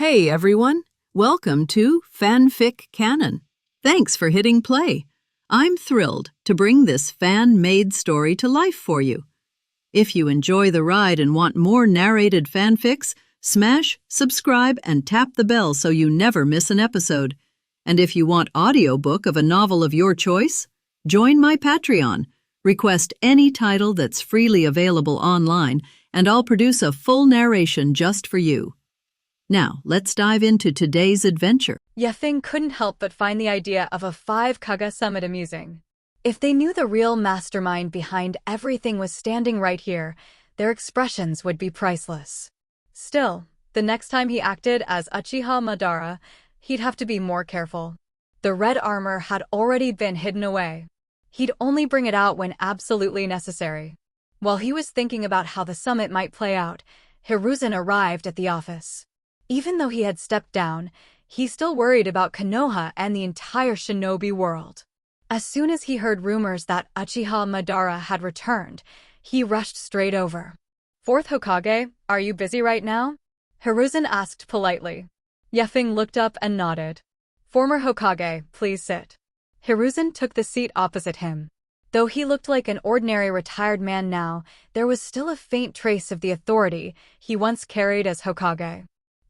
Hey everyone, welcome to FanFic Canon. Thanks for hitting play. I'm thrilled to bring this fan-made story to life for you. If you enjoy the ride and want more narrated fanfics, smash, subscribe, and tap the bell so you never miss an episode. And if you want audiobook of a novel of your choice, join my Patreon. Request any title that's freely available online, and I'll produce a full narration just for you. Now, let's dive into today's adventure. Feng couldn't help but find the idea of a 5 Kaga summit amusing. If they knew the real mastermind behind everything was standing right here, their expressions would be priceless. Still, the next time he acted as Uchiha Madara, he'd have to be more careful. The red armor had already been hidden away. He'd only bring it out when absolutely necessary. While he was thinking about how the summit might play out, Hiruzen arrived at the office. Even though he had stepped down, he still worried about Konoha and the entire shinobi world. As soon as he heard rumors that Uchiha Madara had returned, he rushed straight over. "Fourth Hokage, are you busy right now?" Hiruzen asked politely. Feng looked up and nodded. "Former Hokage, please sit." Hiruzen took the seat opposite him. Though he looked like an ordinary retired man now, there was still a faint trace of the authority he once carried as Hokage.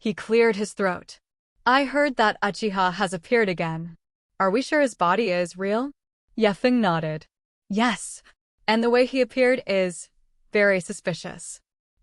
He cleared his throat. "I heard that Uchiha has appeared again. Are we sure his body is real?" Feng nodded. "Yes, and the way he appeared is very suspicious."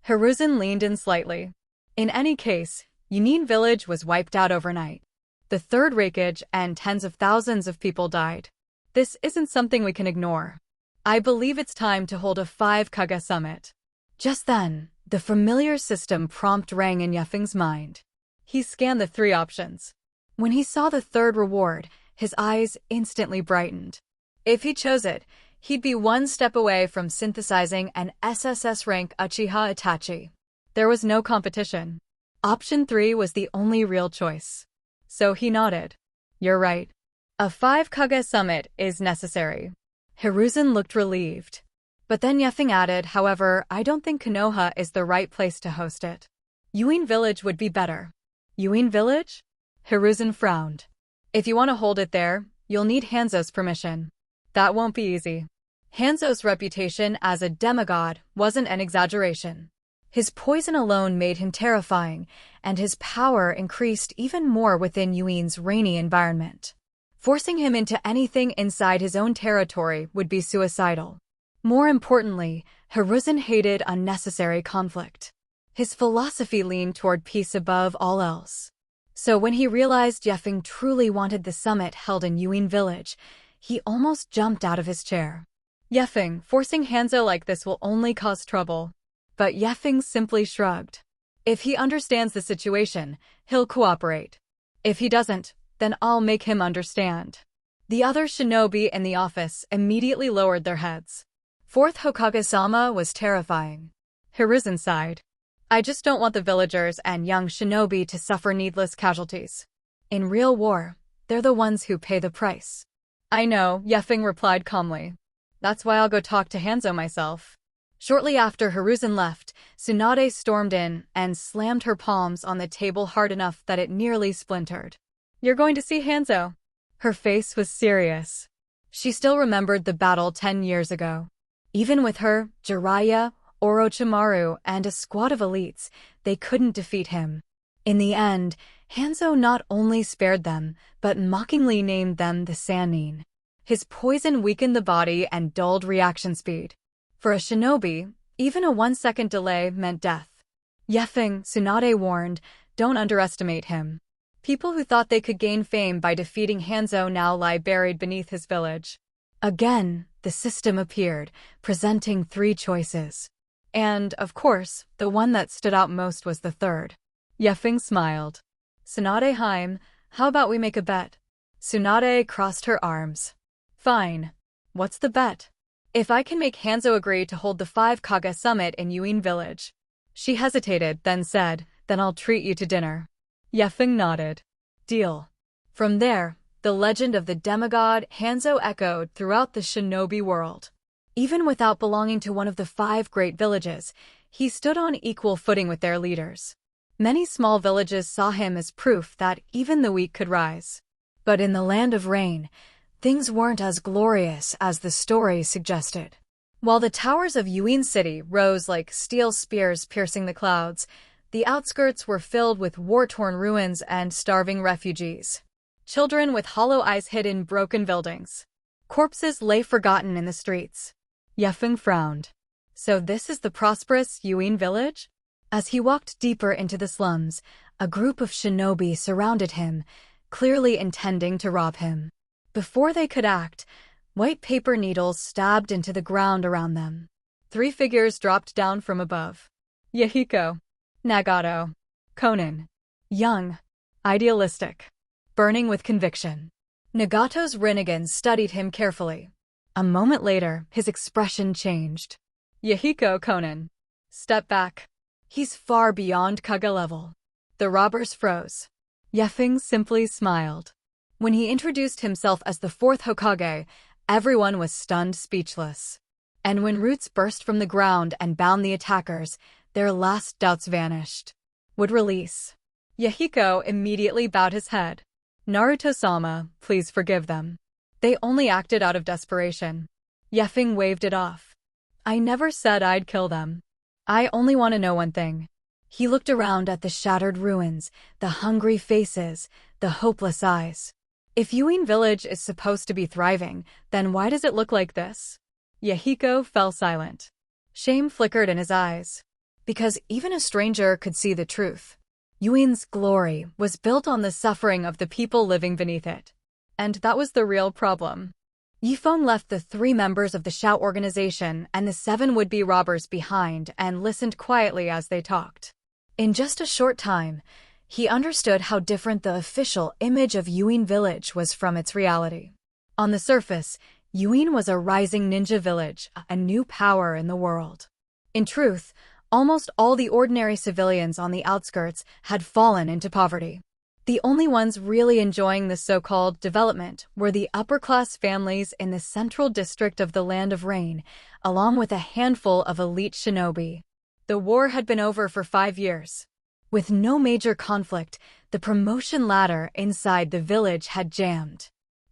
Hiruzen leaned in slightly. "In any case, Yunin village was wiped out overnight. The third Raikage and tens of thousands of people died. This isn't something we can ignore. I believe it's time to hold a 5 Kaga summit." Just then, the familiar system prompt rang in Feng's mind. He scanned the 3 options. When he saw the third reward, his eyes instantly brightened. If he chose it, he'd be one step away from synthesizing an SSS-rank Uchiha Itachi. There was no competition. Option 3 was the only real choice. So he nodded. "You're right. A 5 Kaga summit is necessary." Hiruzen looked relieved. But then Feng added, "However, I don't think Konoha is the right place to host it. Yuin village would be better." "Yuin village?" Hiruzen frowned. "If you want to hold it there, you'll need Hanzo's permission. That won't be easy." Hanzo's reputation as a demigod wasn't an exaggeration. His poison alone made him terrifying, and his power increased even more within Yuin's rainy environment. Forcing him into anything inside his own territory would be suicidal. More importantly, Hiruzen hated unnecessary conflict. His philosophy leaned toward peace above all else. So when he realized Feng truly wanted the summit held in Yuin village, he almost jumped out of his chair. "Feng, forcing Hanzo like this will only cause trouble." But Feng simply shrugged. "If he understands the situation, he'll cooperate. If he doesn't, then I'll make him understand." The other shinobi in the office immediately lowered their heads. Fourth Hokage-sama was terrifying. Hiruzen sighed. "I just don't want the villagers and young shinobi to suffer needless casualties. In real war, they're the ones who pay the price." "I know," Feng replied calmly. "That's why I'll go talk to Hanzo myself." Shortly after Hiruzen left, Tsunade stormed in and slammed her palms on the table hard enough that it nearly splintered. "You're going to see Hanzo?" Her face was serious. She still remembered the battle 10 years ago. Even with her, Jiraiya, Orochimaru, and a squad of elites, they couldn't defeat him. In the end, Hanzo not only spared them, but mockingly named them the Sannin. His poison weakened the body and dulled reaction speed. For a shinobi, even a 1-second delay meant death. "Feng," Tsunade warned, "don't underestimate him. People who thought they could gain fame by defeating Hanzo now lie buried beneath his village." Again, the system appeared, presenting 3 choices. And, of course, the one that stood out most was the third. Feng smiled. "Tsunade Heim, how about we make a bet?" Tsunade crossed her arms. "Fine. What's the bet?" "If I can make Hanzo agree to hold the 5 Kaga summit in Yuin village." She hesitated, then said, "Then I'll treat you to dinner." Feng nodded. "Deal." From there, the legend of the demigod Hanzo echoed throughout the shinobi world. Even without belonging to one of the 5 great villages, he stood on equal footing with their leaders. Many small villages saw him as proof that even the weak could rise. But in the land of rain, things weren't as glorious as the story suggested. While the towers of Yuin City rose like steel spears piercing the clouds, the outskirts were filled with war-torn ruins and starving refugees. Children with hollow eyes hid in broken buildings. Corpses lay forgotten in the streets. Feng frowned. So this is the prosperous Yuin village? As he walked deeper into the slums, a group of shinobi surrounded him, clearly intending to rob him. Before they could act, white paper needles stabbed into the ground around them. 3 figures dropped down from above. Yahiko, Nagato, Konan. Young, idealistic, burning with conviction. Nagato's Rinnegan studied him carefully. A moment later, his expression changed. Yahiko Konan. Step back. He's far beyond Kaga level. The robbers froze. Feng simply smiled. When he introduced himself as the 4th Hokage, everyone was stunned speechless. And when roots burst from the ground and bound the attackers, their last doubts vanished. Would release. Yahiko immediately bowed his head. Naruto-sama, please forgive them. They only acted out of desperation. Feng waved it off. I never said I'd kill them. I only want to know one thing. He looked around at the shattered ruins, the hungry faces, the hopeless eyes. If Yuin village is supposed to be thriving, then why does it look like this? Yahiko fell silent. Shame flickered in his eyes. Because even a stranger could see the truth. Yuin's glory was built on the suffering of the people living beneath it. And that was the real problem. Yifeng left the 3 members of the Shout organization and the 7 would-be robbers behind and listened quietly as they talked. In just a short time, he understood how different the official image of Yuin village was from its reality. On the surface, Yuin was a rising ninja village, a new power in the world. In truth, almost all the ordinary civilians on the outskirts had fallen into poverty. The only ones really enjoying this so-called development were the upper-class families in the central district of the Land of Rain, along with a handful of elite shinobi. The war had been over for 5 years. With no major conflict, the promotion ladder inside the village had jammed.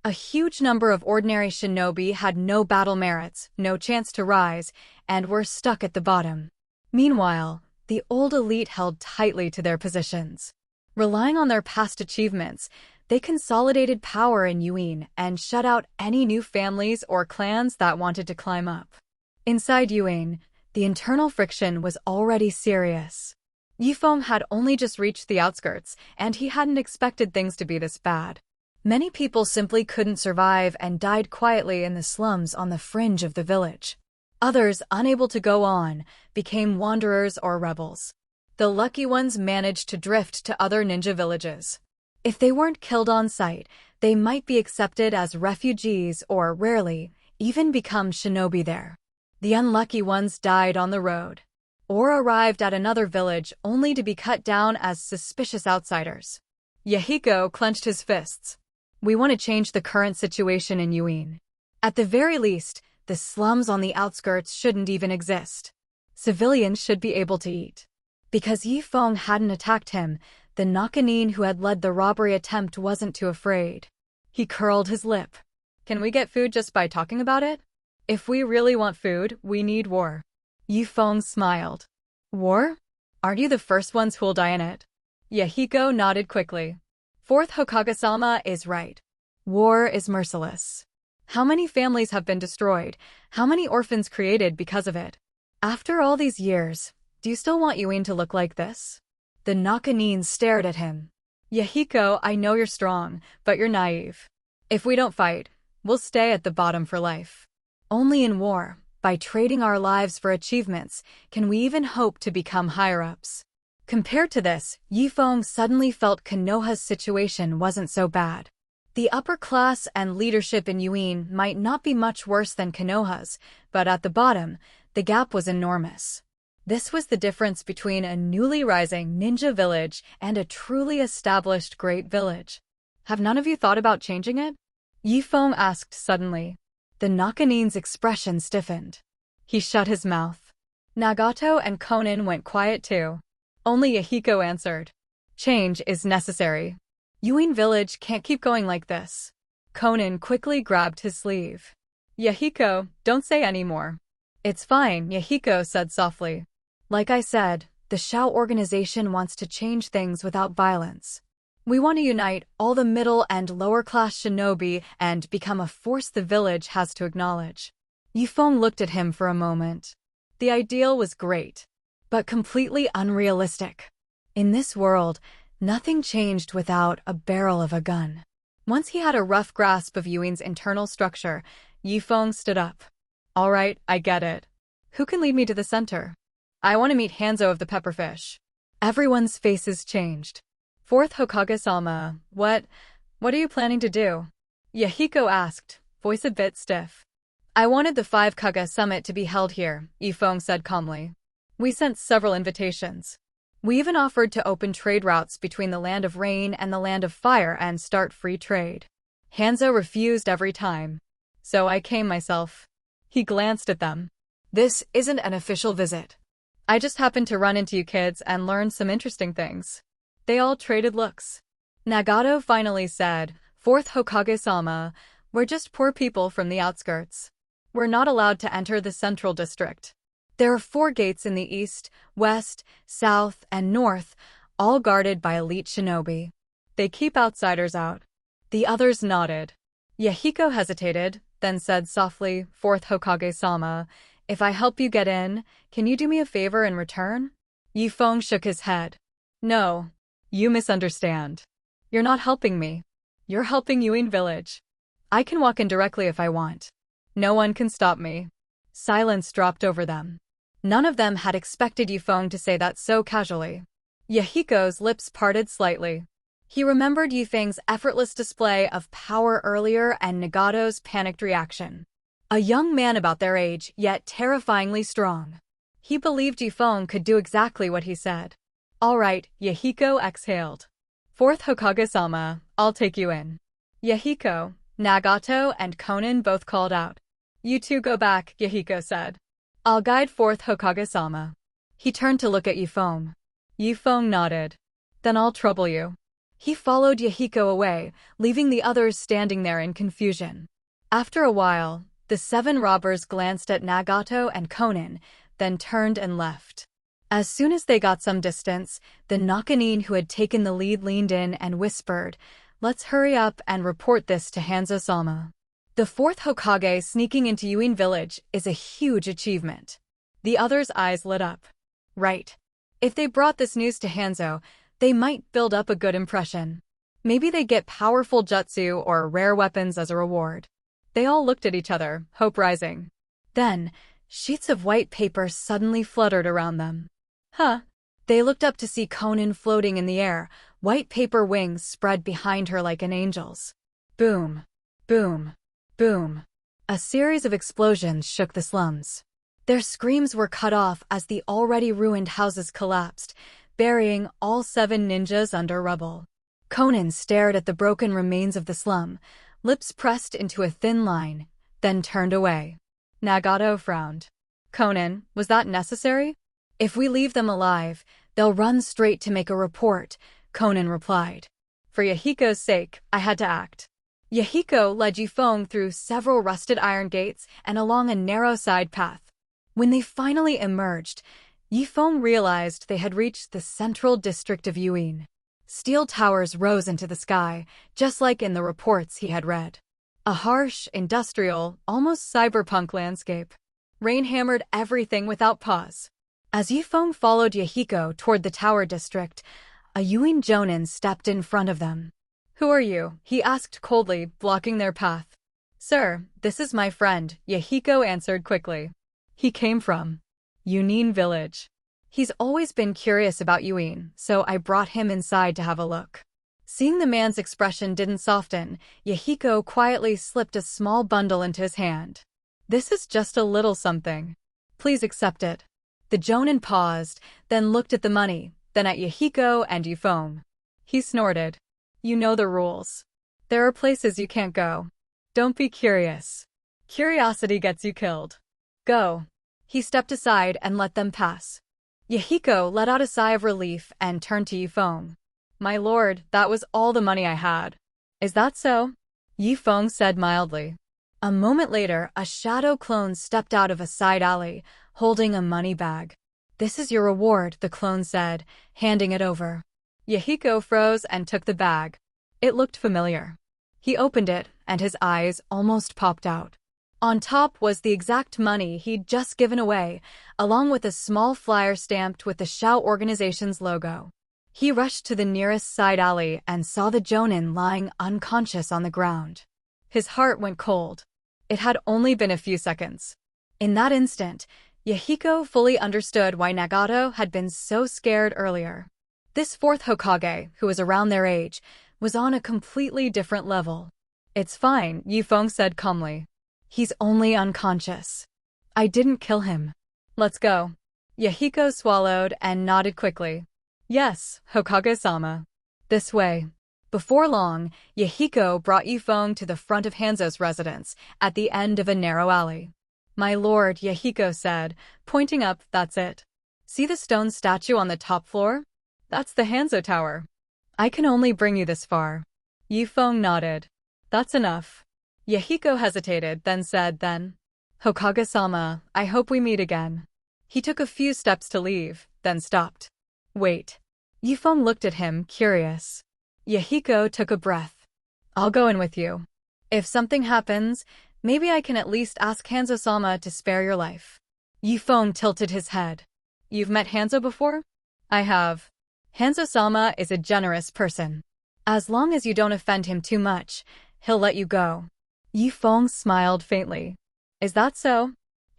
A huge number of ordinary shinobi had no battle merits, no chance to rise, and were stuck at the bottom. Meanwhile, the old elite held tightly to their positions. Relying on their past achievements, they consolidated power in Yuin and shut out any new families or clans that wanted to climb up. Inside Yuin, the internal friction was already serious. Yifeng had only just reached the outskirts, and he hadn't expected things to be this bad. Many people simply couldn't survive and died quietly in the slums on the fringe of the village. Others, unable to go on, became wanderers or rebels. The lucky ones managed to drift to other ninja villages. If they weren't killed on sight, they might be accepted as refugees or, rarely, even become shinobi there. The unlucky ones died on the road, or arrived at another village only to be cut down as suspicious outsiders. Yahiko clenched his fists. We want to change the current situation in Yuin. At the very least, the slums on the outskirts shouldn't even exist. Civilians should be able to eat. Because Yifeng hadn't attacked him, the Nakanin who had led the robbery attempt wasn't too afraid. He curled his lip. Can we get food just by talking about it? If we really want food, we need war. Yifeng smiled. War? Aren't you the first ones who'll die in it? Yahiko nodded quickly. 4th Hokage-sama is right. War is merciless. How many families have been destroyed? How many orphans created because of it? After all these years, do you still want Yuin to look like this? The Nakanin stared at him. Yahiko, I know you're strong, but you're naive. If we don't fight, we'll stay at the bottom for life. Only in war, by trading our lives for achievements, can we even hope to become higher-ups. Compared to this, Yifeng suddenly felt Konoha's situation wasn't so bad. The upper class and leadership in Yuin might not be much worse than Konoha's, but at the bottom, the gap was enormous. This was the difference between a newly rising ninja village and a truly established great village. Have none of you thought about changing it? Yifeng asked suddenly. The Nakanin's expression stiffened. He shut his mouth. Nagato and Konan went quiet too. Only Yahiko answered. Change is necessary. Yuin village can't keep going like this. Conan quickly grabbed his sleeve. Yahiko, don't say any more. It's fine, Yahiko said softly. Like I said, the Shao organization wants to change things without violence. We want to unite all the middle and lower class shinobi and become a force the village has to acknowledge. Yifeng looked at him for a moment. The ideal was great, but completely unrealistic. In this world, nothing changed without a barrel of a gun. Once he had a rough grasp of Yuin's internal structure, Yifeng stood up. All right, I get it. Who can lead me to the center? I want to meet Hanzo of the Pepperfish. Everyone's faces changed. Fourth Hokage-sama, what are you planning to do? Yahiko asked, voice a bit stiff. I wanted the 5 Kage summit to be held here, Yifeng said calmly. We sent several invitations. We even offered to open trade routes between the Land of Rain and the Land of Fire and start free trade. Hanzo refused every time. So I came myself. He glanced at them. This isn't an official visit. I just happened to run into you kids and learn some interesting things. They all traded looks. Nagato finally said, Fourth Hokage-sama, we're just poor people from the outskirts. We're not allowed to enter the central district. There are 4 gates in the east, west, south, and north, all guarded by elite shinobi. They keep outsiders out. The others nodded. Yahiko hesitated, then said softly, Fourth Hokage-sama, if I help you get in, can you do me a favor in return? Yifeng shook his head. No. You misunderstand. You're not helping me. You're helping Yuin village. I can walk in directly if I want. No one can stop me. Silence dropped over them. None of them had expected Yifeng to say that so casually. Yahiko's lips parted slightly. He remembered Yifeng's effortless display of power earlier and Nagato's panicked reaction. A young man about their age, yet terrifyingly strong. He believed Yifeng could do exactly what he said. All right, Yahiko exhaled. Fourth Hokage-sama, I'll take you in. Yahiko, Nagato, and Conan both called out. You two go back, Yahiko said. I'll guide Fourth Hokage-sama. He turned to look at Yifeng. Yifeng nodded. Then I'll trouble you. He followed Yahiko away, leaving the others standing there in confusion. After a while, the 7 robbers glanced at Nagato and Conan, then turned and left. As soon as they got some distance, the Nakanin who had taken the lead leaned in and whispered, Let's hurry up and report this to Hanzo-sama. The 4th Hokage sneaking into Yuin village is a huge achievement. The others' eyes lit up. Right. If they brought this news to Hanzo, they might build up a good impression. Maybe they get powerful jutsu or rare weapons as a reward. They all looked at each other, hope rising. Then, sheets of white paper suddenly fluttered around them. Huh. They looked up to see Conan floating in the air, white paper wings spread behind her like an angel's. Boom. Boom. Boom. A series of explosions shook the slums. Their screams were cut off as the already ruined houses collapsed, burying all 7 ninjas under rubble. Conan stared at the broken remains of the slum, lips pressed into a thin line, then turned away. Nagato frowned. Conan, was that necessary? If we leave them alive, they'll run straight to make a report, Conan replied. For Yahiko's sake, I had to act. Yahiko led Yifeng through several rusted iron gates and along a narrow side path. When they finally emerged, Yifeng realized they had reached the central district of Yuin. Steel towers rose into the sky, just like in the reports he had read. A harsh, industrial, almost cyberpunk landscape. Rain hammered everything without pause. As Yifeng followed Yahiko toward the tower district, a Yuin Jonin stepped in front of them. Who are you? He asked coldly, blocking their path. Sir, this is my friend, Yahiko answered quickly. He came from Yunin village. He's always been curious about Yuin, so I brought him inside to have a look. Seeing the man's expression didn't soften, Yahiko quietly slipped a small bundle into his hand. This is just a little something. Please accept it. The Jonin paused, then looked at the money, then at Yahiko and Yifeng. He snorted. You know the rules. There are places you can't go. Don't be curious. Curiosity gets you killed. Go. He stepped aside and let them pass. Yahiko let out a sigh of relief and turned to Yifeng. My lord, that was all the money I had. Is that so? Yifeng said mildly. A moment later, a shadow clone stepped out of a side alley, holding a money bag. This is your reward, the clone said, handing it over. Yahiko froze and took the bag. It looked familiar. He opened it, and his eyes almost popped out. On top was the exact money he'd just given away, along with a small flyer stamped with the Shao organization's logo. He rushed to the nearest side alley and saw the Jonin lying unconscious on the ground. His heart went cold. It had only been a few seconds. In that instant, Yahiko fully understood why Nagato had been so scared earlier. This fourth Hokage, who was around their age, was on a completely different level. It's fine, Yifeng said calmly. He's only unconscious. I didn't kill him. Let's go. Yahiko swallowed and nodded quickly. Yes, Hokage-sama. This way. Before long, Yahiko brought Yifeng to the front of Hanzo's residence, at the end of a narrow alley. My lord, Yahiko said, pointing up, that's it. See the stone statue on the top floor? That's the Hanzo Tower. I can only bring you this far. Yifeng nodded. That's enough. Yahiko hesitated, then said, Hokage-sama, I hope we meet again. He took a few steps to leave, then stopped. Wait. Yifeng looked at him, curious. Yahiko took a breath. I'll go in with you. If something happens, maybe I can at least ask Hanzo-sama to spare your life. Yifeng tilted his head. You've met Hanzo before? I have. Hanzo-sama is a generous person. As long as you don't offend him too much, he'll let you go. Yifeng smiled faintly. Is that so?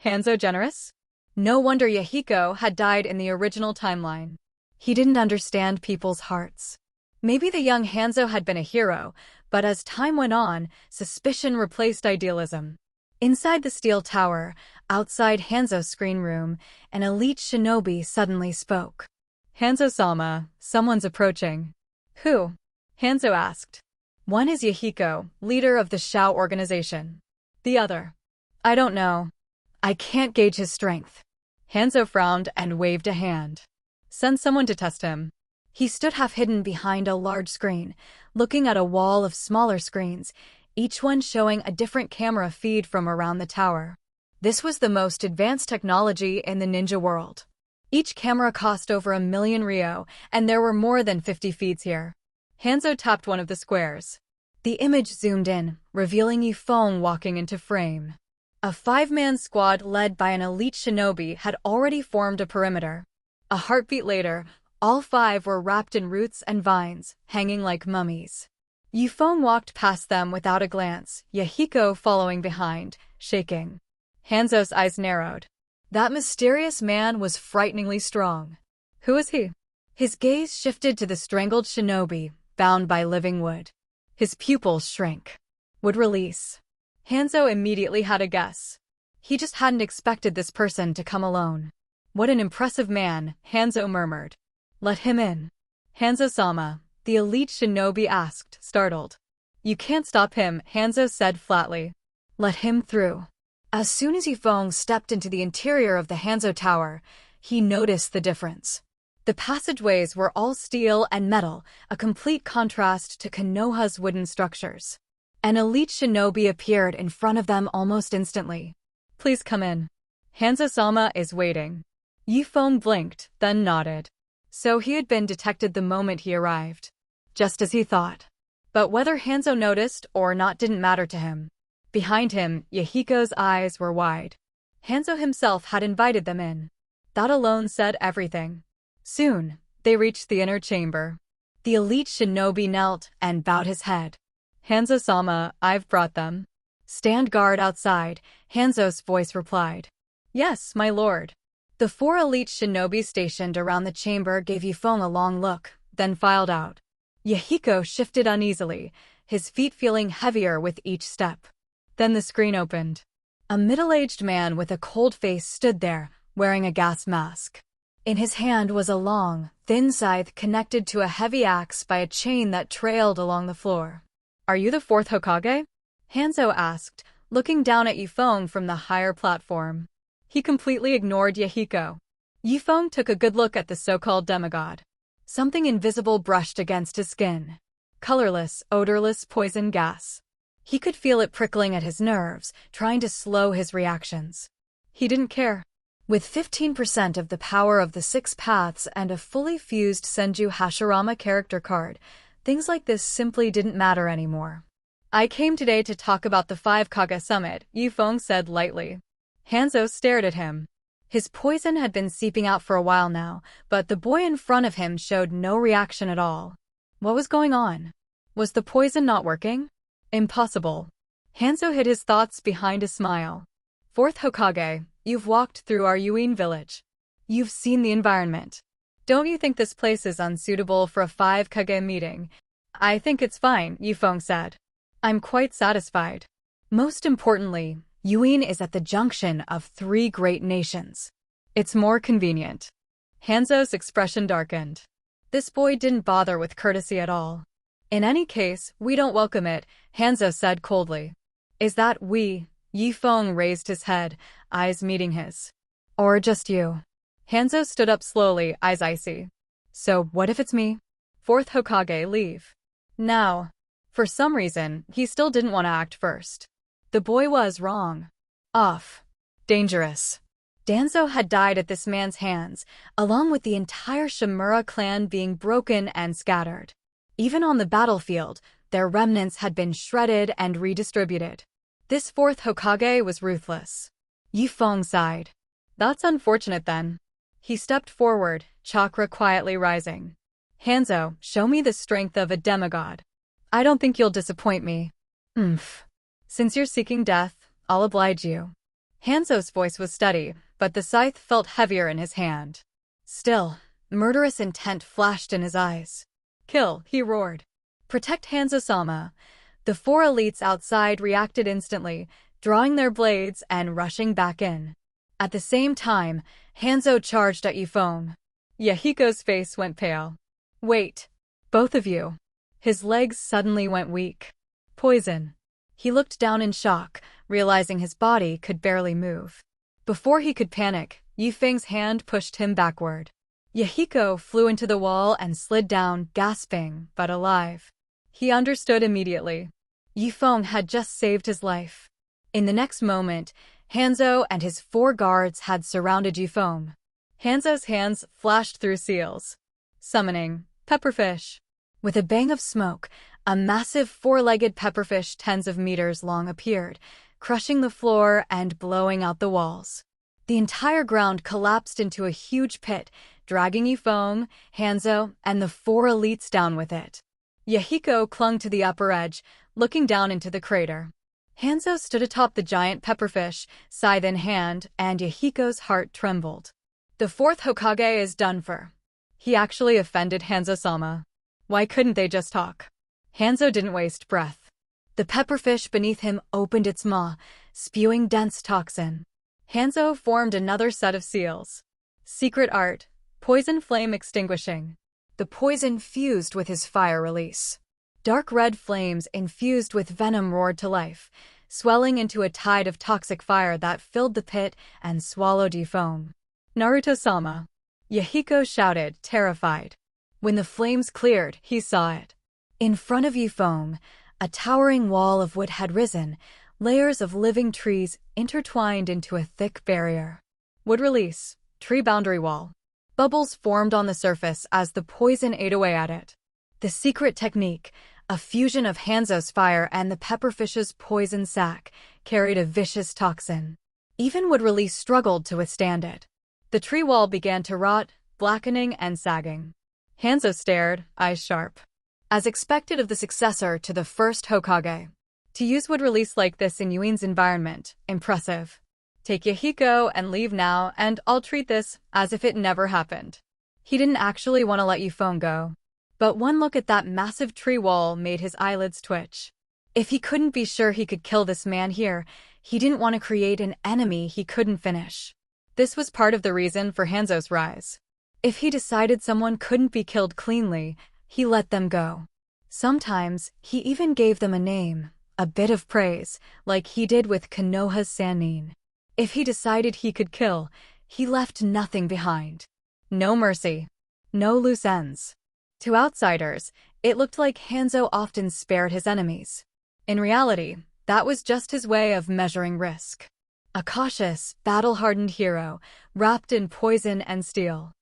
Hanzo generous? No wonder Yahiko had died in the original timeline. He didn't understand people's hearts. Maybe the young Hanzo had been a hero, but as time went on, suspicion replaced idealism. Inside the steel tower, outside Hanzo's screen room, an elite shinobi suddenly spoke. Hanzo-sama, someone's approaching. Who? Hanzo asked. One is Yahiko, leader of the Shao organization. The other. I don't know. I can't gauge his strength. Hanzo frowned and waved a hand. Send someone to test him. He stood half-hidden behind a large screen, looking at a wall of smaller screens, each one showing a different camera feed from around the tower. This was the most advanced technology in the ninja world. Each camera cost over 1 million Ryo, and there were more than 50 feeds here. Hanzo tapped one of the squares. The image zoomed in, revealing Yifeng walking into frame. A 5-man squad led by an elite shinobi had already formed a perimeter. A heartbeat later, all 5 were wrapped in roots and vines, hanging like mummies. Yifeng walked past them without a glance, Yahiko following behind, shaking. Hanzo's eyes narrowed. That mysterious man was frighteningly strong. Who is he? His gaze shifted to the strangled shinobi, bound by living wood. His pupils shrank. Would release. Hanzo immediately had a guess. He just hadn't expected this person to come alone. What an impressive man, Hanzo murmured. Let him in. Hanzo-sama, the elite shinobi asked, startled. You can't stop him, Hanzo said flatly. Let him through. As soon as Yifeng stepped into the interior of the Hanzo Tower, he noticed the difference. The passageways were all steel and metal, a complete contrast to Konoha's wooden structures. An elite shinobi appeared in front of them almost instantly. Please come in. Hanzo-sama is waiting. Yifeng blinked, then nodded. So he had been detected the moment he arrived. Just as he thought. But whether Hanzo noticed or not didn't matter to him. Behind him, Yahiko's eyes were wide. Hanzo himself had invited them in. That alone said everything. Soon, they reached the inner chamber. The elite shinobi knelt and bowed his head. Hanzo-sama, I've brought them. Stand guard outside, Hanzo's voice replied. Yes, my lord. The 4 elite shinobi stationed around the chamber gave Yifeng a long look, then filed out. Yahiko shifted uneasily, his feet feeling heavier with each step. Then the screen opened. A middle-aged man with a cold face stood there, wearing a gas mask. In his hand was a long, thin scythe connected to a heavy axe by a chain that trailed along the floor. Are you the 4th Hokage? Hanzo asked, looking down at Yifeng from the higher platform. He completely ignored Yahiko. Yifeng took a good look at the so-called demigod. Something invisible brushed against his skin. Colorless, odorless poison gas. He could feel it prickling at his nerves, trying to slow his reactions. He didn't care. With 15% of the power of the 6 paths and a fully fused Senju Hashirama character card, things like this simply didn't matter anymore. I came today to talk about the 5 Kage Summit, Yifeng said lightly. Hanzo stared at him. His poison had been seeping out for a while now, but the boy in front of him showed no reaction at all. What was going on? Was the poison not working? Impossible. Hanzo hid his thoughts behind a smile. 4th Hokage, you've walked through our Yuin village. You've seen the environment. Don't you think this place is unsuitable for a 5 Kage meeting? I think it's fine, Yifeng said. I'm quite satisfied. Most importantly, Yuin is at the junction of 3 great nations. It's more convenient. Hanzo's expression darkened. This boy didn't bother with courtesy at all. In any case, we don't welcome it, Hanzo said coldly. Is that we? Yifeng raised his head, eyes meeting his. Or just you? Hanzo stood up slowly, eyes icy. So what if it's me? 4th Hokage, leave. Now. For some reason, he still didn't want to act first. The boy was wrong. Off. Dangerous. Danzo had died at this man's hands, along with the entire Shimura clan being broken and scattered. Even on the battlefield, their remnants had been shredded and redistributed. This 4th Hokage was ruthless. Yifeng sighed. That's unfortunate then. He stepped forward, chakra quietly rising. Hanzo, show me the strength of a demigod. I don't think you'll disappoint me. Since you're seeking death, I'll oblige you. Hanzo's voice was steady, but the scythe felt heavier in his hand. Still, murderous intent flashed in his eyes. Kill, he roared. Protect Hanzo-sama. The 4 elites outside reacted instantly, drawing their blades and rushing back in. At the same time, Hanzo charged at Yifeng. Yahiko's face went pale. Wait. Both of you. His legs suddenly went weak. Poison. He looked down in shock, realizing his body could barely move. Before he could panic, Yifeng's hand pushed him backward. Yahiko flew into the wall and slid down, gasping, but alive. He understood immediately. Yifeng had just saved his life. In the next moment, Hanzo and his 4 guards had surrounded Yifeng. Hanzo's hands flashed through seals. Summoning, pepperfish. With a bang of smoke, a massive 4-legged pepperfish tens of meters long appeared, crushing the floor and blowing out the walls. The entire ground collapsed into a huge pit, dragging Yifeng, Hanzo, and the 4 elites down with it. Yahiko clung to the upper edge, looking down into the crater. Hanzo stood atop the giant pepperfish, scythe in hand, and Yahiko's heart trembled. The 4th Hokage is done for. He actually offended Hanzo-sama. Why couldn't they just talk? Hanzo didn't waste breath. The pepperfish beneath him opened its maw, spewing dense toxin. Hanzo formed another set of seals. Secret art, poison flame extinguishing. The poison fused with his fire release. Dark red flames infused with venom roared to life, swelling into a tide of toxic fire that filled the pit and swallowed Yifeng. Naruto-sama. Yahiko shouted, terrified. When the flames cleared, he saw it. In front of Yifeng, a towering wall of wood had risen, layers of living trees intertwined into a thick barrier. Wood release, tree boundary wall. Bubbles formed on the surface as the poison ate away at it. The secret technique, a fusion of Hanzo's fire and the pepperfish's poison sac, carried a vicious toxin. Even wood release struggled to withstand it. The tree wall began to rot, blackening and sagging. Hanzo stared, eyes sharp. As expected of the successor to the 1st Hokage. To use wood release like this in Yuin's environment, impressive. Take Yahiko and leave now, and I'll treat this as if it never happened. He didn't actually want to let Yifeng go. But one look at that massive tree wall made his eyelids twitch. If he couldn't be sure he could kill this man here, he didn't want to create an enemy he couldn't finish. This was part of the reason for Hanzo's rise. If he decided someone couldn't be killed cleanly, he let them go. Sometimes, he even gave them a name, a bit of praise, like he did with Konoha's Sannin. If he decided he could kill, He left nothing behind. No mercy. No loose ends. To outsiders, it looked like Hanzo often spared his enemies. In reality, that was just his way of measuring risk. A cautious, battle-hardened hero, wrapped in poison and steel.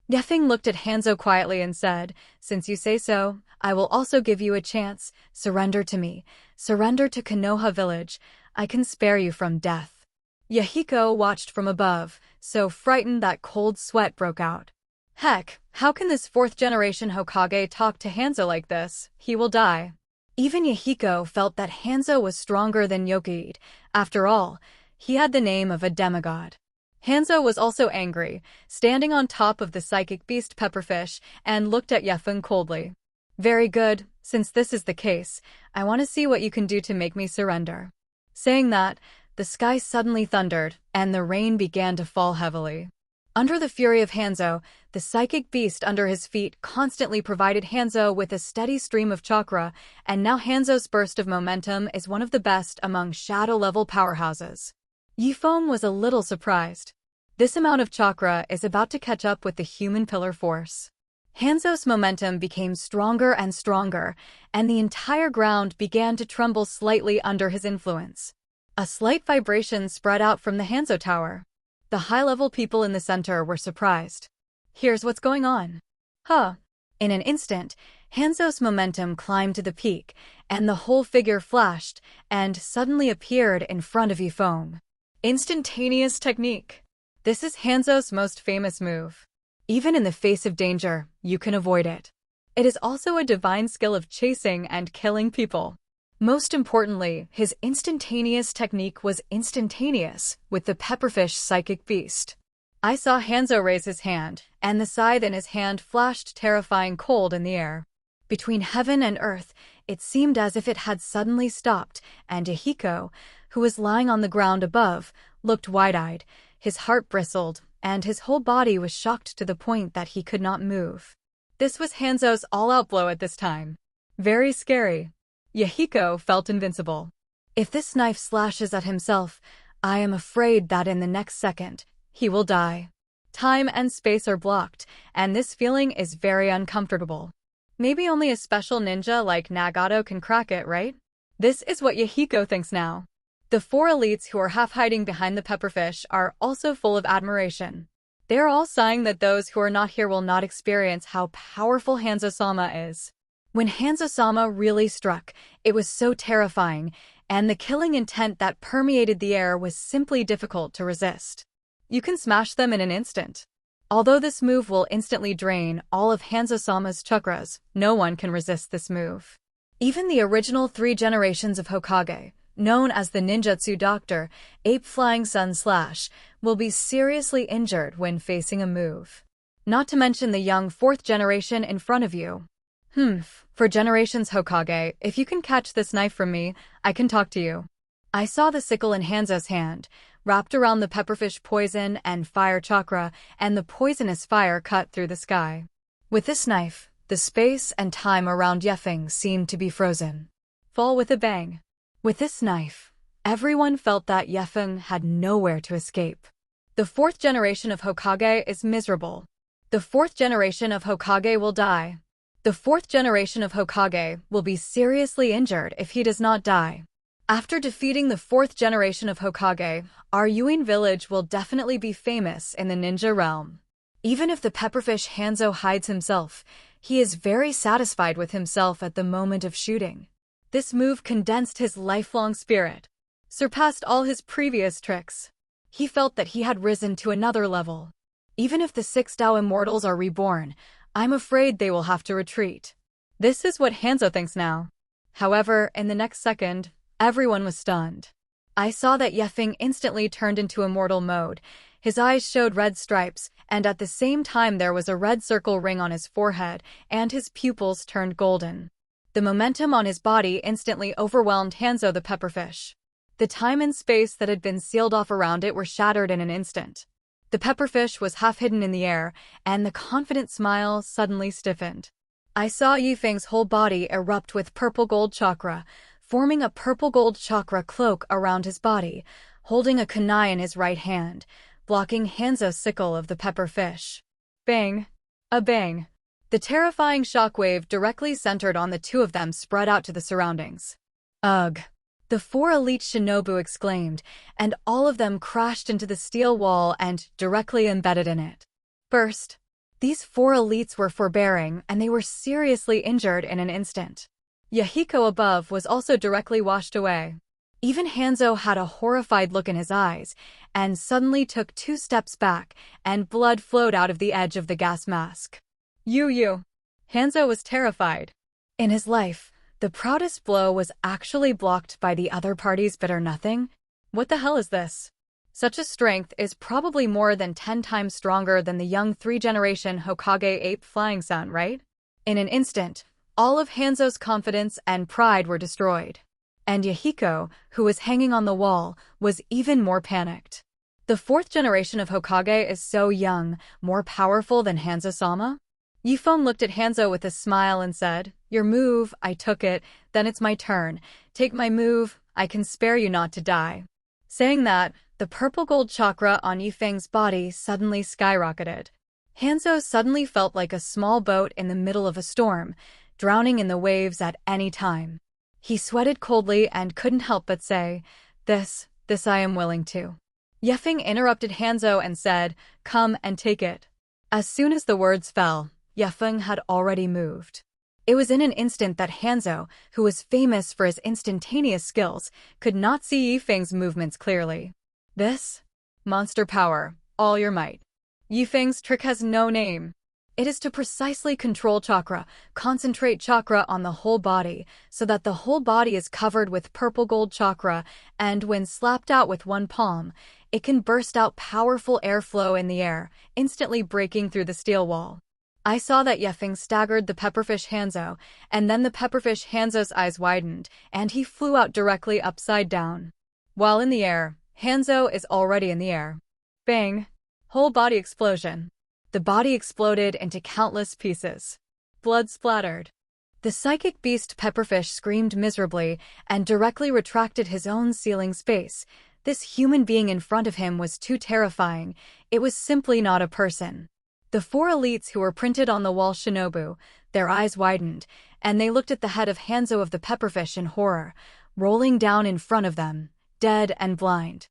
Feng looked at Hanzo quietly and said, "Since you say so, I will also give you a chance. Surrender to me. Surrender to Konoha village. I can spare you from death." Yahiko watched from above, so frightened that cold sweat broke out. Heck, how can this fourth-generation Hokage talk to Hanzo like this? He will die. Even Yahiko felt that Hanzo was stronger than Yokuid. After all, he had the name of a demigod. Hanzo was also angry, standing on top of the psychic beast Pepperfish, and looked at Yefeng coldly. "Very good, since this is the case, I want to see what you can do to make me surrender." Saying that, the sky suddenly thundered, and the rain began to fall heavily. Under the fury of Hanzo, the psychic beast under his feet constantly provided Hanzo with a steady stream of chakra, and now Hanzo's burst of momentum is one of the best among shadow-level powerhouses. Yifeng was a little surprised. This amount of chakra is about to catch up with the human pillar force. Hanzo's momentum became stronger and stronger, and the entire ground began to tremble slightly under his influence. A slight vibration spread out from the Hanzo Tower. The high-level people in the center were surprised. "Here's what's going on." Huh. In an instant, Hanzo's momentum climbed to the peak, and the whole figure flashed and suddenly appeared in front of Yifeng. Instantaneous technique. This is Hanzo's most famous move. Even in the face of danger, you can avoid it. It is also a divine skill of chasing and killing people. Most importantly, his instantaneous technique was instantaneous with the Pepperfish psychic beast. I saw Hanzo raise his hand, and the scythe in his hand flashed terrifying cold in the air. Between heaven and earth, it seemed as if it had suddenly stopped, and Yahiko, who was lying on the ground above, looked wide-eyed. His heart bristled, and his whole body was shocked to the point that he could not move. This was Hanzo's all-out blow at this time. Very scary. Yahiko felt invincible. If this knife slashes at himself, I am afraid that in the next second, he will die. Time and space are blocked, and this feeling is very uncomfortable. Maybe only a special ninja like Nagato can crack it, right? This is what Yahiko thinks now. The four elites who are half hiding behind the Pepperfish are also full of admiration. They are all sighing that those who are not here will not experience how powerful Hanzo-sama is. When Hanzo-sama really struck, it was so terrifying, and the killing intent that permeated the air was simply difficult to resist. You can smash them in an instant. Although this move will instantly drain all of Hanzo-sama's chakras, no one can resist this move. Even the original 3 generations of Hokage, known as the Ninjutsu Doctor, Ape Flying Sun Slash, will be seriously injured when facing a move. Not to mention the young 4th generation in front of you. For generations Hokage, if you can catch this knife from me, I can talk to you. I saw the sickle in Hanzo's hand, wrapped around the Pepperfish poison and fire chakra, and the poisonous fire cut through the sky. With this knife, the space and time around Yefeng seemed to be frozen. Fall with a bang. With this knife, everyone felt that Yefeng had nowhere to escape. The 4th generation of Hokage is miserable. The 4th generation of Hokage will die. The 4th generation of Hokage will be seriously injured if he does not die. After defeating the 4th generation of Hokage, our Yuin village will definitely be famous in the ninja realm. Even if the Pepperfish Hanzo hides himself, he is very satisfied with himself at the moment of shooting. This move condensed his lifelong spirit, surpassed all his previous tricks. He felt that he had risen to another level. Even if the 6 Dao immortals are reborn, I'm afraid they will have to retreat. This is what Hanzo thinks now. However, in the next second, everyone was stunned. I saw that Yefeng instantly turned into immortal mode. His eyes showed red stripes, and at the same time there was a red circle ring on his forehead, and his pupils turned golden. The momentum on his body instantly overwhelmed Hanzo the Pepperfish. The time and space that had been sealed off around it were shattered in an instant. The Pepperfish was half hidden in the air, and the confident smile suddenly stiffened. I saw Yifeng's whole body erupt with purple-gold chakra, forming a purple-gold chakra cloak around his body, holding a kunai in his right hand. blocking Hanzo's sickle of the pepper fish. Bang! A bang! The terrifying shockwave directly centered on the two of them spread out to the surroundings. Ugh! The four elite shinobu exclaimed, and all of them crashed into the steel wall and directly embedded in it. First, these four elites were forbearing, and they were seriously injured in an instant. Yahiko above was also directly washed away. Even Hanzo had a horrified look in his eyes, and suddenly took 2 steps back, and blood flowed out of the edge of the gas mask. You. Hanzo was terrified. In his life, the proudest blow was actually blocked by the other party's bitter nothing. What the hell is this? Such a strength is probably more than 10 times stronger than the young 3-generation Hokage ape flying sun, right? In an instant, all of Hanzo's confidence and pride were destroyed. And Yahiko, who was hanging on the wall, was even more panicked. The 4th generation of Hokage is so young, more powerful than Hanzo-sama? Yifeng looked at Hanzo with a smile and said, "Your move, I took it, then it's my turn. Take my move, I can spare you not to die." Saying that, the purple gold chakra on Yifeng's body suddenly skyrocketed. Hanzo suddenly felt like a small boat in the middle of a storm, drowning in the waves at any time. He sweated coldly and couldn't help but say, This I am willing to." Yifeng interrupted Hanzo and said, "Come and take it." As soon as the words fell, Yifeng had already moved. It was in an instant that Hanzo, who was famous for his instantaneous skills, could not see Yifeng's movements clearly. This? Monster power, all your might. Yifeng's trick has no name. It is to precisely control chakra, concentrate chakra on the whole body, so that the whole body is covered with purple gold chakra, and when slapped out with one palm, it can burst out powerful airflow in the air, instantly breaking through the steel wall. I saw that Yifeng staggered the pepperfish Hanzo, and then the pepperfish Hanzo's eyes widened, and he flew out directly upside down. While in the air, Hanzo is already in the air. Bang! Whole body explosion. The body exploded into countless pieces. Blood splattered. The psychic beast pepperfish screamed miserably and directly retracted his own ceiling space. This human being in front of him was too terrifying. It was simply not a person. The 4 elites who were printed on the wall shinobu, their eyes widened, and they looked at the head of Hanzo of the pepperfish in horror, rolling down in front of them, dead and blind.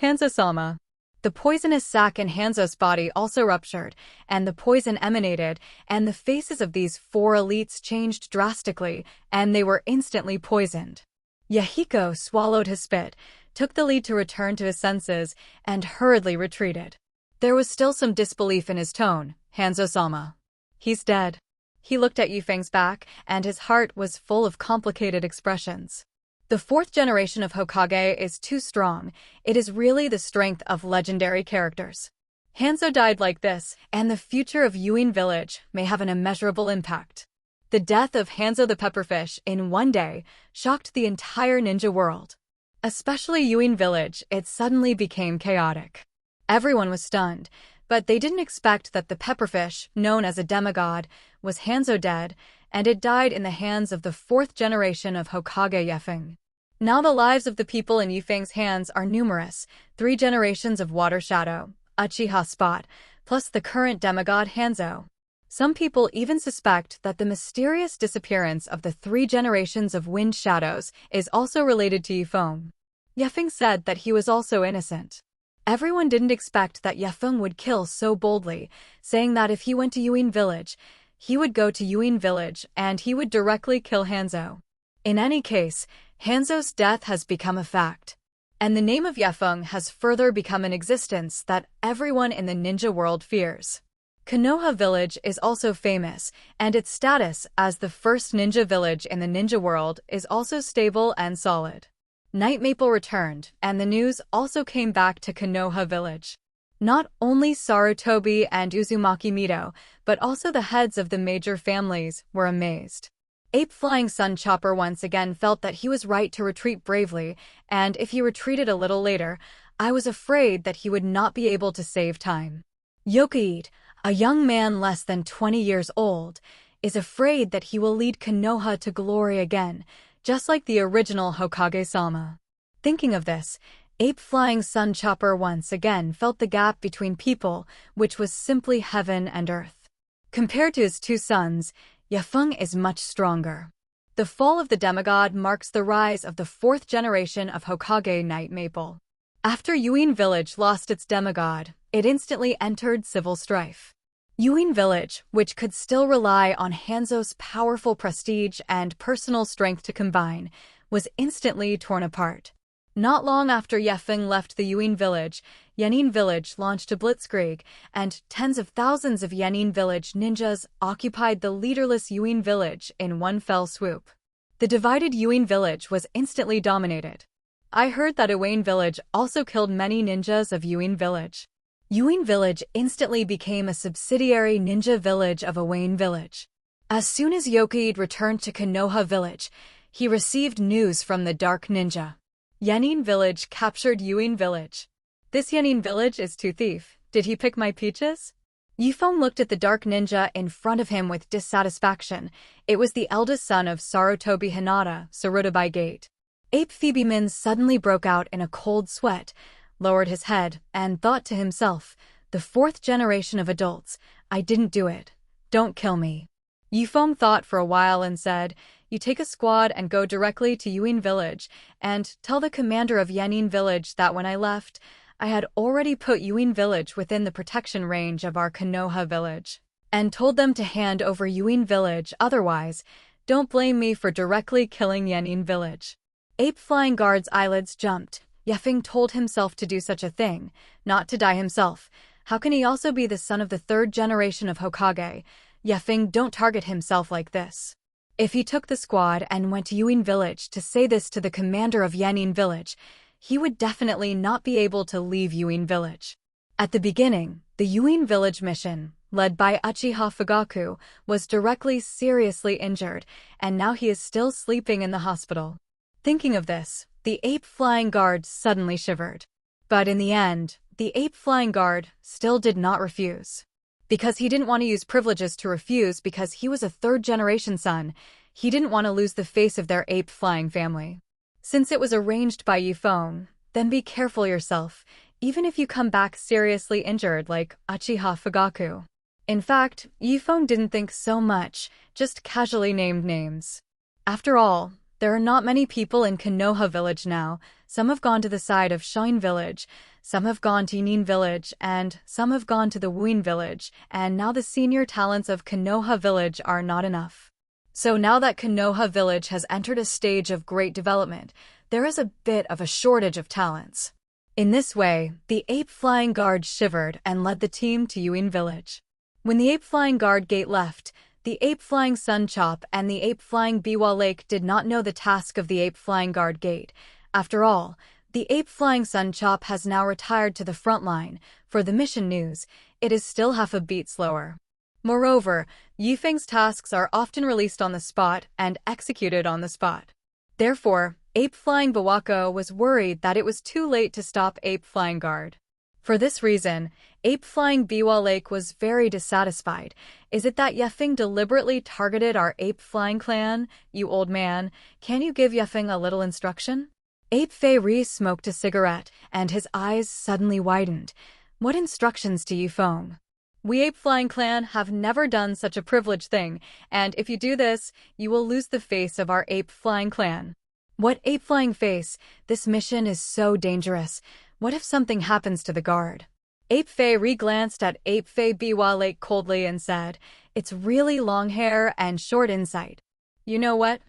Hanzo-sama. The poisonous sac in Hanzo's body also ruptured, and the poison emanated, and the faces of these 4 elites changed drastically, and they were instantly poisoned. Yahiko swallowed his spit, took the lead to return to his senses, and hurriedly retreated. There was still some disbelief in his tone. Hanzo-sama. He's dead. He looked at Yifeng's back, and his heart was full of complicated expressions. The 4th generation of Hokage is too strong. It is really the strength of legendary characters. Hanzo died like this, and the future of Yuin Village may have an immeasurable impact. The death of Hanzo the pepperfish in one day shocked the entire ninja world. Especially Yuin Village, it suddenly became chaotic. Everyone was stunned, but they didn't expect that the pepperfish, known as a demigod, was Hanzo dead, and it died in the hands of the 4th generation of Hokage Yifeng. Now the lives of the people in Yifeng's hands are numerous, 3 generations of Water Shadow, Uchiha Spot, plus the current demigod Hanzo. Some people even suspect that the mysterious disappearance of the 3 generations of Wind Shadows is also related to Yifeng. Yifeng said that he was also innocent. Everyone didn't expect that Yifeng would kill so boldly, saying that if he went to Yuin Village, he would go to Yuin Village and he would directly kill Hanzo. In any case, Hanzo's death has become a fact, and the name of Yifeng has further become an existence that everyone in the ninja world fears. Konoha Village is also famous, and its status as the first ninja village in the ninja world is also stable and solid. Night Maple returned, and the news also came back to Konoha Village. Not only Sarutobi and Uzumaki Mido, but also the heads of the major families were amazed. Ape Flying Sun Chopper once again felt that he was right to retreat bravely, and if he retreated a little later, I was afraid that he would not be able to save time. Yokuid, a young man less than 20 years old, is afraid that he will lead Konoha to glory again, just like the original Hokage-sama. Thinking of this, Ape Flying Sun Chopper once again felt the gap between people, which was simply heaven and earth. Compared to his two sons, Feng is much stronger. The fall of the demigod marks the rise of the fourth generation of Hokage Knight Maple. After Yuin Village lost its demigod, it instantly entered civil strife. Yuin Village, which could still rely on Hanzo's powerful prestige and personal strength to combine, was instantly torn apart. Not long after Feng left the Yuin Village, Yan'an Village launched a blitzkrieg, and tens of thousands of Yan'an Village ninjas occupied the leaderless Yuin Village in one fell swoop. The divided Yuin Village was instantly dominated. I heard that Yuin Village also killed many ninjas of Yuin Village. Yuin Village instantly became a subsidiary ninja village of Yuin Village. As soon as Yokuid returned to Konoha Village, he received news from the Dark Ninja. Yan'an Village captured Yuin Village. This Yan'an Village is too thief. Did he pick my peaches? Yifeng looked at the Dark Ninja in front of him with dissatisfaction. It was the eldest son of Sarutobi Hinata, Sarutobi Gate. Ape Phoebeman suddenly broke out in a cold sweat, lowered his head, and thought to himself, the fourth generation of adults, I didn't do it. Don't kill me. Yifeng thought for a while and said, you take a squad and go directly to Yuin Village, and tell the commander of Yan'an Village that when I left, I had already put Yuin Village within the protection range of our Konoha Village, and told them to hand over Yuin Village, otherwise, don't blame me for directly killing Yan'an Village. Ape Flying Guard's eyelids jumped. Feng told himself to do such a thing, not to die himself. How can he also be the son of the third generation of Hokage? Feng, don't target himself like this. If he took the squad and went to Yuin Village to say this to the commander of Yan'an Village, he would definitely not be able to leave Yuin Village. At the beginning, the Yuin Village mission, led by Uchiha Fugaku, was directly seriously injured, and now he is still sleeping in the hospital. Thinking of this, the Ape Flying Guard suddenly shivered. But in the end, the Ape Flying Guard still did not refuse. Because he didn't want to use privileges to refuse because he was a third-generation son, he didn't want to lose the face of their ape flying family. Since it was arranged by Yifeng, then be careful yourself, even if you come back seriously injured like Uchiha Fugaku. In fact, Yifeng didn't think so much, just casually named names. After all, there are not many people in Konoha Village now. Some have gone to the side of Shoin Village, some have gone to Yan'an Village, and some have gone to the Wuin Village, and now the senior talents of Konoha Village are not enough. So now that Konoha Village has entered a stage of great development, there is a bit of a shortage of talents. In this way, the Ape Flying Guard shivered and led the team to Yuin Village. When the Ape Flying Guard gate left, the Ape Flying Sun Chop and the Ape Flying Biwa Lake did not know the task of the Ape Flying Guard gate. After all, the Ape Flying Sun Chop has now retired to the front line. For the mission news, it is still half a beat slower. Moreover, Yifeng's tasks are often released on the spot and executed on the spot. Therefore, Ape Flying Bawako was worried that it was too late to stop Ape Flying Guard. For this reason, Ape Flying Biwa Lake was very dissatisfied. Is it that Yifeng deliberately targeted our Ape Flying clan? You old man, can you give Yifeng a little instruction? Ape Fei Ri smoked a cigarette, and his eyes suddenly widened. What instructions to Yifeng? We Ape Flying clan have never done such a privileged thing, and if you do this, you will lose the face of our Ape Flying clan. What Ape Flying face? This mission is so dangerous. What if something happens to the guard? Ape Fei re-glanced at Ape Fei Biwa Lake coldly and said, it's really long hair and short insight. You know what?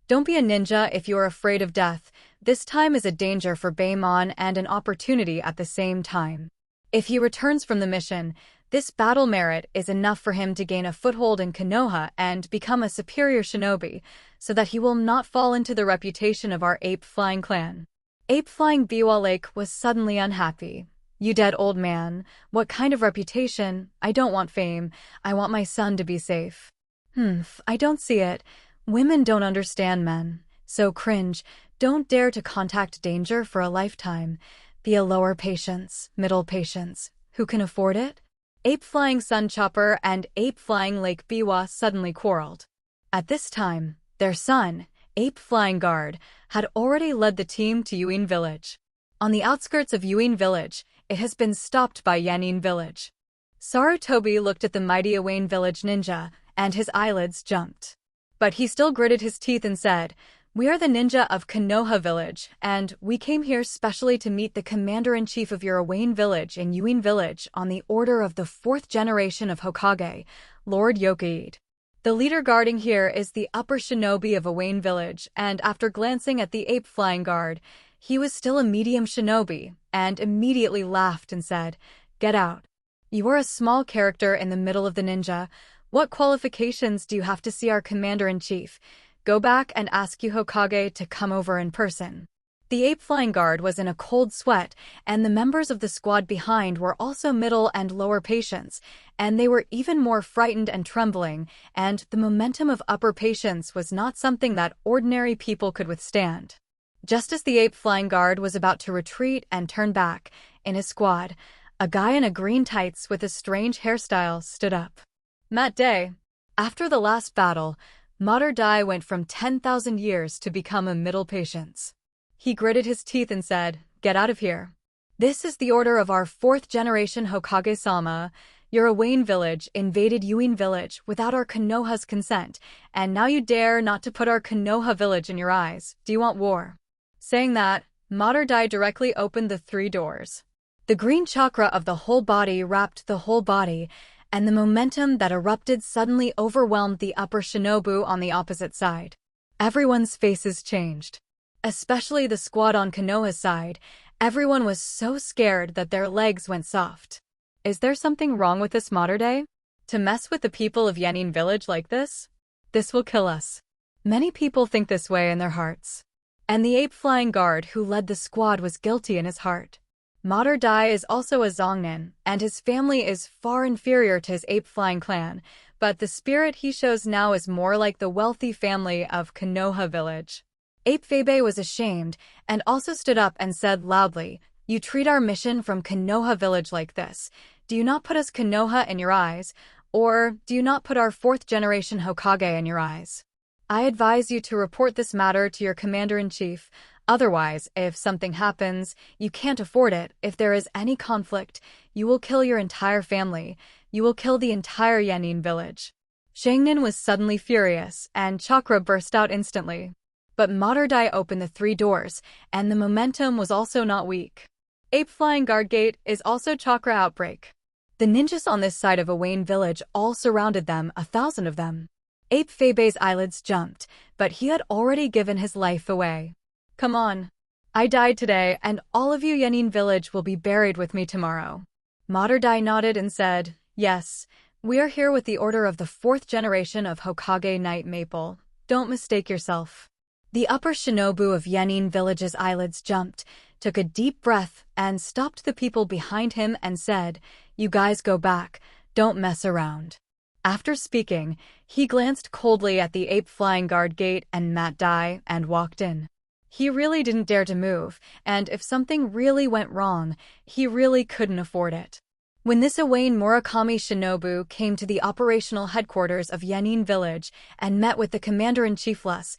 Don't be a ninja if you are afraid of death. This time is a danger for Baemon and an opportunity at the same time. If he returns from the mission, this battle merit is enough for him to gain a foothold in Konoha and become a superior shinobi, so that he will not fall into the reputation of our Ape Flying clan. Ape Flying Biwa Lake was suddenly unhappy. You dead old man, what kind of reputation? I don't want fame, I want my son to be safe. I don't see it. Women don't understand men. So cringe, don't dare to contact danger for a lifetime. Be a lower patience, middle patience. Who can afford it? Ape Flying Sun Chopper and Ape Flying Lake Biwa suddenly quarreled. At this time, their son, Ape Flying Guard, had already led the team to Yuin Village. On the outskirts of Yuin Village, it has been stopped by Yanin Village. Sarutobi looked at the mighty Awain Village ninja, and his eyelids jumped. But he still gritted his teeth and said, "We are the ninja of Konoha Village, and we came here specially to meet the commander-in-chief of your Awain Village in Yuin Village on the order of the 4th generation of Hokage, Lord Yokuide. The leader guarding here is the upper shinobi of Awain Village, and after glancing at the ape flying guard, he was still a medium shinobi, and immediately laughed and said, 'Get out. You are a small character in the middle of the ninja. What qualifications do you have to see our commander-in-chief? Go back and ask your Hokage to come over in person.'" The ape flying guard was in a cold sweat, and the members of the squad behind were also middle and lower patients, and they were even more frightened and trembling, and the momentum of upper patients was not something that ordinary people could withstand. Just as the ape flying guard was about to retreat and turn back, in his squad, a guy in a green tights with a strange hairstyle stood up. That day, after the last battle, Mater Dai went from 10,000 years to become a middle patience. He gritted his teeth and said, "Get out of here. This is the order of our 4th generation Hokage-sama. Your Awain Village invaded Yuin Village without our Konoha's consent, and now you dare not to put our Konoha Village in your eyes. Do you want war?" Saying that, Mater Dai directly opened the 3 doors. The green chakra of the whole body wrapped the whole body, and the momentum that erupted suddenly overwhelmed the upper shinobu on the opposite side. Everyone's faces changed. Especially the squad on Konoha's side, everyone was so scared that their legs went soft. Is there something wrong with this Mater Dai? To mess with the people of Yanin Village like this? This will kill us. Many people think this way in their hearts. And the ape flying guard who led the squad was guilty in his heart. Mater Dai is also a Zongnin, and his family is far inferior to his ape flying clan, but the spirit he shows now is more like the wealthy family of Konoha Village. Ape Febe was ashamed, and also stood up and said loudly, "You treat our mission from Konoha Village like this. Do you not put us Konoha in your eyes, or do you not put our 4th generation Hokage in your eyes? I advise you to report this matter to your commander-in-chief. Otherwise, if something happens, you can't afford it. If there is any conflict, you will kill your entire family. You will kill the entire Yanin Village." Shangnin was suddenly furious, and chakra burst out instantly. But Mater Dai opened the 3 doors, and the momentum was also not weak. Ape Flying Guard Gate is also chakra outbreak. The ninjas on this side of Awain Village all surrounded them, 1,000 of them. Ape Febe's eyelids jumped, but he had already given his life away. "Come on. I died today, and all of you Yanin Village will be buried with me tomorrow." Mater Dai nodded and said, "Yes, we are here with the order of the 4th generation of Hokage Knight Maple. Don't mistake yourself." The upper shinobu of Yanin Village's eyelids jumped, took a deep breath, and stopped the people behind him and said, "You guys go back. Don't mess around." After speaking, he glanced coldly at the ape flying guard gate and Mater Dai and walked in. He really didn't dare to move, and if something really went wrong, he really couldn't afford it. When this Awain Murakami shinobu came to the operational headquarters of Yanin Village and met with the commander-in-chief Lus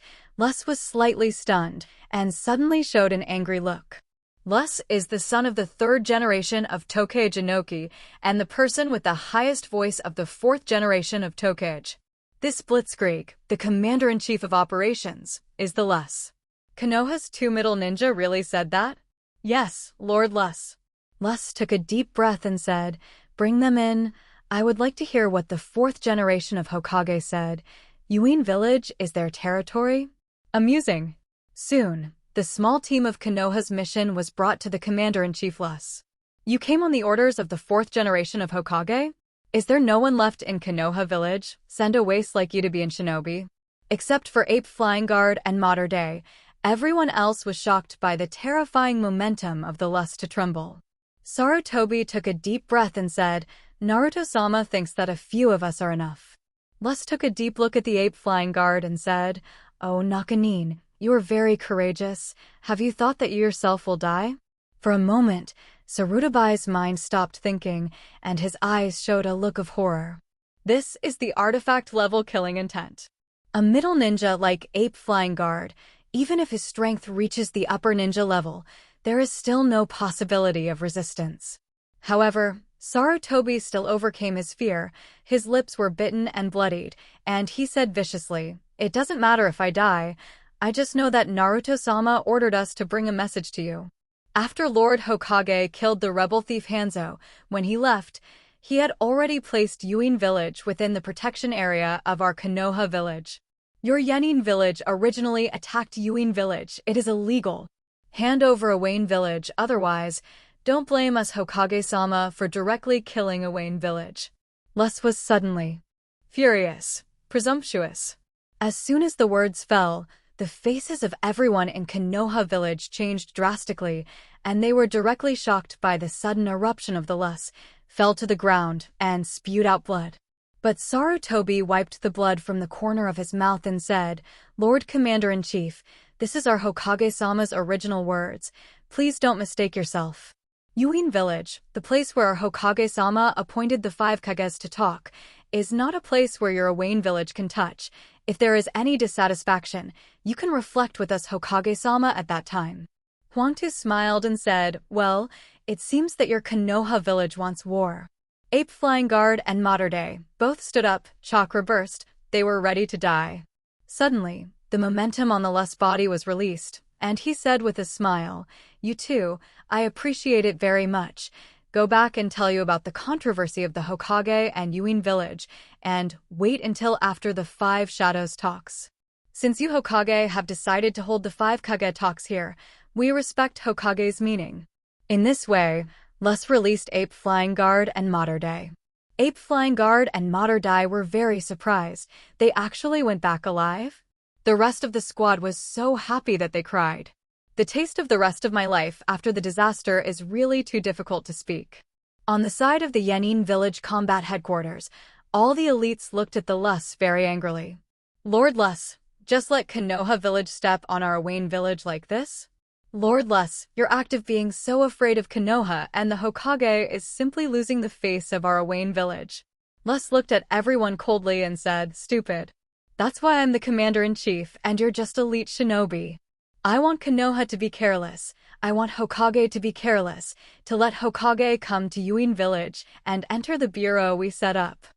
was slightly stunned and suddenly showed an angry look. Lus is the son of the 3rd generation of Tokage Jinoki and the person with the highest voice of the 4th generation of Tokage. This blitzkrieg, the commander-in-chief of operations, is the Lus. Konoha's 2 middle ninja really said that? Yes, Lord Lus. Lus took a deep breath and said, "Bring them in. I would like to hear what the 4th generation of Hokage said. Yuin Village is their territory?" Amusing. Soon, the small team of Konoha's mission was brought to the commander-in-chief Lus. "You came on the orders of the 4th generation of Hokage? Is there no one left in Konoha Village? Send a waste like you to be in Shinobi." Except for Ape Flying Guard and Mater Dai, everyone else was shocked by the terrifying momentum of the Lus to tremble. Sarutobi took a deep breath and said, "Naruto-sama thinks that a few of us are enough." Lus took a deep look at the ape flying guard and said, "Oh, Nakanin, you are very courageous. Have you thought that you yourself will die?" For a moment, Sarutobai's mind stopped thinking, and his eyes showed a look of horror. This is the artifact-level killing intent. A middle ninja like Ape Flying Guard, even if his strength reaches the upper ninja level, there is still no possibility of resistance. However, Sarutobi still overcame his fear. His lips were bitten and bloodied, and he said viciously, "It doesn't matter if I die. I just know that Naruto-sama ordered us to bring a message to you." After Lord Hokage killed the rebel thief Hanzo, when he left, he had already placed Yuin village within the protection area of our Konoha village. Your Yenin village originally attacked Yuin village. It is illegal. Hand over Awain village, otherwise, don't blame us Hokage-sama for directly killing Awain village. Lus was suddenly furious, presumptuous. As soon as the words fell, the faces of everyone in Konoha village changed drastically, and they were directly shocked by the sudden eruption of the Lus, fell to the ground, and spewed out blood. But Sarutobi wiped the blood from the corner of his mouth and said, "Lord Commander-in-Chief, this is our Hokage-sama's original words. Please don't mistake yourself. Yuin village, the place where our Hokage-sama appointed the 5 Kages to talk, is not a place where your Awain village can touch. If there is any dissatisfaction, you can reflect with us Hokage-sama at that time." Huangtu smiled and said, "Well, it seems that your Konoha village wants war." Ape Flying Guard and Mater Day both stood up, chakra burst, they were ready to die. Suddenly, the momentum on the Lus body was released, and he said with a smile, "You too, I appreciate it very much. Go back and tell you about the controversy of the Hokage and Yuin village, and wait until after the 5 Shadows talks. Since you Hokage have decided to hold the 5 Kage talks here, we respect Hokage's meaning." In this way, Lus released Ape Flying Guard and Mater Day. Ape Flying Guard and Mater Day were very surprised. They actually went back alive? The rest of the squad was so happy that they cried. The taste of the rest of my life after the disaster is really too difficult to speak. On the side of the Yenin village combat headquarters, all the elites looked at the Lus very angrily. "Lord Lus, just let Konoha village step on our Awain village like this? Lord Lus, your act of being so afraid of Konoha and the Hokage is simply losing the face of our Awain village." Lus looked at everyone coldly and said, "Stupid. That's why I'm the commander-in-chief and you're just elite shinobi. I want Konoha to be careless. I want Hokage to be careless, to let Hokage come to Yuin village and enter the bureau we set up.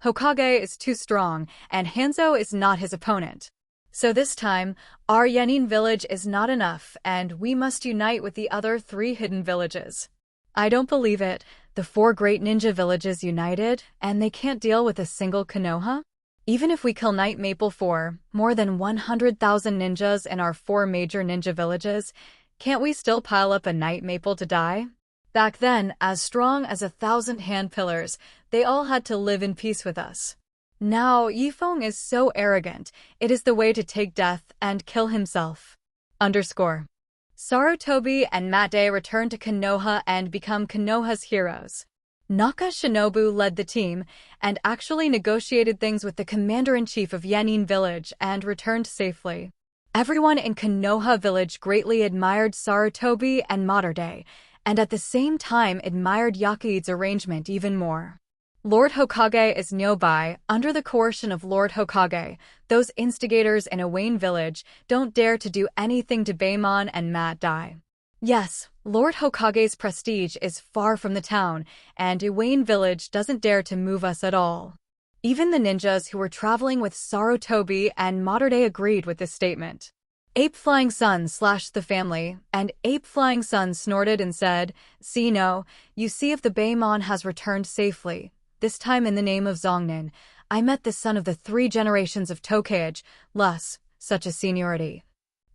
Hokage is too strong, and Hanzo is not his opponent. So this time, our Yenin village is not enough, and we must unite with the other 3 hidden villages." I don't believe it. The 4 great ninja villages united, and they can't deal with a single Konoha? Even if we kill Night Maple 4, more than 100,000 ninjas in our 4 major ninja villages, can't we still pile up a Night Maple to die? Back then, as strong as 1,000 hand pillars, they all had to live in peace with us. Now, Yifeng is so arrogant, it is the way to take death and kill himself. Sarutobi and Mate returned to Konoha and become Konoha's heroes. Naka Shinobu led the team and actually negotiated things with the commander-in-chief of Yenin village and returned safely. Everyone in Konoha village greatly admired Sarutobi and Mater Day, and at the same time admired Yakui's arrangement even more. Lord Hokage is nearby. Under the coercion of Lord Hokage, those instigators in Awain village don't dare to do anything to Baemon and Mat Dai. Yes, Lord Hokage's prestige is far from the town, and Awain village doesn't dare to move us at all. Even the ninjas who were traveling with Sarutobi and Mater Day agreed with this statement. Ape Flying Sun slashed the family, and Ape Flying Sun snorted and said, "See no, you see if the Baemon has returned safely. This time in the name of Zongnin, I met the son of the 3 generations of Tokage, Lus, such a seniority."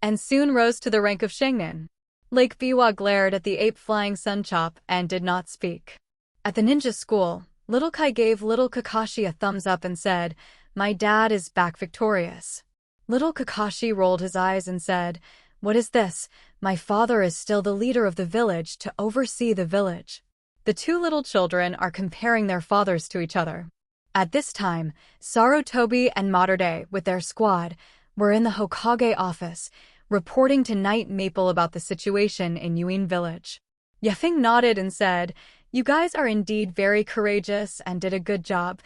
And soon rose to the rank of Shangnin. Lake Biwa glared at the Ape Flying Sun chop and did not speak. At the ninja school, Little Kai gave Little Kakashi a thumbs up and said, "My dad is back victorious." Little Kakashi rolled his eyes and said, "What is this? My father is still the leader of the village to oversee the village." The 2 little children are comparing their fathers to each other. At this time, Sarutobi and Mater Day, with their squad, were in the Hokage office, reporting to Night Maple about the situation in Yuin village. Yefeng nodded and said, "You guys are indeed very courageous and did a good job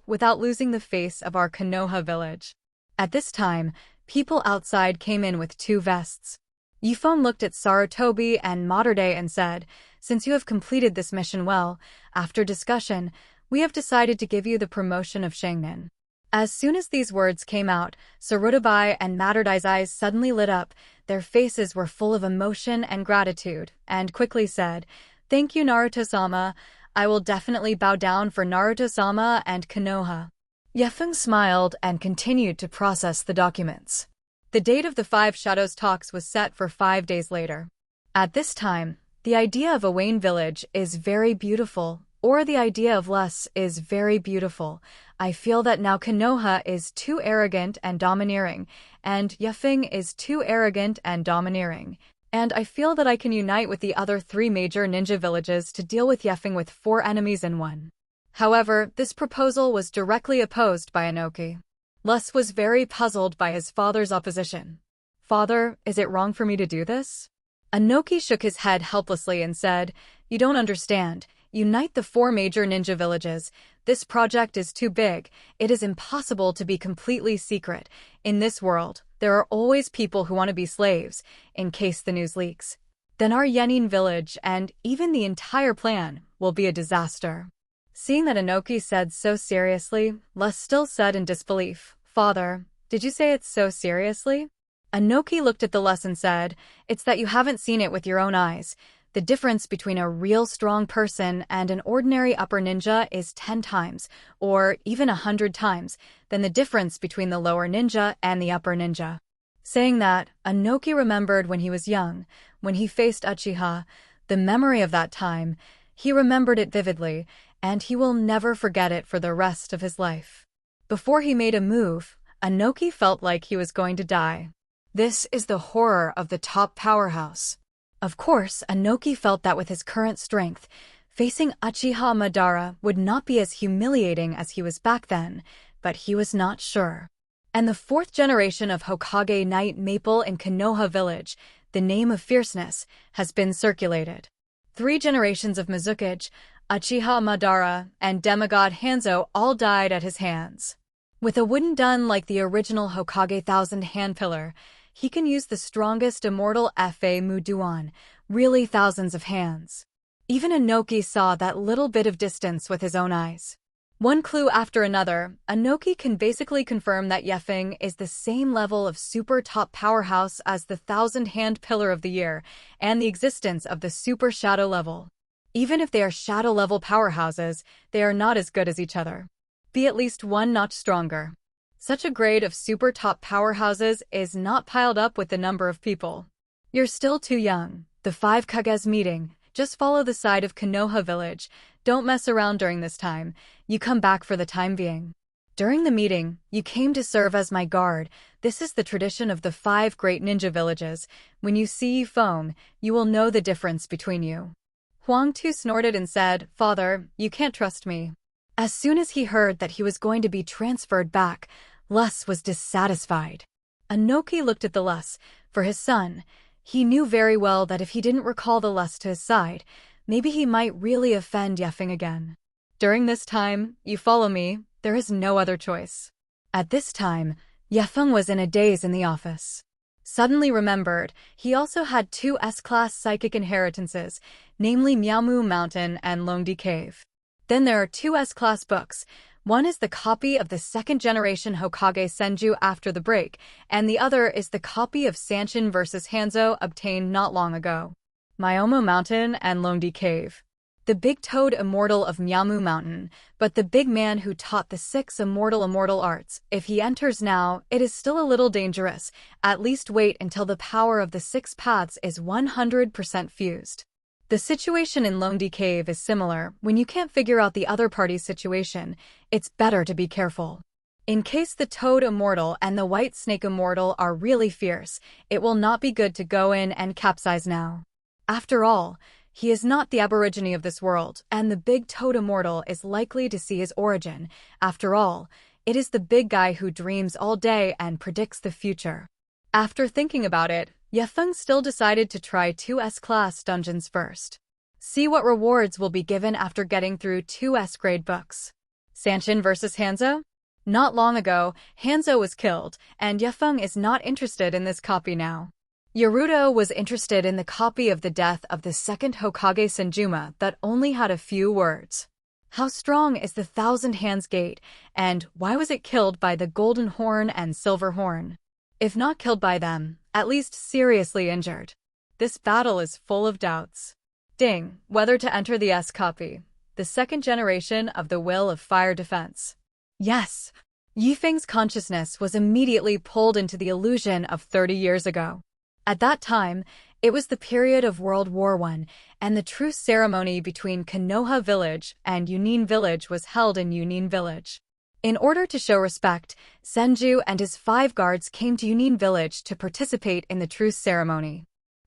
without losing the face of our Konoha village." At this time, people outside came in with 2 vests. Yifeng looked at Sarutobi and Materday and said, "Since you have completed this mission well, after discussion, we have decided to give you the promotion of Shangnin." As soon as these words came out, Sarutobi and Materday's eyes suddenly lit up. Their faces were full of emotion and gratitude, and quickly said, "Thank you, Naruto-sama. I will definitely bow down for Naruto-sama and Konoha." Yefeng smiled and continued to process the documents. The date of the Five Shadows talks was set for 5 days later. At this time, the idea of a Wayne village is very beautiful, or the idea of less is very beautiful. I feel that now Konoha is too arrogant and domineering, and Yefeng is too arrogant and domineering. And I feel that I can unite with the other 3 major ninja villages to deal with Yefeng with 4 enemies in one. However, this proposal was directly opposed by Inoki. Les was very puzzled by his father's opposition. "Father, is it wrong for me to do this?" Inoki shook his head helplessly and said, "You don't understand. Unite the 4 major ninja villages. This project is too big. It is impossible to be completely secret. In this world, there are always people who want to be slaves, in case the news leaks. Then our Yenin village and even the entire plan will be a disaster." Seeing that Inoki said so seriously, Les still said in disbelief, "Father, did you say it so seriously?" Inoki looked at the Les and said, "It's that you haven't seen it with your own eyes. The difference between a real strong person and an ordinary upper ninja is 10 times, or even 100 times, than the difference between the lower ninja and the upper ninja." Saying that, Inoki remembered when he was young, when he faced Uchiha, the memory of that time. He remembered it vividly, and he will never forget it for the rest of his life. Before he made a move, Inoki felt like he was going to die. This is the horror of the top powerhouse. Of course, Inoki felt that with his current strength, facing Uchiha Madara would not be as humiliating as he was back then, but he was not sure. And the 4th generation of Hokage Knight Maple in Konoha Village, the name of fierceness, has been circulated. 3 generations of Mizukage, Uchiha Madara, and demigod Hanzo all died at his hands. With a wooden dun like the original Hokage Thousand Hand Pillar, he can use the strongest immortal Fa Muduan, really thousands of hands. Even Inoki saw that little bit of distance with his own eyes. One clue after another, Inoki can basically confirm that Yefeng is the same level of super top powerhouse as the Thousand Hand Pillar of the Year, and the existence of the super shadow level. Even if they are shadow level powerhouses, they are not as good as each other. Be at least 1 notch stronger. Such a grade of super top powerhouses is not piled up with the number of people. You're still too young. The 5 Kages meeting. Just follow the side of Konoha village. Don't mess around during this time. You come back for the time being. During the meeting, you came to serve as my guard. This is the tradition of the 5 great ninja villages. When you see Feng, you will know the difference between you. Huang Tu snorted and said, "Father, you can't trust me." As soon as he heard that he was going to be transferred back, Les was dissatisfied. Inoki looked at the Les. For his son, he knew very well that if he didn't recall the Les to his side, maybe he might really offend Yefeng again. "During this time, you follow me. There is no other choice." At this time, Yefeng was in a daze in the office. Suddenly remembered, he also had 2 S-class psychic inheritances, namely Miaomu Mountain and Longdi Cave. Then there are 2 S-class books. One is the copy of the 2nd generation Hokage Senju after the break, and the other is the copy of Sanshin vs. Hanzo obtained not long ago. Miaomu Mountain and Longdi Cave. The big toad immortal of Miaomu Mountain, but the big man who taught the 6 immortal arts. If he enters now, it is still a little dangerous. At least wait until the power of the 6 paths is 100% fused. The situation in Longdi Cave is similar. When you can't figure out the other party's situation, it's better to be careful. In case the Toad Immortal and the White Snake Immortal are really fierce, it will not be good to go in and capsize now. After all, he is not the aborigine of this world, and the Big Toad Immortal is likely to see his origin. After all, it is the big guy who dreams all day and predicts the future. After thinking about it, Yefeng still decided to try 2 S-class dungeons first. See what rewards will be given after getting through 2 S-grade books. Sanshin vs. Hanzo? Not long ago, Hanzo was killed, and Yefeng is not interested in this copy now. Naruto was interested in the copy of the death of the second Hokage Senjuma that only had a few words. How strong is the Thousand Hands Gate, and why was it killed by the Golden Horn and Silver Horn? If not killed by them, at least seriously injured. This battle is full of doubts. Ding, whether to enter the S copy, the second generation of the Will of Fire Defense. Yes, Feng's consciousness was immediately pulled into the illusion of 30 years ago. At that time, it was the period of World War I, and the truce ceremony between Konoha Village and Yunin Village was held in Yunin Village. In order to show respect, Senju and his 5 guards came to Yunin Village to participate in the truce ceremony.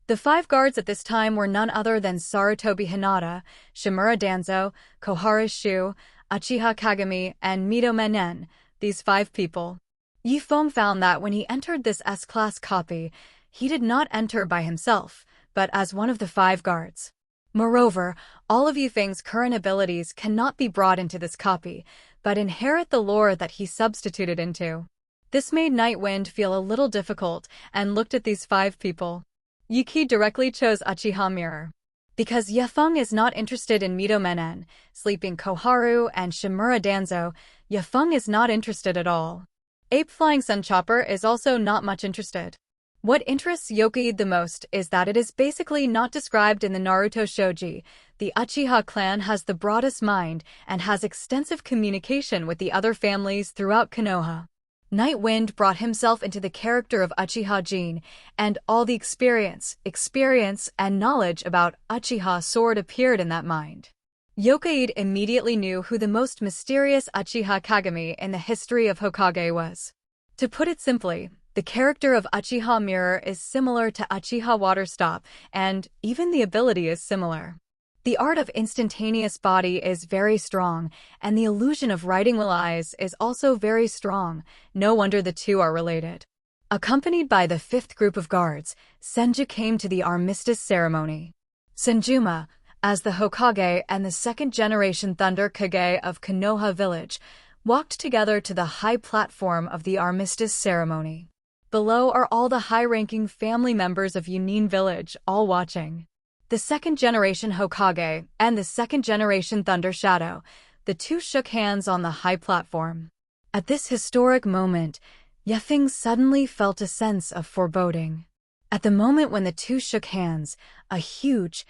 The 5 guards at this time were none other than Sarutobi Hinata, Shimura Danzo, Kohara Shu, Uchiha Kagami, and Mito Menen. These 5 people. Feng found that when he entered this S-class copy, he did not enter by himself, but as one of the 5 guards. Moreover, all of Feng's current abilities cannot be brought into this copy, but inherit the lore that he substituted into. This made Nightwind feel a little difficult and looked at these 5 people. Yuki directly chose Uchiha Mirror. Because Feng is not interested in Mito Menen, Sleeping Koharu, and Shimura Danzo, Feng is not interested at all. Ape Flying Sun Chopper is also not much interested. What interests Yokai the most is that it is basically not described in the Naruto shoji. The Uchiha clan has the broadest mind and has extensive communication with the other families throughout Konoha. Nightwind brought himself into the character of Uchiha Jin, and all the experience, and knowledge about Uchiha sword appeared in that mind. Yokai immediately knew who the most mysterious Uchiha Kagami in the history of Hokage was. To put it simply, the character of Uchiha Mirror is similar to Uchiha Waterstop, and even the ability is similar. The art of instantaneous body is very strong, and the illusion of writing will eyes is also very strong. No wonder the two are related. Accompanied by the 5th group of guards, Senju came to the armistice ceremony. Senjuma, as the Hokage and the second-generation Thunder Kage of Konoha Village, walked together to the high platform of the armistice ceremony. Below are all the high-ranking family members of Yunin Village, all watching. The second-generation Hokage and the second-generation Thunder Shadow, the two shook hands on the high platform. At this historic moment, Feng suddenly felt a sense of foreboding. At the moment when the two shook hands, a huge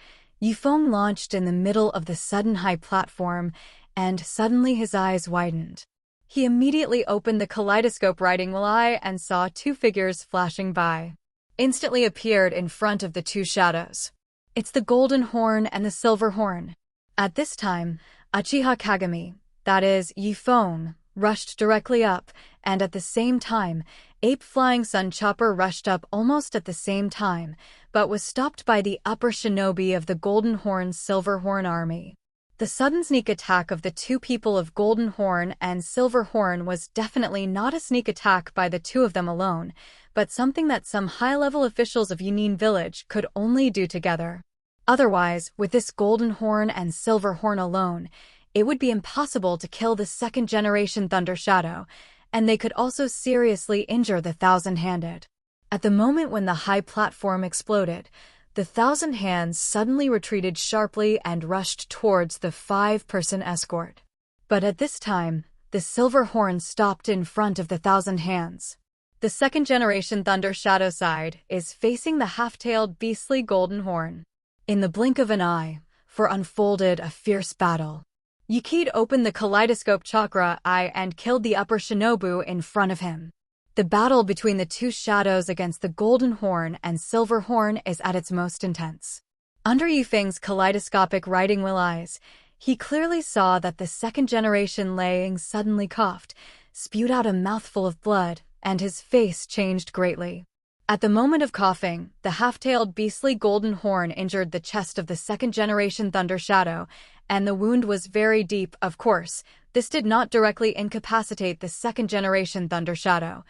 Feng launched in the middle of the sudden high platform, and suddenly his eyes widened. He immediately opened the kaleidoscope writing will eye and saw 2 figures flashing by. Instantly appeared in front of the 2 shadows. It's the Golden Horn and the Silver Horn. At this time, Uchiha Kagami, that is, Feng, rushed directly up, and at the same time, Ape Flying Sun Chopper rushed up almost at the same time, but was stopped by the upper shinobi of the Golden Horn Silver Horn army. The sudden sneak attack of the 2 people of Golden Horn and Silver Horn was definitely not a sneak attack by the 2 of them alone, but something that some high-level officials of Yunin Village could only do together. Otherwise, with this Golden Horn and Silver Horn alone, it would be impossible to kill the second-generation Thunder Shadow, and they could also seriously injure the Thousand-Handed. At the moment when the high platform exploded, the Thousand Hands suddenly retreated sharply and rushed towards the 5-person escort. But at this time, the Silver Horn stopped in front of the Thousand Hands. The second-generation Thunder Shadow side is facing the half-tailed beastly Golden Horn. In the blink of an eye, for unfolded a fierce battle. Yuki opened the kaleidoscope chakra eye and killed the upper shinobu in front of him. The battle between the 2 shadows against the Golden Horn and Silver Horn is at its most intense. Under Feng's kaleidoscopic writing will eyes, he clearly saw that the second-generation Liang suddenly coughed, spewed out a mouthful of blood, and his face changed greatly. At the moment of coughing, the half-tailed beastly Golden Horn injured the chest of the second-generation Thunder Shadow, and the wound was very deep. Of course, this did not directly incapacitate the second-generation Thunder Shadow,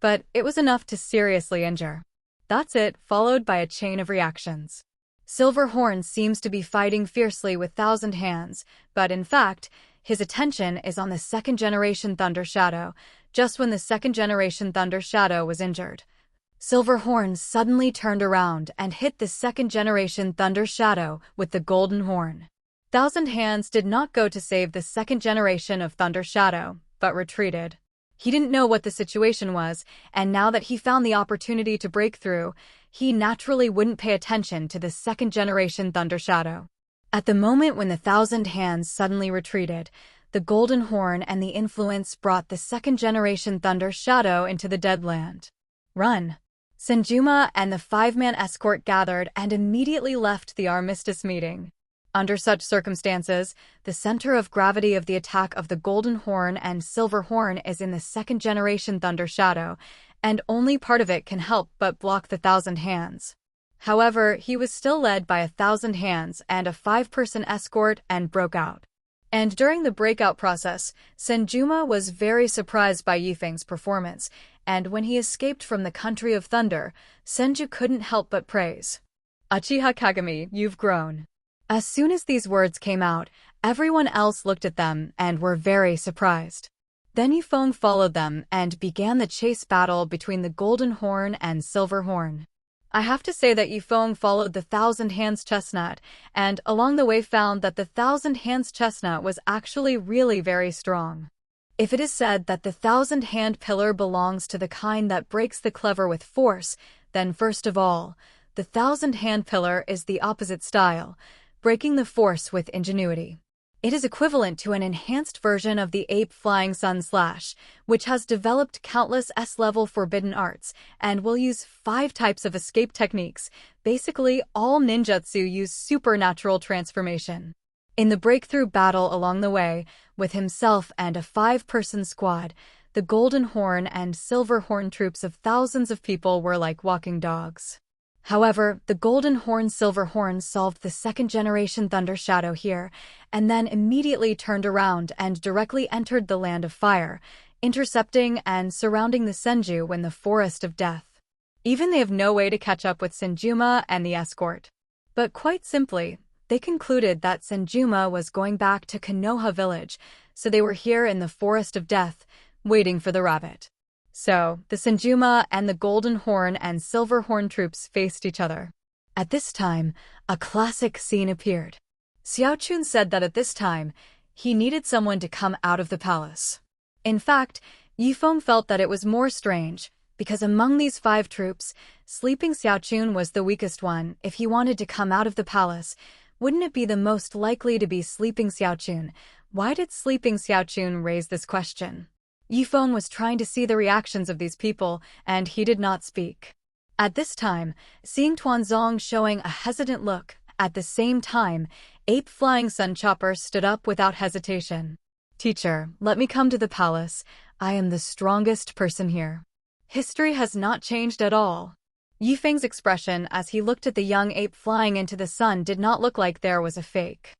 but it was enough to seriously injure. That's it, followed by a chain of reactions. Silver Horn seems to be fighting fiercely with Thousand Hands, but in fact, his attention is on the second-generation Thunder Shadow, just when the second-generation Thunder Shadow was injured. Silverhorn suddenly turned around and hit the second-generation Thunder Shadow with the golden horn. Thousand Hands did not go to save the second generation of Thunder Shadow, but retreated. He didn't know what the situation was, and now that he found the opportunity to break through, he naturally wouldn't pay attention to the second-generation Thunder Shadow. At the moment when the Thousand Hands suddenly retreated, the golden horn and the influence brought the second-generation Thunder Shadow into the Deadland. Run! Senjuma and the five-man escort gathered and immediately left the armistice meeting. Under such circumstances, the center of gravity of the attack of the Golden Horn and Silver Horn is in the second-generation Thunder Shadow, and only part of it can help but block the Thousand Hands. However, he was still led by a Thousand Hands and a five-person escort and broke out. And during the breakout process, Senjuma was very surprised by Yifeng's performance, and when he escaped from the country of thunder, Senju couldn't help but praise. "Uchiha Kagami, you've grown." As soon as these words came out, everyone else looked at them and were very surprised. Then Feng followed them and began the chase battle between the Golden Horn and Silver Horn. I have to say that Feng followed the Thousand Hands chestnut, and along the way found that the Thousand Hands chestnut was actually really very strong. If it is said that the Thousand Hand pillar belongs to the kind that breaks the clever with force, then first of all, the Thousand Hand pillar is the opposite style, breaking the force with ingenuity. It is equivalent to an enhanced version of the ape Flying Sun Slash, which has developed countless S-level forbidden arts, and will use 5 types of escape techniques. Basically, all ninjutsu use supernatural transformation. In the breakthrough battle along the way, with himself and a 5-person squad, the Golden Horn and Silver Horn troops of thousands of people were like walking dogs. However, the Golden Horn Silver Horn solved the second-generation Thunder Shadow here, and then immediately turned around and directly entered the Land of Fire, intercepting and surrounding the Senju in the Forest of Death. Even they have no way to catch up with Senjuma and the escort. But quite simply, they concluded that Senjuma was going back to Konoha village, so they were here in the Forest of Death, waiting for the rabbit. So, the Senjuma and the Golden Horn and Silver Horn troops faced each other. At this time, a classic scene appeared. Xiaochun said that at this time, he needed someone to come out of the palace. In fact, Yifeng felt that it was more strange, because among these 5 troops, Sleeping Xiaochun was the weakest one. If he wanted to come out of the palace, wouldn't it be the most likely to be Sleeping Xiaochun? Why did Sleeping Xiaochun raise this question? Yifeng was trying to see the reactions of these people, and he did not speak. At this time, seeing Tuanzong showing a hesitant look, at the same time, Ape Flying Sun Chopper stood up without hesitation. "Teacher, let me come to the palace. I am the strongest person here." History has not changed at all. Yifeng's expression as he looked at the young ape flying into the sun did not look like there was a fake.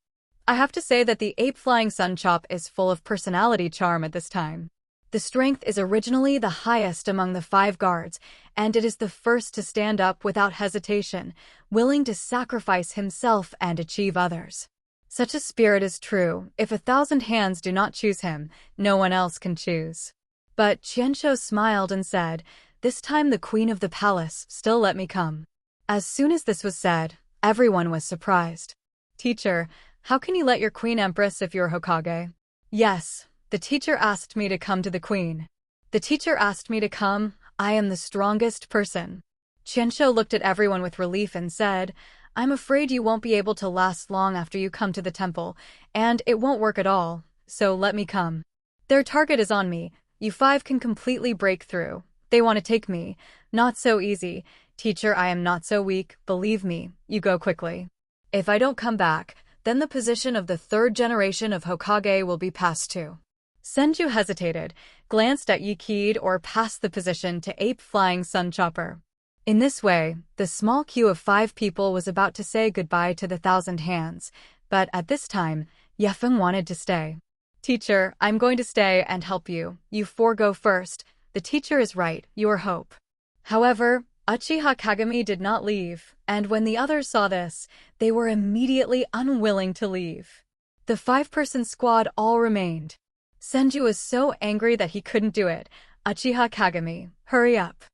I have to say that the Ape Flying Sun Chop is full of personality charm at this time. The strength is originally the highest among the 5 guards, and it is the first to stand up without hesitation, willing to sacrifice himself and achieve others. Such a spirit is true. If 1,000 hands do not choose him, no one else can choose. But Qianshou smiled and said, "This time the queen of the palace still let me come." As soon as this was said, everyone was surprised. "Teacher, how can you let your queen empress if you're Hokage?" "Yes. The teacher asked me to come to the queen. The teacher asked me to come. I am the strongest person." Qianshou looked at everyone with relief and said, "I'm afraid you won't be able to last long after you come to the temple, and it won't work at all, so let me come. Their target is on me. You 5 can completely break through. They want to take me. Not so easy. Teacher, I am not so weak, believe me, you go quickly. If I don't come back, then the position of the 3rd generation of Hokage will be passed to." Senju hesitated, glanced at Yikid or passed the position to Ape Flying Sun Chopper. In this way, the small queue of 5 people was about to say goodbye to the 1,000 hands, but at this time, Yifeng wanted to stay. "Teacher, I'm going to stay and help you. You 4 go first. The teacher is right, your hope." However, Uchiha Kagami did not leave, and when the others saw this, they were immediately unwilling to leave. The 5-person squad all remained. Senju was so angry that he couldn't do it. "Uchiha Kagami, hurry up."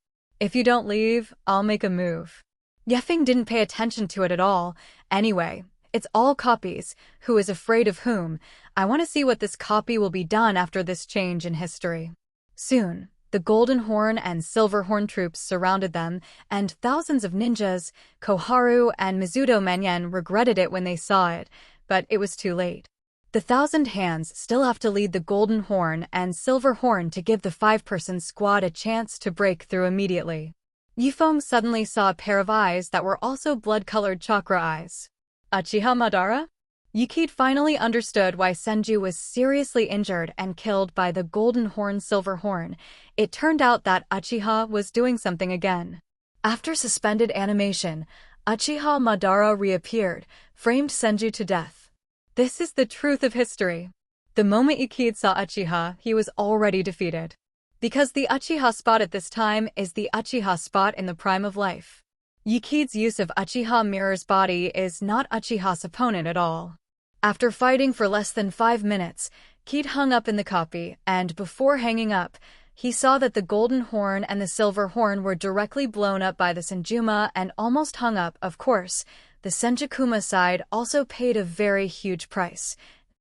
If you don't leave, I'll make a move. Yefeng didn't pay attention to it at all. Anyway, it's all copies. Who is afraid of whom? I want to see what this copy will be done after this change in history. Soon, the Golden Horn and Silver Horn troops surrounded them, and thousands of ninjas, Koharu and Mizuto Menyen regretted it when they saw it, but it was too late. The 1,000 hands still have to lead the Golden Horn and Silver Horn to give the 5-person squad a chance to break through immediately. Yifeng suddenly saw a pair of eyes that were also blood-colored chakra eyes. Uchiha Madara? Yukid finally understood why Senju was seriously injured and killed by the Golden Horn Silver Horn. It turned out that Uchiha was doing something again. After suspended animation, Uchiha Madara reappeared, framed Senju to death. This is the truth of history. The moment Yukid saw Uchiha, he was already defeated. Because the Uchiha spot at this time is the Uchiha spot in the prime of life. Yukid's use of Uchiha Mirror's body is not Uchiha's opponent at all. After fighting for less than 5 minutes, Kid hung up in the copy, and before hanging up, he saw that the Golden Horn and the Silver Horn were directly blown up by the Senjuma and almost hung up. Of course, the Senjukuma side also paid a very huge price,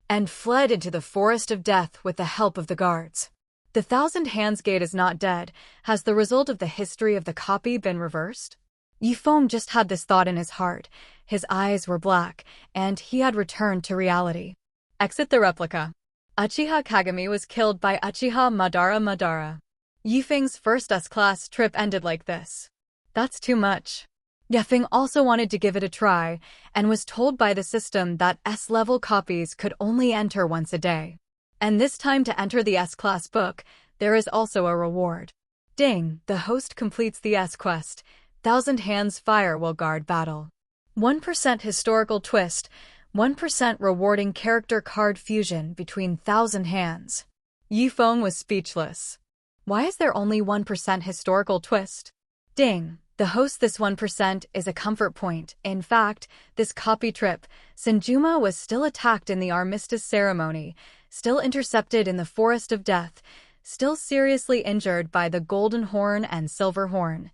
and fled into the Forest of Death with the help of the guards. The 1,000 Hands Gate is not dead. Has the result of the history of the copy been reversed? Yifeng just had this thought in his heart. His eyes were black, and he had returned to reality. Exit the replica. Uchiha Kagami was killed by Uchiha Madara. Yifeng's first S-class trip ended like this. That's too much. Yefeng also wanted to give it a try, and was told by the system that S-level copies could only enter once a day. And this time to enter the S-class book, there is also a reward. Ding, the host completes the S-quest. 1,000 Hands Fire will guard battle. 1% historical twist, 1% rewarding character card fusion between 1,000 hands. Yifeng was speechless. Why is there only 1% historical twist? Ding, the host this 1% is a comfort point. In fact, this copy trip, Senjuma was still attacked in the armistice ceremony, still intercepted in the Forest of Death, still seriously injured by the Golden Horn and Silver Horn,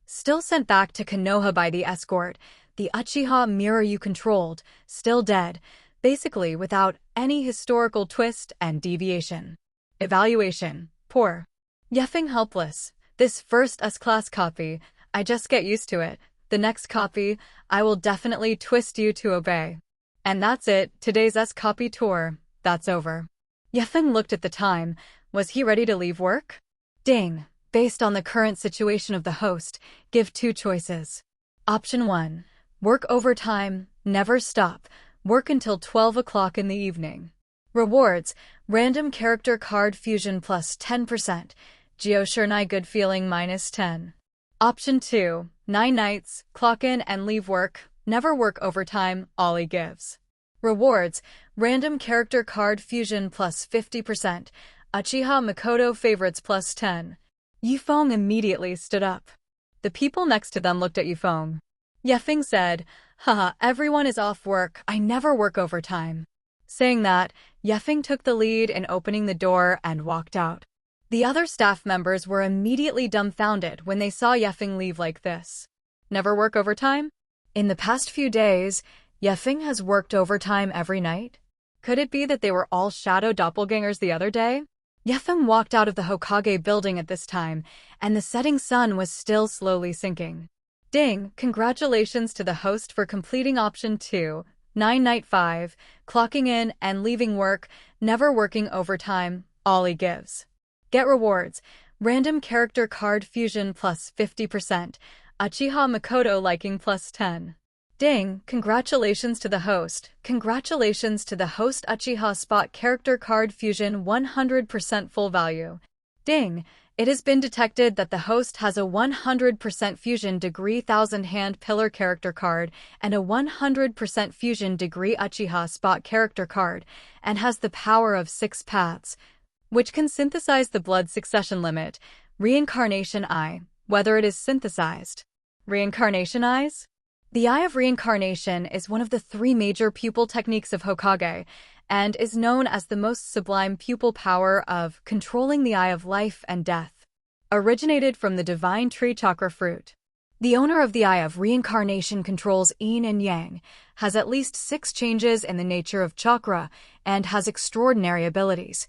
still sent back to Konoha by the escort, the Uchiha mirror you controlled, still dead, basically without any historical twist and deviation. Evaluation: poor. Yefeng helpless. This first S-class copy, I just get used to it. The next copy, I will definitely twist you to obey. And that's it, today's S-copy tour. That's over. Yefeng looked at the time. Was he ready to leave work? Ding. Based on the current situation of the host, give 2 choices. Option 1. Work overtime, never stop, work until 12 o'clock in the evening. Rewards: random character card fusion plus 10%, Geoshernai good feeling minus 10. Option 2. 9 nights, clock in and leave work, never work overtime, Ollie gives. Rewards: random character card fusion plus 50%, Uchiha Makoto favorites plus 10. Yifeng immediately stood up. The people next to them looked at Yifeng. Yefeng said, haha, everyone is off work, I never work overtime. Saying that, Yefeng took the lead in opening the door and walked out. The other staff members were immediately dumbfounded when they saw Yefeng leave like this. Never work overtime? In the past few days, Yefeng has worked overtime every night? Could it be that they were all shadow doppelgangers the other day? Yefeng walked out of the Hokage building at this time, and the setting sun was still slowly sinking. Ding, congratulations to the host for completing option 2, 9 night 5, clocking in and leaving work, never working overtime, Ollie gives. Get rewards: random character card fusion plus 50%, Uchiha Makoto liking plus 10. Ding, congratulations to the host. Congratulations to the host Uchiha Spot character card fusion 100% full value. Ding, it has been detected that the host has a 100% fusion degree 1,000 hand pillar character card and a 100% fusion degree Uchiha Spot character card, and has the power of 6 paths, which can synthesize the blood succession limit, Reincarnation Eye, whether it is synthesized. Reincarnation Eyes? The Eye of Reincarnation is one of the 3 major pupil techniques of Hokage, and is known as the most sublime pupil power of controlling the Eye of Life and Death. originated from the divine tree chakra fruit. The owner of the Eye of Reincarnation controls yin and yang, has at least 6 changes in the nature of chakra, and has extraordinary abilities,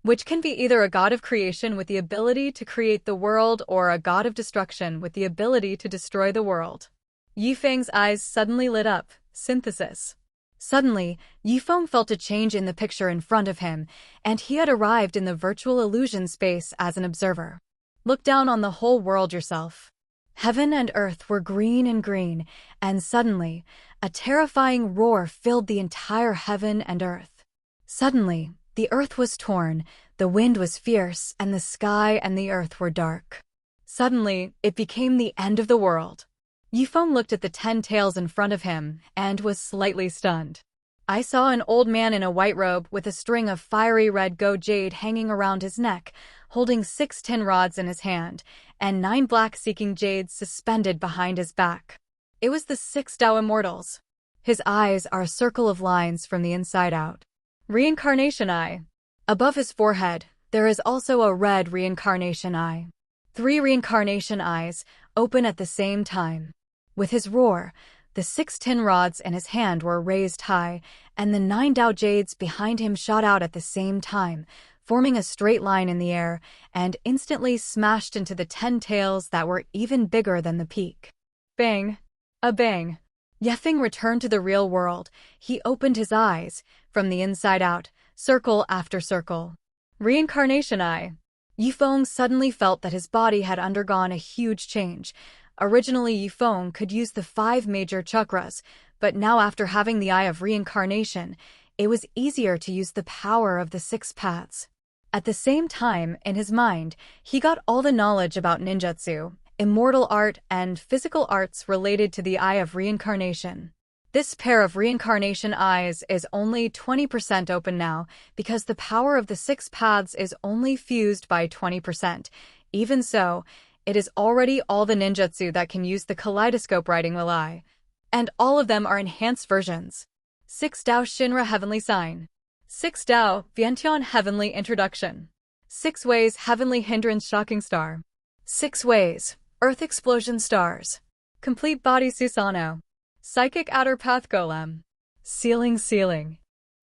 which can be either a god of creation with the ability to create the world or a god of destruction with the ability to destroy the world. Yifeng's eyes suddenly lit up. Synthesis. Suddenly, Yifeng felt a change in the picture in front of him, and he had arrived in the virtual illusion space as an observer. Look down on the whole world yourself. Heaven and earth were green, and suddenly, a terrifying roar filled the entire heaven and earth. Suddenly, the earth was torn, the wind was fierce, and the sky and the earth were dark. Suddenly, it became the end of the world. Yifeng looked at the 10 tails in front of him and was slightly stunned. I saw an old man in a white robe with a string of fiery red go jade hanging around his neck, holding 6 tin rods in his hand, and 9 black seeking jades suspended behind his back. It was the 6 Tao Immortals. His eyes are a circle of lines from the inside out. Reincarnation Eye. Above his forehead, there is also a red reincarnation eye. 3 reincarnation eyes, open at the same time. With his roar, the 6 tin rods in his hand were raised high, and the 9 Tao jades behind him shot out at the same time, forming a straight line in the air, and instantly smashed into the 10 tails that were even bigger than the peak. Bang! A bang! Yifeng returned to the real world. He opened his eyes, from the inside out, circle after circle. Reincarnation Eye. Yifeng suddenly felt that his body had undergone a huge change. Originally, Yifeng could use the 5 major chakras, but now after having the Eye of Reincarnation, it was easier to use the power of the 6 paths. At the same time, in his mind, he got all the knowledge about ninjutsu, immortal art, and physical arts related to the Eye of Reincarnation. This pair of reincarnation eyes is only 20% open now, because the power of the 6 paths is only fused by 20%. Even so, it is already all the ninjutsu that can use the kaleidoscope writing will eye. And all of them are enhanced versions. 6 Tao Shinra Heavenly Sign. 6 Tao Vientian Heavenly Introduction. 6 Ways Heavenly Hindrance Shocking Star. 6 Ways Earth Explosion Stars. Complete Body Susano. Psychic Outer Path Golem. Sealing.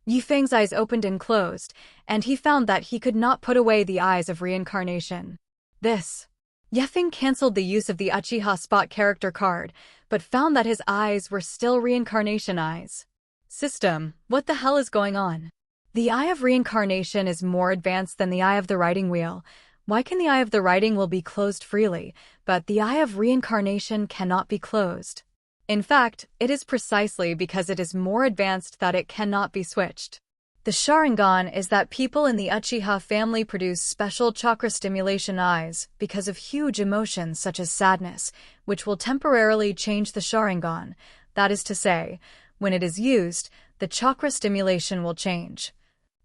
Yifeng's eyes opened and closed, and he found that he could not put away the eyes of reincarnation. Yifeng cancelled the use of the Uchiha Spot character card, but found that his eyes were still reincarnation eyes. System, what the hell is going on? The Eye of Reincarnation is more advanced than the Eye of the Writing Wheel. Why can the Eye of the Writing Wheel be closed freely, but the Eye of Reincarnation cannot be closed? In fact, it is precisely because it is more advanced that it cannot be switched. The Sharingan is that people in the Uchiha family produce special chakra stimulation eyes because of huge emotions such as sadness, which will temporarily change the Sharingan. That is to say, when it is used, the chakra stimulation will change.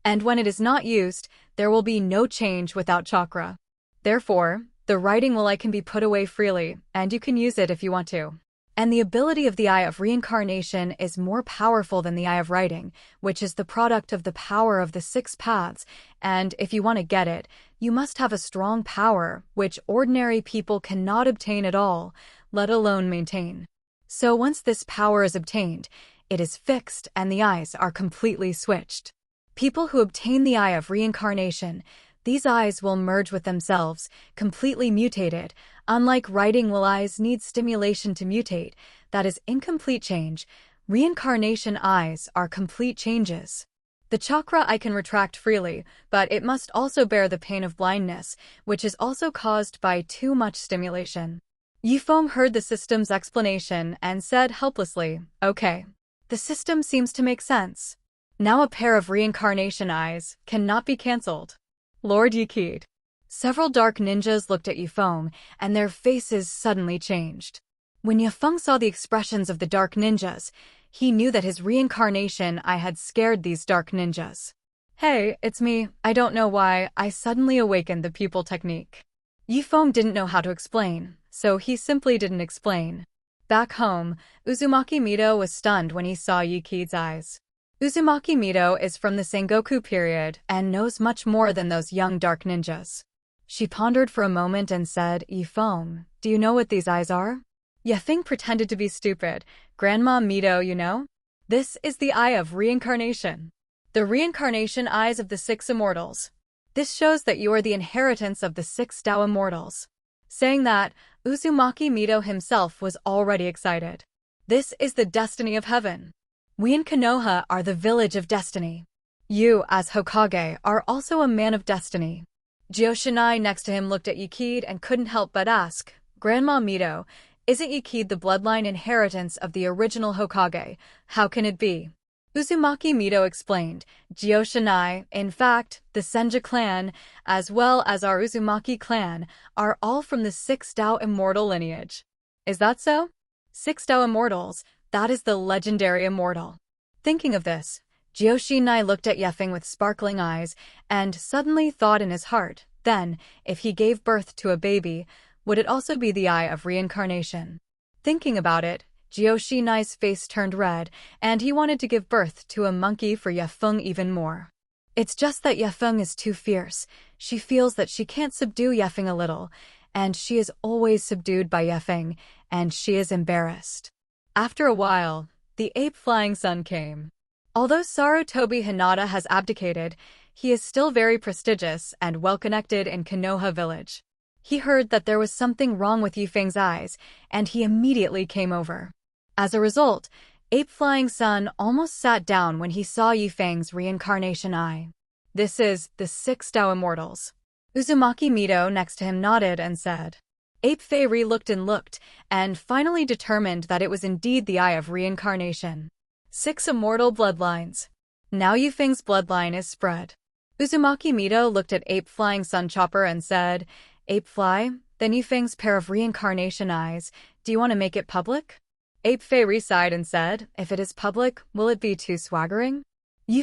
And when it is not used, there will be no change without chakra. Therefore, the writing will can be put away freely, and you can use it if you want to. And the ability of the Eye of Reincarnation is more powerful than the Eye of Writing, which is the product of the power of the 6 paths, and if you want to get it, you must have a strong power, which ordinary people cannot obtain at all, let alone maintain. So once this power is obtained, it is fixed and the eyes are completely switched. People who obtain the Eye of Reincarnation, these eyes will merge with themselves, completely mutated. Unlike writing will eyes need stimulation to mutate, that is incomplete change. Reincarnation eyes are complete changes. The chakra eye can retract freely, but it must also bear the pain of blindness, which is also caused by too much stimulation. Yifeng heard the system's explanation and said helplessly, "Okay. The system seems to make sense. Now a pair of reincarnation eyes cannot be cancelled." Lord Yikid. Several dark ninjas looked at Yifeng, and their faces suddenly changed. When Yifeng saw the expressions of the dark ninjas, he knew that his reincarnation eye had scared these dark ninjas. "Hey, it's me. I don't know why I suddenly awakened the pupil technique." Yifeng didn't know how to explain, so he simply didn't explain. Back home, Uzumaki Mito was stunned when he saw Yikid's eyes. Uzumaki Mito is from the Sengoku period and knows much more than those young dark ninjas. She pondered for a moment and said, Feng, do you know what these eyes are? Feng pretended to be stupid. Grandma Mito, you know? This is the eye of reincarnation. The reincarnation eyes of the 6 immortals. This shows that you are the inheritance of the 6 Tao immortals. Saying that, Uzumaki Mito himself was already excited. This is the destiny of heaven. We in Konoha are the village of destiny. You, as Hokage, are also a man of destiny. Joshinai next to him looked at Yukid and couldn't help but ask, Grandma Mito, isn't Yukid the bloodline inheritance of the original Hokage? How can it be? Uzumaki Mito explained, Joshinai, in fact, the Senja clan, as well as our Uzumaki clan, are all from the 6 Tao immortal lineage. Is that so? 6 Tao immortals, that is the legendary immortal. Thinking of this, Joshinai looked at Feng with sparkling eyes and suddenly thought in his heart, then, if he gave birth to a baby, would it also be the eye of reincarnation? Thinking about it, Joshinai's face turned red, and he wanted to give birth to a monkey for Feng even more. It's just that Feng is too fierce. She feels that she can't subdue Feng a little, and she is always subdued by Feng, and she is embarrassed. After a while, the ape-flying sun came. Although Sarutobi Hinata has abdicated, he is still very prestigious and well-connected in Konoha village. He heard that there was something wrong with Feng's eyes, and he immediately came over. As a result, Ape-Flying Sun almost sat down when he saw Feng's reincarnation eye. This is the 6 Tao immortals. Uzumaki Mito next to him nodded and said. Ape Fei looked and finally determined that it was indeed the eye of reincarnation. 6 immortal bloodlines. Now Feng's bloodline is spread. Uzumaki Mito looked at Ape-Flying Sunchopper and said, Ape-Fly, then Feng's pair of reincarnation eyes, do you want to make it public? Ape Fei sighed and said, if it is public, will it be too swaggering?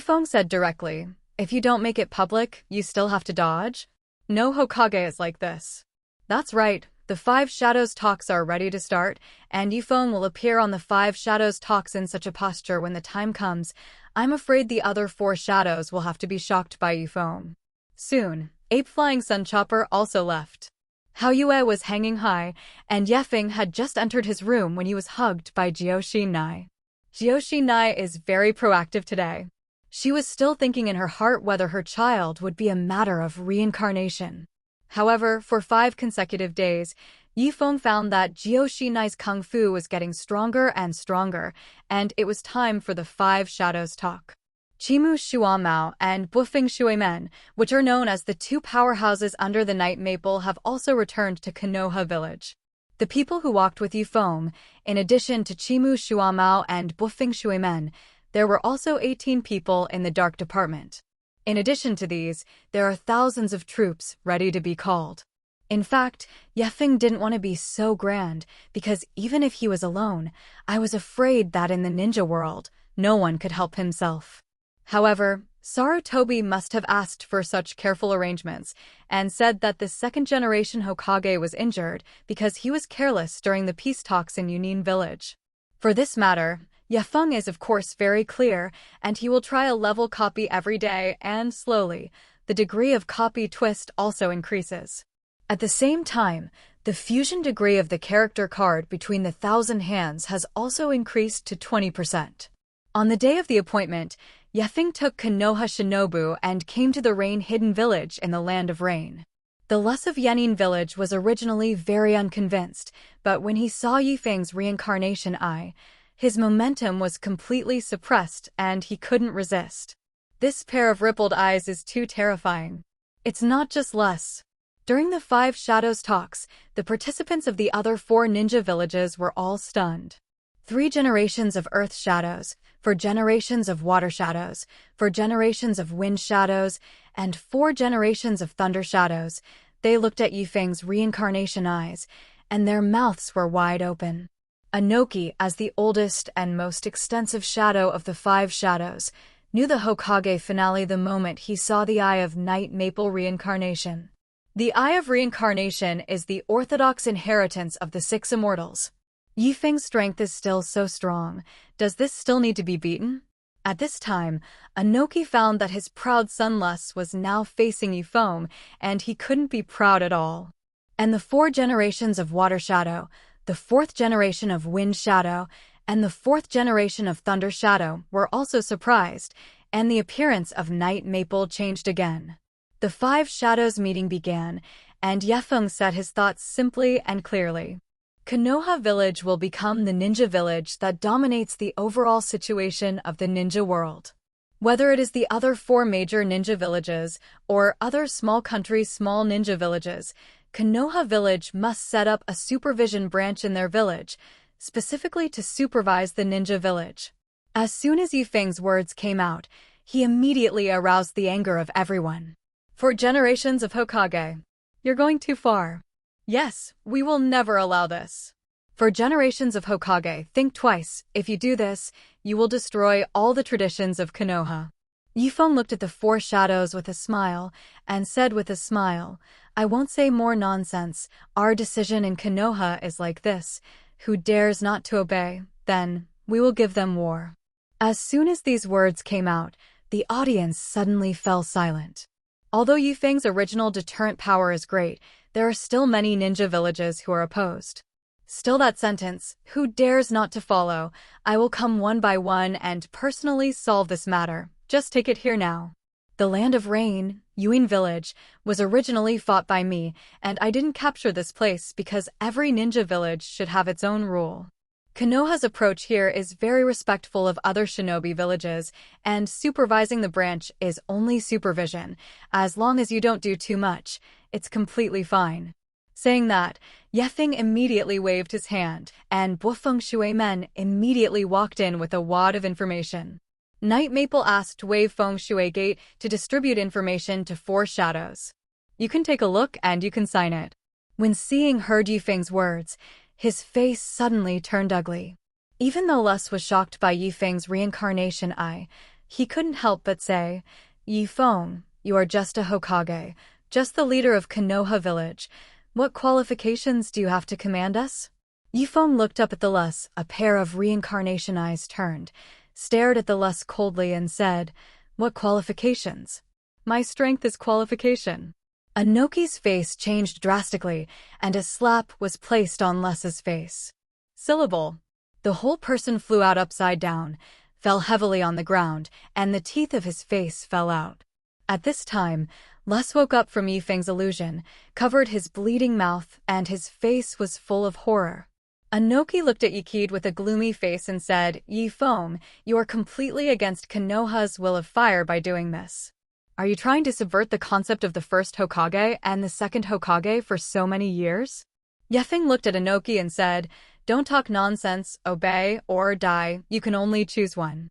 Feng said directly, if you don't make it public, you still have to dodge? No Hokage is like this. That's right, the 5 Shadows talks are ready to start, and Feng will appear on the 5 Shadows talks in such a posture when the time comes. I'm afraid the other 4 shadows will have to be shocked by Feng. Soon, Ape-Flying Sunchopper also left. Hao Yue was hanging high, and Feng had just entered his room when he was hugged by Joshinai. Joshinai is very proactive today. She was still thinking in her heart whether her child would be a matter of reincarnation. However, for 5 consecutive days, Feng found that Joshinai's kung fu was getting stronger and stronger, and it was time for the 5 Shadows talk. Chimu Shuamao and Bufeng Shuimen, which are known as the 2 powerhouses under the Night Maple, have also returned to Konoha village. The people who walked with Feng, in addition to Chimu Shuamao and Bufeng Shuimen, there were also 18 people in the Dark Department. In addition to these, there are thousands of troops ready to be called. In fact, Feng didn't want to be so grand, because even if he was alone, I was afraid that in the ninja world, no one could help himself. However, Sarutobi must have asked for such careful arrangements, and said that the 2nd-generation Hokage was injured because he was careless during the peace talks in Yunin village. For this matter, Feng is of course very clear, and he will try a level copy every day, and slowly, the degree of copy twist also increases. At the same time, the fusion degree of the character card between the 1,000 hands has also increased to 20%. On the day of the appointment, Feng took Konoha Shinobu and came to the rain-hidden village in the Land of Rain. The less of Yenin village was originally very unconvinced, but when he saw Feng's reincarnation eye, his momentum was completely suppressed and he couldn't resist. This pair of rippled eyes is too terrifying. It's not just less. During the 5 Shadows talks, the participants of the other 4 ninja villages were all stunned. 3 generations of Earth Shadows, 4 generations of Water Shadows, 4 generations of Wind Shadows, and 4 generations of Thunder Shadows. They looked at Feng's reincarnation eyes, and their mouths were wide open. Anoki, as the oldest and most extensive shadow of the 5 Shadows, knew the Hokage finale the moment he saw the Eye of Night Maple reincarnation. The Eye of Reincarnation is the orthodox inheritance of the 6 immortals. Feng's strength is still so strong. Does this still need to be beaten? At this time, Anoki found that his proud son Lus was now facing Yifeng, and he couldn't be proud at all. And the 4 generations of Water Shadow, the 4th generation of Wind Shadow, and the 4th generation of Thunder Shadow were also surprised, and the appearance of Night Maple changed again. The 5 shadows meeting began, and Yifeng said his thoughts simply and clearly. Konoha Village will become the ninja village that dominates the overall situation of the ninja world. Whether it is the other 4 major ninja villages or other small countries' small ninja villages, Konoha Village must set up a supervision branch in their village, specifically to supervise the ninja village. As soon as Yifeng's words came out, he immediately aroused the anger of everyone. For generations of Hokage, you're going too far. Yes, we will never allow this. For generations of Hokage, think twice. If you do this, you will destroy all the traditions of Konoha. Yifeng looked at the 4 shadows with a smile and said with a smile, I won't say more nonsense. Our decision in Konoha is like this. Who dares not to obey, then we will give them war. As soon as these words came out, the audience suddenly fell silent. Although Yifeng's original deterrent power is great, there are still many ninja villages who are opposed. Still that sentence, who dares not to follow, I will come one by one and personally solve this matter. Just take it here now. The Land of Rain, Yuin Village, was originally fought by me, and I didn't capture this place because every ninja village should have its own rule. Konoha's approach here is very respectful of other shinobi villages, and supervising the branch is only supervision. As long as you don't do too much, it's completely fine. Saying that, Yifeng immediately waved his hand, and Bufeng Shui men immediately walked in with a wad of information. Night Maple asked Wave Feng Shui Gate to distribute information to 4 shadows. You can take a look and you can sign it. When heard Yifeng's words, his face suddenly turned ugly. Even though Lus was shocked by Yifeng's reincarnation he couldn't help but say, Yifeng, you are just a Hokage, just the leader of Konoha Village. What qualifications do you have to command us? Yifeng looked up at the Lus, a pair of reincarnation eyes turned, stared at the Lus coldly and said, What qualifications? My strength is qualification. Anoki's face changed drastically, and a slap was placed on Lus's face. Syllable. The whole person flew out upside down, fell heavily on the ground, and the teeth of his face fell out. At this time, Lus woke up from Yifeng's illusion, covered his bleeding mouth, and his face was full of horror. Anoki looked at Yikid with a gloomy face and said, Yifeng, you are completely against Konoha's will of fire by doing this. Are you trying to subvert the concept of the first Hokage and the second Hokage for so many years? Yifeng looked at Anoki and said, Don't talk nonsense, obey or die, you can only choose one.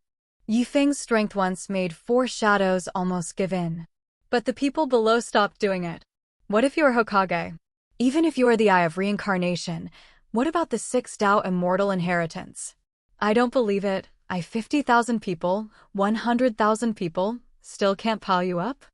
Yifeng's strength once made 4 shadows almost give in. But the people below stopped doing it. What if you are Hokage? Even if you are the Eye of Reincarnation, what about the 6 Tao Immortal Inheritance? I don't believe it. 50,000 people, 100,000 people, still can't pile you up?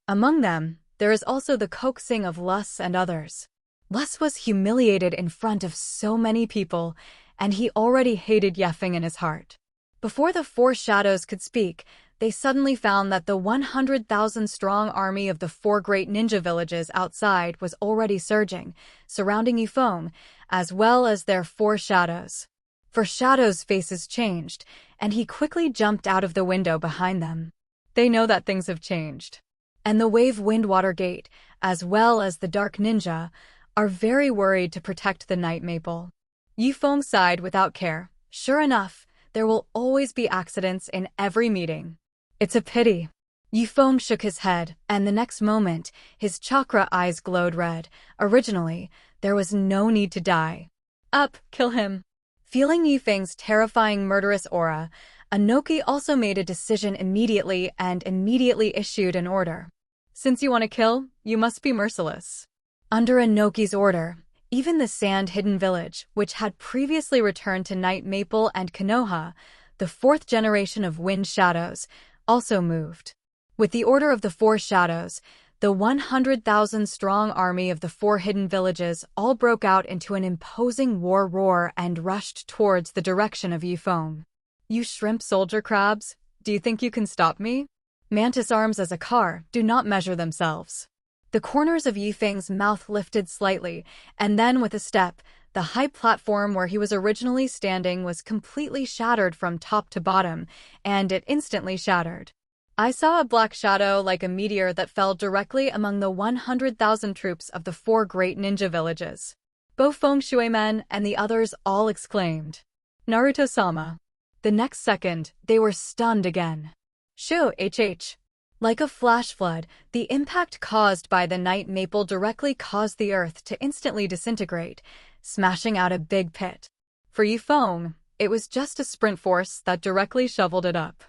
Among them, there is also the coaxing of Lus and others. Lus was humiliated in front of so many people, and he already hated Yifeng in his heart. Before the 4 shadows could speak, they suddenly found that the 100,000-strong army of the 4 great ninja villages outside was already surging, surrounding Yifeng, as well as their 4 shadows. For Shadow's faces changed, and he quickly jumped out of the window behind them. They know that things have changed. And the Wave Windwater Gate, as well as the Dark Ninja, are very worried to protect the Night Maple. Yifeng sighed without care. Sure enough, there will always be accidents in every meeting. It's a pity. Yifeng shook his head, and the next moment, his chakra eyes glowed red. Originally, there was no need to die. Up, kill him. Feeling Yifeng's terrifying murderous aura, Anoki also made a decision immediately and immediately issued an order. Since you want to kill, you must be merciless. Under Anoki's order, even the Sand-Hidden Village, which had previously returned to Night Maple and Konoha, the 4th generation of Wind Shadows, also moved. With the order of the 4 shadows, the 100,000-strong army of the 4 hidden villages all broke out into an imposing war roar and rushed towards the direction of Yifeng. You shrimp soldier crabs, Do you think you can stop me? Mantis arms as a car do not measure themselves. The corners of Yifeng's mouth lifted slightly, and then with a step, the high platform where he was originally standing was completely shattered from top to bottom, and it instantly shattered. I saw a black shadow like a meteor that fell directly among the 100,000 troops of the 4 great ninja villages. Both Feng Shuimen and the others all exclaimed, "Naruto-sama." The next second, they were stunned again. Shu HH. Like a flash flood, the impact caused by the night maple directly caused the earth to instantly disintegrate, smashing out a big pit. For Yifeng, it was just a sprint force that directly shoveled it up.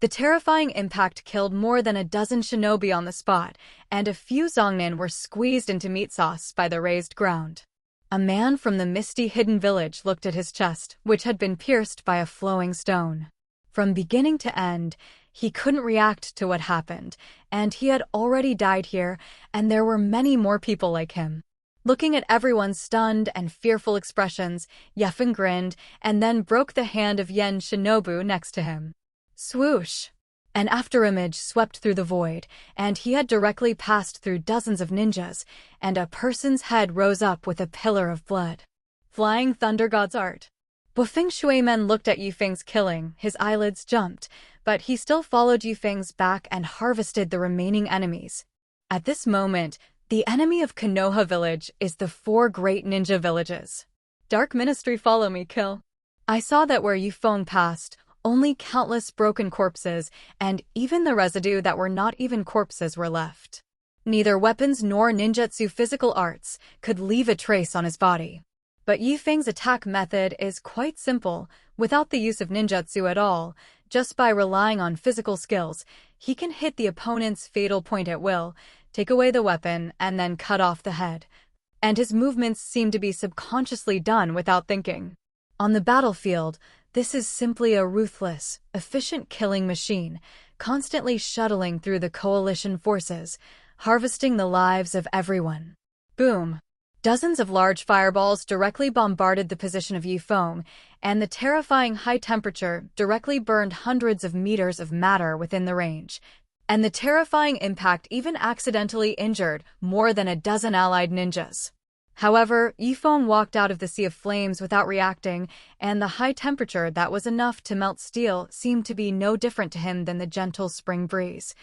The terrifying impact killed more than a dozen shinobi on the spot, and a few Zongnin were squeezed into meat sauce by the raised ground. A man from the misty hidden village looked at his chest, which had been pierced by a flowing stone. From beginning to end, he couldn't react to what happened, and he had already died here, and there were many more people like him. Looking at everyone's stunned and fearful expressions, Yefeng grinned and then broke the hand of Yen Shinobu next to him. Swoosh! An afterimage swept through the void, and he had directly passed through dozens of ninjas, and a person's head rose up with a pillar of blood. Flying Thunder God's art. Feng Shuimen looked at Yifeng's killing, his eyelids jumped, but he still followed Yifeng's back and harvested the remaining enemies. At this moment, the enemy of Konoha village is the 4 great ninja villages. Dark Ministry, follow me, kill. I saw that where Yifeng passed, only countless broken corpses, and even the residue that were not even corpses were left. Neither weapons nor ninjutsu physical arts could leave a trace on his body. But Yifeng's attack method is quite simple. Without the use of ninjutsu at all, just by relying on physical skills, he can hit the opponent's fatal point at will, take away the weapon, and then cut off the head. And his movements seem to be subconsciously done without thinking. On the battlefield, this is simply a ruthless, efficient killing machine, constantly shuttling through the coalition forces, harvesting the lives of everyone. Boom! Dozens of large fireballs directly bombarded the position of Yifeng, and the terrifying high temperature directly burned hundreds of meters of matter within the range. And the terrifying impact even accidentally injured more than a dozen allied ninjas. However, Yifeng walked out of the sea of flames without reacting, and the high temperature that was enough to melt steel seemed to be no different to him than the gentle spring breeze.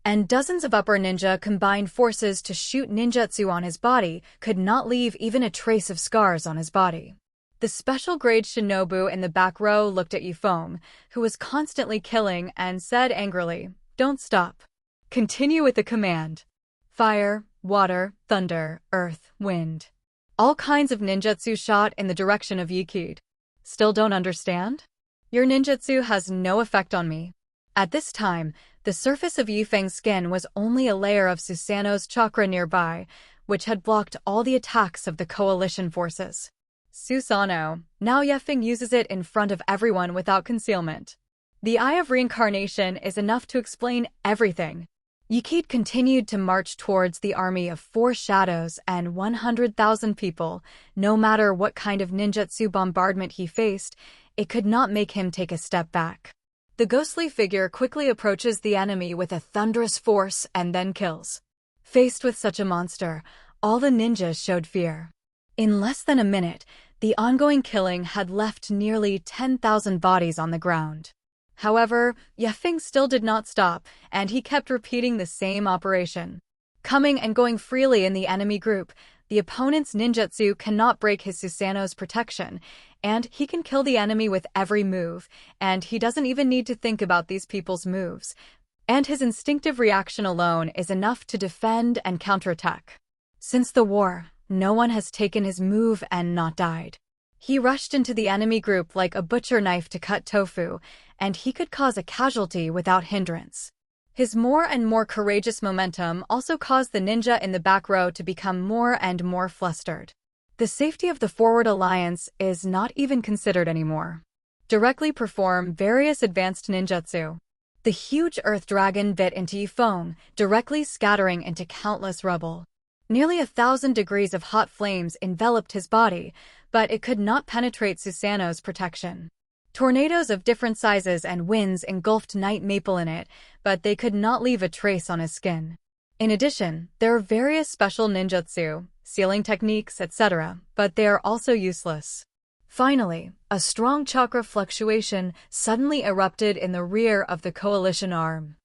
And dozens of upper ninja combined forces to shoot ninjutsu on his body could not leave even a trace of scars on his body. The special grade shinobu in the back row looked at Yifeng, who was constantly killing, and said angrily, "Don't stop. Continue with the command. Fire, water, thunder, earth, wind." All kinds of ninjutsu shot in the direction of Yikid. Still don't understand? Your ninjutsu has no effect on me. At this time, the surface of Yifeng's skin was only a layer of Susanoo's chakra nearby, which had blocked all the attacks of the coalition forces. Susanoo, now Yifeng uses it in front of everyone without concealment. The Eye of Reincarnation is enough to explain everything. Yikid continued to march towards the army of 4 shadows and 100,000 people. No matter what kind of ninjutsu bombardment he faced, it could not make him take a step back. The ghostly figure quickly approaches the enemy with a thunderous force and then kills. Faced with such a monster, all the ninjas showed fear. In less than a minute, the ongoing killing had left nearly 10,000 bodies on the ground. However, Yifeng still did not stop, and he kept repeating the same operation. Coming and going freely in the enemy group, the opponent's ninjutsu cannot break his Susanoo's protection, and he can kill the enemy with every move, and he doesn't even need to think about these people's moves. And his instinctive reaction alone is enough to defend and counterattack. Since the war, no one has taken his move and not died. He rushed into the enemy group like a butcher knife to cut tofu, and he could cause a casualty without hindrance. His more and more courageous momentum also caused the ninja in the back row to become more and more flustered. The safety of the forward alliance is not even considered anymore. Directly perform various advanced ninjutsu. The huge earth dragon bit into Yifeng, directly scattering into countless rubble. Nearly 1,000 degrees of hot flames enveloped his body, but it could not penetrate Susanoo's protection. Tornadoes of different sizes and winds engulfed Night Maple in it, but they could not leave a trace on his skin. In addition, there are various special ninjutsu, sealing techniques, etc., but they are also useless. Finally, a strong chakra fluctuation suddenly erupted in the rear of the coalition arm.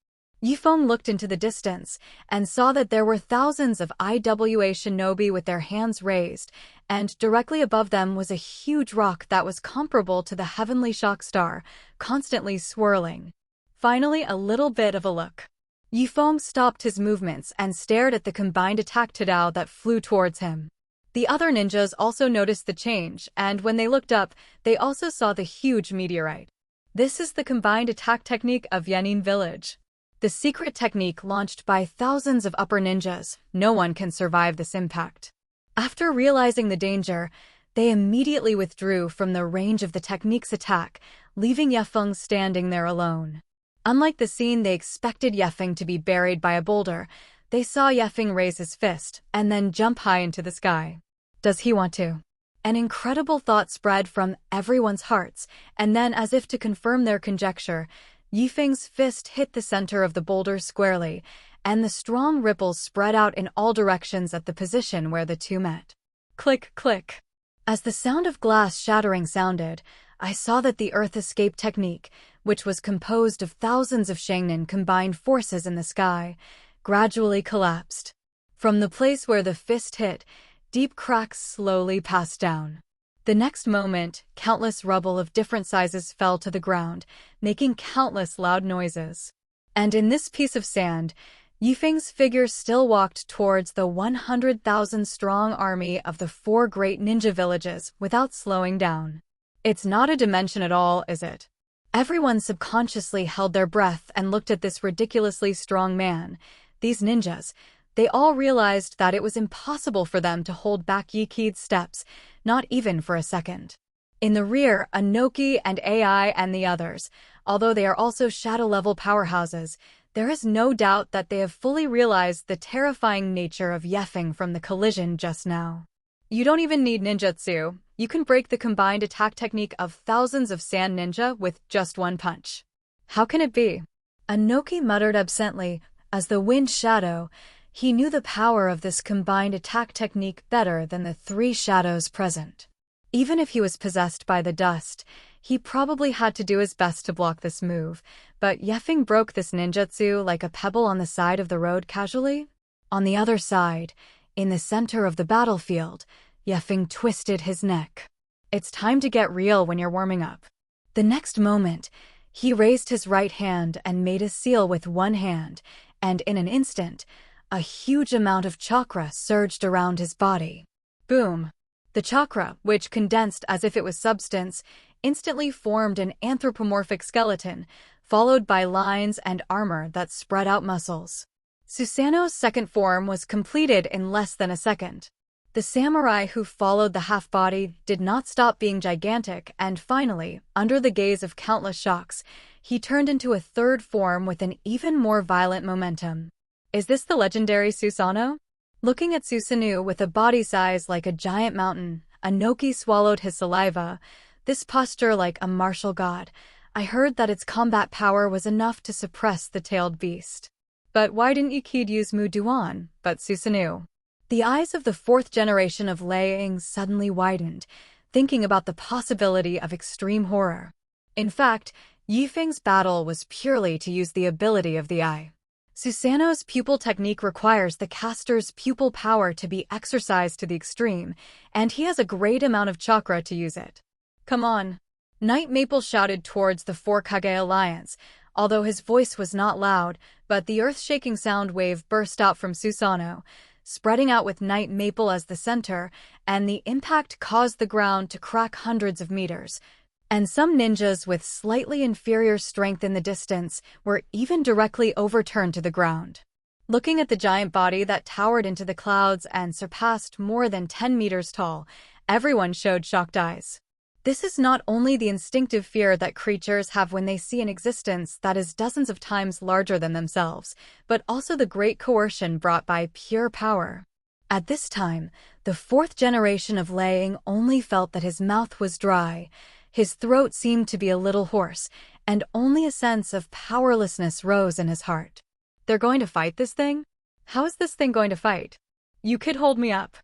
Feng looked into the distance and saw that there were thousands of IWA shinobi with their hands raised, and directly above them was a huge rock that was comparable to the heavenly shock star, constantly swirling. Finally, a little bit of a look. Feng stopped his movements and stared at the combined attack Tadao that flew towards him. The other ninjas also noticed the change, and when they looked up, they also saw the huge meteorite. This is the combined attack technique of Yanin Village. The secret technique launched by thousands of upper ninjas. No one can survive this impact. After realizing the danger, they immediately withdrew from the range of the technique's attack, leaving Feng standing there alone. Unlike the scene they expected Feng to be buried by a boulder, they saw Feng raise his fist and then jump high into the sky. Does he want to? An incredible thought spread from everyone's hearts, and then, as if to confirm their conjecture, Feng's fist hit the center of the boulder squarely, and the strong ripples spread out in all directions at the position where the two met. Click, click. As the sound of glass shattering sounded, I saw that the Earth Escape technique, which was composed of thousands of Shangnin combined forces in the sky, gradually collapsed. From the place where the fist hit, deep cracks slowly passed down. The next moment, countless rubble of different sizes fell to the ground, making countless loud noises. And in this piece of sand, Feng's figure still walked towards the 100,000-strong army of the 4 great ninja villages without slowing down. It's not a dimension at all, is it? Everyone subconsciously held their breath and looked at this ridiculously strong man. These ninjas, they all realized that it was impossible for them to hold back Yiki's steps, not even for a second. In the rear, Anoki and AI and the others, although they are also shadow-level powerhouses, there is no doubt that they have fully realized the terrifying nature of Feng from the collision just now. You don't even need ninjutsu. You can break the combined attack technique of thousands of sand ninja with just one punch. How can it be? Anoki muttered absently. As the wind shadow, he knew the power of this combined attack technique better than the 3 shadows present. Even if he was possessed by the dust, he probably had to do his best to block this move, but Feng broke this ninjutsu like a pebble on the side of the road casually. On the other side, in the center of the battlefield, Feng twisted his neck. It's time to get real when you're warming up. The next moment, he raised his right hand and made a seal with one hand, and in an instant, a huge amount of chakra surged around his body. Boom! The chakra, which condensed as if it was substance, instantly formed an anthropomorphic skeleton, followed by lines and armor that spread out muscles. Susanoo's second form was completed in less than a second. The samurai who followed the half-body did not stop being gigantic, and finally, under the gaze of countless shocks, he turned into a third form with an even more violent momentum. Is this the legendary Susanoo? Looking at Susanoo with a body size like a giant mountain, Anoki swallowed his saliva. This posture like a martial god. I heard that its combat power was enough to suppress the tailed beast. But why didn't Yikid use Mu Duan, but Susanoo? The eyes of the 4th generation of Liang suddenly widened, thinking about the possibility of extreme horror. In fact, Feng's battle was purely to use the ability of the eye. Susanoo's pupil technique requires the caster's pupil power to be exercised to the extreme, and he has a great amount of chakra to use it. Come on! Night Maple shouted towards the 4 Kage Alliance, although his voice was not loud, but the earth-shaking sound wave burst out from Susanoo, spreading out with Night Maple as the center, and the impact caused the ground to crack hundreds of meters. And some ninjas with slightly inferior strength in the distance were even directly overturned to the ground. Looking at the giant body that towered into the clouds and surpassed more than 10 meters tall, everyone showed shocked eyes. This is not only the instinctive fear that creatures have when they see an existence that is dozens of times larger than themselves, but also the great coercion brought by pure power. At this time, the 4th generation of Liang only felt that his mouth was dry. His throat seemed to be a little hoarse, and only a sense of powerlessness rose in his heart. They're going to fight this thing? How is this thing going to fight? You could hold me up.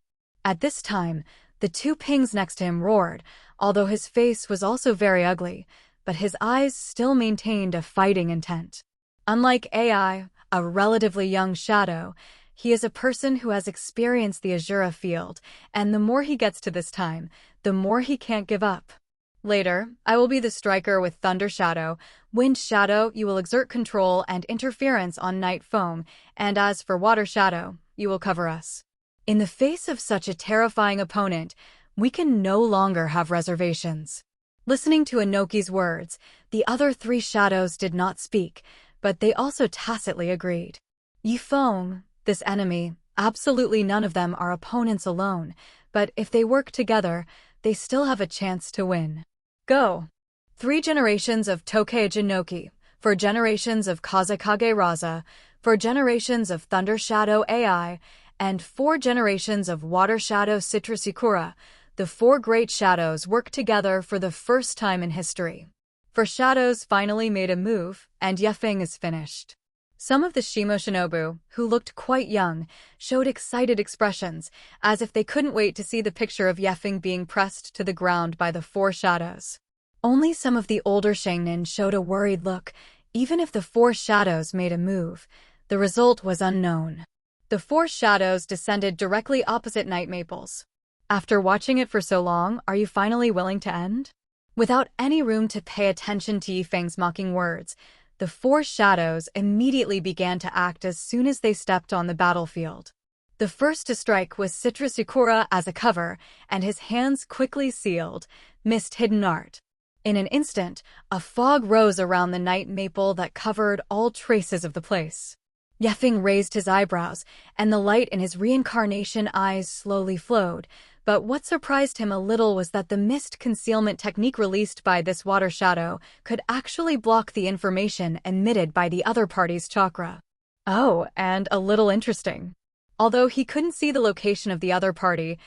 At this time, the two pings next to him roared, although his face was also very ugly, but his eyes still maintained a fighting intent. Unlike AI, a relatively young shadow, he is a person who has experienced the Azura field, and the more he gets to this time, the more he can't give up. Later, I will be the striker with Thunder Shadow. Wind Shadow, you will exert control and interference on Night Foam, and as for Water Shadow, you will cover us. In the face of such a terrifying opponent, we can no longer have reservations. Listening to Inoki's words, the other three shadows did not speak, but they also tacitly agreed. Feng, this enemy, absolutely none of them are opponents alone, but if they work together, they still have a chance to win. Go! 3 generations of Tokage Inoki, 4 generations of Kazekage Raza, 4 generations of Thunder Shadow AI, and 4 generations of Water Shadow Citrusicura. The 4 great shadows work together for the first time in history. 4 shadows finally made a move, and Feng is finished. Some of the Shimoshinobu, who looked quite young, showed excited expressions, as if they couldn't wait to see the picture of Feng being pressed to the ground by the 4 shadows. Only some of the older Shangnin showed a worried look. Even if the 4 shadows made a move, the result was unknown. The 4 shadows descended directly opposite Night Maples. After watching it for so long, are you finally willing to end? Without any room to pay attention to Feng's mocking words, the 4 shadows immediately began to act as soon as they stepped on the battlefield. The first to strike was Citrusicura as a cover, and his hands quickly sealed Mist Hidden Art. In an instant, a fog rose around the night maple that covered all traces of the place. Feng raised his eyebrows, and the light in his reincarnation eyes slowly flowed, but what surprised him a little was that the mist concealment technique released by this water shadow could actually block the information emitted by the other party's chakra. Oh, and a little interesting. Although he couldn't see the location of the other party,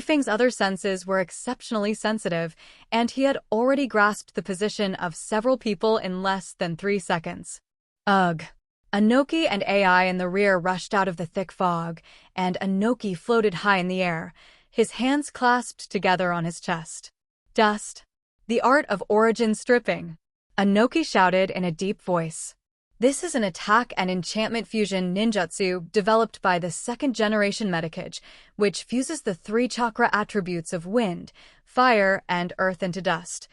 Feng's other senses were exceptionally sensitive, and he had already grasped the position of several people in less than 3 seconds. Ugh. Inoki and AI in the rear rushed out of the thick fog, and Inoki floated high in the air, his hands clasped together on his chest. Dust. The art of origin stripping. Inoki shouted in a deep voice. This is an attack and enchantment fusion ninjutsu developed by the 2nd generation Metacage, which fuses the 3 chakra attributes of wind, fire, and earth into dust.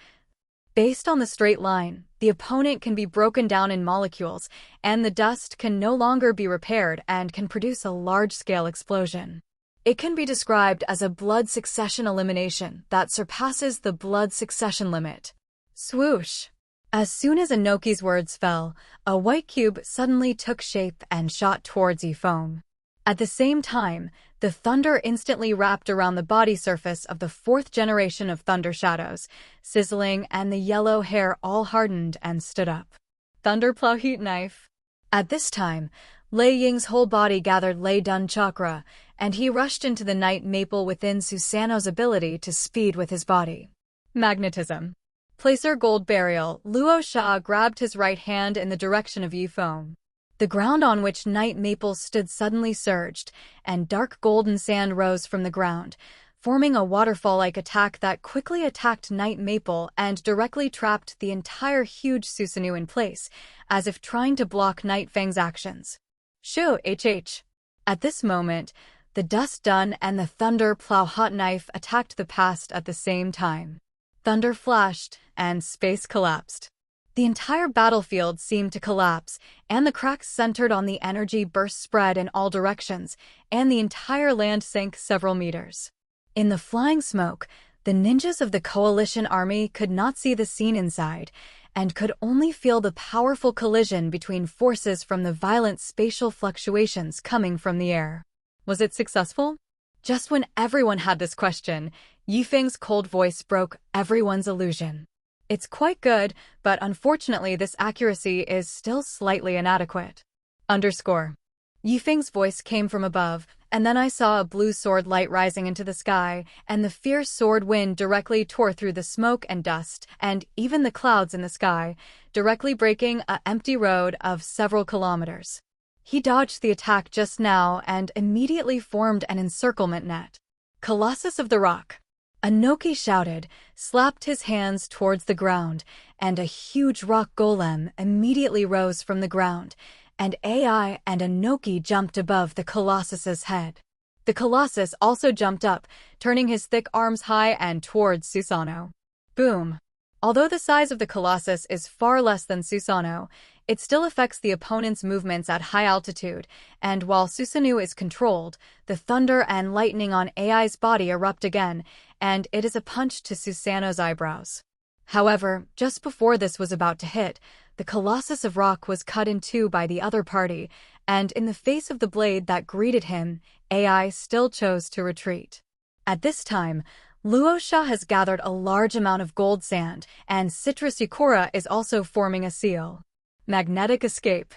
Based on the straight line, the opponent can be broken down in molecules, and the dust can no longer be repaired and can produce a large-scale explosion. It can be described as a blood succession elimination that surpasses the blood succession limit. Swoosh! As soon as Inoki's words fell, a white cube suddenly took shape and shot towards Feng. At the same time, the thunder instantly wrapped around the body surface of the 4th generation of Thunder Shadows, sizzling, and the yellow hair all hardened and stood up. Thunderplow Heat Knife. At this time, Lei Ying's whole body gathered Lei Dun chakra, and he rushed into the night maple within Susanoo's ability to speed with his body. Magnetism. Placer Gold Burial. Luo Sha grabbed his right hand in the direction of Feng. The ground on which night maples stood suddenly surged, and dark golden sand rose from the ground, forming a waterfall-like attack that quickly attacked night maple and directly trapped the entire huge Susanoo in place, as if trying to block Night Feng's actions. Shoo HH. At this moment, the Dust Dun and the Thunder Plow Hot Knife attacked the past at the same time. Thunder flashed, and space collapsed. The entire battlefield seemed to collapse, and the cracks centered on the energy burst spread in all directions, and the entire land sank several meters. In the flying smoke, the ninjas of the coalition army could not see the scene inside, and could only feel the powerful collision between forces from the violent spatial fluctuations coming from the air. Was it successful? Just when everyone had this question, Feng's cold voice broke everyone's illusion. It's quite good, but unfortunately this accuracy is still slightly inadequate. Feng's voice came from above, And then I saw a blue sword light rising into the sky, and the fierce sword wind directly tore through the smoke and dust, and even the clouds in the sky, directly breaking an empty road of several kilometers. He dodged the attack just now and immediately formed an encirclement net. Colossus of the Rock! Anoki shouted, slapped his hands towards the ground, and a huge rock golem immediately rose from the ground, and AI and Anoki jumped above the Colossus's head. The Colossus also jumped up, turning his thick arms high and towards Susanoo. Boom! Although the size of the Colossus is far less than Susanoo, it still affects the opponent's movements at high altitude, and while Susanoo is controlled, the thunder and lightning on AI's body erupt again, and it is a punch to Susanoo's eyebrows. However, just before this was about to hit, the Colossus of Rock was cut in two by the other party, and in the face of the blade that greeted him, AI still chose to retreat. At this time, Luosha has gathered a large amount of gold sand, and Citrus Ukura is also forming a seal. Magnetic escape.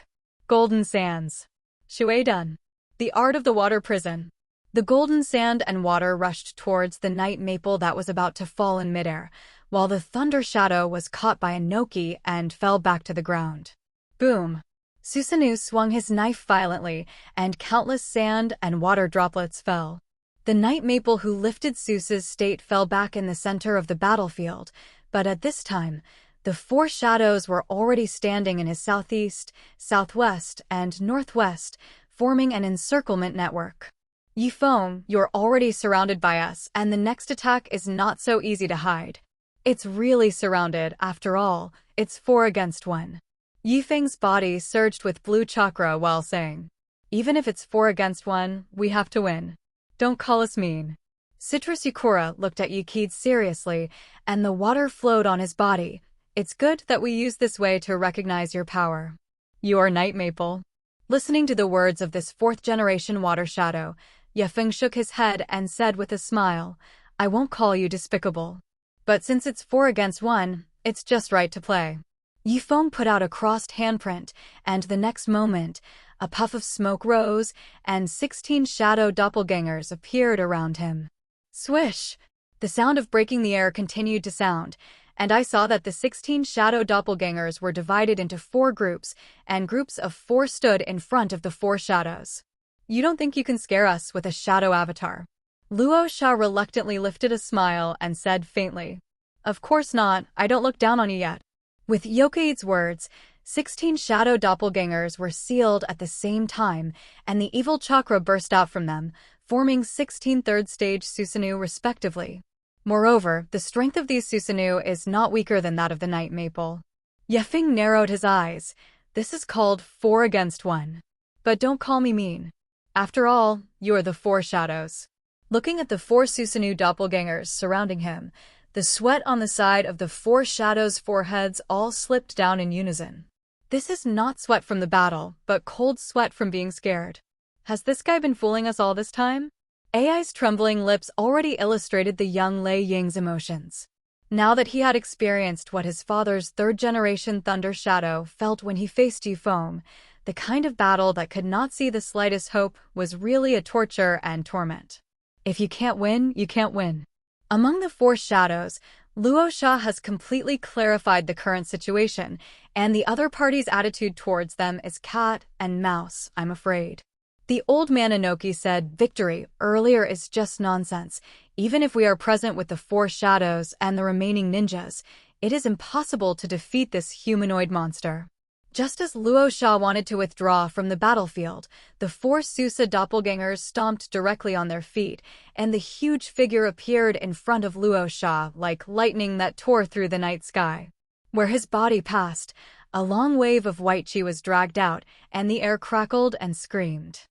Golden sands. Shui done. The art of the water prison. The golden sand and water rushed towards the night maple that was about to fall in midair, while the thunder shadow was caught by Anoki and fell back to the ground. Boom! Susanoo swung his knife violently, and countless sand and water droplets fell. The night maple who lifted Seuss's state fell back in the center of the battlefield, but at this time, the four shadows were already standing in his southeast, southwest, and northwest, forming an encirclement network. Yifeng, you're already surrounded by us, and the next attack is not so easy to hide. It's really surrounded, after all, it's 4 against 1. Yifeng's body surged with blue chakra while saying, even if it's 4 against 1, we have to win. Don't call us mean. Citrus Ukura looked at Yukid seriously, and the water flowed on his body. It's good that we use this way to recognize your power. You are Night Maple. Listening to the words of this 4th-generation water shadow, Yifeng shook his head and said with a smile, I won't call you despicable. But since it's 4 against 1, it's just right to play. Yifeng put out a crossed handprint, and the next moment, a puff of smoke rose, and 16 shadow doppelgangers appeared around him. Swish! The sound of breaking the air continued to sound, and I saw that the 16 shadow doppelgangers were divided into 4 groups, and groups of 4 stood in front of the 4 shadows. You don't think you can scare us with a shadow avatar? Luosha reluctantly lifted a smile and said faintly, Of course not, I don't look down on you yet. With Yokaid's words, 16 shadow doppelgangers were sealed at the same time, and the evil chakra burst out from them, forming 16 third-stage Susanoo respectively. Moreover, the strength of these Susanoo is not weaker than that of the Night Maple. Yifeng narrowed his eyes. This is called 4 against 1. But don't call me mean. After all, you are the 4 shadows. Looking at the 4 Susanoo doppelgangers surrounding him, the sweat on the side of the 4 shadows' foreheads all slipped down in unison. This is not sweat from the battle, but cold sweat from being scared. Has this guy been fooling us all this time? AI's trembling lips already illustrated the young Lei Ying's emotions. Now that he had experienced what his father's 3rd-generation Thunder Shadow felt when he faced Yifeng, the kind of battle that could not see the slightest hope was really a torture and torment. If you can't win, you can't win. Among the 4 shadows, Luosha has completely clarified the current situation, and the other party's attitude towards them is cat and mouse, I'm afraid. The old man Anoki said victory earlier is just nonsense. Even if we are present with the 4 shadows and the remaining ninjas, it is impossible to defeat this humanoid monster. Just as Luosha wanted to withdraw from the battlefield, the 4 Susa doppelgangers stomped directly on their feet, and the huge figure appeared in front of Luosha like lightning that tore through the night sky. Where his body passed, a long wave of white chi was dragged out, and the air crackled and screamed.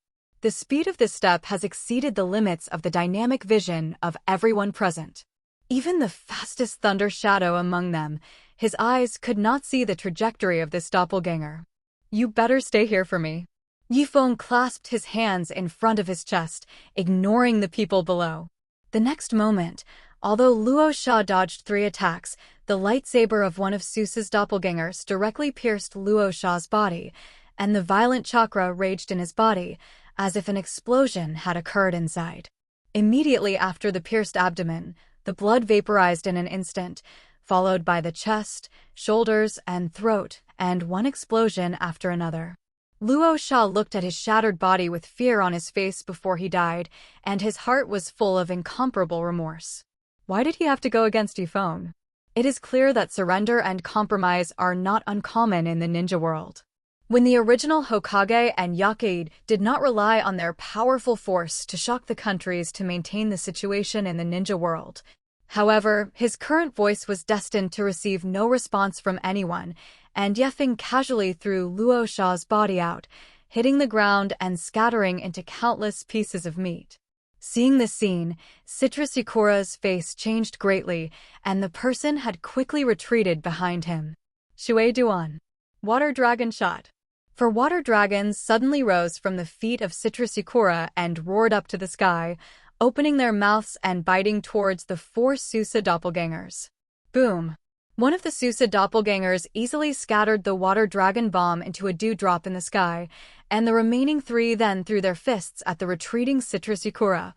The speed of this step has exceeded the limits of the dynamic vision of everyone present. Even the fastest Thunder Shadow among them, his eyes could not see the trajectory of this doppelganger. You better stay here for me. Yifeng clasped his hands in front of his chest, ignoring the people below. The next moment, although Luosha dodged 3 attacks, the lightsaber of one of Seuss's doppelgangers directly pierced Luosha's body, and the violent chakra raged in his body, as if an explosion had occurred inside. Immediately after the pierced abdomen, the blood vaporized in an instant, followed by the chest, shoulders, and throat, and one explosion after another. Luo Sha looked at his shattered body with fear on his face before he died, and his heart was full of incomparable remorse. Why did he have to go against Feng? It is clear that surrender and compromise are not uncommon in the ninja world. When the original Hokage and Yakuid did not rely on their powerful force to shock the countries to maintain the situation in the ninja world. However, his current voice was destined to receive no response from anyone, and Feng casually threw Luo Sha's body out, hitting the ground and scattering into countless pieces of meat. Seeing this scene, Citrus Sakura's face changed greatly, and the person had quickly retreated behind him. Shui Duan. Water Dragon Shot. For water dragons suddenly rose from the feet of Citrus Sakura and roared up to the sky, opening their mouths and biting towards the 4 Susa doppelgangers. Boom! One of the Susa doppelgangers easily scattered the water dragon bomb into a dewdrop in the sky, and the remaining 3 then threw their fists at the retreating Citrus Sakura,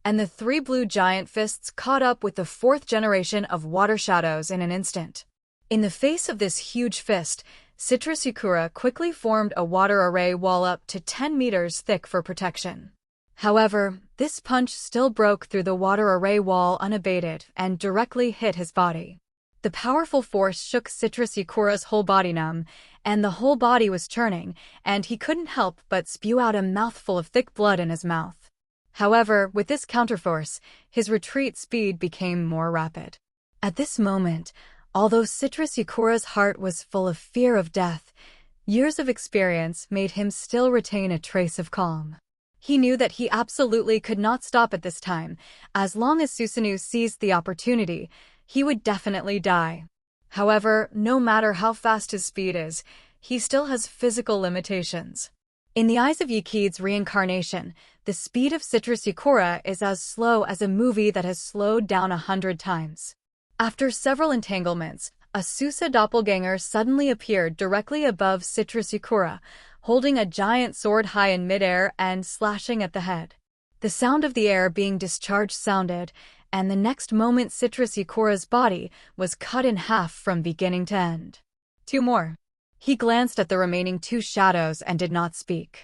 and the 3 blue giant fists caught up with the 4th generation of water shadows in an instant. In the face of this huge fist, Citrus Sakura quickly formed a water array wall up to 10 meters thick for protection. However, this punch still broke through the water array wall unabated and directly hit his body. The powerful force shook Citrus Sakura's whole body numb, and the whole body was churning, and he couldn't help but spew out a mouthful of thick blood in his mouth. However, with this counterforce, his retreat speed became more rapid. At this moment, although Citrus Sakura's heart was full of fear of death, years of experience made him still retain a trace of calm. He knew that he absolutely could not stop at this time. As long as Susanoo seized the opportunity, he would definitely die. However, no matter how fast his speed is, he still has physical limitations. In the eyes of Yakuid's reincarnation, the speed of Citrus Sakura is as slow as a movie that has slowed down 100 times. After several entanglements, a Susa doppelganger suddenly appeared directly above Citrus Sakura, holding a giant sword high in midair and slashing at the head. The sound of the air being discharged sounded, and the next moment Citrus Sakura's body was cut in half from beginning to end. 2 more. He glanced at the remaining 2 shadows and did not speak.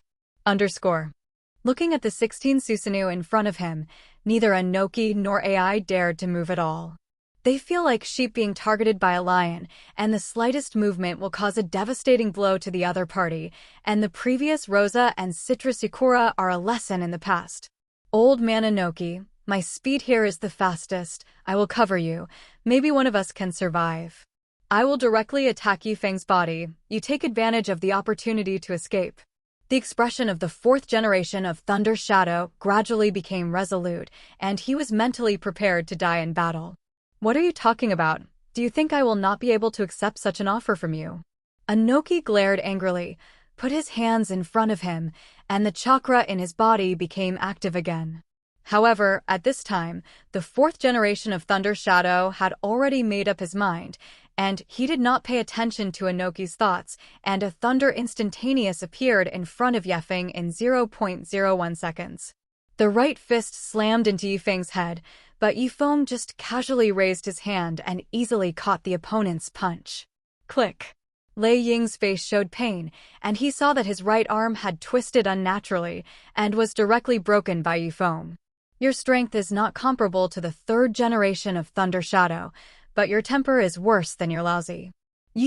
Looking at the 16 Susanoo in front of him, neither Anoki nor AI dared to move at all. They feel like sheep being targeted by a lion, and the slightest movement will cause a devastating blow to the other party, and the previous Rosa and Citrus Sakura are a lesson in the past. Old man Anoki, my speed here is the fastest, I will cover you, maybe one of us can survive. I will directly attack Feng's body, you take advantage of the opportunity to escape. The expression of the 4th generation of Thunder Shadow gradually became resolute, and he was mentally prepared to die in battle. What are you talking about? Do you think I will not be able to accept such an offer from you? Anoki glared angrily, put his hands in front of him, and the chakra in his body became active again. However, at this time, the 4th generation of Thunder Shadow had already made up his mind, and he did not pay attention to Anoki's thoughts, and a thunder instantaneous appeared in front of Feng in 0.01 seconds. The right fist slammed into Feng's head, but Feng just casually raised his hand and easily caught the opponent's punch. Click. Lei Ying's face showed pain, and he saw that his right arm had twisted unnaturally and was directly broken by Feng. Your strength is not comparable to the 3rd generation of Thunder Shadow, but your temper is worse than your lousy.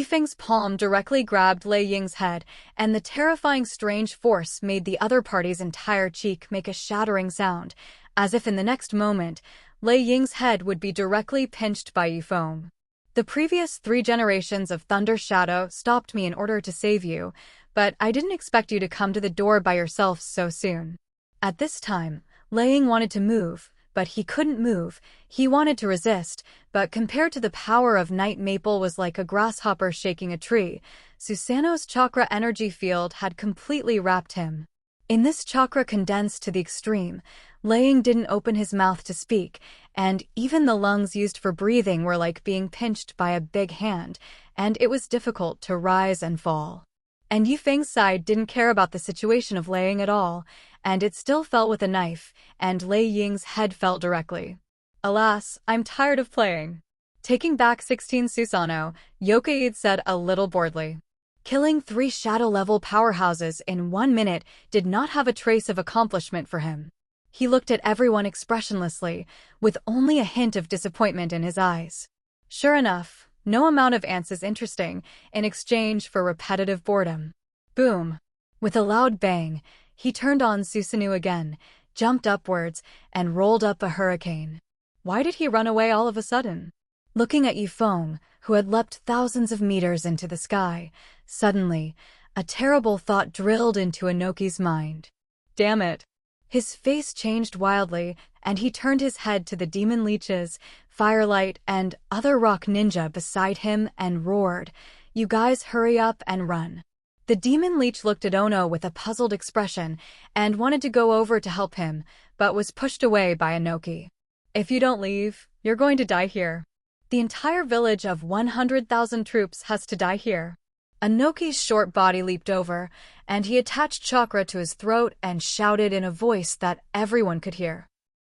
Feng's palm directly grabbed Lei Ying's head, and the terrifying strange force made the other party's entire cheek make a shattering sound, as if in the next moment, Lei Ying's head would be directly pinched by Feng. The previous 3 generations of Thunder Shadow stopped me in order to save you, but I didn't expect you to come to the door by yourself so soon. At this time, Lei Ying wanted to move, but he couldn't move. He wanted to resist, but compared to the power of Night Maple was like a grasshopper shaking a tree. Susanoo's chakra energy field had completely wrapped him. In this chakra condensed to the extreme, Lei Ying didn't open his mouth to speak, and even the lungs used for breathing were like being pinched by a big hand, and it was difficult to rise and fall. And Feng's side didn't care about the situation of Lei Ying at all, and it still fell with a knife, and Lei Ying's head fell directly. Alas, I'm tired of playing. Taking back 16 Susanoo, Yokaid said a little boredly. Killing 3 shadow-level powerhouses in 1 minute did not have a trace of accomplishment for him. He looked at everyone expressionlessly, with only a hint of disappointment in his eyes. Sure enough, no amount of ants is interesting in exchange for repetitive boredom. Boom! With a loud bang, he turned on Susanoo again, jumped upwards, and rolled up a hurricane. Why did he run away all of a sudden? Looking at Feng, who had leapt thousands of meters into the sky, suddenly, a terrible thought drilled into Inoki's mind. Damn it! His face changed wildly, and he turned his head to the demon leeches, Firelight, and other rock ninja beside him and roared, "You guys hurry up and run." The demon leech looked at Ono with a puzzled expression and wanted to go over to help him, but was pushed away by Inoki. "If you don't leave, you're going to die here. The entire village of 100,000 troops has to die here." Inoki's short body leaped over, and he attached chakra to his throat and shouted in a voice that everyone could hear.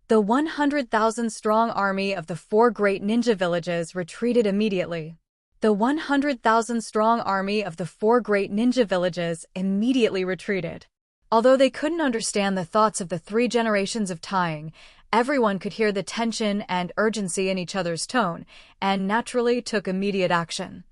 The 100,000-strong army of the 4 great ninja villages retreated immediately. The 100,000-strong army of the 4 great ninja villages immediately retreated. Although they couldn't understand the thoughts of the 3 generations of tying, everyone could hear the tension and urgency in each other's tone, and naturally took immediate action.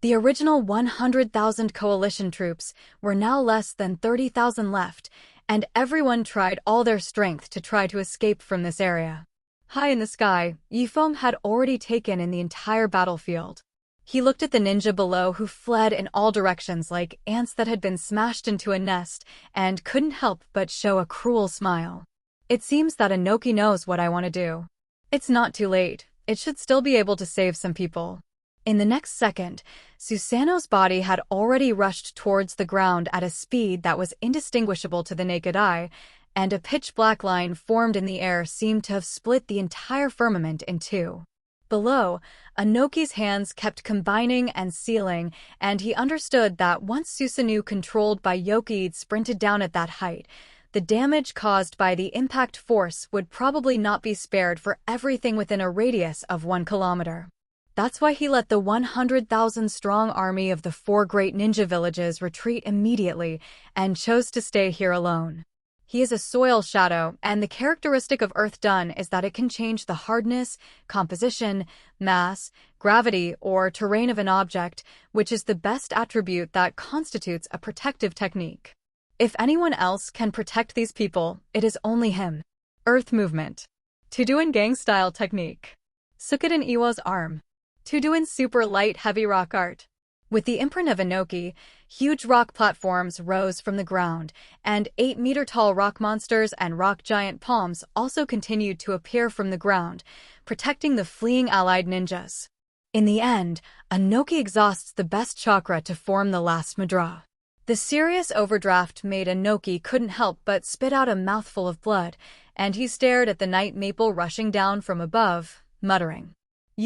The original 100,000 coalition troops were now less than 30,000 left, and everyone tried all their strength to try to escape from this area. High in the sky, Feng had already taken in the entire battlefield. He looked at the ninja below who fled in all directions like ants that had been smashed into a nest and couldn't help but show a cruel smile. It seems that Inoki knows what I want to do. It's not too late. It should still be able to save some people. In the next second, Susanoo's body had already rushed towards the ground at a speed that was indistinguishable to the naked eye, and a pitch-black line formed in the air seemed to have split the entire firmament in 2. Below, Inoki's hands kept combining and sealing, and he understood that once Susanoo controlled by Yokaid sprinted down at that height, the damage caused by the impact force would probably not be spared for everything within a radius of 1 kilometer. That's why he let the 100,000-strong army of the 4 great ninja villages retreat immediately and chose to stay here alone. He is a soil shadow, and the characteristic of Earth Dun is that it can change the hardness, composition, mass, gravity, or terrain of an object, which is the best attribute that constitutes a protective technique. If anyone else can protect these people, it is only him. Earth movement. Tuduin gang-style technique. Sukoden Iwa's arm. Tuduin super light heavy rock art. With the imprint of Inoki, huge rock platforms rose from the ground, and 8-meter-tall rock monsters and rock giant palms also continued to appear from the ground, protecting the fleeing allied ninjas. In the end, Inoki exhausts the best chakra to form the last mudra. The serious overdraft made Inoki couldn't help but spit out a mouthful of blood, and he stared at the night maple rushing down from above, muttering,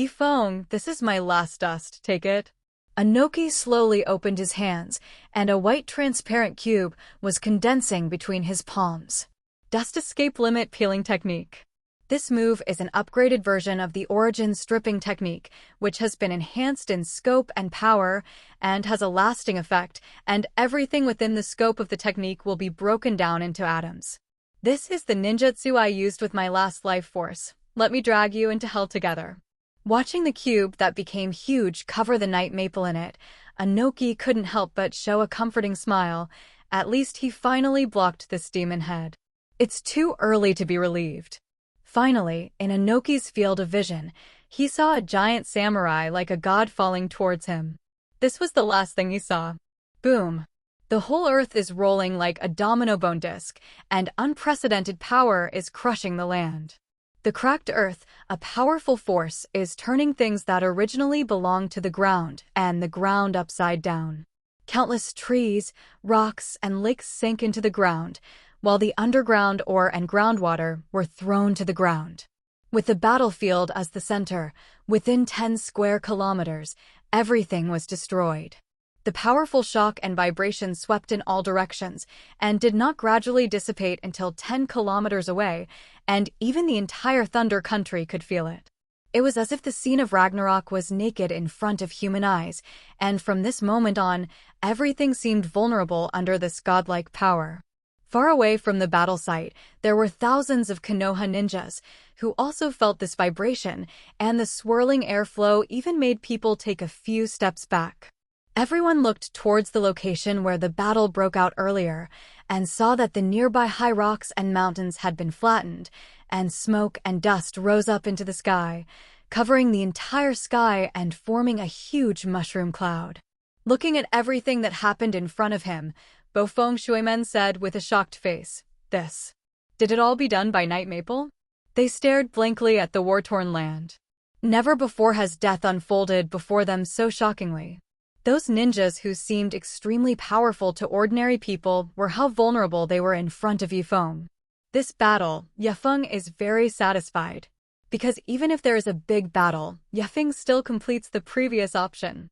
"Feng, this is my last dust, take it." Inoki slowly opened his hands, and a white transparent cube was condensing between his palms. Dust escape limit peeling technique. This move is an upgraded version of the origin stripping technique, which has been enhanced in scope and power, and has a lasting effect, and everything within the scope of the technique will be broken down into atoms. This is the ninjutsu I used with my last life force. Let me drag you into hell together. Watching the cube that became huge cover the night maple in it, Inoki couldn't help but show a comforting smile. At least he finally blocked this demon head. It's too early to be relieved. Finally, in Inoki's field of vision, he saw a giant samurai like a god falling towards him. This was the last thing he saw. Boom! The whole earth is rolling like a domino bone disc, and unprecedented power is crushing the land. The cracked earth, a powerful force, is turning things that originally belonged to the ground and the ground upside down. Countless trees, rocks, and lakes sank into the ground, while the underground ore and groundwater were thrown to the ground. With the battlefield as the center, within 10 square kilometers, everything was destroyed. The powerful shock and vibration swept in all directions and did not gradually dissipate until 10 kilometers away, and even the entire Thunder Country could feel it. It was as if the scene of Ragnarok was naked in front of human eyes, and from this moment on, everything seemed vulnerable under this godlike power. Far away from the battle site, there were thousands of Konoha ninjas, who also felt this vibration, and the swirling airflow even made people take a few steps back. Everyone looked towards the location where the battle broke out earlier, and saw that the nearby high rocks and mountains had been flattened, and smoke and dust rose up into the sky, covering the entire sky and forming a huge mushroom cloud. Looking at everything that happened in front of him, Feng Shuimen said with a shocked face, "This. Did it all be done by Night Maple?" They stared blankly at the war-torn land. Never before has death unfolded before them so shockingly. Those ninjas who seemed extremely powerful to ordinary people were how vulnerable they were in front of Yifeng. This battle, Yifeng is very satisfied. Because even if there is a big battle, Yifeng still completes the previous option.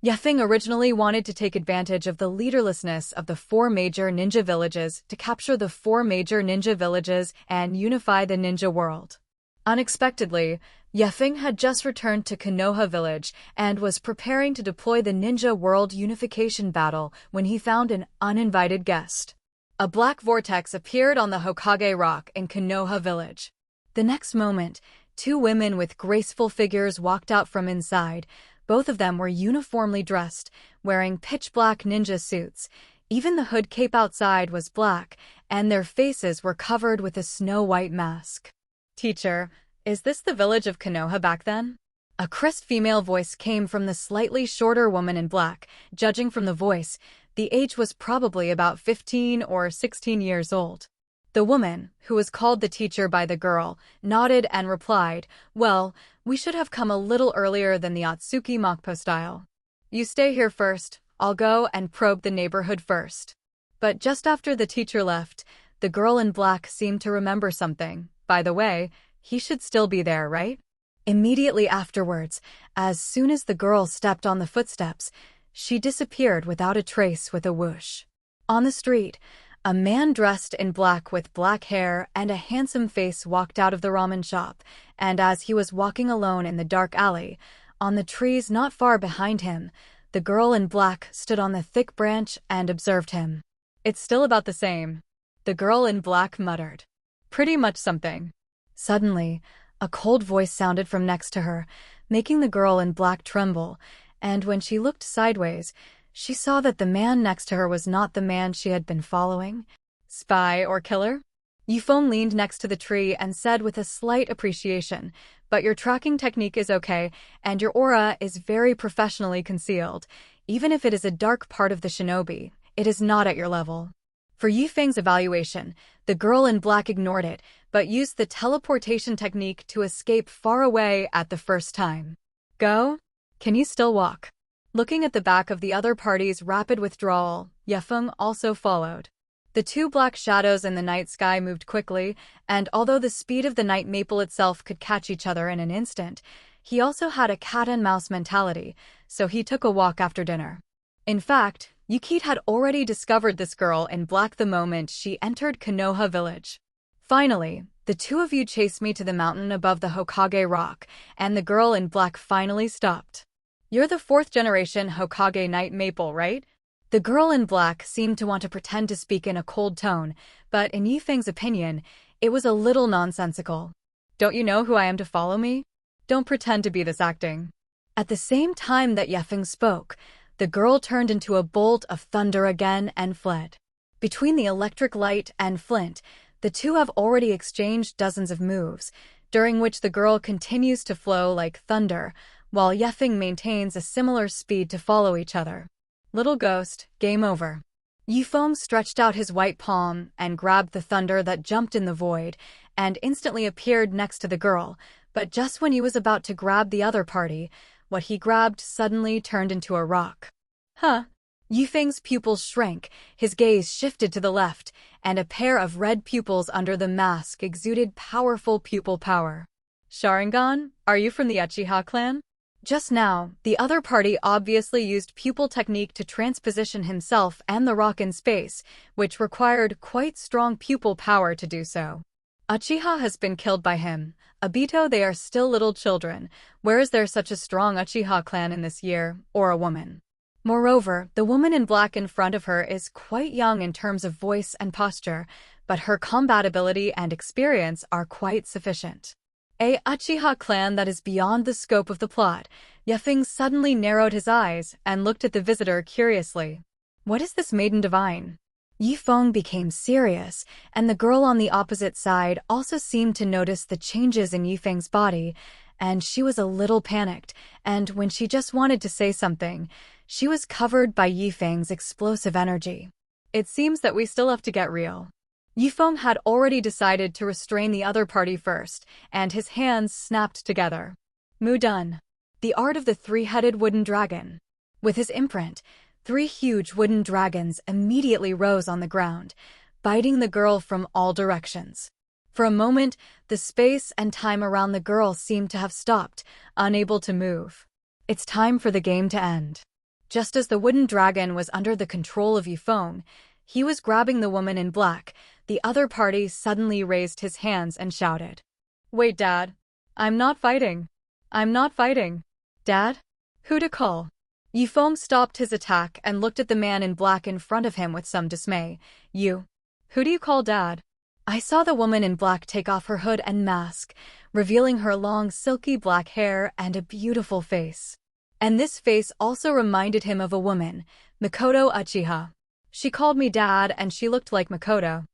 Yifeng originally wanted to take advantage of the leaderlessness of the 4 major ninja villages to capture the 4 major ninja villages and unify the ninja world. Unexpectedly, Yifeng had just returned to Konoha village and was preparing to deploy the ninja world unification battle when he found an uninvited guest. A black vortex appeared on the Hokage rock in Konoha village. The next moment, 2 women with graceful figures walked out from inside. Both of them were uniformly dressed, wearing pitch-black ninja suits. Even the hood cape outside was black, and their faces were covered with a snow-white mask. "Teacher, is this the village of Konoha back then?" A crisp female voice came from the slightly shorter woman in black. Judging from the voice, the age was probably about 15 or 16 years old. The woman, who was called the teacher by the girl, nodded and replied, "Well, we should have come a little earlier than the Atsuki Mokpo style. You stay here first, I'll go and probe the neighborhood first." But just after the teacher left, the girl in black seemed to remember something. "By the way, he should still be there, right?" Immediately afterwards, as soon as the girl stepped on the footsteps, she disappeared without a trace with a whoosh. On the street, a man dressed in black with black hair and a handsome face walked out of the ramen shop, and as he was walking alone in the dark alley, on the trees not far behind him, the girl in black stood on the thick branch and observed him. "It's still about the same," the girl in black muttered. "Pretty much something." Suddenly, a cold voice sounded from next to her, making the girl in black tremble, and when she looked sideways, she saw that the man next to her was not the man she had been following. "Spy or killer?" Yifeng leaned next to the tree and said with a slight appreciation, "But your tracking technique is okay, and your aura is very professionally concealed. Even if it is a dark part of the shinobi, it is not at your level." For Yifeng's evaluation, the girl in black ignored it, but used the teleportation technique to escape far away at the first time. "Go? Can you still walk?" Looking at the back of the other party's rapid withdrawal, Yifeng also followed. The 2 black shadows in the night sky moved quickly, and although the speed of the night maple itself could catch each other in an instant, he also had a cat-and-mouse mentality, so he took a walk after dinner. In fact, Yukit had already discovered this girl in black the moment she entered Konoha village. "Finally, the 2 of you chased me to the mountain above the Hokage rock, and the girl in black finally stopped. You're the 4th generation Hokage Night Maple, right?" The girl in black seemed to want to pretend to speak in a cold tone, but in Yifeng's opinion, it was a little nonsensical. "Don't you know who I am to follow me? Don't pretend to be this acting." At the same time that Yifeng spoke, the girl turned into a bolt of thunder again and fled. Between the electric light and flint, the 2 have already exchanged dozens of moves, during which the girl continues to flow like thunder, while Yifeng maintains a similar speed to follow each other. "Little ghost, game over." Yifeng stretched out his white palm and grabbed the thunder that jumped in the void and instantly appeared next to the girl, but just when he was about to grab the other party, what he grabbed suddenly turned into a rock. "Huh?" Yifeng's pupils shrank, his gaze shifted to the left, and a pair of red pupils under the mask exuded powerful pupil power. "Sharingan, are you from the Uchiha clan?" Just now, the other party obviously used pupil technique to transposition himself and the rock in space, which required quite strong pupil power to do so. Uchiha has been killed by him. Obito, they are still little children. Where is there such a strong Uchiha clan in this year, or a woman? Moreover, the woman in black in front of her is quite young in terms of voice and posture, but her combat ability and experience are quite sufficient. A Uchiha clan that is beyond the scope of the plot. Feng suddenly narrowed his eyes and looked at the visitor curiously. What is this maiden divine? Feng became serious, and the girl on the opposite side also seemed to notice the changes in Feng's body, and she was a little panicked, and when she just wanted to say something, she was covered by Feng's explosive energy. It seems that we still have to get real. Feng had already decided to restrain the other party first, and his hands snapped together. Mu done. The art of the three-headed wooden dragon. With his imprint, 3 huge wooden dragons immediately rose on the ground, biting the girl from all directions. For a moment, the space and time around the girl seemed to have stopped, unable to move. It's time for the game to end. Just as the wooden dragon was under the control of Feng, he was grabbing the woman in black. The other party suddenly raised his hands and shouted, "Wait, Dad. I'm not fighting. I'm not fighting. Dad? Who to call?" Feng stopped his attack and looked at the man in black in front of him with some dismay. Who do you call Dad? I saw the woman in black take off her hood and mask, revealing her long silky black hair and a beautiful face. And this face also reminded him of a woman, Makoto Uchiha. She called me Dad and she looked like Makoto.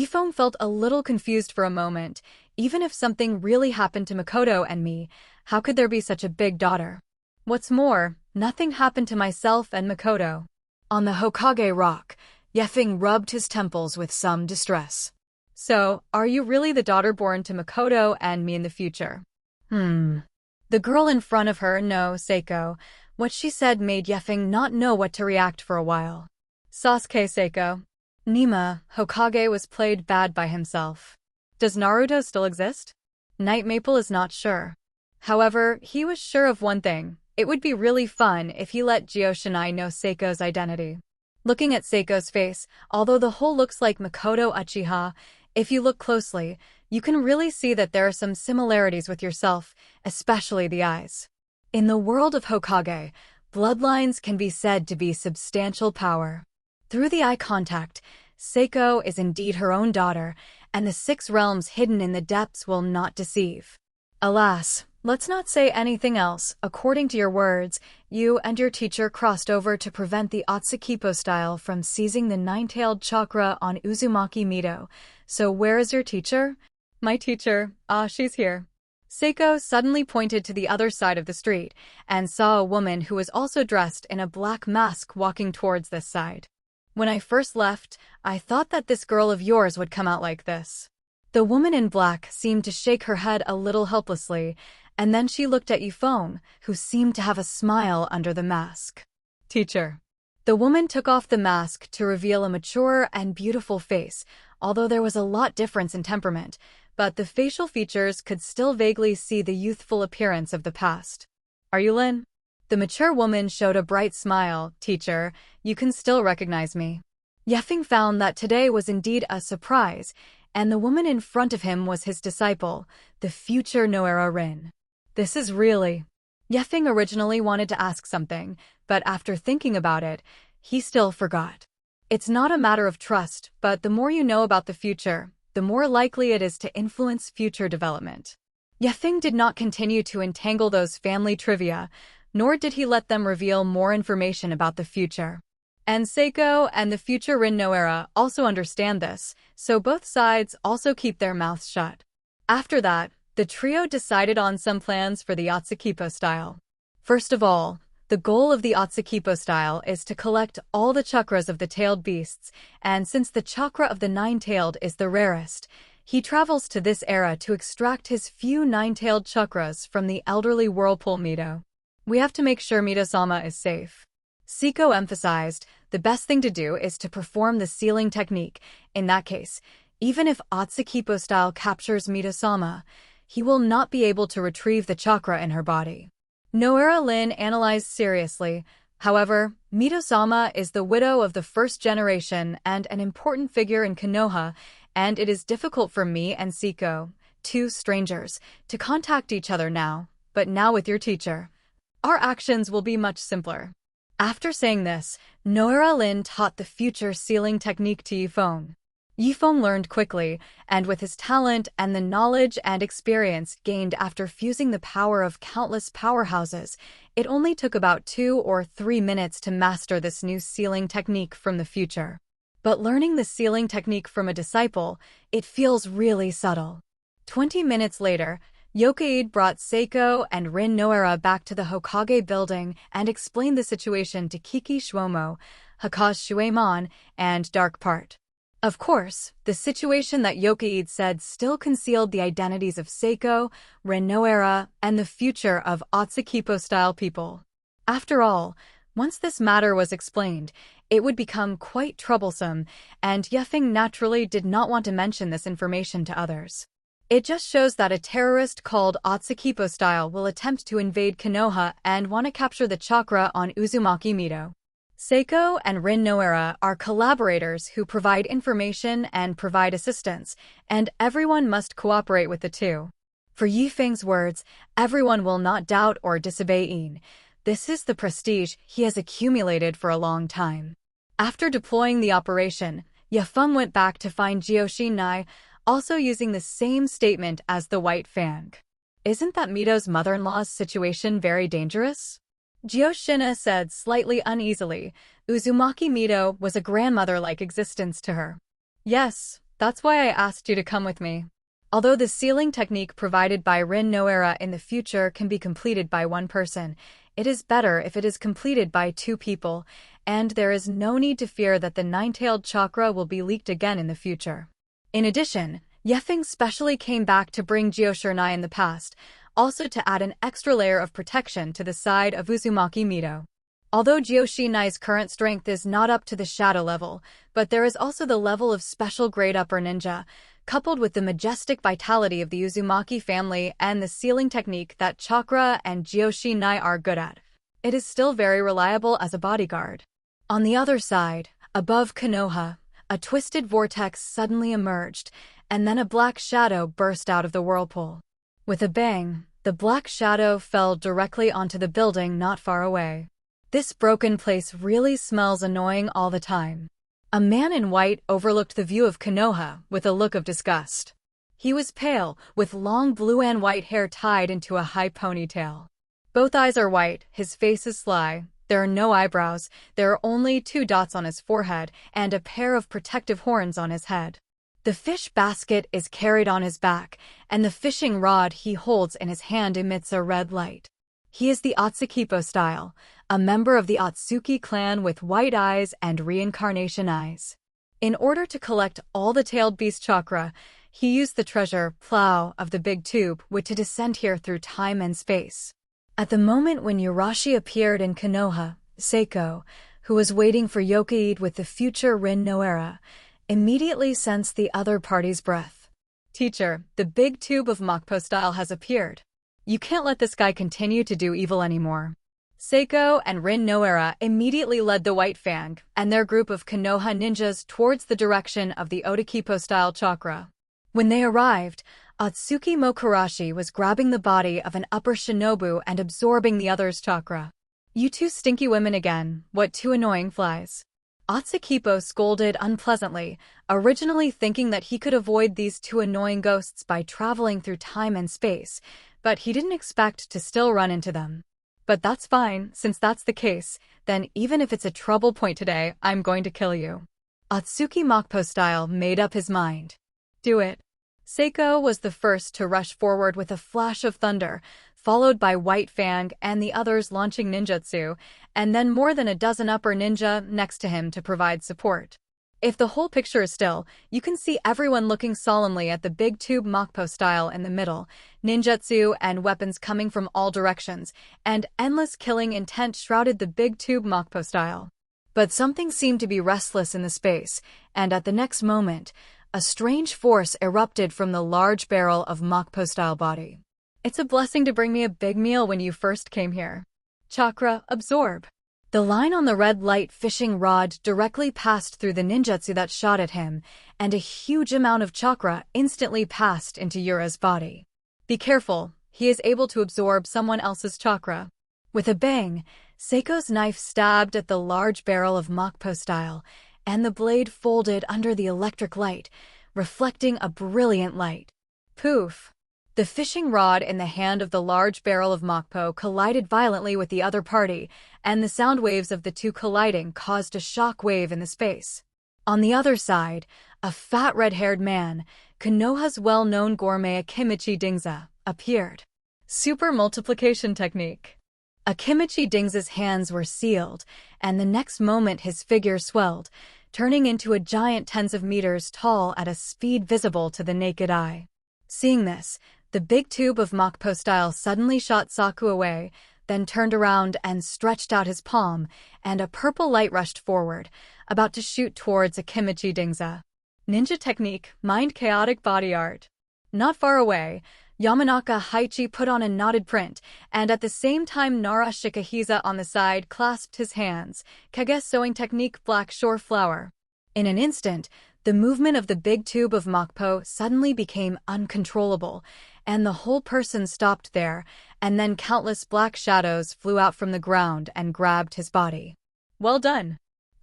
Feng felt a little confused for a moment. Even if something really happened to Makoto and me, how could there be such a big daughter? What's more, nothing happened to myself and Makoto. On the Hokage rock, Feng rubbed his temples with some distress. So, are you really the daughter born to Makoto and me in the future? The girl in front of her, no, Seiko. What she said made Feng not know what to react for a while. Sasuke Seiko. Nima, Hokage was played bad by himself. Does Naruto still exist? Night Maple is not sure. However, he was sure of one thing. It would be really fun if he let Gyoshinai know Seiko's identity. Looking at Seiko's face, although the whole looks like Makoto Uchiha, if you look closely, you can really see that there are some similarities with yourself, especially the eyes. In the world of Hokage, bloodlines can be said to be substantial power. Through the eye contact, Seiko is indeed her own daughter, and the 6 realms hidden in the depths will not deceive. Alas, let's not say anything else. According to your words, you and your teacher crossed over to prevent the Otsukipo style from seizing the 9-tailed chakra on Uzumaki Mido. So where is your teacher? My teacher, she's here. Seiko suddenly pointed to the other side of the street and saw a woman who was also dressed in a black mask walking towards this side. When I first left, I thought that this girl of yours would come out like this. The woman in black seemed to shake her head a little helplessly, and then she looked at Feng, who seemed to have a smile under the mask. Teacher. The woman took off the mask to reveal a mature and beautiful face, although there was a lot difference in temperament, but the facial features could still vaguely see the youthful appearance of the past. Are you Lin? The mature woman showed a bright smile. Teacher, you can still recognize me. Feng found that today was indeed a surprise, and the woman in front of him was his disciple, the future Noera Rin. This is really... Feng originally wanted to ask something, but after thinking about it, he still forgot. It's not a matter of trust, but the more you know about the future, the more likely it is to influence future development. Feng did not continue to entangle those family trivia, nor did he let them reveal more information about the future. And Seiko and the future Rin Noera also understand this, so both sides also keep their mouths shut. After that, the trio decided on some plans for the Otsukipo style. First of all, the goal of the Otsukipo style is to collect all the chakras of the tailed beasts, and since the chakra of the 9-tailed is the rarest, he travels to this era to extract his few 9-tailed chakras from the elderly whirlpool Mido. We have to make sure Mido-sama is safe. Seiko emphasized, the best thing to do is to perform the sealing technique. In that case, even if Otsukipo style captures Mido-sama, he will not be able to retrieve the chakra in her body. Noera Lin analyzed seriously. However, Mito-sama is the widow of the first generation and an important figure in Konoha, and it is difficult for me and Seiko, two strangers, to contact each other now, but now with your teacher, our actions will be much simpler. After saying this, Noera Lin taught the future sealing technique to Yifeng. Yifeng learned quickly, and with his talent and the knowledge and experience gained after fusing the power of countless powerhouses, it only took about 2 or 3 minutes to master this new sealing technique from the future. But learning the sealing technique from a disciple, it feels really subtle. 20 minutes later, Yokaide brought Seiko and Rin Noera back to the Hokage building and explained the situation to Kiki Shuomo, Hakaze Shueimon, and Dark Part. Of course, the situation that Yokaide said still concealed the identities of Seiko, Rin Noera, and the future of Otsukipo-style people. After all, once this matter was explained, it would become quite troublesome, and Yefeng naturally did not want to mention this information to others. It just shows that a terrorist called Otsukipo-style will attempt to invade Konoha and want to capture the chakra on Uzumaki Mito. Seiko and Rin Noera are collaborators who provide information and provide assistance, and everyone must cooperate with the two. For Yifeng's words, everyone will not doubt or disobey Yin. This is the prestige he has accumulated for a long time. After deploying the operation, Yifeng went back to find Jioshinai, also using the same statement as the White Fang. Isn't that Mito's mother-in-law's situation very dangerous? Jioshinai said slightly uneasily. Uzumaki Mito was a grandmother-like existence to her. Yes, that's why I asked you to come with me. Although the sealing technique provided by Rin Noera in the future can be completed by one person, it is better if it is completed by 2 people, and there is no need to fear that the nine-tailed chakra will be leaked again in the future. In addition, Yefeng specially came back to bring Jioshinai in the past, also to add an extra layer of protection to the side of Uzumaki Mito. Although Jioshinai's current strength is not up to the shadow level, but there is also the level of special grade upper ninja, coupled with the majestic vitality of the Uzumaki family and the sealing technique that Chakra and Jioshinai are good at. It is still very reliable as a bodyguard. On the other side, above Konoha, a twisted vortex suddenly emerged, and then a black shadow burst out of the whirlpool. With a bang, the black shadow fell directly onto the building not far away. This broken place really smells annoying all the time. A man in white overlooked the view of Konoha with a look of disgust. He was pale, with long blue and white hair tied into a high ponytail. Both eyes are white, his face is sly, there are no eyebrows, there are only 2 dots on his forehead and a pair of protective horns on his head. The fish basket is carried on his back, and the fishing rod he holds in his hand emits a red light. He is the Otsukipo style, a member of the Otsuki clan with white eyes and reincarnation eyes. In order to collect all the tailed beast chakra, he used the treasure plow of the big tube to descend here through time and space. At the moment when Yurashi appeared in Konoha, Seiko, who was waiting for Yokaide with the future Rin Noera, immediately sensed the other party's breath. Teacher, the big tube of Mokpo style has appeared. You can't let this guy continue to do evil anymore. Seiko and Rin Noera immediately led the White Fang and their group of Konoha ninjas towards the direction of the Otokipo-style chakra. When they arrived, Atsuki Mokurashi was grabbing the body of an upper shinobu and absorbing the other's chakra. You 2 stinky women again, what 2 annoying flies. Otsukipo scolded unpleasantly, originally thinking that he could avoid these 2 annoying ghosts by traveling through time and space, but he didn't expect to still run into them. But that's fine, since that's the case, then even if it's a trouble point today, I'm going to kill you. Atsuki Mokpo style made up his mind. Do it. Seiko was the first to rush forward with a flash of thunder, followed by White Fang and the others launching ninjutsu, and then more than a dozen upper ninja next to him to provide support. If the whole picture is still, you can see everyone looking solemnly at the big tube Mokpo style in the middle, ninjutsu and weapons coming from all directions, and endless killing intent shrouded the big tube Mokpo style. But something seemed to be restless in the space, and at the next moment, a strange force erupted from the large barrel of Mokpo style body. It's a blessing to bring me a big meal when you first came here. Chakra, absorb. The line on the red light fishing rod directly passed through the ninjutsu that shot at him, and a huge amount of chakra instantly passed into Yura's body. Be careful, he is able to absorb someone else's chakra. With a bang, Seiko's knife stabbed at the large barrel of Mokpo style, and the blade folded under the electric light, reflecting a brilliant light. Poof! The fishing rod in the hand of the large barrel of Mokpo collided violently with the other party, and the sound waves of the two colliding caused a shock wave in the space. On the other side, a fat red-haired man, Konoha's well-known gourmet Akimichi Dingza, appeared. Super multiplication technique. Akimichi Dingza's hands were sealed, and the next moment his figure swelled, turning into a giant tens of meters tall at a speed visible to the naked eye. Seeing this, the big tube of Mokpo style suddenly shot Saku away, then turned around and stretched out his palm, and a purple light rushed forward, about to shoot towards Akimichi Dingza. Ninja technique, mind chaotic body art. Not far away, Yamanaka Haichi put on a knotted print, and at the same time Nara Shikahisa on the side clasped his hands, Kage sewing technique black shore flower. In an instant, the movement of the big tube of Mokpo suddenly became uncontrollable, and the whole person stopped there, and then countless black shadows flew out from the ground and grabbed his body. Well done!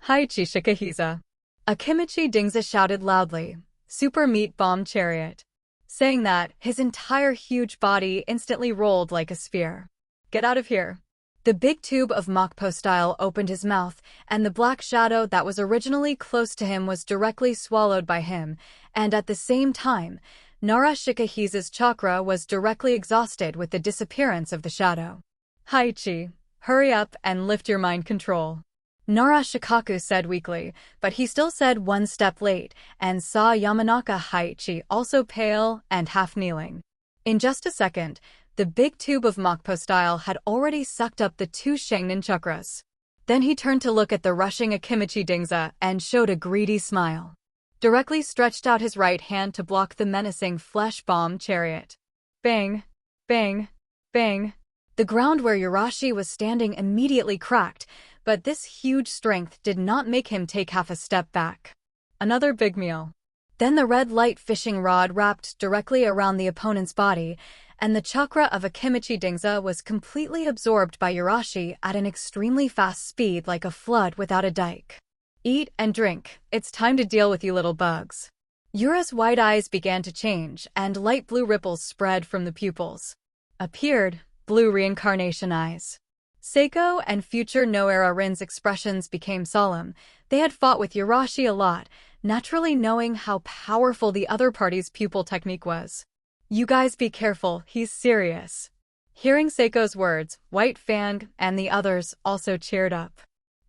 Haichi Shikahisa. Akimichi Dingza shouted loudly, Super Meat Bomb Chariot. Saying that, his entire huge body instantly rolled like a sphere. Get out of here. The big tube of Mokpo style opened his mouth, and the black shadow that was originally close to him was directly swallowed by him, and at the same time, Nara Shikahisa's chakra was directly exhausted with the disappearance of the shadow. Haichi, hurry up and lift your mind control. Nara Shikaku said weakly, but he still said one step late, and saw Yamanaka Haichi also pale and half-kneeling. In just a second, the big tube of Mokpo style had already sucked up the two Shangnin chakras. Then he turned to look at the rushing Akimichi Dingza and showed a greedy smile. Directly stretched out his right hand to block the menacing flesh bomb chariot. Bang! Bang! Bang! The ground where Yurashi was standing immediately cracked, but this huge strength did not make him take half a step back. Another big meal. Then the red light fishing rod wrapped directly around the opponent's body, and the chakra of Akimichi Dingza was completely absorbed by Yurashi at an extremely fast speed like a flood without a dike. Eat and drink, it's time to deal with you little bugs. Yura's wide eyes began to change, and light blue ripples spread from the pupils. Appeared, blue reincarnation eyes. Seiko and future Noera Rin's expressions became solemn. They had fought with Yurashi a lot, naturally knowing how powerful the other party's pupil technique was. You guys be careful, he's serious. Hearing Seiko's words, White Fang and the others also cheered up.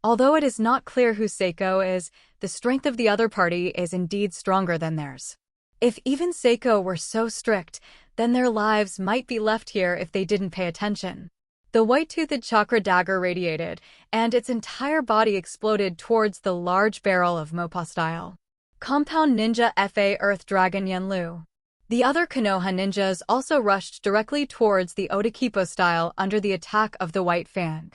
Although it is not clear who Seiko is, the strength of the other party is indeed stronger than theirs. If even Seiko were so strict, then their lives might be left here if they didn't pay attention. The white-toothed chakra dagger radiated, and its entire body exploded towards the large barrel of Moppa style. Compound Ninja FA Earth Dragon Yanlu. The other Konoha ninjas also rushed directly towards the Odakipo style under the attack of the White Fang.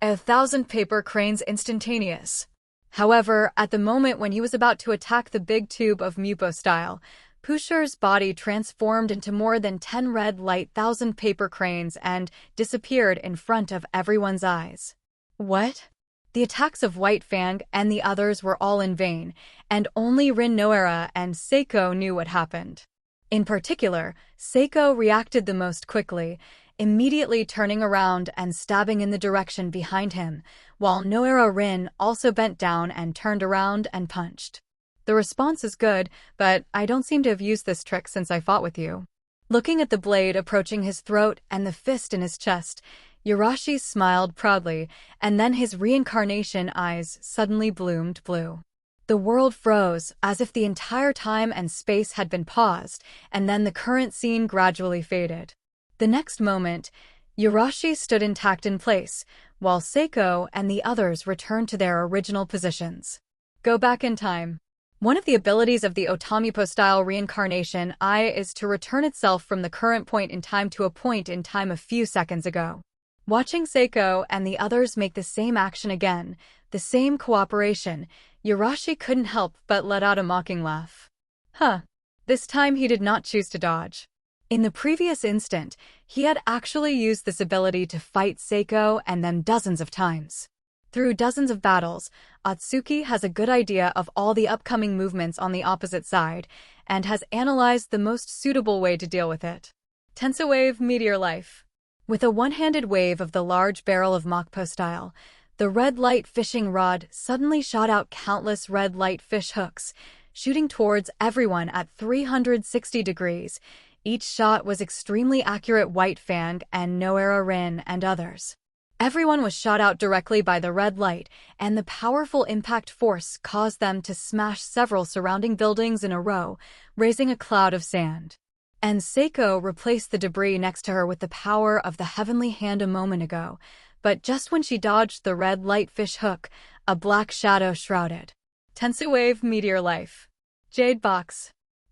1,000 paper cranes instantaneous. However, at the moment when he was about to attack the big tube of Mupo style, Pusher's body transformed into more than 10 red light 1,000 paper cranes and disappeared in front of everyone's eyes. What? The attacks of White Fang and the others were all in vain, and only Rin Noera and Seiko knew what happened. In particular, Seiko reacted the most quickly, immediately turning around and stabbing in the direction behind him, while Noera Rin also bent down and turned around and punched. The response is good, but I don't seem to have used this trick since I fought with you. Looking at the blade approaching his throat and the fist in his chest, Yurashi smiled proudly, and then his reincarnation eyes suddenly bloomed blue. The world froze, as if the entire time and space had been paused, and then the current scene gradually faded. The next moment, Yurashi stood intact in place, while Seiko and the others returned to their original positions. Go back in time. One of the abilities of the Otamipo-style reincarnation eye is to return itself from the current point in time to a point in time a few seconds ago. Watching Seiko and the others make the same action again, the same cooperation, Yurashi couldn't help but let out a mocking laugh. Huh. This time he did not choose to dodge. In the previous instant, he had actually used this ability to fight Seiko and them dozens of times. Through dozens of battles, Atsuki has a good idea of all the upcoming movements on the opposite side and has analyzed the most suitable way to deal with it. Tensei Wave Meteor Life. With a one-handed wave of the large barrel of Mokpo style, the red light fishing rod suddenly shot out countless red light fish hooks, shooting towards everyone at 360 degrees. Each shot was extremely accurate. White Fang and Noera Rin and others. Everyone was shot out directly by the red light, and the powerful impact force caused them to smash several surrounding buildings in a row, raising a cloud of sand. And Seiko replaced the debris next to her with the power of the heavenly hand a moment ago, but just when she dodged the red light fish hook, a black shadow shrouded. Tensei Wave Meteor Life. Jade Box.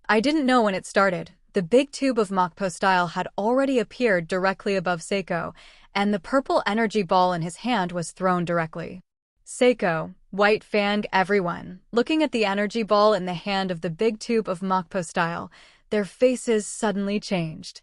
I didn't know when it started. The big tube of Mokpo style had already appeared directly above Seiko, and the purple energy ball in his hand was thrown directly. Seiko, White Fang, everyone, looking at the energy ball in the hand of the big tube of Mokpo style, their faces suddenly changed.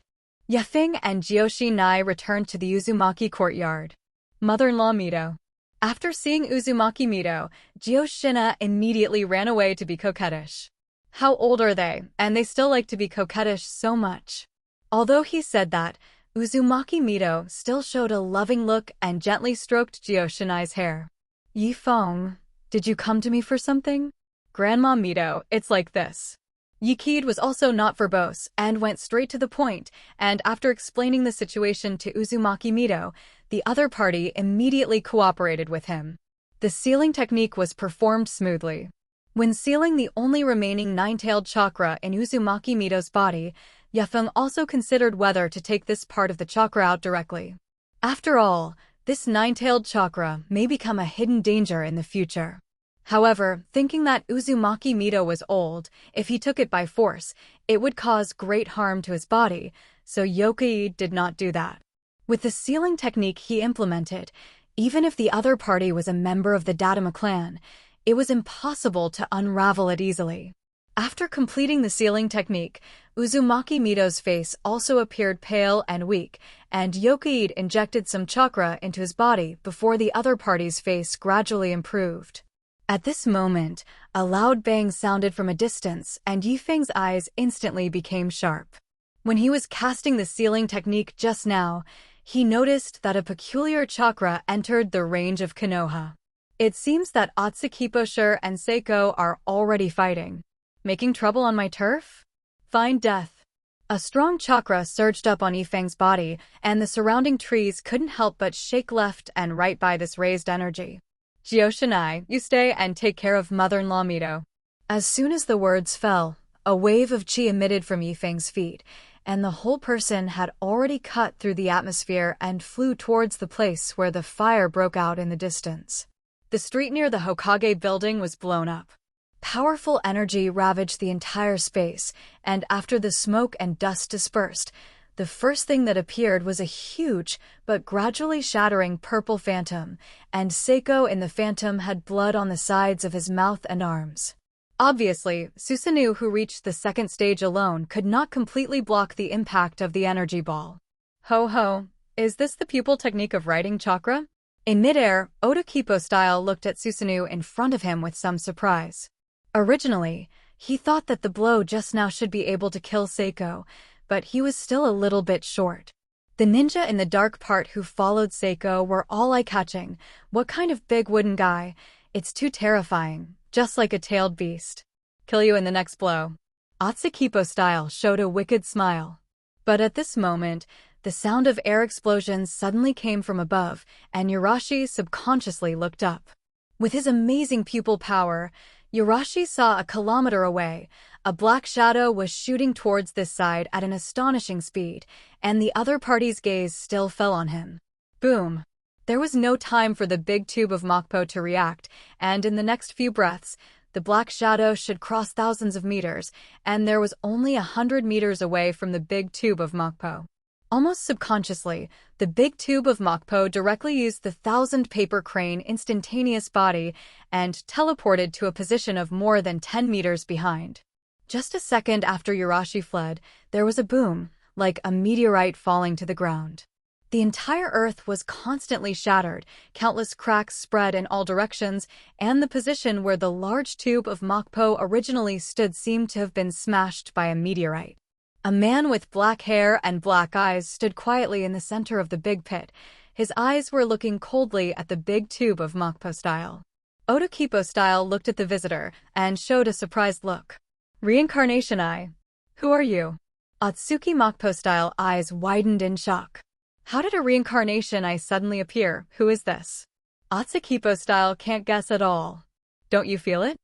Yafeng and Jiyoshi Nai returned to the Uzumaki courtyard. Mother-in-law Mito. After seeing Uzumaki Mito, Jiyoshina immediately ran away to be coquettish. How old are they, and they still like to be coquettish so much? Although he said that, Uzumaki Mito still showed a loving look and gently stroked Jiyoshinai's hair. Yifeng, did you come to me for something? Grandma Mito, it's like this. Yikid was also not verbose and went straight to the point, and after explaining the situation to Uzumaki Mito, the other party immediately cooperated with him. The sealing technique was performed smoothly. When sealing the only remaining nine-tailed chakra in Uzumaki Mito's body, Yafeng also considered whether to take this part of the chakra out directly. After all, this nine-tailed chakra may become a hidden danger in the future. However, thinking that Uzumaki Mito was old, if he took it by force, it would cause great harm to his body, so Yokai did not do that. With the sealing technique he implemented, even if the other party was a member of the Datama clan, it was impossible to unravel it easily. After completing the sealing technique, Uzumaki Mito's face also appeared pale and weak, and Yokai injected some chakra into his body before the other party's face gradually improved. At this moment, a loud bang sounded from a distance, and Yifeng's eyes instantly became sharp. When he was casting the sealing technique just now, he noticed that a peculiar chakra entered the range of Konoha. It seems that Atsuki and Seiko are already fighting. Making trouble on my turf? Find death. A strong chakra surged up on Yifeng's body, and the surrounding trees couldn't help but shake left and right by this raised energy. Jiyoshinai, you stay and take care of mother-in-law Mito. As soon as the words fell, a wave of chi emitted from Yifeng's feet, and the whole person had already cut through the atmosphere and flew towards the place where the fire broke out in the distance. The street near the Hokage building was blown up. Powerful energy ravaged the entire space, and after the smoke and dust dispersed, the first thing that appeared was a huge, but gradually shattering purple phantom, and Seiko in the phantom had blood on the sides of his mouth and arms. Obviously, Susanoo, who reached the second stage alone, could not completely block the impact of the energy ball. Ho ho, is this the pupil technique of writing chakra? In midair, Otokipo style looked at Susanoo in front of him with some surprise. Originally, he thought that the blow just now should be able to kill Seiko, but he was still a little bit short. The ninja in the dark part who followed Seiko were all eye-catching. What kind of big wooden guy? It's too terrifying, just like a tailed beast. Kill you in the next blow. Atsukipo style showed a wicked smile. But at this moment, the sound of air explosions suddenly came from above, and Yurashi subconsciously looked up. With his amazing pupil power, Yurashi saw a kilometer away. A black shadow was shooting towards this side at an astonishing speed, and the other party's gaze still fell on him. Boom! There was no time for the big tube of Mokpo to react, and in the next few breaths, The black shadow should cross thousands of meters, and there was only 100 meters away from the big tube of Mokpo. Almost subconsciously, the big tube of Mokpo directly used the 1,000-paper crane instantaneous body and teleported to a position of more than 10 meters behind. Just a second after Yurashi fled, there was a boom, like a meteorite falling to the ground. The entire earth was constantly shattered, countless cracks spread in all directions, and the position where the large tube of Mokpo originally stood seemed to have been smashed by a meteorite. A man with black hair and black eyes stood quietly in the center of the big pit. His eyes were looking coldly at the big tube of Mokpo style. Otokipo style looked at the visitor and showed a surprised look. Reincarnation Eye. Who are you? Atsuki Mokpo style eyes widened in shock. How did a reincarnation eye suddenly appear? Who is this? Atsukipo style can't guess at all. Don't you feel it?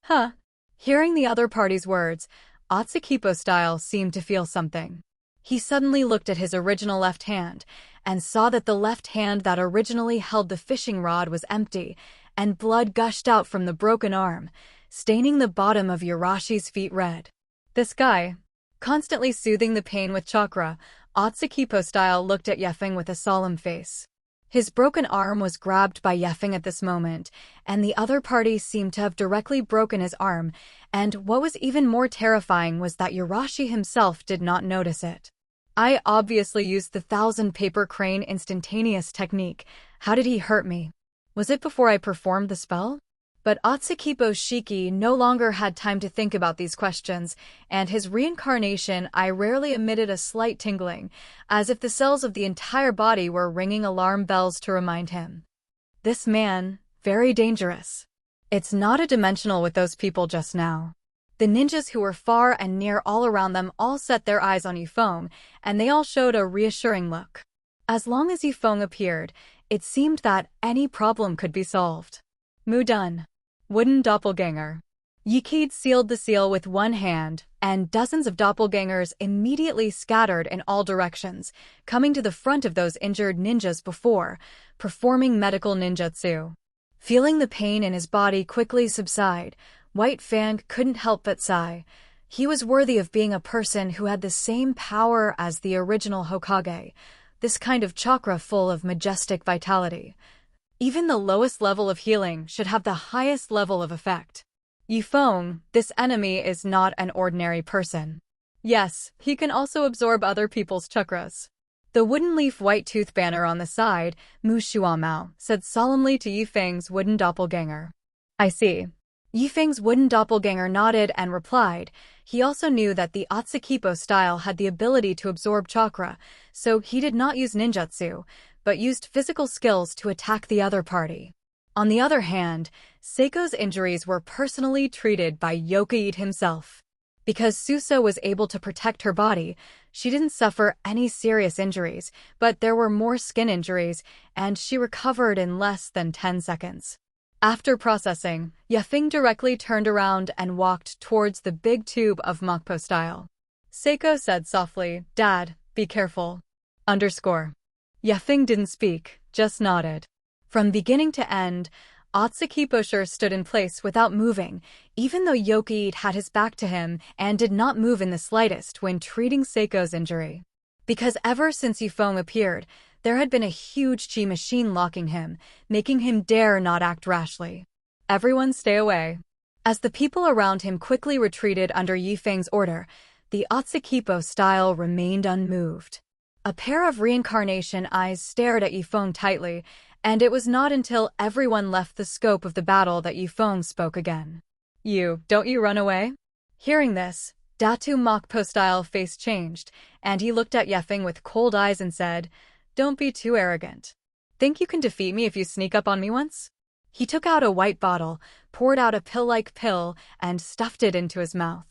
Huh? Hearing the other party's words, Atsukipo style seemed to feel something. He suddenly looked at his original left hand and saw that the left hand that originally held the fishing rod was empty, and blood gushed out from the broken arm, staining the bottom of Yurashi's feet red. This guy, constantly soothing the pain with chakra, Atsukipo style looked at Feng with a solemn face. His broken arm was grabbed by Feng at this moment, and the other party seemed to have directly broken his arm, and what was even more terrifying was that Yurashi himself did not notice it. I obviously used the 1,000-paper crane instantaneous technique. How did he hurt me? Was it before I performed the spell? But Atsukipo Shiki no longer had time to think about these questions, and his reincarnation eye rarely emitted a slight tingling, as if the cells of the entire body were ringing alarm bells to remind him. This man, very dangerous. It's not a dimensional with those people just now. The ninjas who were far and near all around them all set their eyes on Yifeng, and they all showed a reassuring look. As long as Yifeng appeared, it seemed that any problem could be solved. Mu done. Wooden doppelganger. Yikid sealed the seal with one hand, and dozens of doppelgangers immediately scattered in all directions, coming to the front of those injured ninjas before, performing medical ninjutsu. Feeling the pain in his body quickly subside, White Fang couldn't help but sigh. He was worthy of being a person who had the same power as the original Hokage, this kind of chakra full of majestic vitality. Even the lowest level of healing should have the highest level of effect. Yifeng, this enemy is not an ordinary person. Yes, he can also absorb other people's chakras. The wooden leaf white tooth banner on the side, Mu Shuamao, said solemnly to Yifeng's wooden doppelganger. I see. Yifeng's wooden doppelganger nodded and replied. He also knew that the Atsukipo style had the ability to absorb chakra, so he did not use ninjutsu, but used physical skills to attack the other party. On the other hand, Seiko's injuries were personally treated by Yokai himself. Because Suso was able to protect her body, she didn't suffer any serious injuries, but there were more skin injuries, and she recovered in less than 10 seconds. After processing, Yifeng directly turned around and walked towards the big tube of Mokpo style. Seiko said softly, Dad, be careful. Yifeng didn't speak, just nodded. From beginning to end, Atsukipo stood in place without moving, even though Yokai had his back to him and did not move in the slightest when treating Seiko's injury. Because ever since Yifeng appeared, there had been a huge chi machine locking him, making him dare not act rashly. Everyone stay away. As the people around him quickly retreated under Yifeng's order, the Atsukipo style remained unmoved. A pair of reincarnation eyes stared at Yifeng tightly, and it was not until everyone left the scope of the battle that Yifeng spoke again. Don't you run away? Hearing this, Datu Mokpo style face changed, and he looked at Yifeng with cold eyes and said, Don't be too arrogant. Think you can defeat me if you sneak up on me once? He took out a white bottle, poured out a pill-like pill, and stuffed it into his mouth.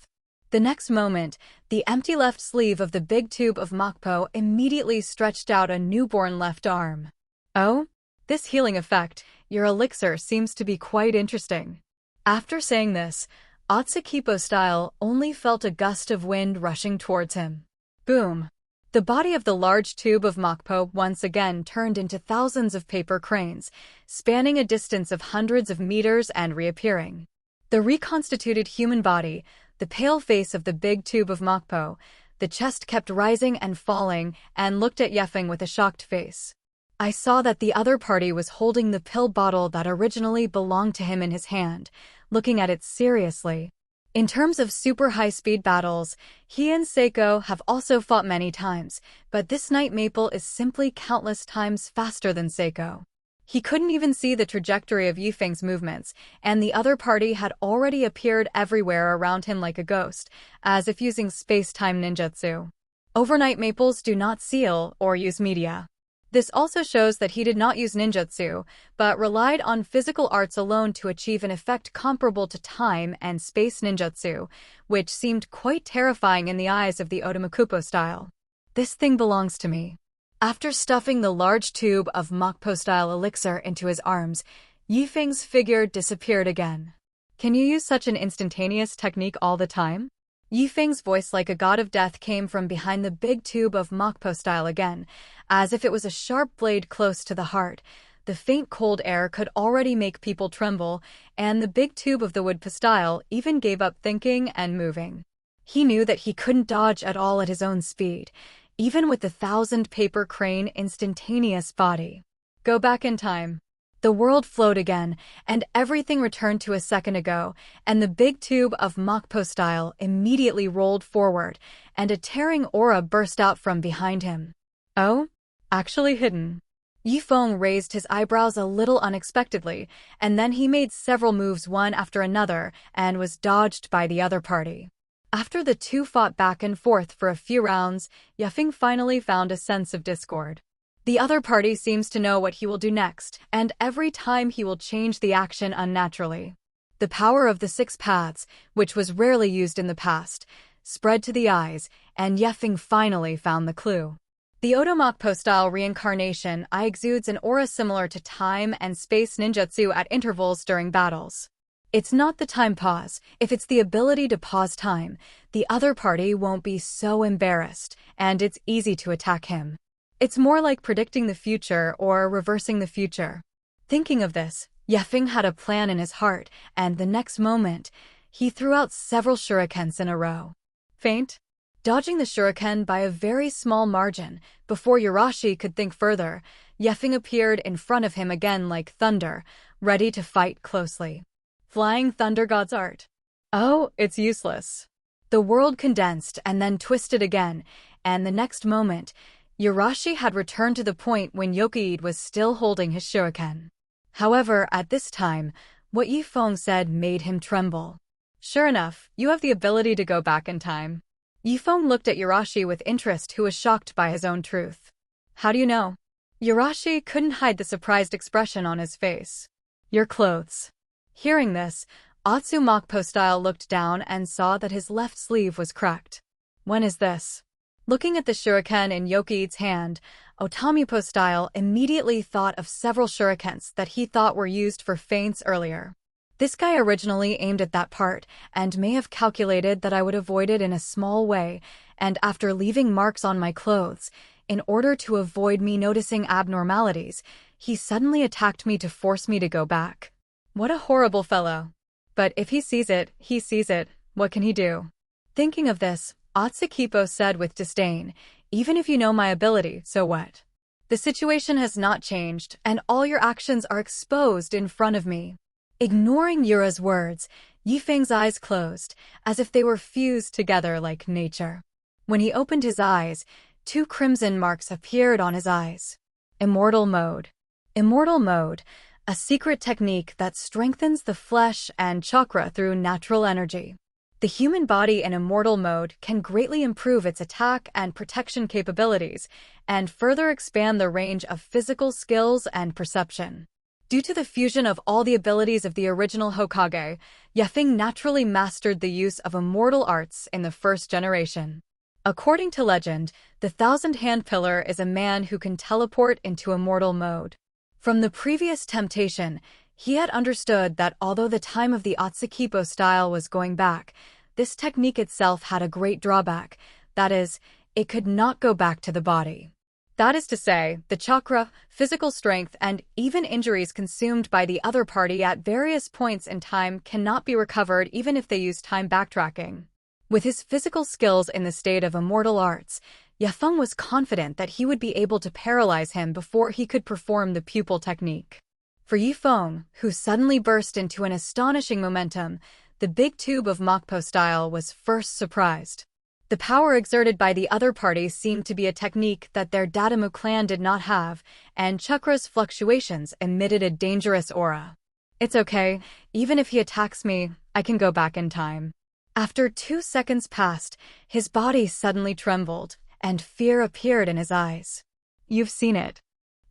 The next moment, the empty left sleeve of the big tube of Mokpo immediately stretched out a newborn left arm. Oh? This healing effect, your elixir seems to be quite interesting. After saying this, Atsukipo style only felt a gust of wind rushing towards him. Boom! The body of the large tube of Mokpo once again turned into thousands of paper cranes, spanning a distance of hundreds of meters and reappearing. The reconstituted human body, the pale face of the big tube of Mokpo, the chest kept rising and falling, and looked at Yefeng with a shocked face. I saw that the other party was holding the pill bottle that originally belonged to him in his hand, looking at it seriously. In terms of super high-speed battles, he and Seiko have also fought many times, but this Night Maple is simply countless times faster than Seiko. He couldn't even see the trajectory of Yifeng's movements, and the other party had already appeared everywhere around him like a ghost, as if using space-time ninjutsu. Overnight Maples do not seal or use media. This also shows that he did not use ninjutsu, but relied on physical arts alone to achieve an effect comparable to time and space ninjutsu, which seemed quite terrifying in the eyes of the Otomakupo style. This thing belongs to me. After stuffing the large tube of Mokpo-style elixir into his arms, Yifeng's figure disappeared again. Can you use such an instantaneous technique all the time? Yifeng's voice like a god of death came from behind the big tube of Mokpo-style again, as if it was a sharp blade close to the heart. The faint cold air could already make people tremble, and the big tube of the wood-style even gave up thinking and moving. He knew that he couldn't dodge at all at his own speed, even with the 1,000-paper crane instantaneous body. Go back in time. The world flowed again, and everything returned to a second ago, and the big tube of Mokpo-style immediately rolled forward, and a tearing aura burst out from behind him. Oh? Actually hidden. Yifeng raised his eyebrows a little unexpectedly, and then he made several moves one after another and was dodged by the other party. After the two fought back and forth for a few rounds, Yefeng finally found a sense of discord. The other party seems to know what he will do next, and every time he will change the action unnaturally. The power of the 6 paths, which was rarely used in the past, spread to the eyes, and Yefeng finally found the clue. The Otomokpo-style reincarnation eye exudes an aura similar to time and space ninjutsu at intervals during battles. It's not the time pause. If it's the ability to pause time, the other party won't be so embarrassed, and it's easy to attack him. It's more like predicting the future or reversing the future. Thinking of this, Yefeng had a plan in his heart, and the next moment, he threw out several shurikens in a row. Feint? Dodging the shuriken by a very small margin, before Yurashi could think further, Yefeng appeared in front of him again like thunder, ready to fight closely. Flying Thunder God's art. Oh, it's useless. The world condensed and then twisted again, and the next moment, Yurashi had returned to the point when Yokuid was still holding his shuriken. However, at this time, what Yifeng said made him tremble. Sure enough, you have the ability to go back in time. Yifeng looked at Yurashi with interest, who was shocked by his own truth. How do you know? Yurashi couldn't hide the surprised expression on his face. Your clothes. Hearing this, Otsu Mokpo-style looked down and saw that his left sleeve was cracked. When is this? Looking at the shuriken in Yokuid's hand, Otomipo-style immediately thought of several shurikens that he thought were used for feints earlier. This guy originally aimed at that part, and may have calculated that I would avoid it in a small way, and after leaving marks on my clothes, in order to avoid me noticing abnormalities, he suddenly attacked me to force me to go back. What a horrible fellow. But if he sees it, he sees it. What can he do? Thinking of this, Otsukipo said with disdain, even if you know my ability, so what? The situation has not changed, and all your actions are exposed in front of me. Ignoring Yura's words, Yifeng's eyes closed, as if they were fused together like nature. When he opened his eyes, 2 crimson marks appeared on his eyes. Immortal Mode. Immortal Mode, a secret technique that strengthens the flesh and chakra through natural energy. The human body in immortal mode can greatly improve its attack and protection capabilities, and further expand the range of physical skills and perception. Due to the fusion of all the abilities of the original Hokage, Yefeng naturally mastered the use of immortal arts in the first generation. According to legend, the 1,000-Hand Pillar is a man who can teleport into immortal mode. From the previous temptation, he had understood that although the time of the Otsukipo style was going back, this technique itself had a great drawback, that is, it could not go back to the body. That is to say, the chakra, physical strength, and even injuries consumed by the other party at various points in time cannot be recovered even if they use time backtracking. With his physical skills in the state of immortal arts, Feng was confident that he would be able to paralyze him before he could perform the pupil technique. For Feng, who suddenly burst into an astonishing momentum, the big tube of Mokpo style was first surprised. The power exerted by the other party seemed to be a technique that their Dadamu clan did not have, and Chakra's fluctuations emitted a dangerous aura. It's okay, even if he attacks me, I can go back in time. After 2 seconds passed, his body suddenly trembled, and fear appeared in his eyes. You've seen it.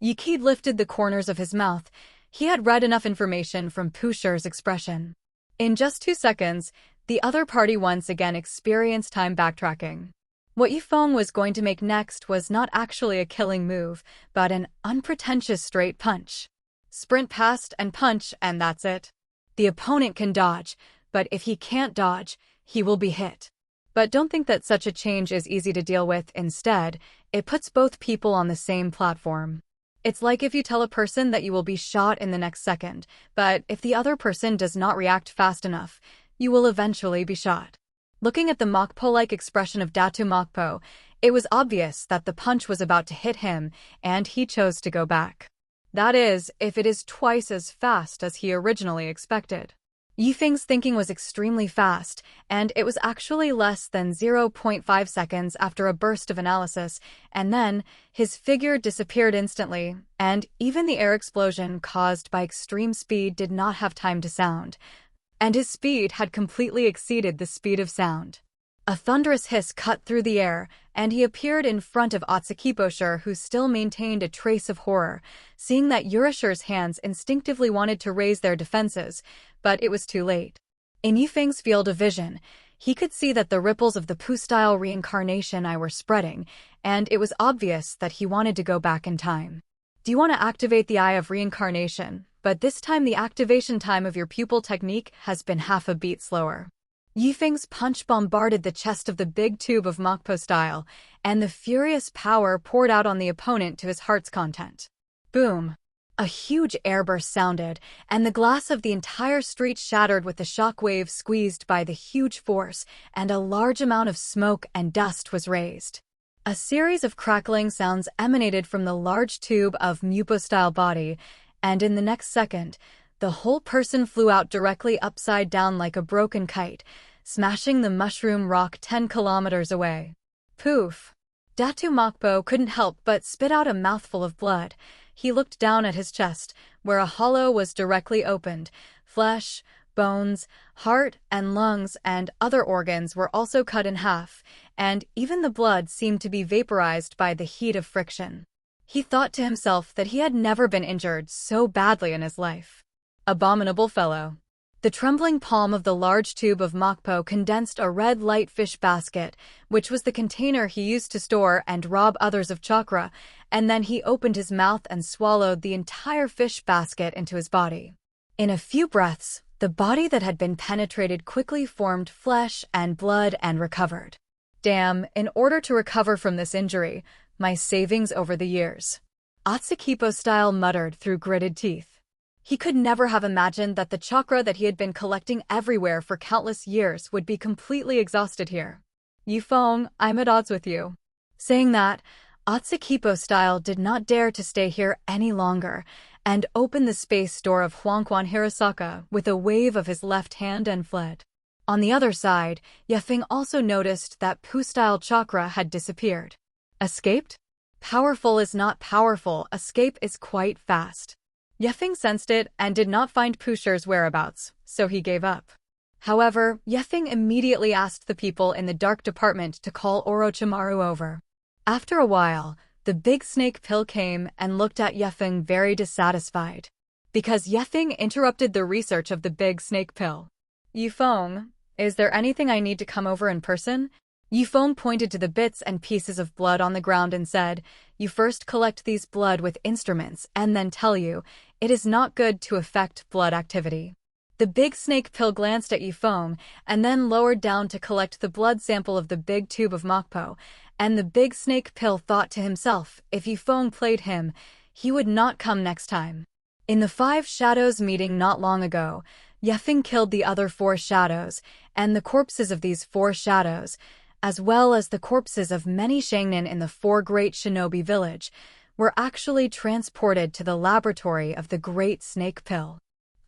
Yikid lifted the corners of his mouth. He had read enough information from Pusher's expression. In just 2 seconds, the other party once again experienced time backtracking. What Feng was going to make next was not actually a killing move, but an unpretentious straight punch. Sprint past and punch, and that's it. The opponent can dodge, but if he can't dodge, he will be hit. But don't think that such a change is easy to deal with. Instead, it puts both people on the same platform. It's like if you tell a person that you will be shot in the next second, but if the other person does not react fast enough, you will eventually be shot. Looking at the Mokpo-like expression of Datu Mokpo, it was obvious that the punch was about to hit him, and he chose to go back. That is, if it is twice as fast as he originally expected. Yifeng's thinking was extremely fast, and it was actually less than 0.5 seconds after a burst of analysis, and then his figure disappeared instantly, and even the air explosion caused by extreme speed did not have time to sound. And his speed had completely exceeded the speed of sound. A thunderous hiss cut through the air, and he appeared in front of Otsukiboshir, who still maintained a trace of horror, seeing that Yurishir's hands instinctively wanted to raise their defenses, but it was too late. In Yifeng's field of vision, he could see that the ripples of the Pu-style reincarnation I were spreading, and it was obvious that he wanted to go back in time. Do you want to activate the Eye of Reincarnation? But this time the activation time of your pupil technique has been half a beat slower. Yifeng's punch bombarded the chest of the big tube of Mokpo style, and the furious power poured out on the opponent to his heart's content. Boom! A huge airburst sounded, and the glass of the entire street shattered with the shockwave squeezed by the huge force, and a large amount of smoke and dust was raised. A series of crackling sounds emanated from the large tube of Mupo-style body, and in the next second, the whole person flew out directly upside down like a broken kite, smashing the mushroom rock 10 kilometers away. Poof! Datu Mokpo couldn't help but spit out a mouthful of blood. He looked down at his chest, where a hollow was directly opened. Flesh, bones, heart, and lungs and other organs were also cut in half, and even the blood seemed to be vaporized by the heat of friction. He thought to himself that he had never been injured so badly in his life. Abominable fellow. The trembling palm of the large tube of Mokpo condensed a red light fish basket, which was the container he used to store and rob others of chakra, and then he opened his mouth and swallowed the entire fish basket into his body. In a few breaths, the body that had been penetrated quickly formed flesh and blood and recovered. Damn, in order to recover from this injury, my savings over the years. Otsukibo-style muttered through gritted teeth. He could never have imagined that the chakra that he had been collecting everywhere for countless years would be completely exhausted here. Feng, I'm at odds with you. Saying that, Otsukibo-style did not dare to stay here any longer, and opened the space door of Huangquan Hirasaka with a wave of his left hand and fled. On the other side, Feng also noticed that Pu-style chakra had disappeared. Escaped? Powerful is not powerful, escape is quite fast. Feng sensed it and did not find Pusher's whereabouts, so he gave up. However, Feng immediately asked the people in the dark department to call Orochimaru over. After a while, the big snake pill came and looked at Feng very dissatisfied. Because Feng interrupted the research of the big snake pill. Feng, is there anything I need to come over in person? Feng pointed to the bits and pieces of blood on the ground and said, you first collect these blood with instruments and then tell you, it is not good to affect blood activity. The big snake pill glanced at Yifeng and then lowered down to collect the blood sample of the big tube of Mokpo, and the big snake pill thought to himself, if Yifeng played him, he would not come next time. In the 5 shadows meeting not long ago, Yifeng killed the other 4 shadows, and the corpses of these 4 shadows, as well as the corpses of many Shangnin in the 4 great shinobi village, were actually transported to the laboratory of the great snake pill.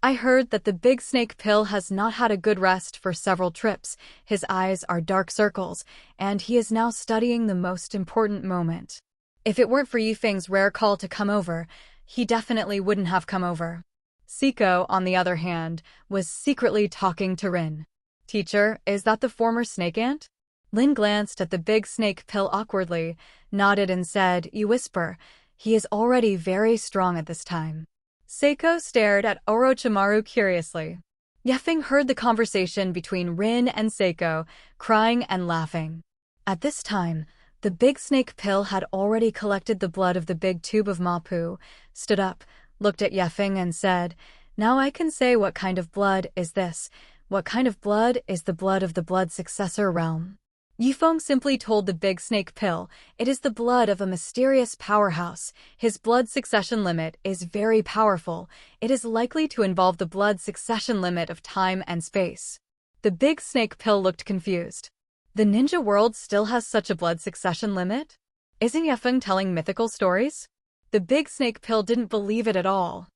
I heard that the big snake pill has not had a good rest for several trips, his eyes are dark circles, and he is now studying the most important moment. If it weren't for Yifeng's rare call to come over, he definitely wouldn't have come over. Siko, on the other hand, was secretly talking to Rin. Teacher, is that the former snake ant? Lin glanced at the big snake pill awkwardly, nodded and said, you whisper, he is already very strong at this time. Seiko stared at Orochimaru curiously. Yifeng heard the conversation between Rin and Seiko, crying and laughing. At this time, the big snake pill had already collected the blood of the big tube of Mapu, stood up, looked at Yifeng and said, now I can say what kind of blood is this. What kind of blood is the blood of the blood successor realm? Yifeng simply told the big snake pill, it is the blood of a mysterious powerhouse. His blood succession limit is very powerful. It is likely to involve the blood succession limit of time and space. The big snake pill looked confused. The ninja world still has such a blood succession limit? Isn't Yifeng telling mythical stories? The big snake pill didn't believe it at all.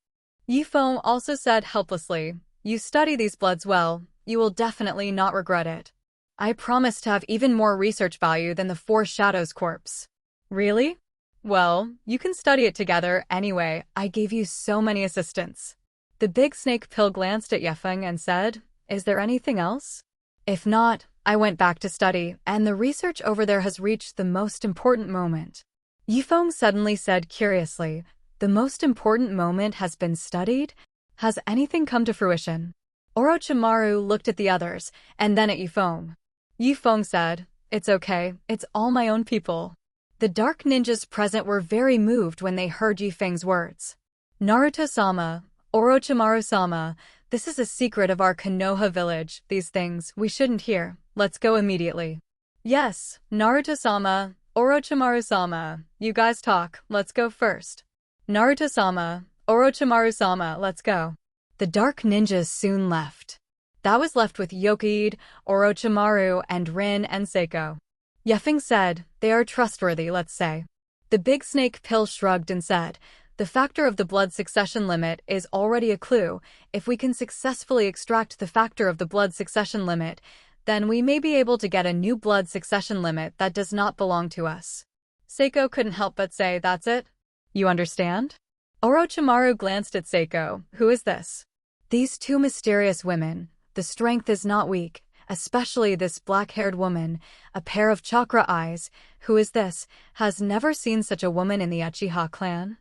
Yifeng also said helplessly, you study these bloods well, you will definitely not regret it. I promise to have even more research value than the 4 shadows corpse. Really? Well, you can study it together anyway, I gave you so many assistants. The big snake pill glanced at Yifeng and said, is there anything else? If not, I went back to study, and the research over there has reached the most important moment. Yifeng suddenly said curiously, the most important moment has been studied? Has anything come to fruition? Orochimaru looked at the others, and then at Yifeng. Yifeng said, it's okay, it's all my own people. The dark ninjas present were very moved when they heard Yifeng's words. Naruto-sama, Orochimaru-sama, this is a secret of our Konoha village, these things we shouldn't hear, let's go immediately. Yes, Naruto-sama, Orochimaru-sama, you guys talk, let's go first. Naruto-sama, Orochimaru-sama, let's go. The dark ninjas soon left. That was left with Yokoid, Orochimaru, and Rin and Seiko. Yifeng said, they are trustworthy, let's say. The big snake pill shrugged and said, the factor of the blood succession limit is already a clue. If we can successfully extract the factor of the blood succession limit, then we may be able to get a new blood succession limit that does not belong to us. Seiko couldn't help but say, that's it? You understand? Orochimaru glanced at Seiko, who is this? These 2 mysterious women. The strength is not weak, especially this black-haired woman, a pair of chakra eyes. Who is this? Has never seen such a woman in the Uchiha clan?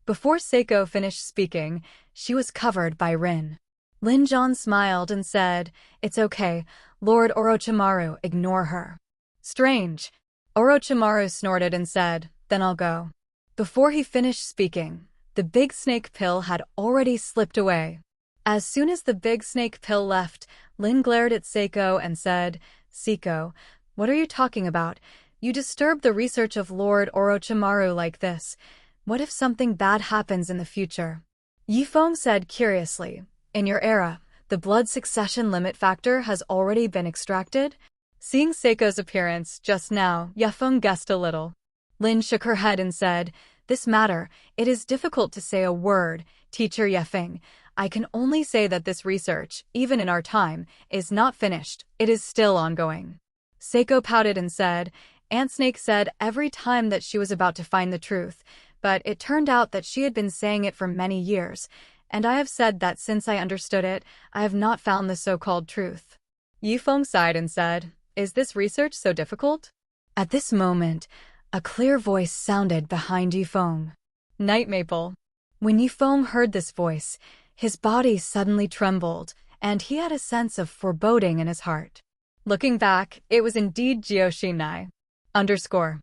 Before Seiko finished speaking, she was covered by Rin. Linjon smiled and said, it's okay, Lord Orochimaru, ignore her. Strange. Orochimaru snorted and said, then I'll go. Before he finished speaking, the big snake pill had already slipped away. As soon as the big snake pill left, Lin glared at Seiko and said, Seiko, what are you talking about? You disturbed the research of Lord Orochimaru like this. What if something bad happens in the future? Yifeng said curiously, in your era, the blood succession limit factor has already been extracted? Seeing Seiko's appearance just now, Yifeng guessed a little. Lin shook her head and said, this matter, it is difficult to say a word, Teacher Yifeng. I can only say that this research, even in our time, is not finished, it is still ongoing. Seiko pouted and said, Aunt Snake said every time that she was about to find the truth, but it turned out that she had been saying it for many years, and I have said that since I understood it, I have not found the so-called truth. Yifeng sighed and said, is this research so difficult? At this moment, a clear voice sounded behind Yifeng. Night Maple. When Yifeng heard this voice, his body suddenly trembled, and he had a sense of foreboding in his heart. Looking back, it was indeed Jioshinai. _.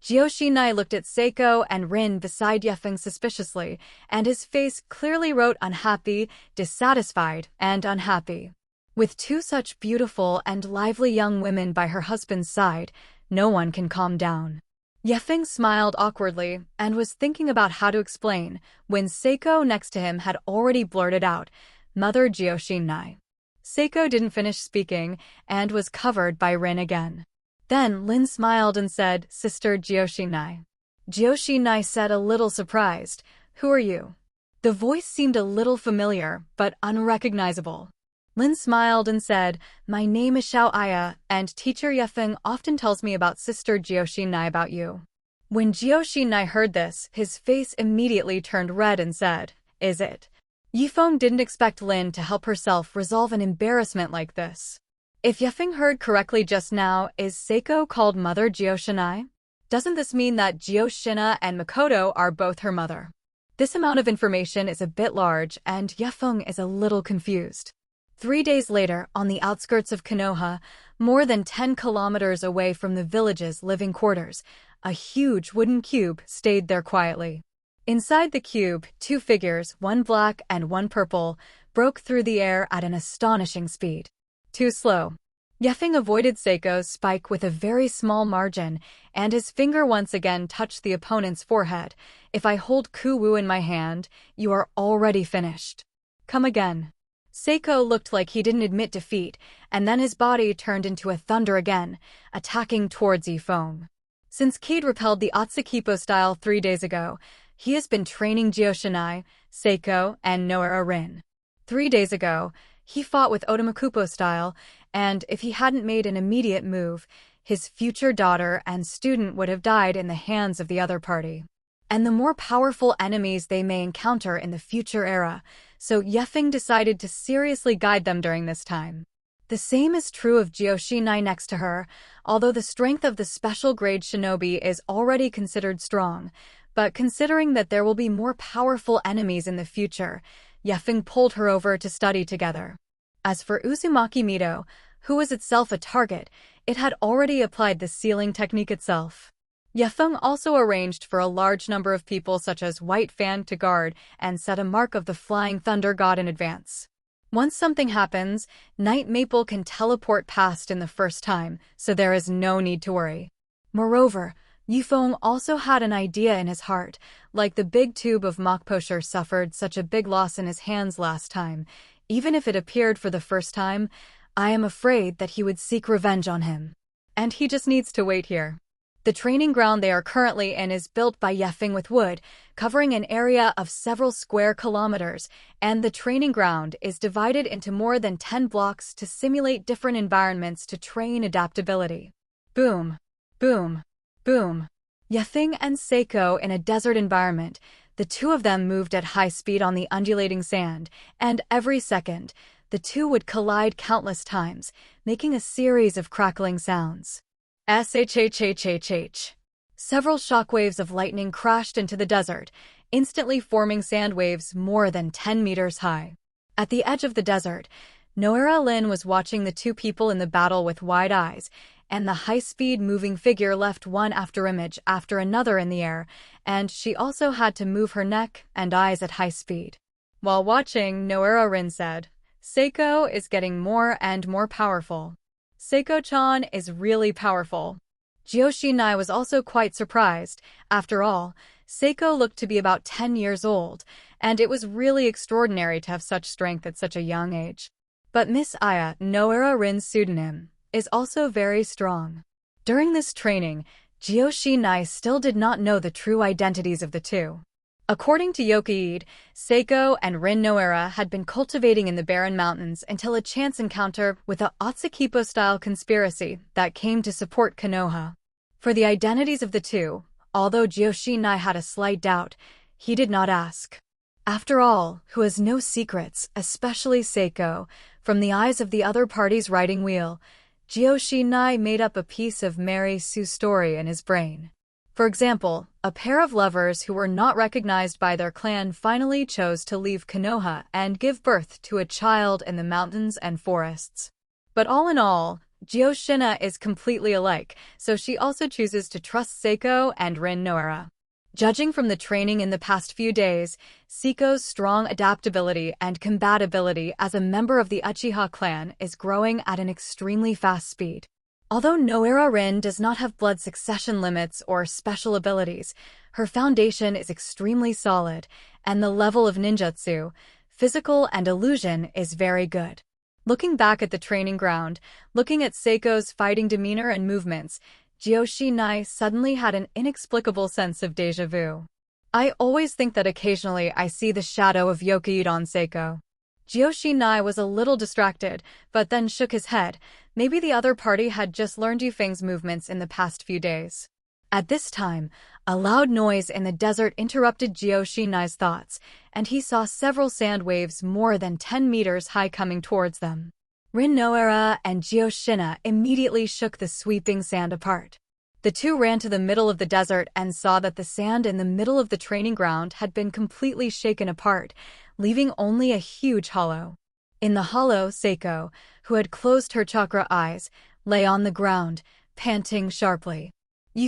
Jioshinai looked at Seiko and Rin beside Yefeng suspiciously, and his face clearly wrote unhappy, dissatisfied, and unhappy. With two such beautiful and lively young women by her husband's side, no one can calm down. Yefeng smiled awkwardly and was thinking about how to explain when Seiko next to him had already blurted out, "Mother Jioshinai." Seiko didn't finish speaking and was covered by Rin again. Then Lin smiled and said, "Sister Jioshinai." Jioshinai said, a little surprised, "Who are you?" The voice seemed a little familiar, but unrecognizable. Lin smiled and said, "My name is Xiao Aya, and teacher Yefeng often tells me about Sister Jioshinai about you." When Jioshinai heard this, his face immediately turned red and said, "Is it?" Yifeng didn't expect Lin to help herself resolve an embarrassment like this. If Yefeng heard correctly just now, is Seiko called Mother Jioshinai? Doesn't this mean that Jioshina and Makoto are both her mother? This amount of information is a bit large, and Yefeng is a little confused. 3 days later, on the outskirts of Konoha, more than 10 kilometers away from the village's living quarters, a huge wooden cube stayed there quietly. Inside the cube, two figures, one black and one purple, broke through the air at an astonishing speed. Too slow. Yefeng avoided Seiko's spike with a very small margin, and his finger once again touched the opponent's forehead. "If I hold Ku-Wu in my hand, you are already finished. Come again." Seiko looked like he didn't admit defeat, and then his body turned into a thunder again, attacking towards Yifeng. Since Kid repelled the Otsukipo style 3 days ago, he has been training Jioshinai, Seiko, and Noara Rin. 3 days ago, he fought with Otomakupo style, and if he hadn't made an immediate move, his future daughter and student would have died in the hands of the other party. And the more powerful enemies they may encounter in the future era, so Yefeng decided to seriously guide them during this time. The same is true of Jioshinai next to her, although the strength of the special grade shinobi is already considered strong, but considering that there will be more powerful enemies in the future, Yefeng pulled her over to study together. As for Uzumaki Mito, who was itself a target, it had already applied the sealing technique itself. Yefeng also arranged for a large number of people such as White Fan to guard and set a mark of the Flying Thunder God in advance. Once something happens, Night Maple can teleport past in the first time, so there is no need to worry. Moreover, Yifeng also had an idea in his heart, like the big tube of Mokposher suffered such a big loss in his hands last time. Even if it appeared for the first time, I am afraid that he would seek revenge on him. And he just needs to wait here. The training ground they are currently in is built by Yefeng with wood, covering an area of several square kilometers, and the training ground is divided into more than 10 blocks to simulate different environments to train adaptability. Boom. Boom. Boom. Yefeng and Seiko in a desert environment, the two of them moved at high speed on the undulating sand, and every second, the two would collide countless times, making a series of crackling sounds. Shhhhhh. Several shockwaves of lightning crashed into the desert, instantly forming sand waves more than 10 meters high. At the edge of the desert, Noara Lin was watching the two people in the battle with wide eyes, and the high-speed moving figure left one afterimage after another in the air, and she also had to move her neck and eyes at high speed. While watching, Noara Rin said, "Seiko is getting more and more powerful. Seiko-chan is really powerful." Jioshinai was also quite surprised. After all, Seiko looked to be about 10 years old, and it was really extraordinary to have such strength at such a young age. But Miss Aya, Noara Rin's pseudonym, is also very strong. During this training, Jioshinai still did not know the true identities of the two. According to Yokiid, Seiko and Rin Noara had been cultivating in the Barren Mountains until a chance encounter with a Otsukipo-style conspiracy that came to support Konoha. For the identities of the two, although Jioshinai had a slight doubt, he did not ask. After all, who has no secrets, especially Seiko, from the eyes of the other party's riding wheel, Jioshinai made up a piece of Mary Sue's story in his brain. For example, a pair of lovers who were not recognized by their clan finally chose to leave Konoha and give birth to a child in the mountains and forests. But all in all, Kushina is completely alike, so she also chooses to trust Seiko and Rin Noera. Judging from the training in the past few days, Seiko's strong adaptability and compatibility as a member of the Uchiha clan is growing at an extremely fast speed. Although Noera Rin does not have blood succession limits or special abilities, her foundation is extremely solid, and the level of ninjutsu, physical and illusion is very good. Looking back at the training ground, looking at Seiko's fighting demeanor and movements, Kushina suddenly had an inexplicable sense of déjà vu. I always think that occasionally I see the shadow of Yokoid on Seiko. Kushina was a little distracted, but then shook his head. Maybe the other party had just learned Feng's movements in the past few days. At this time, a loud noise in the desert interrupted Kushina's thoughts, and he saw several sand waves more than 10 meters high coming towards them. Rin Noera and Kushina immediately shook the sweeping sand apart. The two ran to the middle of the desert and saw that the sand in the middle of the training ground had been completely shaken apart, leaving only a huge hollow. In the hollow, Seiko, who had closed her chakra eyes, lay on the ground, panting sharply.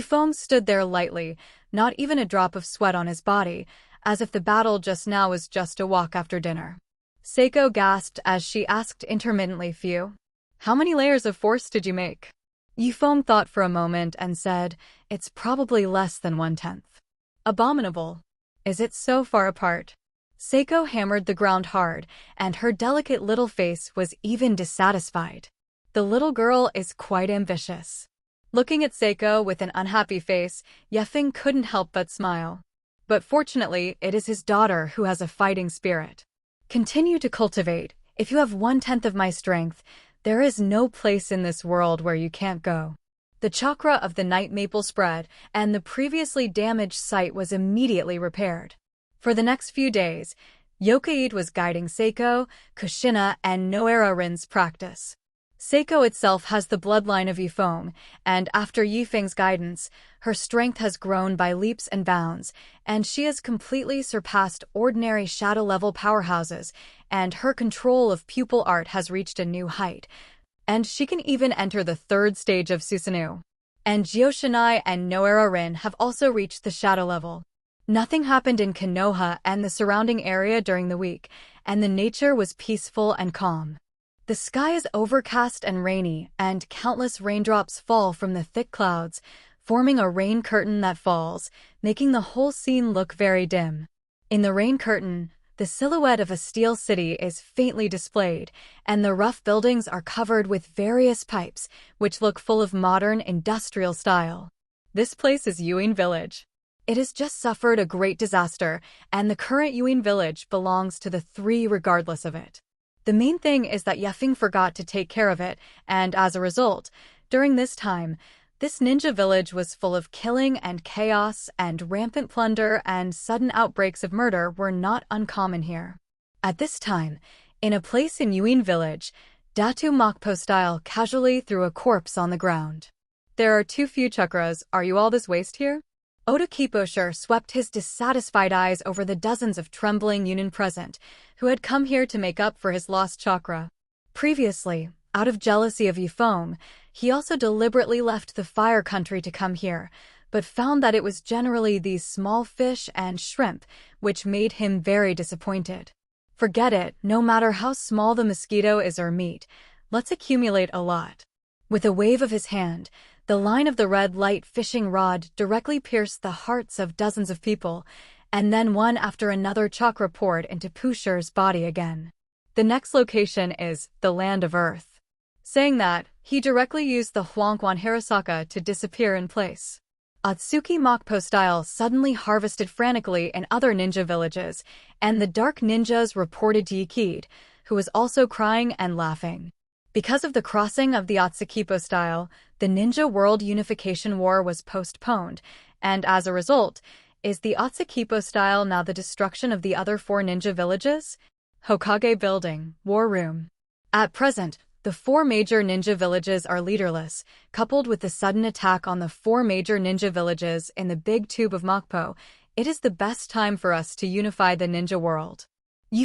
Feng stood there lightly, not even a drop of sweat on his body, as if the battle just now was just a walk after dinner. Seiko gasped as she asked intermittently, "Few? How many layers of force did you make?" Feng thought for a moment and said, "It's probably less than 1/10. Abominable. Is it so far apart?" Seiko hammered the ground hard, and her delicate little face was even dissatisfied. The little girl is quite ambitious. Looking at Seiko with an unhappy face, Feng couldn't help but smile. But fortunately, it is his daughter who has a fighting spirit. Continue to cultivate. If you have 1/10 of my strength, there is no place in this world where you can't go. The chakra of the night maple spread, and the previously damaged site was immediately repaired. For the next few days, Yokoid was guiding Seiko, Kushina, and Noera Rin's practice. Seiko itself has the bloodline of Feng, and after Feng's guidance, her strength has grown by leaps and bounds, and she has completely surpassed ordinary shadow-level powerhouses, and her control of pupil art has reached a new height, and she can even enter the 3rd stage of Susanoo. And Kushina and Noera Rin have also reached the shadow level. Nothing happened in Konoha and the surrounding area during the week, and the nature was peaceful and calm. The sky is overcast and rainy, and countless raindrops fall from the thick clouds, forming a rain curtain that falls, making the whole scene look very dim. In the rain curtain, the silhouette of a steel city is faintly displayed, and the rough buildings are covered with various pipes, which look full of modern industrial style. This place is Yuin Village. It has just suffered a great disaster, and the current Yuin Village belongs to the 3 regardless of it. The main thing is that Feng forgot to take care of it, and as a result, during this time, this ninja village was full of killing and chaos, and rampant plunder and sudden outbreaks of murder were not uncommon here. At this time, in a place in Yuin Village, Datu Mokpo style casually threw a corpse on the ground. "There are too few chakras, are you all this waste here?" Oda Kiposhir swept his dissatisfied eyes over the dozens of trembling Yunin present, who had come here to make up for his lost chakra. Previously, out of jealousy of Feng, he also deliberately left the fire country to come here, but found that it was generally these small fish and shrimp, which made him very disappointed. "Forget it, no matter how small the mosquito is or meat, let's accumulate a lot." With a wave of his hand, the line of the red light fishing rod directly pierced the hearts of dozens of people, and then one after another chakra poured into Pushir's body again. The next location is the Land of Earth. Saying that, he directly used the Huangquan Hirasaka to disappear in place. Atsuki Mokpo style suddenly harvested frantically in other ninja villages, and the dark ninjas reported to Yikid, who was also crying and laughing. Because of the crossing of the Atsukipo style, the Ninja World Unification War was postponed, and as a result, is the Atsukipo style now the destruction of the other 4 ninja villages? Hokage Building, War Room. At present, the 4 major ninja villages are leaderless, coupled with the sudden attack on the 4 major ninja villages in the Big Tube of Mokpo. It is the best time for us to unify the ninja world.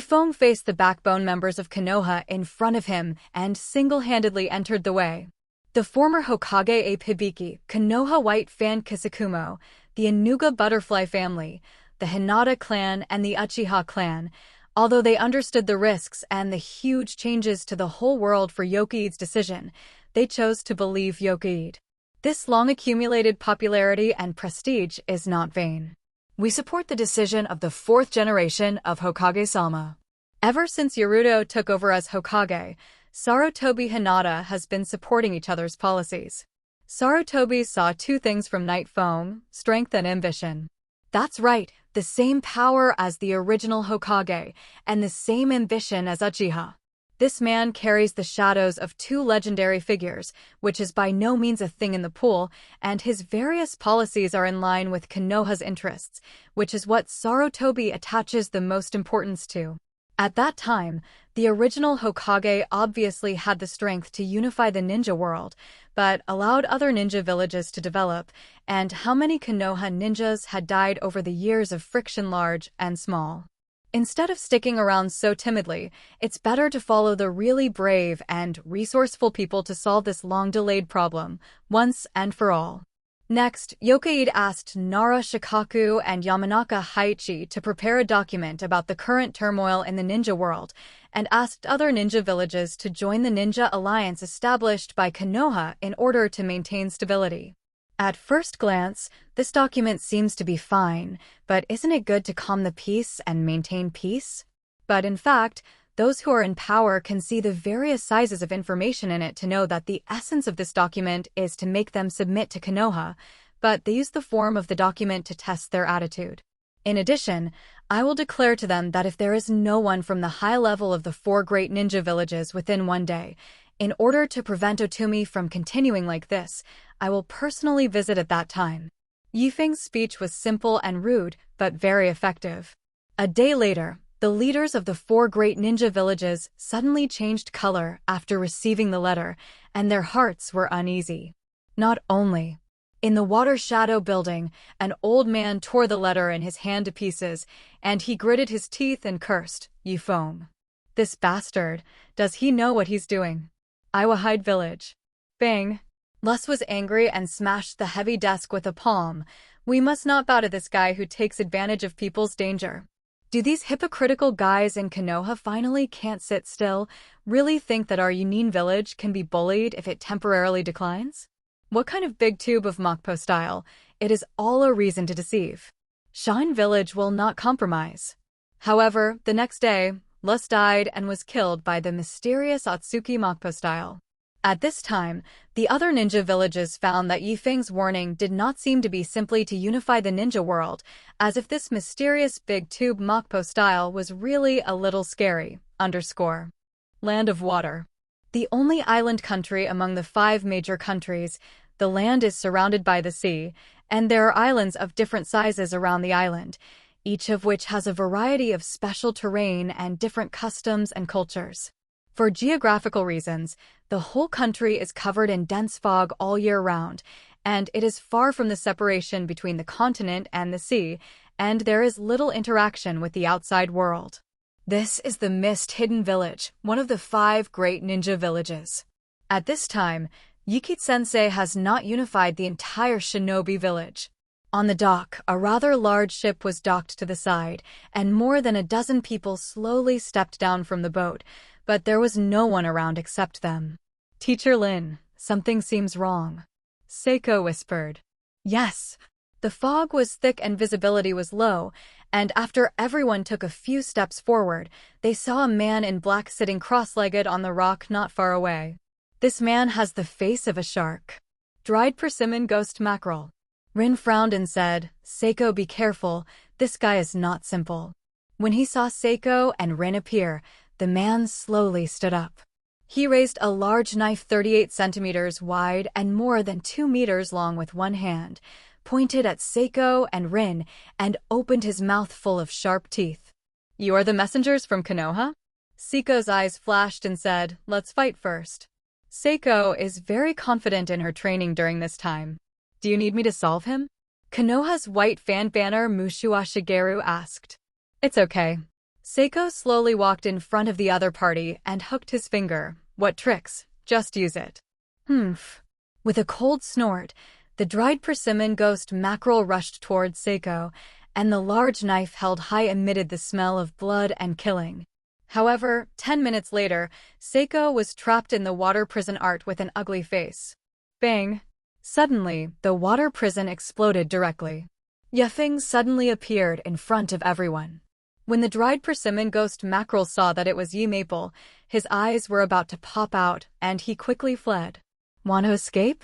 Feng faced the backbone members of Konoha in front of him and single-handedly entered the way. The former Hokage ape Hibiki, Konoha white fan Kisakumo, the Inuga butterfly family, the Hinata clan, and the Uchiha clan, although they understood the risks and the huge changes to the whole world for Yokui's decision, they chose to believe Yokuid. This long-accumulated popularity and prestige is not vain. We support the decision of the fourth generation of Hokage-sama. Ever since Naruto took over as Hokage, Sarutobi Hinata has been supporting each other's policies. Sarutobi saw two things from Night Feng: strength and ambition. That's right, the same power as the original Hokage, and the same ambition as Uchiha. This man carries the shadows of two legendary figures, which is by no means a thing in the pool, and his various policies are in line with Konoha's interests, which is what Sarutobi attaches the most importance to. At that time, the original Hokage obviously had the strength to unify the ninja world, but allowed other ninja villages to develop, and how many Konoha ninjas had died over the years of friction, large and small. Instead of sticking around so timidly, it's better to follow the really brave and resourceful people to solve this long-delayed problem, once and for all. Next, Yokuid asked Nara Shikaku and Yamanaka Haichi to prepare a document about the current turmoil in the ninja world, and asked other ninja villages to join the ninja alliance established by Konoha in order to maintain stability. At first glance, this document seems to be fine, but isn't it good to calm the peace and maintain peace? But in fact, those who are in power can see the various sizes of information in it to know that the essence of this document is to make them submit to Konoha, but they use the form of the document to test their attitude. In addition, I will declare to them that if there is no one from the high level of the four great ninja villages within one day, in order to prevent Otumi from continuing like this, I will personally visit at that time. Yifeng's speech was simple and rude, but very effective. A day later, the leaders of the four great ninja villages suddenly changed color after receiving the letter, and their hearts were uneasy. Not only. In the Water Shadow building, an old man tore the letter in his hand to pieces, and he gritted his teeth and cursed, "Yifeng. This bastard, does he know what he's doing? Iwahide village." Feng. Lus was angry and smashed the heavy desk with a palm. "We must not bow to this guy who takes advantage of people's danger. Do these hypocritical guys in Konoha finally can't sit still, really think that our Yunin village can be bullied if it temporarily declines? What kind of big tube of Mokpo style? It is all a reason to deceive. Shine village will not compromise." However, the next day, Lus died and was killed by the mysterious Atsuki Mokpo style. At this time, the other ninja villages found that Yifeng's warning did not seem to be simply to unify the ninja world, as if this mysterious big tube Mokpo style was really a little scary. Land of water. The only island country among the 5 major countries, the land is surrounded by the sea, and there are islands of different sizes around the island, each of which has a variety of special terrain and different customs and cultures. For geographical reasons, the whole country is covered in dense fog all year round, and it is far from the separation between the continent and the sea, and there is little interaction with the outside world. This is the Mist-Hidden Village, one of the 5 great ninja villages. At this time, Yukit-sensei has not unified the entire shinobi village. On the dock, a rather large ship was docked to the side, and more than a dozen people slowly stepped down from the boat, but there was no one around except them. "Teacher Lin, something seems wrong," Seiko whispered. "Yes." The fog was thick and visibility was low, and after everyone took a few steps forward, they saw a man in black sitting cross-legged on the rock not far away. This man has the face of a shark. Dried persimmon ghost mackerel. Rin frowned and said, "Seiko, be careful, this guy is not simple." When he saw Seiko and Rin appear, the man slowly stood up. He raised a large knife 38 centimeters wide and more than 2 meters long with one hand, pointed at Seiko and Rin, and opened his mouth full of sharp teeth. "You are the messengers from Konoha?" Seiko's eyes flashed and said, "Let's fight first." Seiko is very confident in her training during this time. "Do you need me to solve him?" Konoha's white fan banner Mushua Shigeru asked. "It's okay." Seiko slowly walked in front of the other party and hooked his finger. "What tricks? Just use it." "Humph." With a cold snort, the dried persimmon ghost mackerel rushed towards Seiko, and the large knife held high emitted the smell of blood and killing. However, 10 minutes later, Seiko was trapped in the water prison art with an ugly face. Bang! Suddenly, the water prison exploded directly. Feng suddenly appeared in front of everyone. When the dried persimmon ghost mackerel saw that it was Yi Maple, his eyes were about to pop out, and he quickly fled. Want to escape?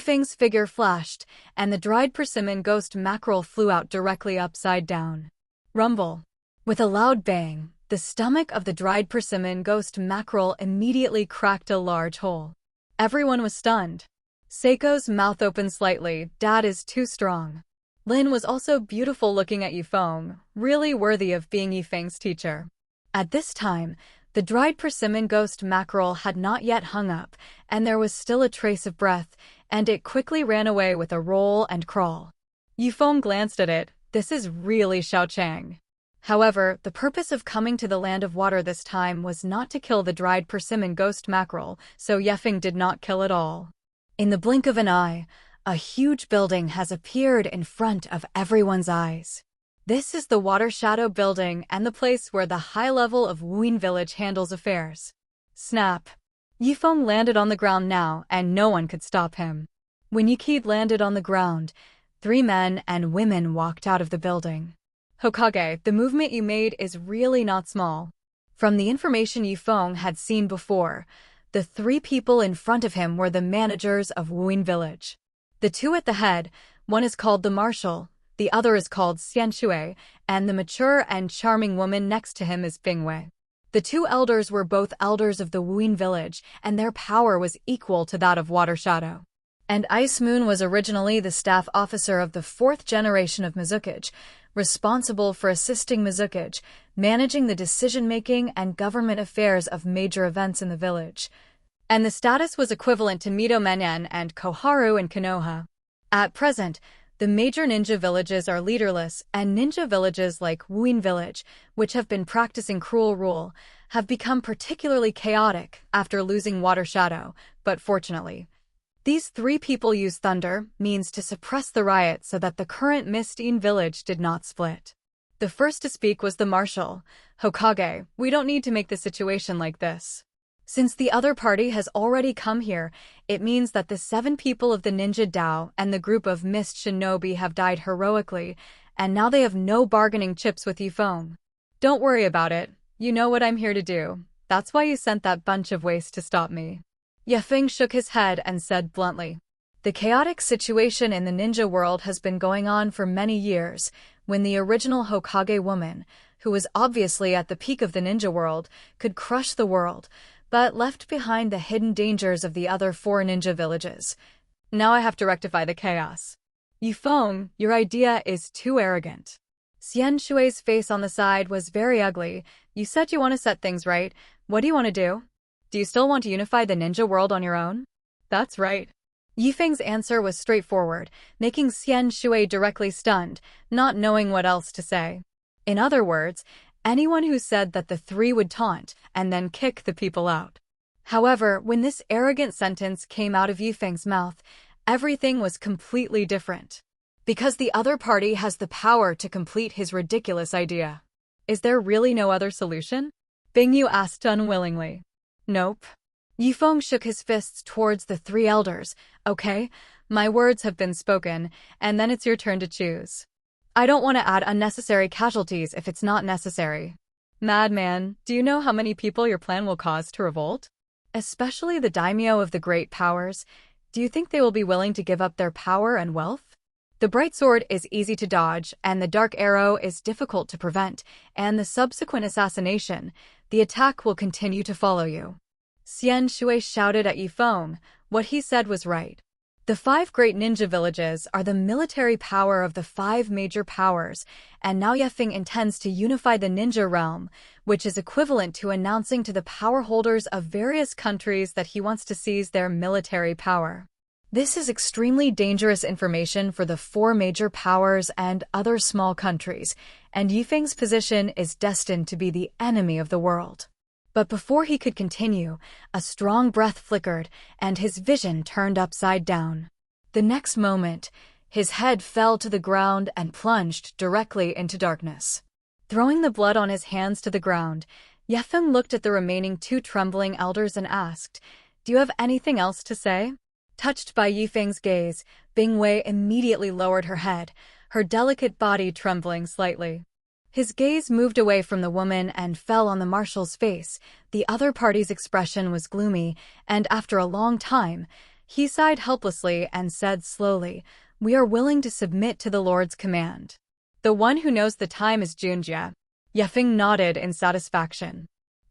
Feng's figure flashed, and the dried persimmon ghost mackerel flew out directly upside down. Rumble. With a loud bang, the stomach of the dried persimmon ghost mackerel immediately cracked a large hole. Everyone was stunned. Seiko's mouth opened slightly. Dad is too strong. Lin was also beautiful looking at Feng, really worthy of being Feng's teacher. At this time, the dried persimmon ghost mackerel had not yet hung up, and there was still a trace of breath, and it quickly ran away with a roll and crawl. Feng glanced at it. This is really Xiaochang. However, the purpose of coming to the land of water this time was not to kill the dried persimmon ghost mackerel, so Feng did not kill it all. In the blink of an eye, a huge building has appeared in front of everyone's eyes. This is the Water Shadow Building and the place where the high level of Wuyin Village handles affairs. Snap! Feng landed on the ground now, and no one could stop him. When Yikid landed on the ground, 3 men and women walked out of the building. Hokage, the movement you made is really not small. From the information Feng had seen before, the 3 people in front of him were the managers of Wuyin Village. The 2 at the head, one is called the Marshal, the other is called Xianshui, and the mature and charming woman next to him is Bingwei. The 2 elders were both elders of the Wuyin Village, and their power was equal to that of Water Shadow. And Ice Moon was originally the staff officer of the 4th generation of Mizukage, responsible for assisting Mizukage, managing the decision-making and government affairs of major events in the village. And the status was equivalent to Mito Menyen and Koharu in Konoha. At present, the major ninja villages are leaderless, and ninja villages like Wuyin Village, which have been practicing cruel rule, have become particularly chaotic after losing Water Shadow, but fortunately, these 3 people use thunder means to suppress the riot so that the current Mist-in village did not split. The first to speak was the Marshal. Hokage, we don't need to make the situation like this. Since the other party has already come here, it means that the 7 people of the Ninja Dao and the group of Mist Shinobi have died heroically, and now they have no bargaining chips with Feng. Don't worry about it. You know what I'm here to do. That's why you sent that bunch of waste to stop me. Feng shook his head and said bluntly, the chaotic situation in the ninja world has been going on for many years, when the original Hokage woman, who was obviously at the peak of the ninja world, could crush the world, but left behind the hidden dangers of the other 4 ninja villages. Now I have to rectify the chaos. Feng, your idea is too arrogant. Xian Shui's face on the side was very ugly. You said you want to set things right. What do you want to do? Do you still want to unify the ninja world on your own? That's right. Feng's answer was straightforward, making Xian Shui directly stunned, not knowing what else to say. In other words, anyone who said that the 3 would taunt and then kick the people out. However, when this arrogant sentence came out of Feng's mouth, everything was completely different. Because the other party has the power to complete his ridiculous idea. Is there really no other solution? Bingyu asked unwillingly. Nope. Feng shook his fists towards the 3 elders. Okay, my words have been spoken, and then it's your turn to choose. I don't want to add unnecessary casualties if it's not necessary. Madman, do you know how many people your plan will cause to revolt? Especially the daimyo of the great powers. Do you think they will be willing to give up their power and wealth? The bright sword is easy to dodge, and the dark arrow is difficult to prevent, and the subsequent assassination, the attack will continue to follow you. Xian Shui shouted at Feng. What he said was right. The 5 great ninja villages are the military power of the 5 major powers, and now Feng intends to unify the ninja realm, which is equivalent to announcing to the power holders of various countries that he wants to seize their military power. This is extremely dangerous information for the 4 major powers and other small countries, and Feng's position is destined to be the enemy of the world. But before he could continue, a strong breath flickered and his vision turned upside down. The next moment, his head fell to the ground and plunged directly into darkness. Throwing the blood on his hands to the ground, Feng looked at the remaining two trembling elders and asked, "Do you have anything else to say?" Touched by Feng's gaze, Bingwei immediately lowered her head, her delicate body trembling slightly. His gaze moved away from the woman and fell on the marshal's face. The other party's expression was gloomy, and after a long time, he sighed helplessly and said slowly, "We are willing to submit to the Lord's command." "The one who knows the time is Junjie." Feng nodded in satisfaction.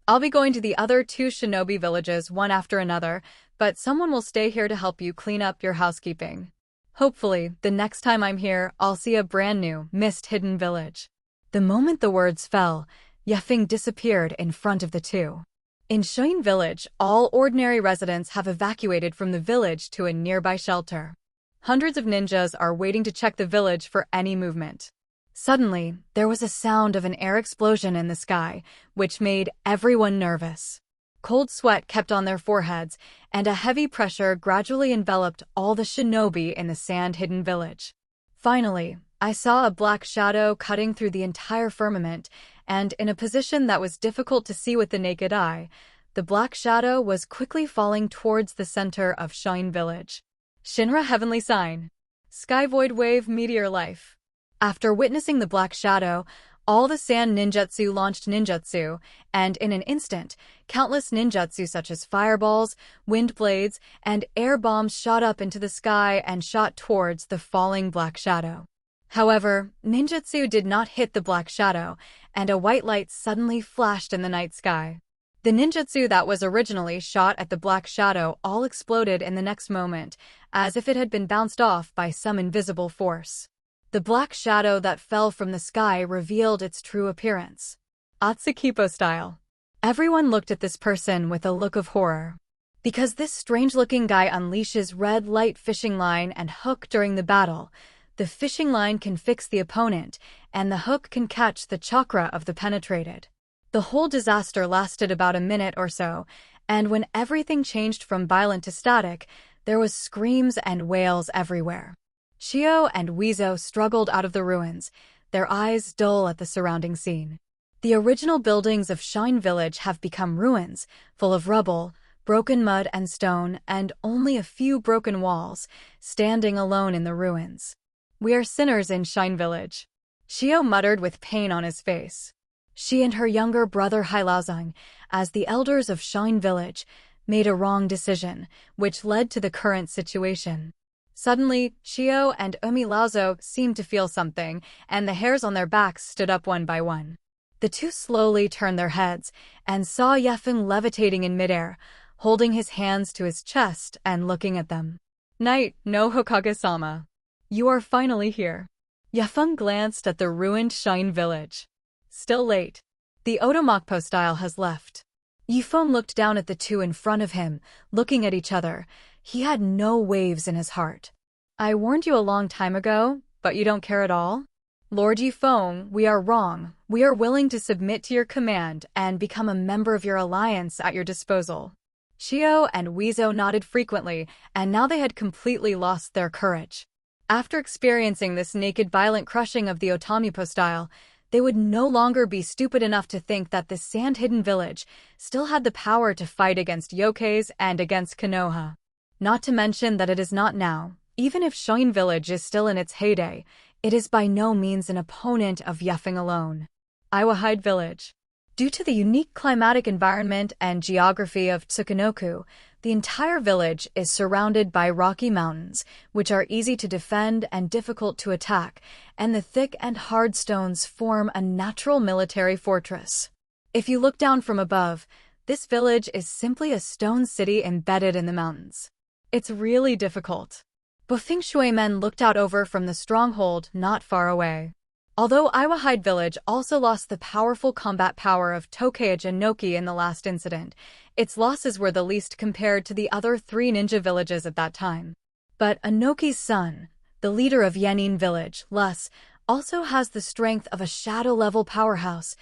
"I'll be going to the other two shinobi villages one after another, but someone will stay here to help you clean up your housekeeping. Hopefully, the next time I'm here, I'll see a brand new, mist-hidden village." The moment the words fell, Feng disappeared in front of the two. In Shoin Village, all ordinary residents have evacuated from the village to a nearby shelter. Hundreds of ninjas are waiting to check the village for any movement. Suddenly, there was a sound of an air explosion in the sky, which made everyone nervous. Cold sweat kept on their foreheads, and a heavy pressure gradually enveloped all the shinobi in the sand-hidden village. Finally, I saw a black shadow cutting through the entire firmament, and in a position that was difficult to see with the naked eye, the black shadow was quickly falling towards the center of Shoin Village. Shinra Heavenly Sign. Sky Void Wave Meteor Life. After witnessing the black shadow, all the sand ninjutsu launched ninjutsu, and in an instant, countless ninjutsu such as fireballs, wind blades, and air bombs shot up into the sky and shot towards the falling black shadow. However, ninjutsu did not hit the black shadow, and a white light suddenly flashed in the night sky. The ninjutsu that was originally shot at the black shadow all exploded in the next moment, as if it had been bounced off by some invisible force. The black shadow that fell from the sky revealed its true appearance. Atsukipo style. Everyone looked at this person with a look of horror. Because this strange-looking guy unleashes red light fishing line and hook during the battle, the fishing line can fix the opponent, and the hook can catch the chakra of the penetrated. The whole disaster lasted about a minute or so, and when everything changed from violent to static, there was screams and wails everywhere. Shio and Weezo struggled out of the ruins, their eyes dull at the surrounding scene. The original buildings of Shine Village have become ruins, full of rubble, broken mud and stone, and only a few broken walls, standing alone in the ruins. "We are sinners in Shine Village," Shio muttered with pain on his face. She and her younger brother Hailaozang, as the elders of Shine Village, made a wrong decision, which led to the current situation. Suddenly, Shio and Laozo seemed to feel something, and the hairs on their backs stood up one by one. The two slowly turned their heads and saw Feng levitating in midair, holding his hands to his chest and looking at them. "Knight no Hokage-sama. You are finally here." Feng glanced at the ruined Shine Village. "Still late. The Otomokpo style has left." Yifeng looked down at the two in front of him, looking at each other. He had no waves in his heart. "I warned you a long time ago, but you don't care at all?" "Lord Yifeng, we are wrong. We are willing to submit to your command and become a member of your alliance at your disposal." Shio and Weezo nodded frequently, and now they had completely lost their courage. After experiencing this naked violent crushing of the Otomipo style, they would no longer be stupid enough to think that this sand-hidden village still had the power to fight against yokais and against Konoha. Not to mention that it is not now. Even if Shoin Village is still in its heyday, it is by no means an opponent of Yefeng alone. Iwahide Village. Due to the unique climatic environment and geography of Tsukunoku, the entire village is surrounded by rocky mountains, which are easy to defend and difficult to attack, and the thick and hard stones form a natural military fortress. If you look down from above, this village is simply a stone city embedded in the mountains. It's really difficult. But Feng Shui men looked out over from the stronghold not far away. Although Iwahide Village also lost the powerful combat power of Tokage and Noki in the last incident, its losses were the least compared to the other three ninja villages at that time. But Anoki's son, the leader of Yenin Village, Lus, also has the strength of a shadow-level powerhouse,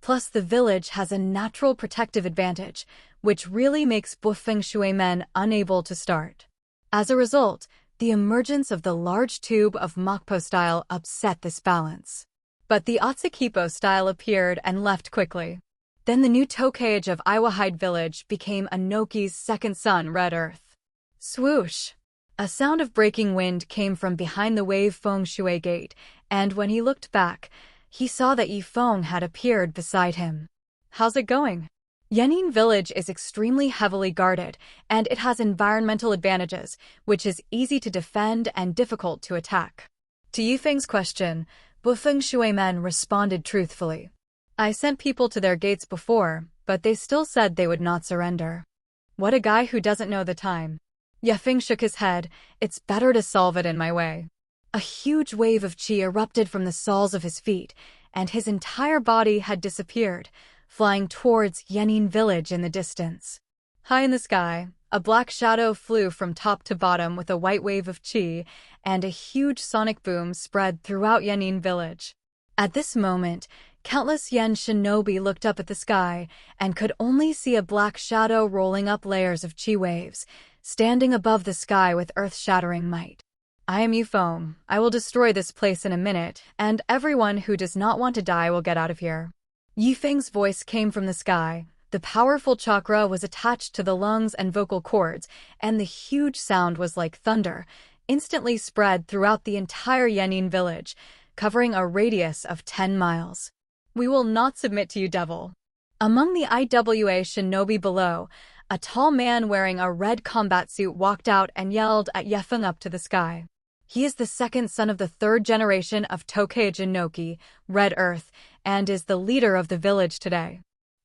Plus, the village has a natural protective advantage, which really makes Feng Shui men unable to start. As a result, the emergence of the large tube of Mokpo style upset this balance. But the Otsukipo style appeared and left quickly. Then the new Tokage of Iwahide village became Anoki's second son, Red Earth. Swoosh! A sound of breaking wind came from behind the wave Feng Shui gate, and when he looked back, he saw that Yifeng had appeared beside him. How's it going? Yenin village is extremely heavily guarded, and it has environmental advantages, which is easy to defend and difficult to attack. To Yifeng's question, Feng Shui men responded truthfully. I sent people to their gates before, but they still said they would not surrender. What a guy who doesn't know the time. Yifeng shook his head. It's better to solve it in my way. A huge wave of qi erupted from the soles of his feet, and his entire body had disappeared, flying towards Yenin village in the distance. High in the sky, a black shadow flew from top to bottom with a white wave of qi, and a huge sonic boom spread throughout Yenin village. At this moment, countless Yen shinobi looked up at the sky and could only see a black shadow rolling up layers of qi waves, standing above the sky with earth-shattering might. I am Yifeng. I will destroy this place in a minute, and everyone who does not want to die will get out of here. Yifeng's voice came from the sky. The powerful chakra was attached to the lungs and vocal cords, and the huge sound was like thunder, instantly spread throughout the entire Yenin village, covering a radius of 10 miles. We will not submit to you, devil. Among the IWA shinobi below, a tall man wearing a red combat suit walked out and yelled at Yifeng up to the sky. He is the second son of the third generation of Tokage Inoki, Red Earth, and is the leader of the village today.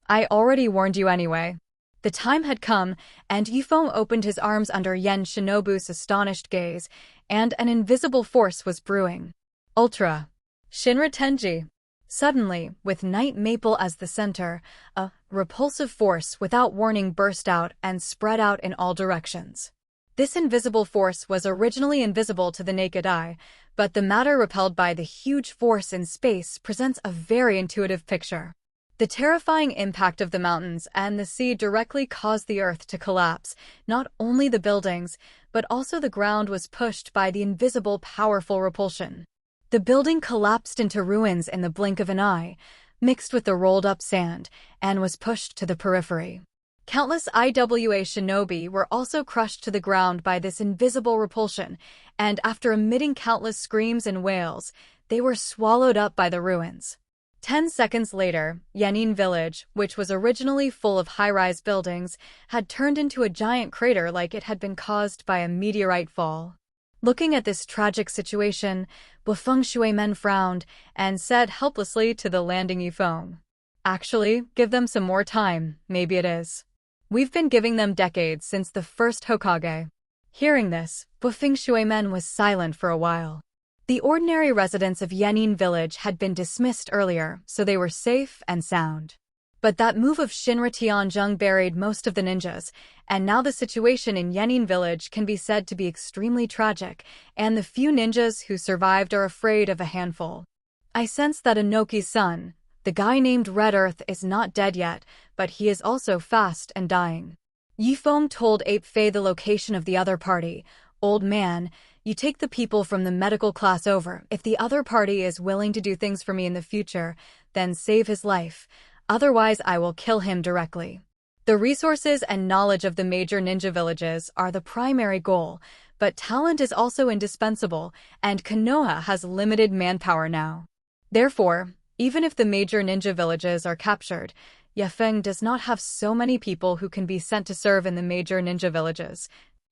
I already warned you anyway. The time had come, and Yifeng opened his arms under Yen Shinobu's astonished gaze, and an invisible force was brewing. Ultra. Shinra Tenji. Suddenly, with Night Maple as the center, a repulsive force without warning burst out and spread out in all directions. This invisible force was originally invisible to the naked eye, but the matter repelled by the huge force in space presents a very intuitive picture. The terrifying impact of the mountains and the sea directly caused the earth to collapse. Not only the buildings, but also the ground was pushed by the invisible powerful repulsion. The building collapsed into ruins in the blink of an eye, mixed with the rolled-up sand, and was pushed to the periphery. Countless IWA shinobi were also crushed to the ground by this invisible repulsion, and after emitting countless screams and wails, they were swallowed up by the ruins. 10 seconds later, Yenin village, which was originally full of high-rise buildings, had turned into a giant crater like it had been caused by a meteorite fall. Looking at this tragic situation, Feng Shui men frowned and said helplessly to the landing Yifeng, "Actually, give them some more time, maybe it is. We've been giving them decades since the first Hokage." Hearing this, Feng Shui men was silent for a while. The ordinary residents of Yenin village had been dismissed earlier, so they were safe and sound. But that move of Shinra Tianzheng buried most of the ninjas, and now the situation in Yenin village can be said to be extremely tragic, and the few ninjas who survived are afraid of a handful. I sense that Inoki's son, the guy named Red Earth, is not dead yet, but he is also fast and dying. Yifeng told Ape Fei the location of the other party. "Old man, you take the people from the medical class over. If the other party is willing to do things for me in the future, then save his life. Otherwise, I will kill him directly." The resources and knowledge of the major ninja villages are the primary goal, but talent is also indispensable, and Konoha has limited manpower now. Therefore, even if the major ninja villages are captured, Yifeng does not have so many people who can be sent to serve in the major ninja villages.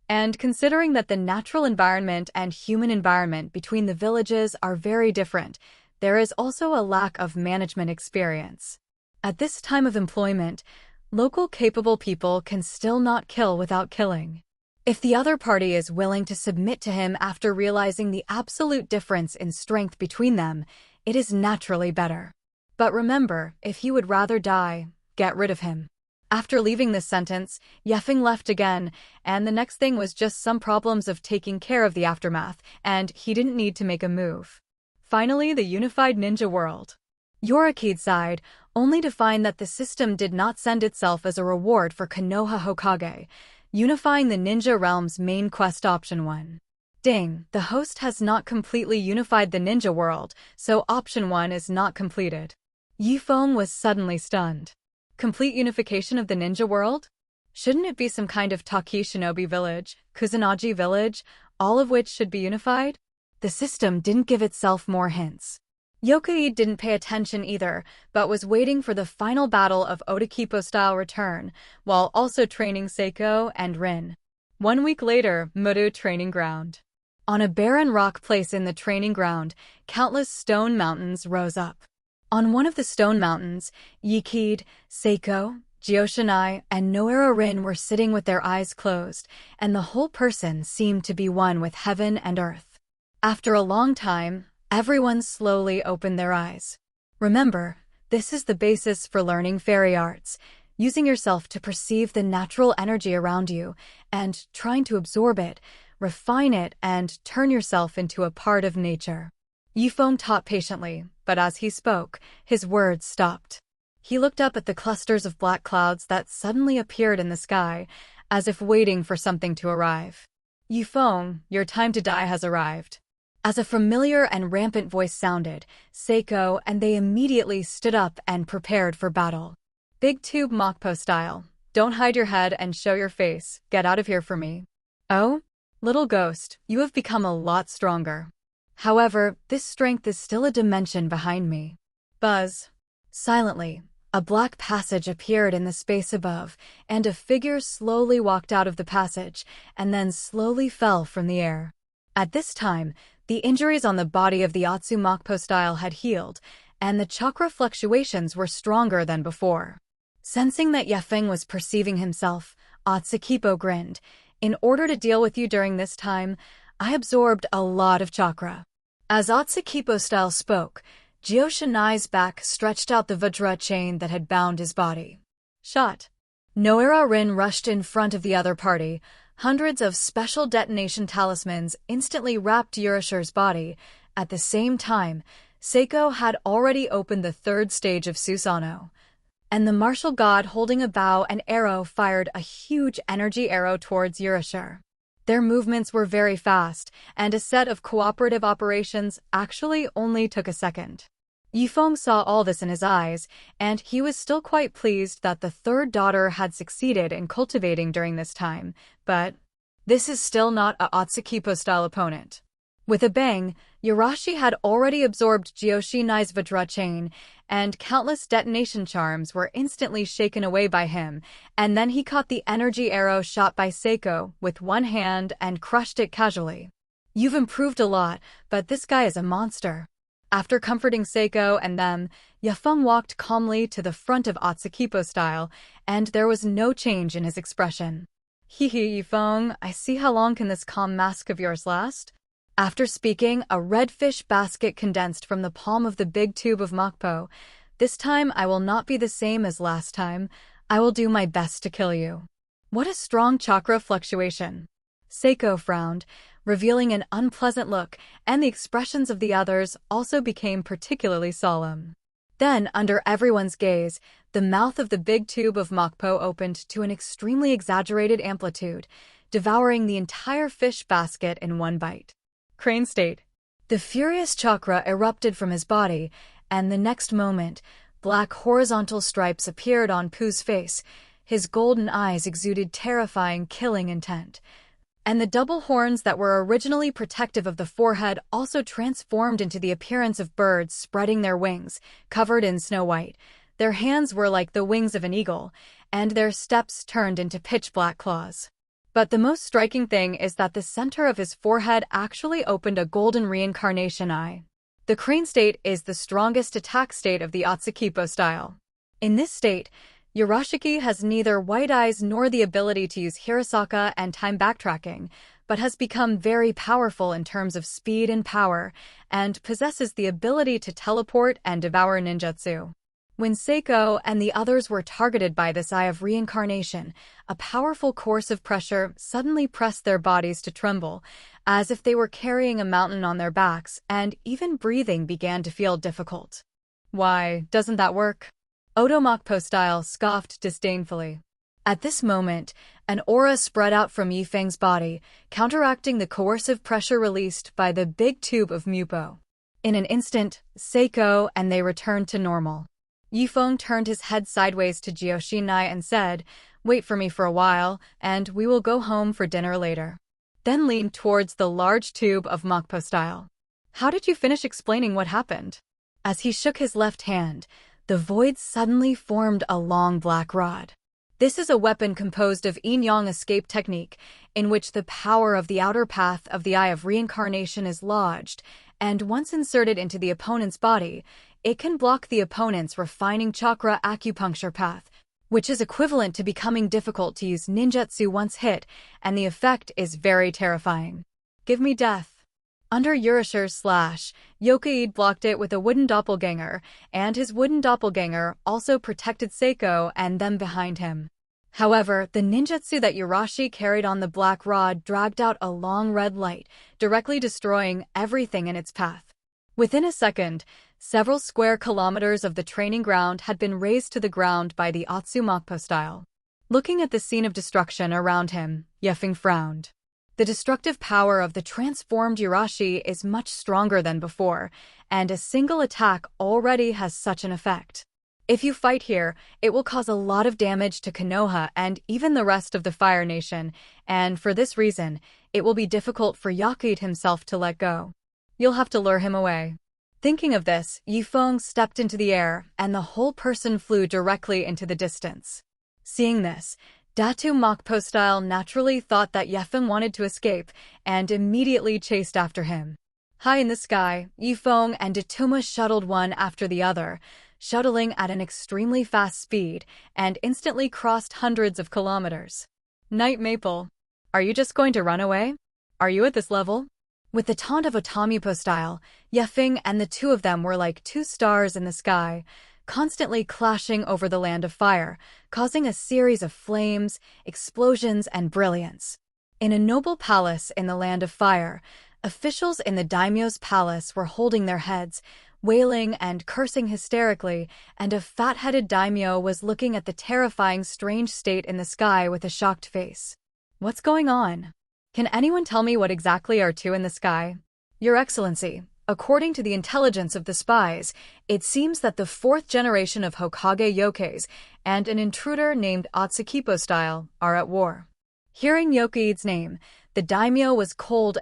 And considering that the natural environment and human environment between the villages are very different, there is also a lack of management experience. At this time of employment, local capable people can still not kill without killing. If the other party is willing to submit to him after realizing the absolute difference in strength between them, it is naturally better. But remember, if he would rather die, get rid of him. After leaving this sentence, Yifeng left again, and the next thing was just some problems of taking care of the aftermath, and he didn't need to make a move. Finally, the unified ninja world. Yorikid sighed. only to find that the system did not send itself as a reward for Konoha Hokage, unifying the ninja realm's main quest option 1. Ding, the host has not completely unified the ninja world, so option 1 is not completed. Feng was suddenly stunned. Complete unification of the ninja world? Shouldn't it be some kind of Taki shinobi village, Kusanagi village, all of which should be unified? The system didn't give itself more hints. Yokai didn't pay attention either, but was waiting for the final battle of Odakipo-style return, while also training Seiko and Rin. 1 week later, Muru training ground. On a barren rock place in the training ground, countless stone mountains rose up. On one of the stone mountains, Yikid, Seiko, Jiyoshinai, and Noera Rin were sitting with their eyes closed, and the whole person seemed to be one with heaven and earth. After a long time, everyone slowly opened their eyes. Remember, this is the basis for learning fairy arts, using yourself to perceive the natural energy around you and trying to absorb it, refine it, and turn yourself into a part of nature. Yifeng taught patiently, but as he spoke, his words stopped. He looked up at the clusters of black clouds that suddenly appeared in the sky, as if waiting for something to arrive. Yifeng, your time to die has arrived. As a familiar and rampant voice sounded, Seiko and they immediately stood up and prepared for battle. Big tube Mokpo style. Don't hide your head and show your face. Get out of here for me. Oh? Little ghost, you have become a lot stronger. However, this strength is still a dimension behind me. Buzz. Silently, a black passage appeared in the space above, and a figure slowly walked out of the passage, and then slowly fell from the air. At this time, the injuries on the body of the Atsu Mokpo style had healed, and the chakra fluctuations were stronger than before. Sensing that Yefeng was perceiving himself, Atsukipo grinned. In order to deal with you during this time, I absorbed a lot of chakra. As Atsukipo style spoke, Jiyoshinai's back stretched out the Vajra chain that had bound his body. Shot. Noera Rin rushed in front of the other party. Hundreds of special detonation talismans instantly wrapped Yurishi's body. At the same time, Seiko had already opened the 3rd stage of Susanoo, and the martial god holding a bow and arrow fired a huge energy arrow towards Yurishi. Their movements were very fast, and a set of cooperative operations actually only took a second. Yifeng saw all this in his eyes, and he was still quite pleased that the 3rd daughter had succeeded in cultivating during this time, but this is still not a Atsukipo-style opponent. With a bang, Yurashi had already absorbed Jiyoshinai's Vajra chain, and countless detonation charms were instantly shaken away by him, and then he caught the energy arrow shot by Seiko with one hand and crushed it casually. You've improved a lot, but this guy is a monster. After comforting Seiko and them, Yefeng walked calmly to the front of Atsukipo style, and there was no change in his expression. Hee Yefeng, I see how long can this calm mask of yours last? After speaking, a red fish basket condensed from the palm of the big tube of Mokpo. This time I will not be the same as last time. I will do my best to kill you. What a strong chakra fluctuation. Seiko frowned, revealing an unpleasant look, and the expressions of the others also became particularly solemn. Then, under everyone's gaze, the mouth of the big tube of Mokpo opened to an extremely exaggerated amplitude, devouring the entire fish basket in one bite. Crane state. The furious chakra erupted from his body, and the next moment, black horizontal stripes appeared on Poo's face. His golden eyes exuded terrifying, killing intent. And the double horns that were originally protective of the forehead also transformed into the appearance of birds spreading their wings, covered in snow white. Their hands were like the wings of an eagle, and their steps turned into pitch-black claws. But the most striking thing is that the center of his forehead actually opened a golden reincarnation eye. The crane state is the strongest attack state of the Atsukipo style. In this state, Yurashiki has neither white eyes nor the ability to use Hirasaka and time backtracking, but has become very powerful in terms of speed and power, and possesses the ability to teleport and devour ninjutsu. When Seiko and the others were targeted by this eye of reincarnation, a powerful course of pressure suddenly pressed their bodies to tremble, as if they were carrying a mountain on their backs, and even breathing began to feel difficult. Why, doesn't that work? Otomokpo style scoffed disdainfully. At this moment, an aura spread out from Yifeng's body, counteracting the coercive pressure released by the big tube of Mupo. In an instant, Seiko and they returned to normal. Yifeng turned his head sideways to Jiyoshinai and said, "Wait for me for a while, and we will go home for dinner later." Then leaned towards the large tube of Mokpo style. "How did you finish explaining what happened?" As he shook his left hand, the void suddenly formed a long black rod. This is a weapon composed of yin-yang escape technique, in which the power of the outer path of the Eye of Reincarnation is lodged, and once inserted into the opponent's body, it can block the opponent's refining chakra acupuncture path, which is equivalent to becoming difficult to use ninjutsu once hit, and the effect is very terrifying. "Give me death." Under Yurishir's slash, Yokaid blocked it with a wooden doppelganger, and his wooden doppelganger also protected Seiko and them behind him. However, the ninjutsu that Yurashi carried on the black rod dragged out a long red light, directly destroying everything in its path. Within a second, several square kilometers of the training ground had been razed to the ground by the Otsumokpo style. Looking at the scene of destruction around him, Yefeng frowned. The destructive power of the transformed Yurashi is much stronger than before, and a single attack already has such an effect. If you fight here, it will cause a lot of damage to Konoha and even the rest of the Fire Nation, and for this reason, it will be difficult for Yakuid himself to let go. You'll have to lure him away. Thinking of this, Yifeng stepped into the air, and the whole person flew directly into the distance. Seeing this, Datu Mokpo style naturally thought that Yefeng wanted to escape, and immediately chased after him. High in the sky, Yifeng and Datuma shuttled one after the other, shuttling at an extremely fast speed, and instantly crossed hundreds of kilometers. "Night Maple, are you just going to run away? Are you at this level?" With the taunt of Otomipo style, Yefeng and the two of them were like two stars in the sky, constantly clashing over the land of fire, causing a series of flames, explosions, and brilliance. In a noble palace in the land of fire, officials in the daimyo's palace were holding their heads, wailing and cursing hysterically, and a fat-headed daimyo was looking at the terrifying strange state in the sky with a shocked face. "What's going on? Can anyone tell me what exactly are two in the sky?" "Your Excellency, according to the intelligence of the spies, it seems that the fourth generation of Hokage yokais and an intruder named Otsukipo style are at war." Hearing Yokaid's name, the daimyo was cold,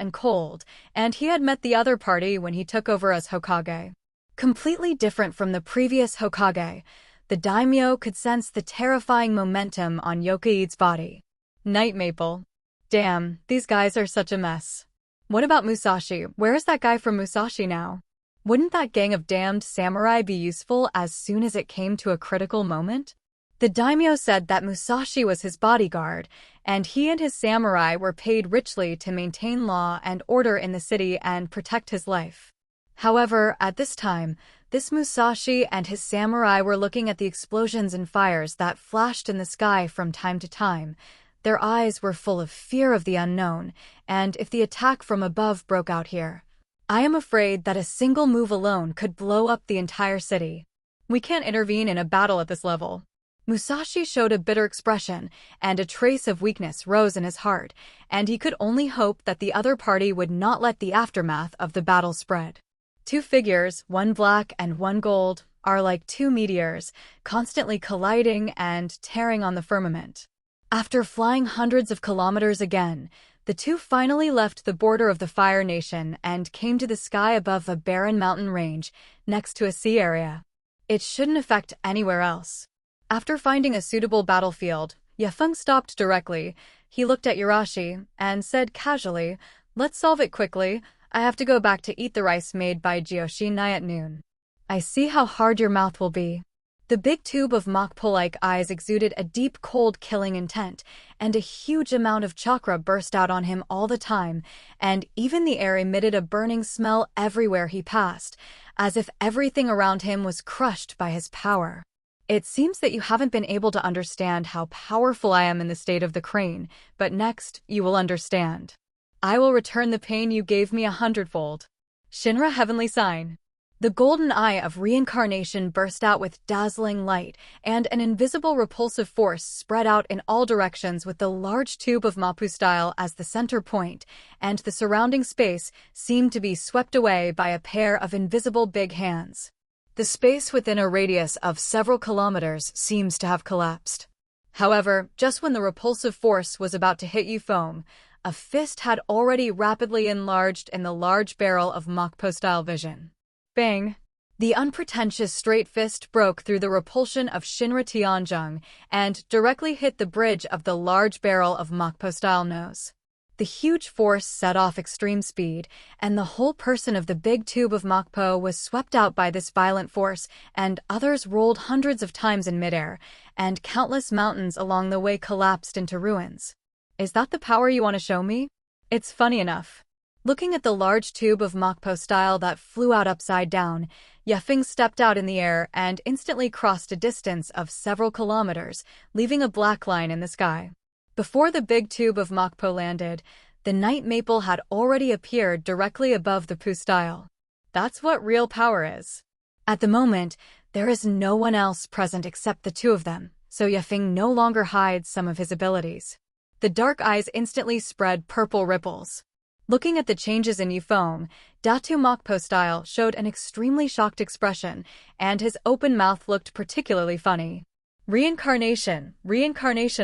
and he had met the other party when he took over as Hokage. Completely different from the previous Hokage, the daimyo could sense the terrifying momentum on Yokaid's body. "Night Maple. Damn, these guys are such a mess. What about Musashi? Where is that guy from Musashi now? Wouldn't that gang of damned samurai be useful as soon as it came to a critical moment?" The daimyo said that Musashi was his bodyguard, and he and his samurai were paid richly to maintain law and order in the city and protect his life. However, at this time, this Musashi and his samurai were looking at the explosions and fires that flashed in the sky from time to time. Their eyes were full of fear of the unknown, and if the attack from above broke out here, I am afraid that a single move alone could blow up the entire city. "We can't intervene in a battle at this level." Musashi showed a bitter expression, and a trace of weakness rose in his heart, and he could only hope that the other party would not let the aftermath of the battle spread. Two figures, one black and one gold, are like two meteors, constantly colliding and tearing on the firmament. After flying hundreds of kilometers again, the two finally left the border of the Fire Nation and came to the sky above a barren mountain range next to a sea area. It shouldn't affect anywhere else. After finding a suitable battlefield, Yefeng stopped directly. He looked at Yurashi and said casually, "Let's solve it quickly. I have to go back to eat the rice made by Jiyoshinai at noon." "I see how hard your mouth will be." The big tube of Mokpo-like eyes exuded a deep, cold, killing intent, and a huge amount of chakra burst out on him all the time, and even the air emitted a burning smell everywhere he passed, as if everything around him was crushed by his power. "It seems that you haven't been able to understand how powerful I am in the state of the crane, but next, you will understand. I will return the pain you gave me 100-fold. Shinra Heavenly Sign." The golden eye of reincarnation burst out with dazzling light, and an invisible repulsive force spread out in all directions with the large tube of Mappu style as the center point, and the surrounding space seemed to be swept away by a pair of invisible big hands. The space within a radius of several kilometers seems to have collapsed. However, just when the repulsive force was about to hit Yufeng, a fist had already rapidly enlarged in the large barrel of Mappu-style vision. Bang! The unpretentious straight fist broke through the repulsion of Shinra Tianzheng and directly hit the bridge of the large barrel of Mappu-style nose. The huge force set off extreme speed, and the whole person of the big tube of Mappu was swept out by this violent force, and others rolled hundreds of times in midair, and countless mountains along the way collapsed into ruins. Is that the power you want to show me? It's funny enough. Looking at the large tube of Mappu style that flew out upside down, Yefeng stepped out in the air and instantly crossed a distance of several kilometers, leaving a black line in the sky. Before the big tube of Mappu landed, the night maple had already appeared directly above the Pu style. That's what real power is. At the moment, there is no one else present except the two of them, so Yefeng no longer hides some of his abilities. The dark eyes instantly spread purple ripples. Looking at the changes in Yufeng, Datu Mappu style showed an extremely shocked expression, and his open mouth looked particularly funny. Reincarnation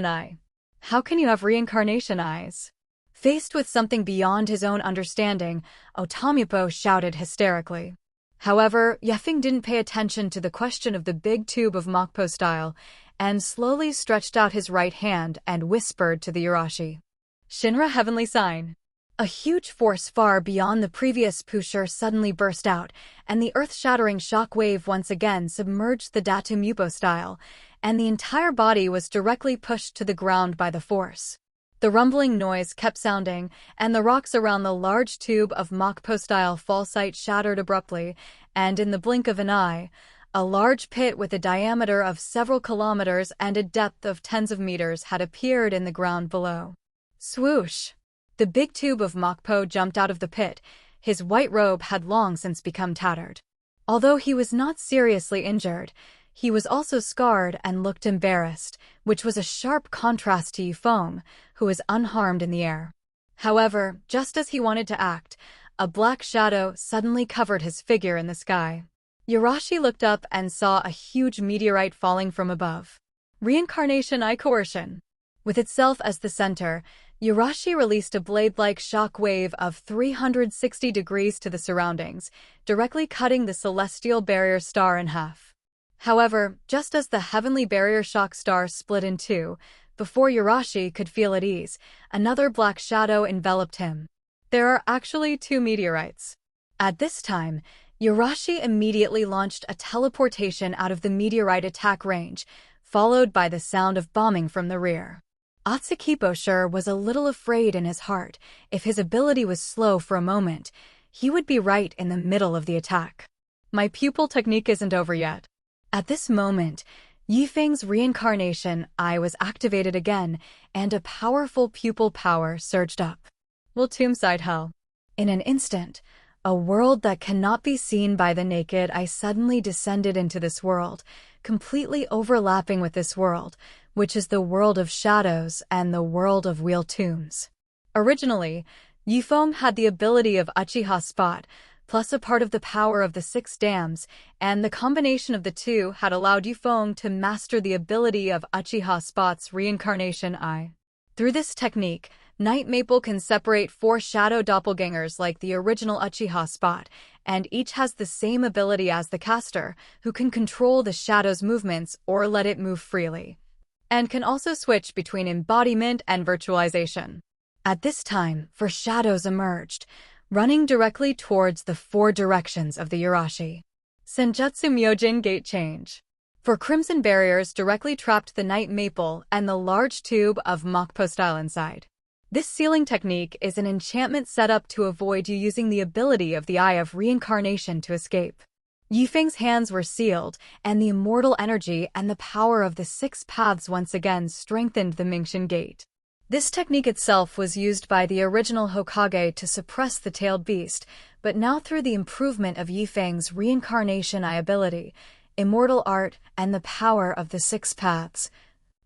eye. How can you have reincarnation eyes? Faced with something beyond his own understanding, Otomipo shouted hysterically. However, Yefeng didn't pay attention to the question of the big tube of Mappu style, and slowly stretched out his right hand and whispered to the Urashi. Shinra Heavenly Sign. A huge force far beyond the previous pusher suddenly burst out, and the earth-shattering shock wave once again submerged the Datu Mupo style, and the entire body was directly pushed to the ground by the force. The rumbling noise kept sounding, and the rocks around the large tube of Mappu style fall site shattered abruptly, and in the blink of an eye, a large pit with a diameter of several kilometers and a depth of tens of meters had appeared in the ground below. Swoosh! The big tube of Mappu jumped out of the pit. His white robe had long since become tattered. Although he was not seriously injured, he was also scarred and looked embarrassed, which was a sharp contrast to Yufeng, who was unharmed in the air. However, just as he wanted to act, a black shadow suddenly covered his figure in the sky. Urashi looked up and saw a huge meteorite falling from above. Reincarnation Eye Coercion. With itself as the center, Urashi released a blade-like shock wave of 360 degrees to the surroundings, directly cutting the celestial barrier star in half. However, just as the heavenly barrier shock star split in two, before Urashi could feel at ease, another black shadow enveloped him. There are actually two meteorites. At this time, Urashi immediately launched a teleportation out of the meteorite attack range, followed by the sound of bombing from the rear. Atsukipo sure was a little afraid in his heart. If his ability was slow for a moment, he would be right in the middle of the attack. My pupil technique isn't over yet. At this moment, Yifeng's reincarnation eye was activated again, and a powerful pupil power surged up. Will tombside hell. In an instant, a world that cannot be seen by the naked eye suddenly descended into this world, completely overlapping with this world, which is the world of shadows and the world of wheel tombs. Originally, Yufeng had the ability of Uchiha Spot, plus a part of the power of the 6 dams, and the combination of the two had allowed Yufeng to master the ability of Uchiha Spot's reincarnation eye. Through this technique, Night Maple can separate 4 shadow doppelgangers like the original Uchiha Spot, and each has the same ability as the caster, who can control the shadow's movements or let it move freely, and can also switch between embodiment and virtualization. At this time, 4 shadows emerged, running directly towards the 4 directions of the Urashi. Senjutsu Myojin Gate Change. 4 crimson barriers directly trapped the Night Maple and the large tube of Mappu style inside. This sealing technique is an enchantment set up to avoid you using the ability of the Eye of Reincarnation to escape. Yifeng's hands were sealed, and the immortal energy and the power of the 6 paths once again strengthened the Mingxian Gate. This technique itself was used by the original Hokage to suppress the tailed beast, but now through the improvement of Yifeng's reincarnation ability, immortal art, and the power of the six paths,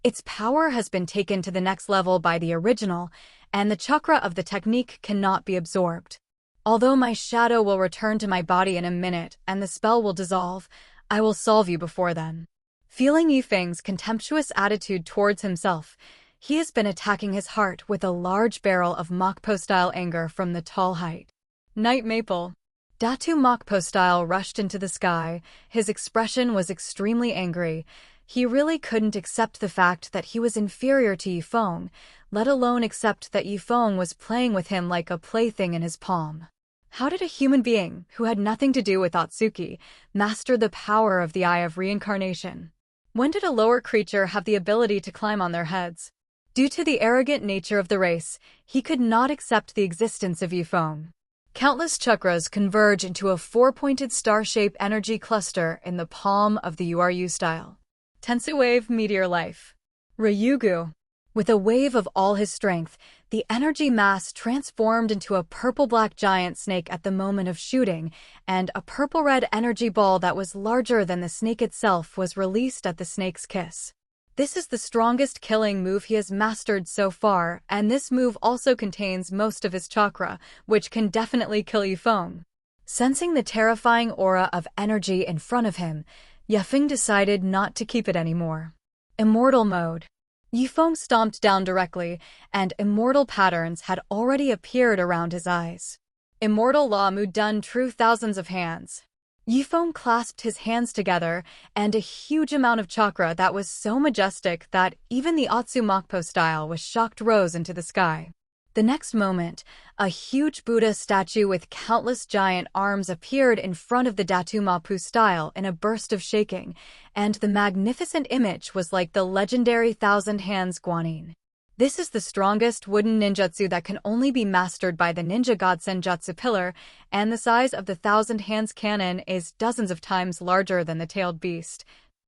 its power has been taken to the next level by the original, and the chakra of the technique cannot be absorbed. Although my shadow will return to my body in a minute and the spell will dissolve, I will solve you before then. Feeling Yifeng's contemptuous attitude towards himself, he has been attacking his heart with a large barrel of Mokpo-style anger from the tall height. Night Maple. Datu Mokpo-style rushed into the sky. His expression was extremely angry. He really couldn't accept the fact that he was inferior to Yifeng, let alone accept that Yifeng was playing with him like a plaything in his palm. How did a human being, who had nothing to do with Otsuki, master the power of the Eye of Reincarnation? When did a lower creature have the ability to climb on their heads? Due to the arrogant nature of the race, he could not accept the existence of Yifeng. Countless chakras converge into a four-pointed star-shaped energy cluster in the palm of the Uru style. Tensu Wave Meteor Life. Ryugu. With a wave of all his strength, the energy mass transformed into a purple-black giant snake at the moment of shooting, and a purple-red energy ball that was larger than the snake itself was released at the snake's kiss. This is the strongest killing move he has mastered so far, and this move also contains most of his chakra, which can definitely kill Yifeng. Sensing the terrifying aura of energy in front of him, Yifeng decided not to keep it anymore. Immortal Mode. Yifeng stomped down directly, and immortal patterns had already appeared around his eyes. Immortal Law Mu Dun True Thousands of Hands. Yifeng clasped his hands together, and a huge amount of chakra that was so majestic that even the Otsu Mokpo style was shocked rose into the sky. The next moment, a huge Buddha statue with countless giant arms appeared in front of the Datu Mokpo style in a burst of shaking, and the magnificent image was like the legendary Thousand Hands Guanyin. This is the strongest wooden ninjutsu that can only be mastered by the Ninja God Senjutsu pillar, and the size of the Thousand Hands cannon is dozens of times larger than the tailed beast.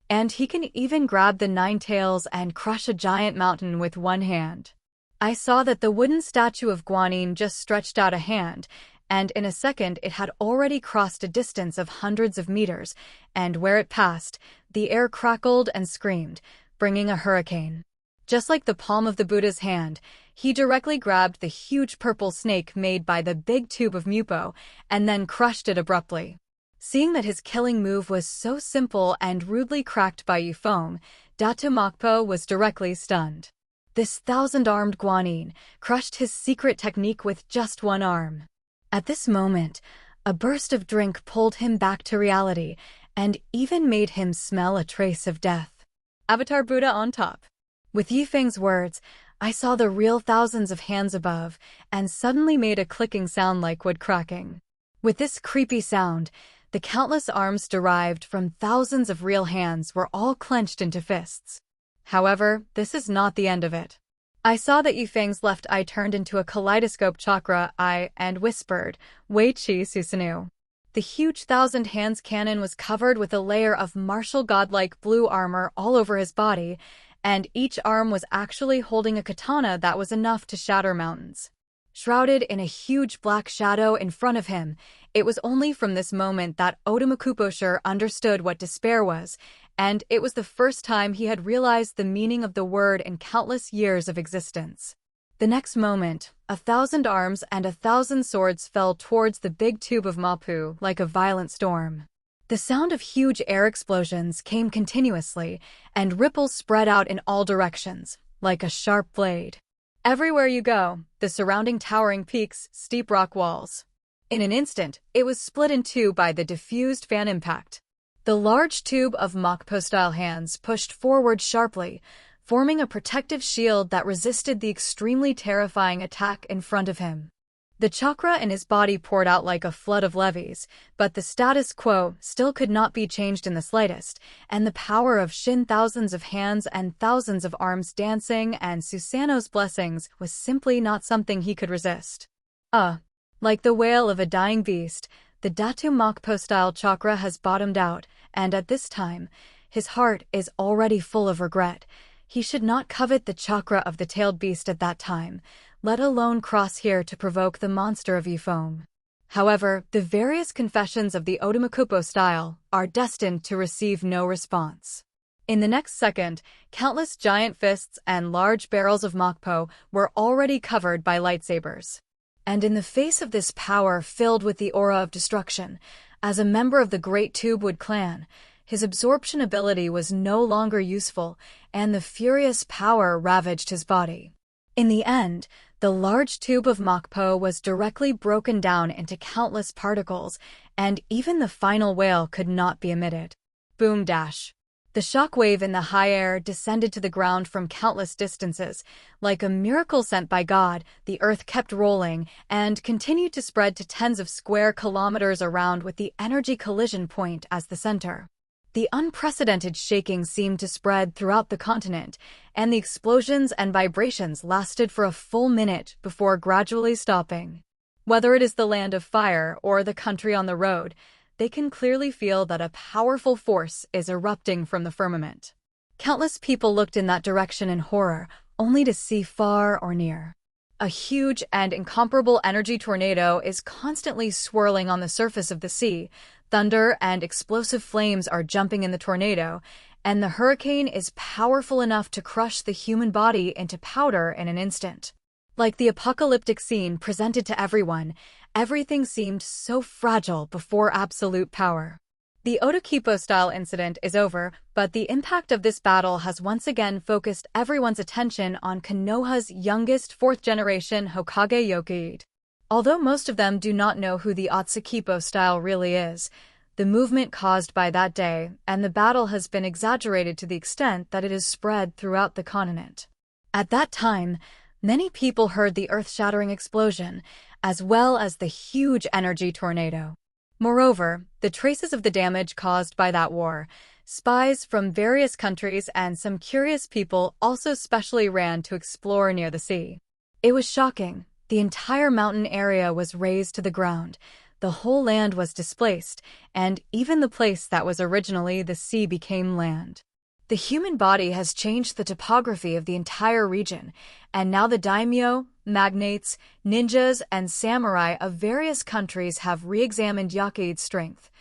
And he can even grab the 9 tails and crush a giant mountain with one hand. I saw that the wooden statue of Guanyin just stretched out a hand, and in a second it had already crossed a distance of hundreds of meters, and where it passed, the air crackled and screamed, bringing a hurricane. Just like the palm of the Buddha's hand, he directly grabbed the huge purple snake made by the big tube of Mupo, and then crushed it abruptly. Seeing that his killing move was so simple and rudely cracked by Yifeng, Datu Mokpo was directly stunned. This 1,000-armed Guanyin crushed his secret technique with just one arm. At this moment, a burst of drink pulled him back to reality and even made him smell a trace of death. Avatar Buddha on top. With Yifeng's words, I saw the real thousands of hands above and suddenly made a clicking sound like wood cracking. With this creepy sound, the countless arms derived from thousands of real hands were all clenched into fists. However, this is not the end of it. I saw that Yifeng's left eye turned into a kaleidoscope chakra eye and whispered, Wei Chi Susanu. The huge 1,000 Hands cannon was covered with a layer of martial godlike blue armor all over his body, and each arm was actually holding a katana that was enough to shatter mountains. Shrouded in a huge black shadow in front of him, it was only from this moment that Otomokuposher understood what despair was, and it was the first time he had realized the meaning of the word in countless years of existence. The next moment, 1,000 arms and 1,000 swords fell towards the big tube of Mapu like a violent storm. The sound of huge air explosions came continuously, and ripples spread out in all directions, like a sharp blade. Everywhere you go, the surrounding towering peaks, steep rock walls. In an instant, it was split in two by the diffused fan impact. The large tube of Mokpo-style hands pushed forward sharply, forming a protective shield that resisted the extremely terrifying attack in front of him. The chakra in his body poured out like a flood of levies, but the status quo still could not be changed in the slightest, and the power of Shin thousands of hands and thousands of arms dancing and Susanoo's blessings was simply not something he could resist. Like the wail of a dying beast, the Datu Mokpo-style chakra has bottomed out, and at this time, his heart is already full of regret. He should not covet the chakra of the tailed beast at that time, let alone cross here to provoke the monster of Feng. However, the various confessions of the Otomakupo style are destined to receive no response. In the next second, countless giant fists and large barrels of mokpo were already covered by lightsabers. And in the face of this power filled with the aura of destruction, as a member of the Great Tubewood clan, his absorption ability was no longer useful, and the furious power ravaged his body. In the end, the large tube of mokpo was directly broken down into countless particles, and even the final wail could not be emitted. Boom dash. The shockwave in the high air descended to the ground from countless distances. Like a miracle sent by God, the earth kept rolling and continued to spread to tens of square kilometers around with the energy collision point as the center. The unprecedented shaking seemed to spread throughout the continent, and the explosions and vibrations lasted for a full minute before gradually stopping. Whether it is the land of fire or the country on the road, they can clearly feel that a powerful force is erupting from the firmament. Countless people looked in that direction in horror, only to see far or near. A huge and incomparable energy tornado is constantly swirling on the surface of the sea. Thunder and explosive flames are jumping in the tornado, and the hurricane is powerful enough to crush the human body into powder in an instant. Like the apocalyptic scene presented to everyone, everything seemed so fragile before absolute power. The Otokipo-style incident is over, but the impact of this battle has once again focused everyone's attention on Konoha's youngest fourth-generation Hokage Yokuid. Although most of them do not know who the Otsukipo style really is, the movement caused by that day and the battle has been exaggerated to the extent that it is spread throughout the continent. At that time, many people heard the earth-shattering explosion, as well as the huge energy tornado. Moreover, the traces of the damage caused by that war, spies from various countries and some curious people also specially ran to explore near the sea. It was shocking. The entire mountain area was razed to the ground, the whole land was displaced, and even the place that was originally the sea became land. The human body has changed the topography of the entire region, and now the daimyo, magnates, ninjas, and samurai of various countries have re-examined Yakuid's strength,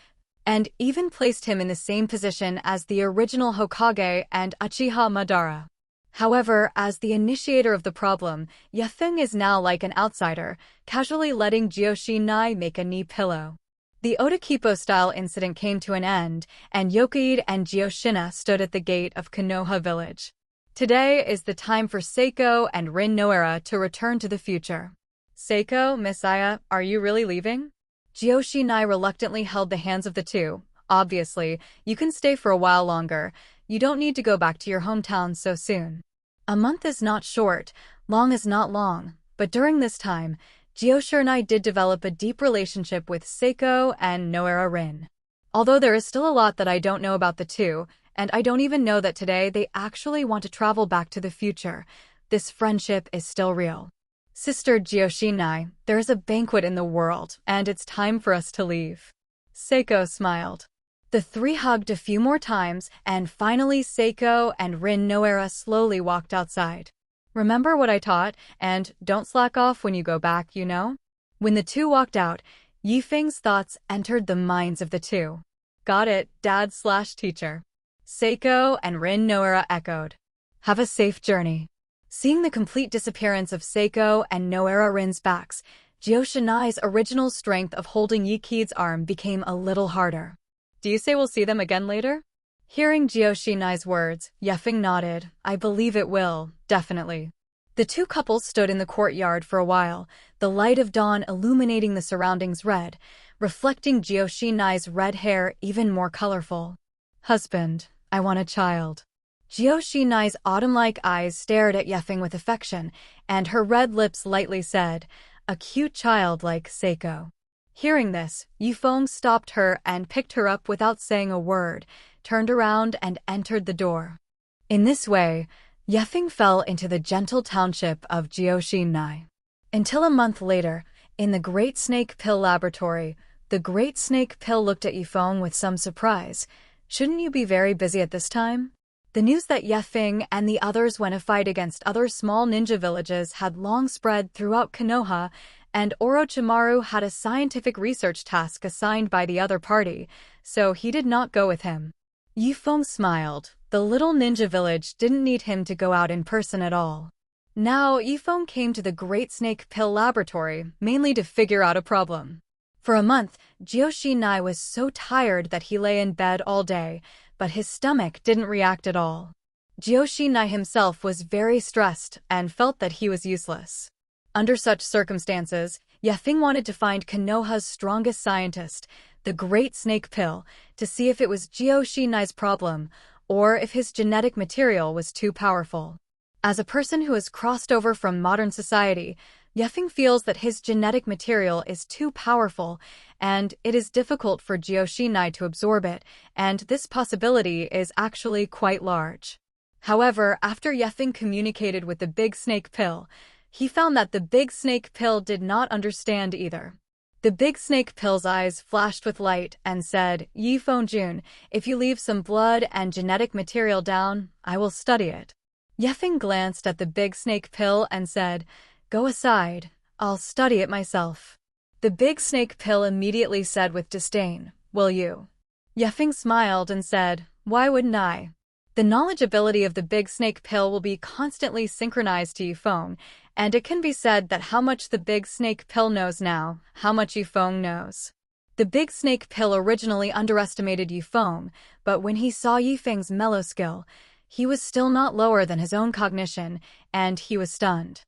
and even placed him in the same position as the original Hokage and Uchiha Madara. However, as the initiator of the problem, Feng is now like an outsider, casually letting Jiyoshinai make a knee pillow. The Otokipo-style incident came to an end, and Yokuid and Jioshina stood at the gate of Konoha village. Today is the time for Seiko and Rin Noera to return to the future. Seiko, Miss Aya, are you really leaving? Jiyoshinai reluctantly held the hands of the two. Obviously, you can stay for a while longer. You don't need to go back to your hometown so soon. A month is not short, long is not long, but during this time, Jiyoshinai did develop a deep relationship with Seiko and Noera Rin. Although there is still a lot that I don't know about the two, and I don't even know that today they actually want to travel back to the future, this friendship is still real. Sister Jiyoshinai, there is a banquet in the world, and it's time for us to leave. Seiko smiled. The three hugged a few more times, and finally Seiko and Rin Noera slowly walked outside. Remember what I taught, and don't slack off when you go back, you know? When the two walked out, Yifeng's thoughts entered the minds of the two. Got it, dad/teacher. Seiko and Rin Noera echoed. Have a safe journey. Seeing the complete disappearance of Seiko and Noera Rin's backs, Jiyoshinai's original strength of holding Yiki's arm became a little harder. Do you say we'll see them again later? Hearing Jiyoshinai's words, Feng nodded. I believe it will, definitely. The two couples stood in the courtyard for a while, the light of dawn illuminating the surroundings red, reflecting Jiyoshinai's red hair even more colorful. Husband, I want a child. Jiyoshinai's autumn-like eyes stared at Feng with affection, and her red lips lightly said, a cute child like Seiko. Hearing this, Yifeng stopped her and picked her up without saying a word, turned around and entered the door. In this way, Feng fell into the gentle township of Jiyoshinai. Until a month later, in the Great Snake Pill laboratory, the Great Snake Pill looked at Yifeng with some surprise. Shouldn't you be very busy at this time? The news that Feng and the others went a fight against other small ninja villages had long spread throughout Konoha, and Orochimaru had a scientific research task assigned by the other party, so he did not go with him. Feng smiled. The little ninja village didn't need him to go out in person at all. Now, Feng came to the Great Snake Pill Laboratory, mainly to figure out a problem. For a month, Joshinai was so tired that he lay in bed all day, but his stomach didn't react at all. Joshinai himself was very stressed and felt that he was useless. Under such circumstances, Feng wanted to find Konoha's strongest scientist, the Great Snake Pill, to see if it was Joshinai's problem, or if his genetic material was too powerful. As a person who has crossed over from modern society, Feng feels that his genetic material is too powerful, and it is difficult for Joshinai to absorb it, and this possibility is actually quite large. However, after Feng communicated with the Big Snake Pill, he found that the Big Snake Pill did not understand either. The Big Snake Pill's eyes flashed with light and said, Feng-jun, if you leave some blood and genetic material down, I will study it. Feng glanced at the Big Snake Pill and said, Go aside, I'll study it myself. The Big Snake Pill immediately said with disdain, Will you? Feng smiled and said, Why wouldn't I? The knowledge ability of the Big Snake Pill will be constantly synchronized to Feng, and it can be said that how much the Big Snake Pill knows now, how much Feng knows. The Big Snake Pill originally underestimated Feng, but when he saw Feng's mellow skill, he was still not lower than his own cognition, and he was stunned.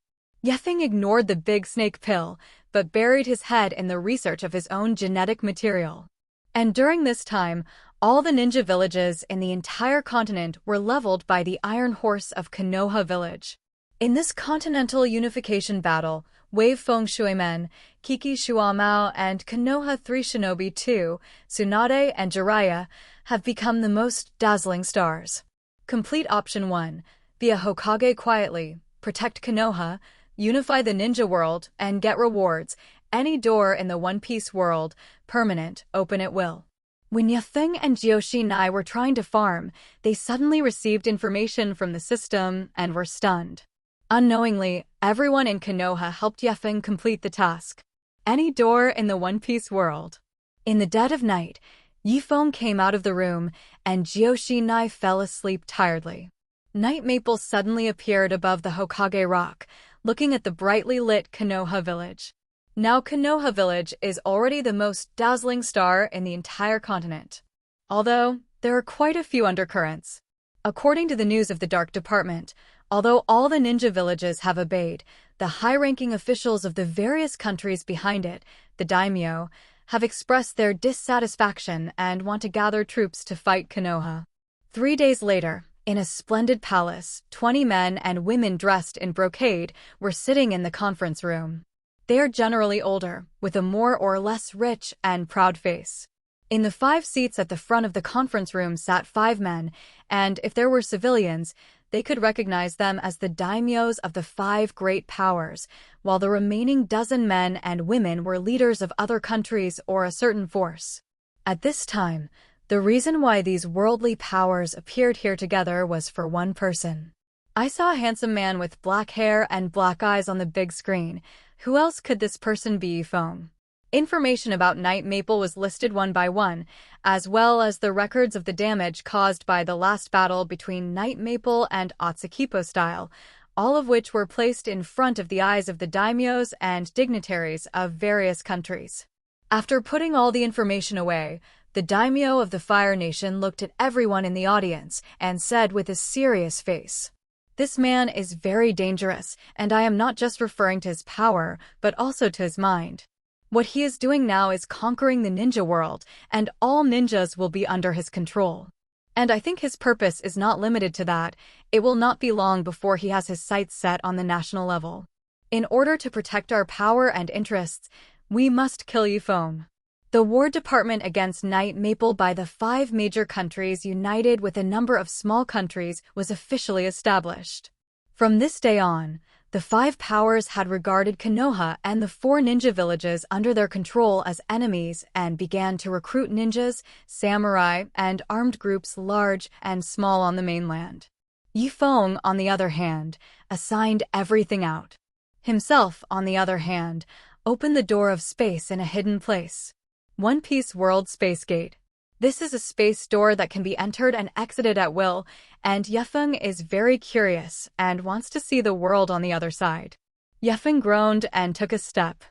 Feng ignored the Big Snake Pill, but buried his head in the research of his own genetic material. And during this time, all the ninja villages in the entire continent were leveled by the Iron Horse of Konoha Village. In this continental unification battle, Wave Feng Shuimen, Kiki Shuamao, and Konoha 3 Shinobi 2, Tsunade and Jiraiya, have become the most dazzling stars. Complete Option 1. Be a Hokage quietly, protect Konoha, unify the ninja world, and get rewards. Any door in the One Piece world, permanent, open at will. When Feng and Joshinai were trying to farm, they suddenly received information from the system and were stunned. Unknowingly, everyone in Konoha helped Feng complete the task. Any door in the One Piece world. In the dead of night, Feng came out of the room, and Joshinai fell asleep tiredly. Night Maple suddenly appeared above the Hokage Rock, looking at the brightly lit Konoha Village. Now Konoha Village is already the most dazzling star in the entire continent. Although, there are quite a few undercurrents. According to the news of the Dark Department, although all the ninja villages have obeyed, the high-ranking officials of the various countries behind it, the daimyo, have expressed their dissatisfaction and want to gather troops to fight Konoha. 3 days later, in a splendid palace, 20 men and women dressed in brocade were sitting in the conference room. They are generally older, with a more or less rich and proud face. In the 5 seats at the front of the conference room sat 5 men, and if there were civilians, they could recognize them as the daimyos of the 5 great powers, while the remaining dozen men and women were leaders of other countries or a certain force. At this time, the reason why these worldly powers appeared here together was for one person. I saw a handsome man with black hair and black eyes on the big screen. Who else could this person be? Feng. Information about Night Maple was listed one by one, as well as the records of the damage caused by the last battle between Night Maple and Atsukipo Style, all of which were placed in front of the eyes of the daimyos and dignitaries of various countries. After putting all the information away, the daimyo of the Fire Nation looked at everyone in the audience and said with a serious face, "This man is very dangerous, and I am not just referring to his power, but also to his mind. What he is doing now is conquering the ninja world, and all ninjas will be under his control. And I think his purpose is not limited to that. It will not be long before he has his sights set on the national level. In order to protect our power and interests, we must kill Feng." The War Department against Night Maple by the 5 major countries united with a number of small countries was officially established. From this day on, The five powers had regarded Konoha and the four ninja villages under their control as enemies and began to recruit ninjas, samurai, and armed groups large and small on the mainland. Feng, on the other hand, assigned everything out. Himself, on the other hand, opened the door of space in a hidden place. One Piece World Space Gate. This is a space door that can be entered and exited at will, and Feng is very curious and wants to see the world on the other side. Feng groaned and took a step.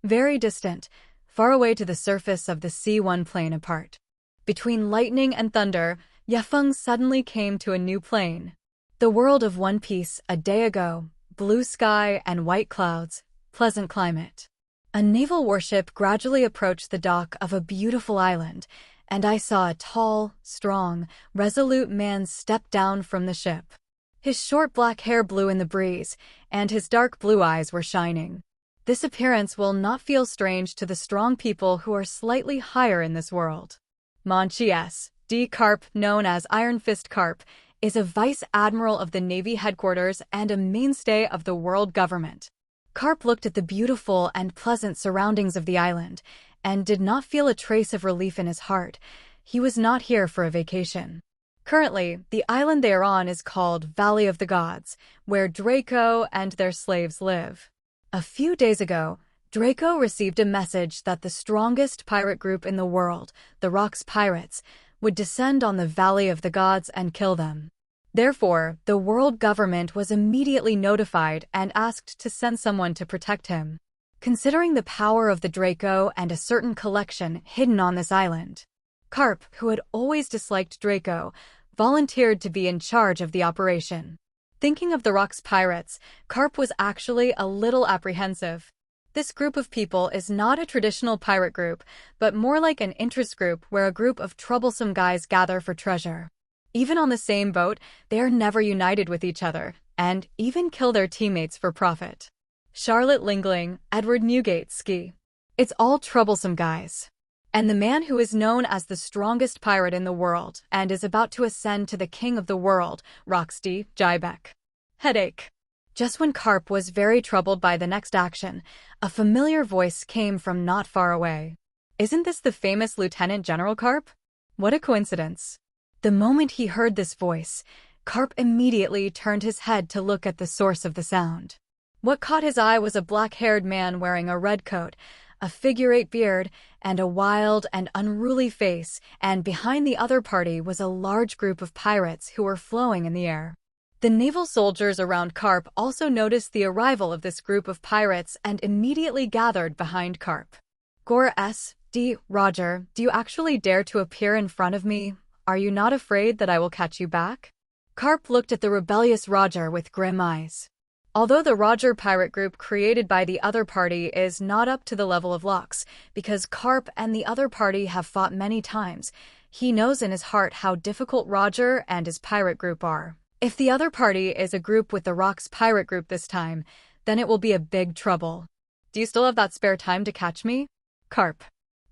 Very distant, far away to the surface of the sea, one plane apart. Between lightning and thunder, Feng suddenly came to a new plane. The world of One Piece a day ago, blue sky and white clouds, pleasant climate. A naval warship gradually approached the dock of a beautiful island, and I saw a tall, strong, resolute man step down from the ship. His short black hair blew in the breeze, and his dark blue eyes were shining. This appearance will not feel strange to the strong people who are slightly higher in this world. Monchi S.D. Carp, known as Iron Fist Carp, is a vice admiral of the Navy headquarters and a mainstay of the world government. Carp looked at the beautiful and pleasant surroundings of the island, and did not feel a trace of relief in his heart. He was not here for a vacation. Currently, the island they are on is called Valley of the Gods, where Draco and their slaves live. A few days ago, Draco received a message that the strongest pirate group in the world, the Rocks Pirates, would descend on the Valley of the Gods and kill them. Therefore, the world government was immediately notified and asked to send someone to protect him. Considering the power of the Draco and a certain collection hidden on this island, Carp, who had always disliked Draco, volunteered to be in charge of the operation. Thinking of the Rocks Pirates, Carp was actually a little apprehensive. This group of people is not a traditional pirate group, but more like an interest group where a group of troublesome guys gather for treasure. Even on the same boat, they are never united with each other, and even kill their teammates for profit. Charlotte Lingling, Edward Newgate Ski. It's all troublesome guys. And the man who is known as the strongest pirate in the world and is about to ascend to the king of the world, Roxty Jybeck. Headache. Just when Carp was very troubled by the next action, a familiar voice came from not far away. Isn't this the famous Lieutenant General Carp? What a coincidence. The moment he heard this voice, Carp immediately turned his head to look at the source of the sound. What caught his eye was a black-haired man wearing a red coat, a figure-8 beard, and a wild and unruly face, and behind the other party was a large group of pirates who were flowing in the air. The naval soldiers around Carp also noticed the arrival of this group of pirates and immediately gathered behind Carp. Gore S.D. Roger, do you actually dare to appear in front of me? Are you not afraid that I will catch you back? Carp looked at the rebellious Roger with grim eyes. Although the Roger pirate group created by the other party is not up to the level of Locks, because Carp and the other party have fought many times, he knows in his heart how difficult Roger and his pirate group are. If the other party is a group with the Rocks pirate group this time, then it will be a big trouble. Do you still have that spare time to catch me? Carp.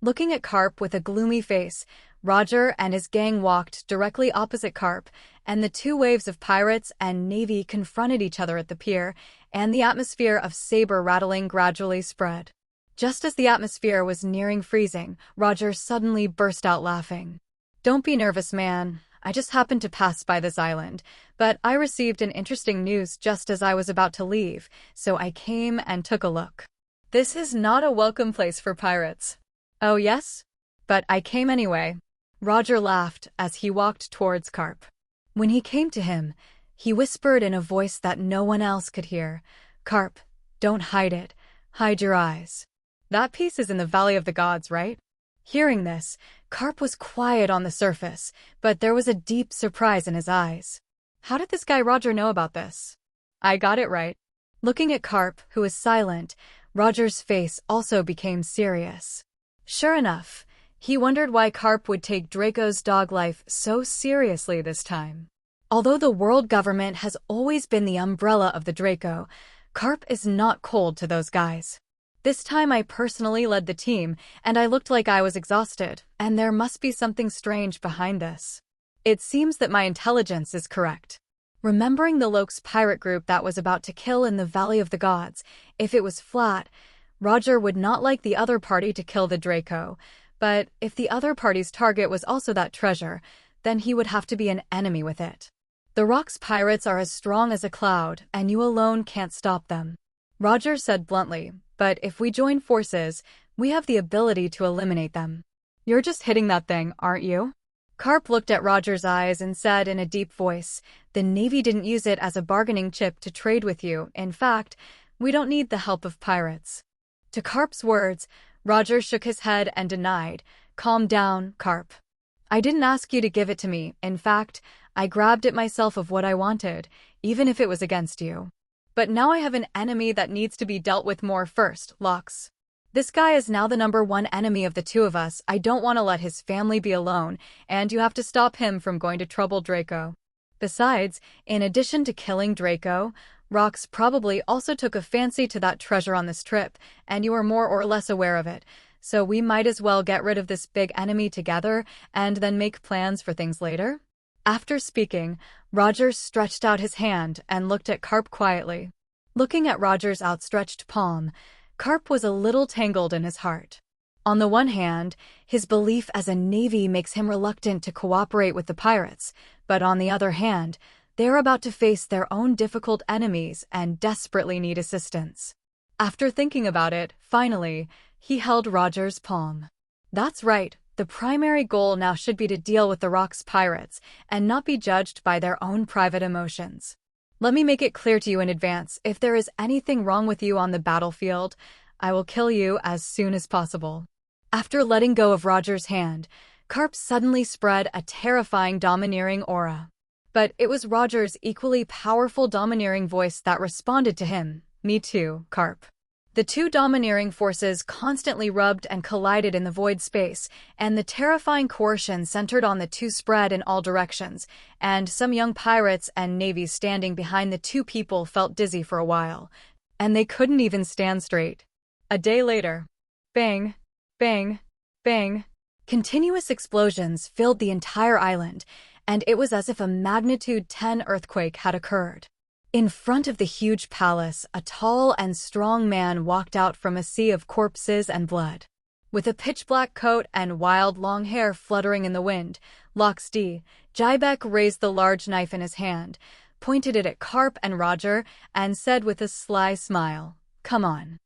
Looking at Carp with a gloomy face, Roger and his gang walked directly opposite Carp, and the two waves of pirates and navy confronted each other at the pier, and the atmosphere of saber rattling gradually spread. Just as the atmosphere was nearing freezing, Roger suddenly burst out laughing. Don't be nervous, man. I just happened to pass by this island, but I received an interesting news just as I was about to leave, so I came and took a look. This is not a welcome place for pirates. Oh yes? But I came anyway. Roger laughed as he walked towards Carp. When he came to him, he whispered in a voice that no one else could hear, "Carp, don't hide it. Hide your eyes. That piece is in the Valley of the Gods, right?" Hearing this, Carp was quiet on the surface, but there was a deep surprise in his eyes. How did this guy Roger know about this? I got it right. Looking at Carp, who was silent, Roger's face also became serious. Sure enough, he wondered why Carp would take Draco's dog life so seriously this time. Although the world government has always been the umbrella of the Draco, Carp is not cold to those guys. This time I personally led the team, and I looked like I was exhausted, and there must be something strange behind this. It seems that my intelligence is correct. Remembering the Lok's pirate group that was about to kill in the Valley of the Gods, if it was flat, Roger would not like the other party to kill the Draco, but if the other party's target was also that treasure, then he would have to be an enemy with it. The Rock's pirates are as strong as a cloud, and you alone can't stop them, Roger said bluntly, but if we join forces, we have the ability to eliminate them. You're just hitting that thing, aren't you? Carp looked at Roger's eyes and said in a deep voice, the Navy didn't use it as a bargaining chip to trade with you. In fact, we don't need the help of pirates. To Carp's words, Roger shook his head and denied, calm down, Carp. I didn't ask you to give it to me. In fact, I grabbed it myself of what I wanted, even if it was against you. But now I have an enemy that needs to be dealt with more first, Lux. This guy is now the #1 enemy of the two of us. I don't want to let his family be alone, and you have to stop him from going to trouble Draco. Besides, in addition to killing Draco, Rox probably also took a fancy to that treasure on this trip, and you are more or less aware of it. So we might as well get rid of this big enemy together and then make plans for things later. After speaking, Roger stretched out his hand and looked at Carp quietly. Looking at Roger's outstretched palm, Carp was a little tangled in his heart. On the one hand, his belief as a navy makes him reluctant to cooperate with the pirates, but on the other hand, they're about to face their own difficult enemies and desperately need assistance. After thinking about it, finally, he held Roger's palm. That's right, the primary goal now should be to deal with the Rock's pirates and not be judged by their own private emotions. Let me make it clear to you in advance, if there is anything wrong with you on the battlefield, I will kill you as soon as possible. After letting go of Roger's hand, Carp suddenly spread a terrifying domineering aura. But it was Roger's equally powerful domineering voice that responded to him. Me too, Carp. The two domineering forces constantly rubbed and collided in the void space, and the terrifying coercion centered on the two spread in all directions, and some young pirates and navies standing behind the two people felt dizzy for a while, and they couldn't even stand straight. A day later, bang, bang, bang, continuous explosions filled the entire island, and it was as if a magnitude 10 earthquake had occurred. In front of the huge palace, a tall and strong man walked out from a sea of corpses and blood. With a pitch-black coat and wild long hair fluttering in the wind, Lox D. Jybek raised the large knife in his hand, pointed it at Carp and Roger, and said with a sly smile, "Come on.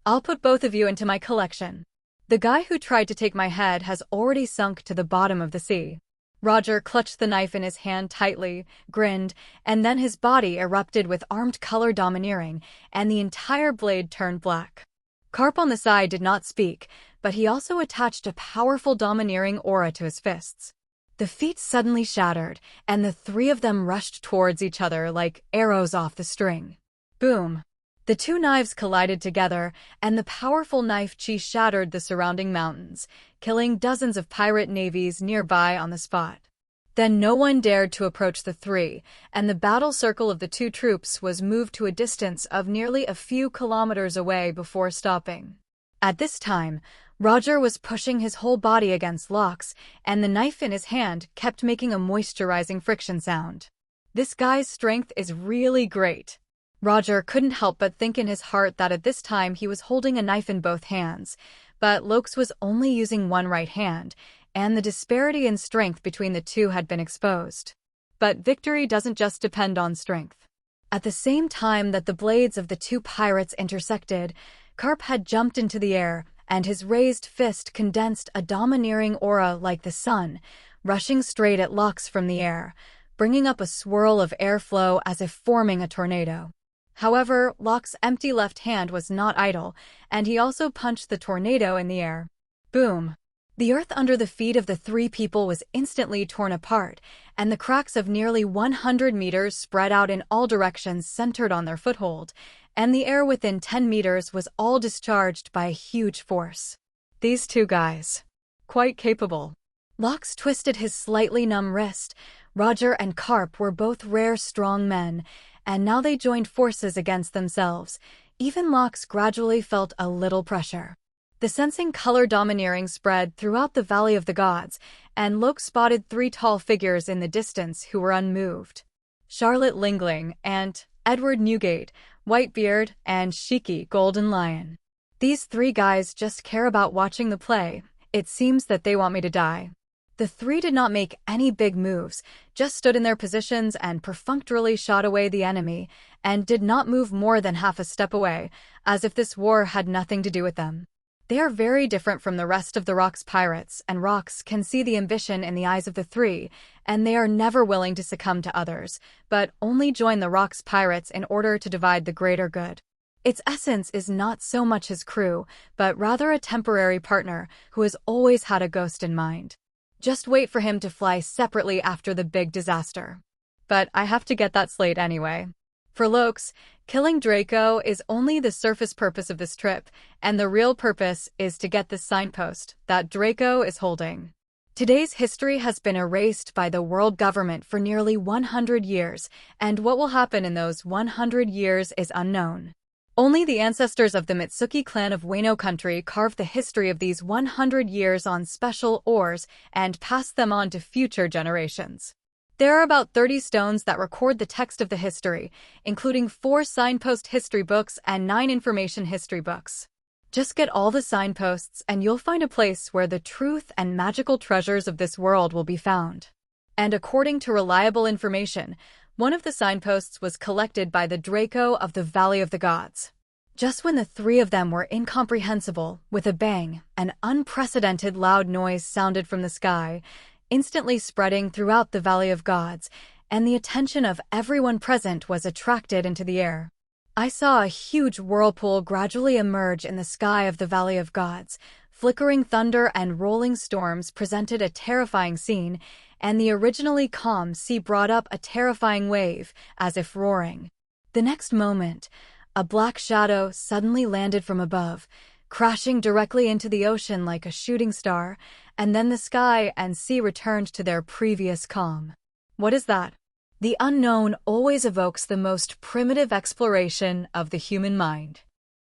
I'll put both of you into my collection. The guy who tried to take my head has already sunk to the bottom of the sea." Roger clutched the knife in his hand tightly, grinned, and then his body erupted with armed color domineering, and the entire blade turned black. Carp on the side did not speak, but he also attached a powerful domineering aura to his fists. The feet suddenly shattered, and the three of them rushed towards each other like arrows off the string. Boom! The two knives collided together, and the powerful knife chi shattered the surrounding mountains, killing dozens of pirate navies nearby on the spot. Then no one dared to approach the three, and the battle circle of the two troops was moved to a distance of nearly a few kilometers away before stopping. At this time, Roger was pushing his whole body against Lox, and the knife in his hand kept making a moisturizing friction sound. This guy's strength is really great. Roger couldn't help but think in his heart that at this time he was holding a knife in both hands, but Lox was only using one right hand, and the disparity in strength between the two had been exposed. But victory doesn't just depend on strength. At the same time that the blades of the two pirates intersected, Carp had jumped into the air, and his raised fist condensed a domineering aura like the sun, rushing straight at Lox from the air, bringing up a swirl of airflow as if forming a tornado. However, Lox's empty left hand was not idle, and he also punched the tornado in the air. Boom! The earth under the feet of the three people was instantly torn apart, and the cracks of nearly 100 meters spread out in all directions centered on their foothold, and the air within 10 meters was all discharged by a huge force. These two guys. Quite capable. Lox twisted his slightly numb wrist. Roger and Carp were both rare strong men, and now they joined forces against themselves. Even Lox gradually felt a little pressure. The sensing color domineering spread throughout the Valley of the Gods, and Lox spotted three tall figures in the distance who were unmoved. Charlotte Lingling, and Edward Newgate, Whitebeard, and Shiki, Golden Lion. These three guys just care about watching the play. It seems that they want me to die. The three did not make any big moves, just stood in their positions and perfunctorily shot away the enemy, and did not move more than half a step away, as if this war had nothing to do with them. They are very different from the rest of the Rock's pirates, and Rocks can see the ambition in the eyes of the three, and they are never willing to succumb to others, but only join the Rock's pirates in order to divide the greater good. Its essence is not so much his crew, but rather a temporary partner who has always had a ghost in mind. Just wait for him to fly separately after the big disaster. But I have to get that slate anyway. For Lokes, killing Draco is only the surface purpose of this trip, and the real purpose is to get the signpost that Draco is holding. Today's history has been erased by the world government for nearly 100 years, and what will happen in those 100 years is unknown. Only the ancestors of the Mitsuki clan of Wano country carved the history of these 100 years on special ores and passed them on to future generations. There are about 30 stones that record the text of the history, including 4 signpost history books and 9 information history books. Just get all the signposts and you'll find a place where the truth and magical treasures of this world will be found. And according to reliable information, one of the signposts was collected by the Draco of the Valley of the Gods. Just when the three of them were incomprehensible, with a bang, an unprecedented loud noise sounded from the sky, instantly spreading throughout the Valley of Gods, and the attention of everyone present was attracted into the air. I saw a huge whirlpool gradually emerge in the sky of the Valley of Gods. Flickering thunder and rolling storms presented a terrifying scene, and the originally calm sea brought up a terrifying wave, as if roaring. The next moment, a black shadow suddenly landed from above, crashing directly into the ocean like a shooting star, and then the sky and sea returned to their previous calm. What is that? The unknown always evokes the most primitive exploration of the human mind.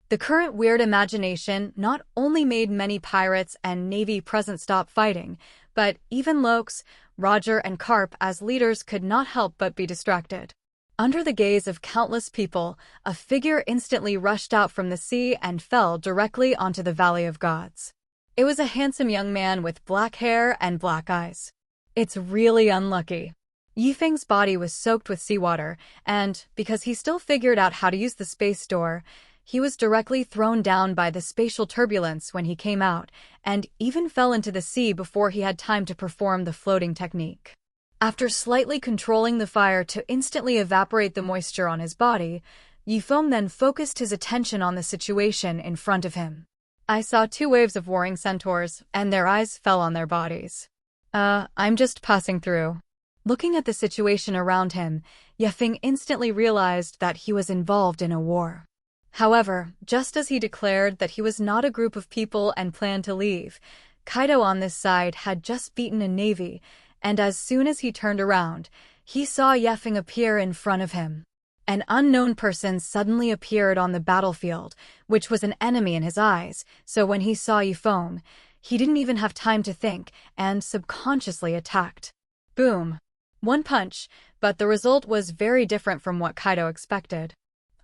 The current weird imagination not only made many pirates and Navy present stop fighting, but even Lokes, Roger, and Carp as leaders could not help but be distracted. Under the gaze of countless people, a figure instantly rushed out from the sea and fell directly onto the Valley of Gods. It was a handsome young man with black hair and black eyes. It's really unlucky. Yifeng's body was soaked with seawater, and, because he still figured out how to use the space door, he was directly thrown down by the spatial turbulence when he came out, and even fell into the sea before he had time to perform the floating technique. After slightly controlling the fire to instantly evaporate the moisture on his body, Yifeng then focused his attention on the situation in front of him. I saw 2 waves of warring centaurs, and their eyes fell on their bodies. I'm just passing through. Looking at the situation around him, Yifeng instantly realized that he was involved in a war. However, just as he declared that he was not a group of people and planned to leave, Kaido on this side had just beaten a navy, and as soon as he turned around, he saw Yifeng appear in front of him. An unknown person suddenly appeared on the battlefield, which was an enemy in his eyes, so when he saw Yifeng, he didn't even have time to think and subconsciously attacked. Boom! One punch, but the result was very different from what Kaido expected.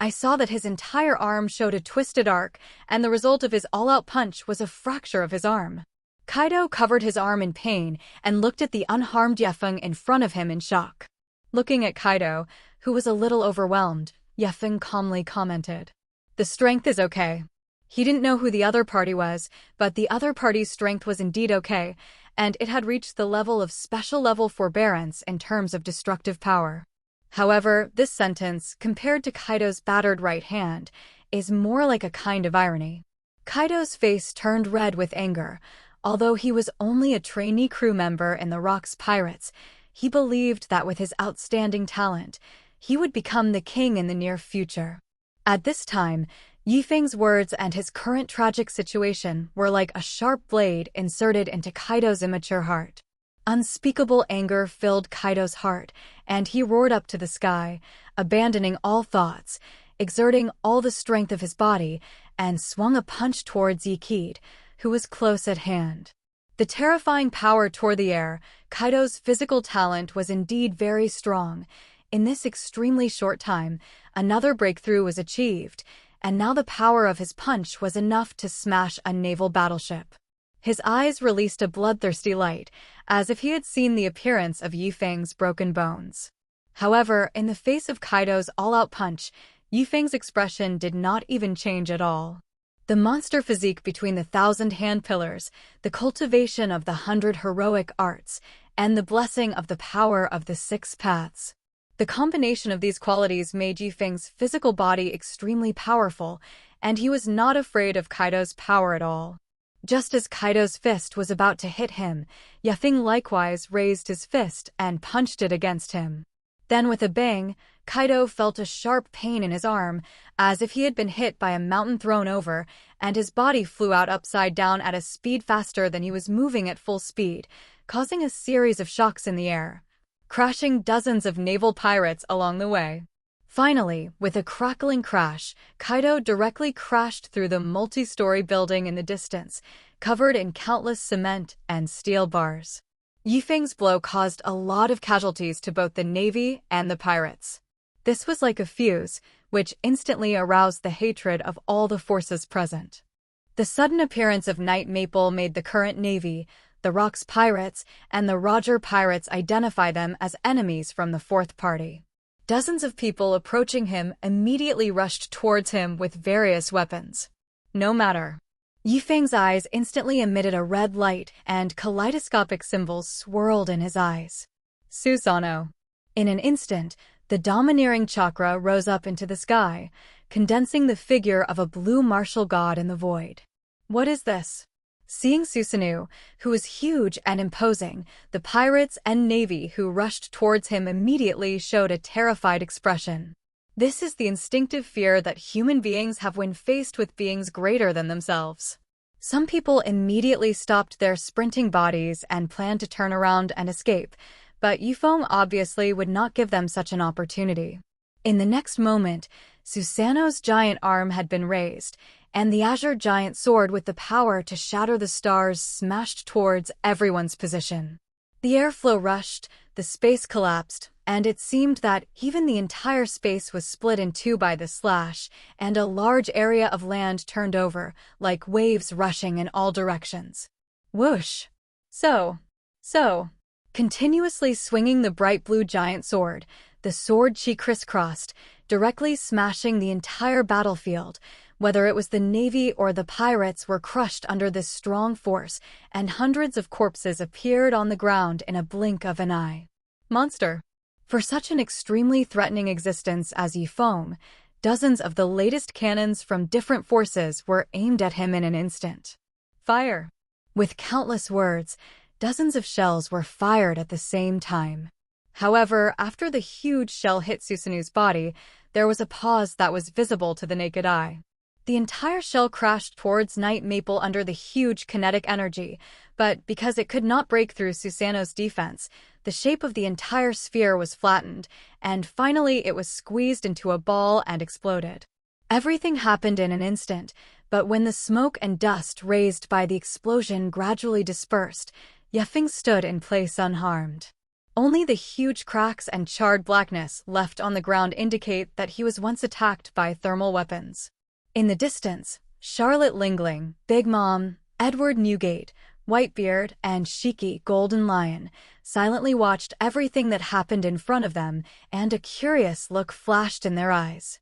I saw that his entire arm showed a twisted arc, and the result of his all-out punch was a fracture of his arm. Kaido covered his arm in pain and looked at the unharmed Yifeng in front of him in shock. Looking at Kaido, who was a little overwhelmed, Yifeng calmly commented, "The strength is okay." He didn't know who the other party was, but the other party's strength was indeed okay, and it had reached the level of special level forbearance in terms of destructive power. However, this sentence, compared to Kaido's battered right hand, is more like a kind of irony. Kaido's face turned red with anger. Although he was only a trainee crew member in the Rock's Pirates, he believed that with his outstanding talent, he would become the king in the near future. At this time, Yifeng's words and his current tragic situation were like a sharp blade inserted into Kaido's immature heart. Unspeakable anger filled Kaido's heart, and he roared up to the sky, abandoning all thoughts, exerting all the strength of his body, and swung a punch towards Yikid, who was close at hand. The terrifying power tore the air. Kaido's physical talent was indeed very strong. In this extremely short time, another breakthrough was achieved, and now the power of his punch was enough to smash a naval battleship. His eyes released a bloodthirsty light, as if he had seen the appearance of Yifeng's broken bones. However, in the face of Kaido's all-out punch, Yifeng's expression did not even change at all. The monster physique between the 1,000 hand pillars, the cultivation of the 100 heroic arts, and the blessing of the power of the 6 paths. The combination of these qualities made Yifeng's physical body extremely powerful, and he was not afraid of Kaido's power at all. Just as Kaido's fist was about to hit him, Yifeng likewise raised his fist and punched it against him. Then with a bang, Kaido felt a sharp pain in his arm, as if he had been hit by a mountain thrown over, and his body flew out upside down at a speed faster than he was moving at full speed, causing a series of shocks in the air, crashing dozens of naval pirates along the way. Finally, with a crackling crash, Kaido directly crashed through the multi-story building in the distance, covered in countless cement and steel bars. Yifeng's blow caused a lot of casualties to both the Navy and the pirates. This was like a fuse, which instantly aroused the hatred of all the forces present. The sudden appearance of Night Maple made the current Navy, the Rocks Pirates, and the Roger Pirates identify them as enemies from the fourth party. Dozens of people approaching him immediately rushed towards him with various weapons. No matter. Yifeng's eyes instantly emitted a red light, and kaleidoscopic symbols swirled in his eyes. Susanoo. In an instant, the domineering chakra rose up into the sky, condensing the figure of a blue martial god in the void. What is this? Seeing Susanoo, who was huge and imposing, the pirates and navy who rushed towards him immediately showed a terrified expression. This is the instinctive fear that human beings have when faced with beings greater than themselves. Some people immediately stopped their sprinting bodies and planned to turn around and escape, but Yifeng obviously would not give them such an opportunity. In the next moment, Susanoo's giant arm had been raised, and the azure giant sword with the power to shatter the stars smashed towards everyone's position. The airflow rushed, the space collapsed, and it seemed that even the entire space was split in two by the slash, and a large area of land turned over, like waves rushing in all directions. Whoosh! So. Continuously swinging the bright blue giant sword, the sword she crisscrossed, directly smashing the entire battlefield. Whether it was the Navy or the pirates were crushed under this strong force, and hundreds of corpses appeared on the ground in a blink of an eye. Monster. For such an extremely threatening existence as Yifeng, dozens of the latest cannons from different forces were aimed at him in an instant. Fire. With countless words, dozens of shells were fired at the same time. However, after the huge shell hit Susanoo's body, there was a pause that was visible to the naked eye. The entire shell crashed towards Night Maple under the huge kinetic energy, but because it could not break through Susanoo's defense, the shape of the entire sphere was flattened, and finally it was squeezed into a ball and exploded. Everything happened in an instant, but when the smoke and dust raised by the explosion gradually dispersed, Yifeng stood in place unharmed. Only the huge cracks and charred blackness left on the ground indicate that he was once attacked by thermal weapons. In the distance, Charlotte Lingling, Big Mom, Edward Newgate, Whitebeard, and Shiki Golden Lion silently watched everything that happened in front of them, and a curious look flashed in their eyes.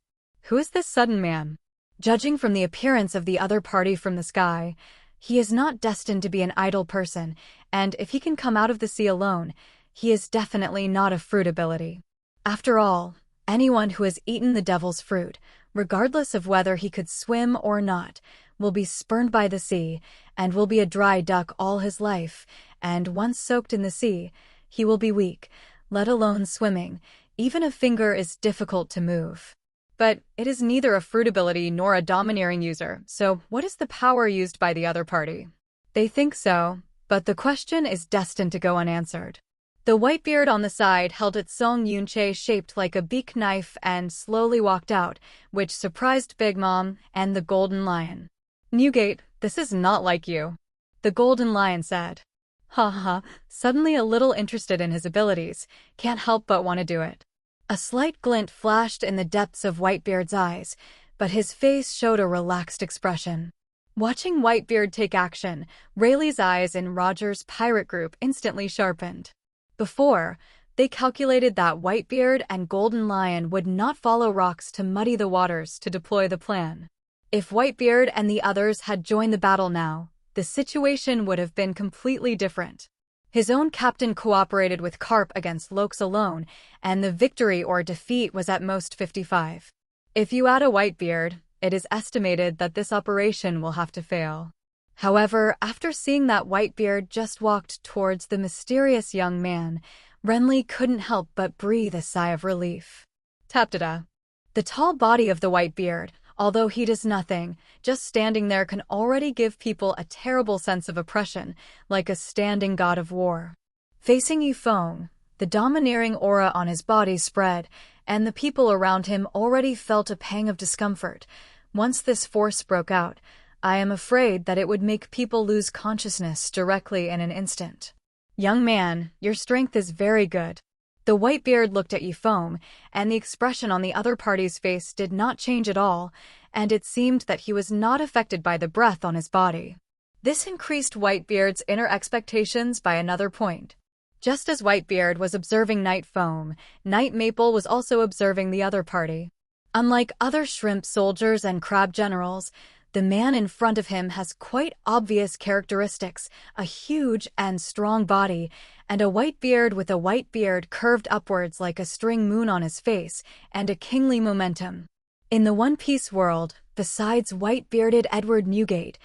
Who is this sudden man? Judging from the appearance of the other party from the sky, he is not destined to be an idle person, and if he can come out of the sea alone, he is definitely not a fruit ability. After all, anyone who has eaten the devil's fruit, regardless of whether he could swim or not, will be spurned by the sea, and will be a dry duck all his life, and once soaked in the sea, he will be weak, let alone swimming. Even a finger is difficult to move. But it is neither a fruit ability nor a domineering user, so what is the power used by the other party? They think so, but the question is destined to go unanswered. The Whitebeard on the side held its Song Yunche shaped like a beak knife and slowly walked out, which surprised Big Mom and the Golden Lion. Newgate, this is not like you, the Golden Lion said. Ha ha, suddenly a little interested in his abilities, can't help but want to do it. A slight glint flashed in the depths of Whitebeard's eyes, but his face showed a relaxed expression. Watching Whitebeard take action, Rayleigh's eyes in Roger's pirate group instantly sharpened. Before, they calculated that Whitebeard and Golden Lion would not follow rocks to muddy the waters to deploy the plan. If Whitebeard and the others had joined the battle now, the situation would have been completely different. His own captain cooperated with Carp against Lokes alone, and the victory or defeat was at most 55. If you add a Whitebeard, it is estimated that this operation will have to fail. However, after seeing that Whitebeard just walked towards the mysterious young man, Renly couldn't help but breathe a sigh of relief. Taptada. The tall body of the Whitebeard, although he does nothing, just standing there can already give people a terrible sense of oppression, like a standing god of war. Facing Feng, the domineering aura on his body spread, and the people around him already felt a pang of discomfort. Once this force broke out, I am afraid that it would make people lose consciousness directly in an instant. Young man, your strength is very good. The Whitebeard looked at Feng, and the expression on the other party's face did not change at all, and it seemed that he was not affected by the breath on his body. This increased Whitebeard's inner expectations by another point. Just as Whitebeard was observing Night Foam, Night Maple was also observing the other party. Unlike other shrimp soldiers and crab generals, the man in front of him has quite obvious characteristics, a huge and strong body, and a white beard with a white beard curved upwards like a string moon on his face, and a kingly momentum. In the One Piece world, besides white-bearded Edward Newgate,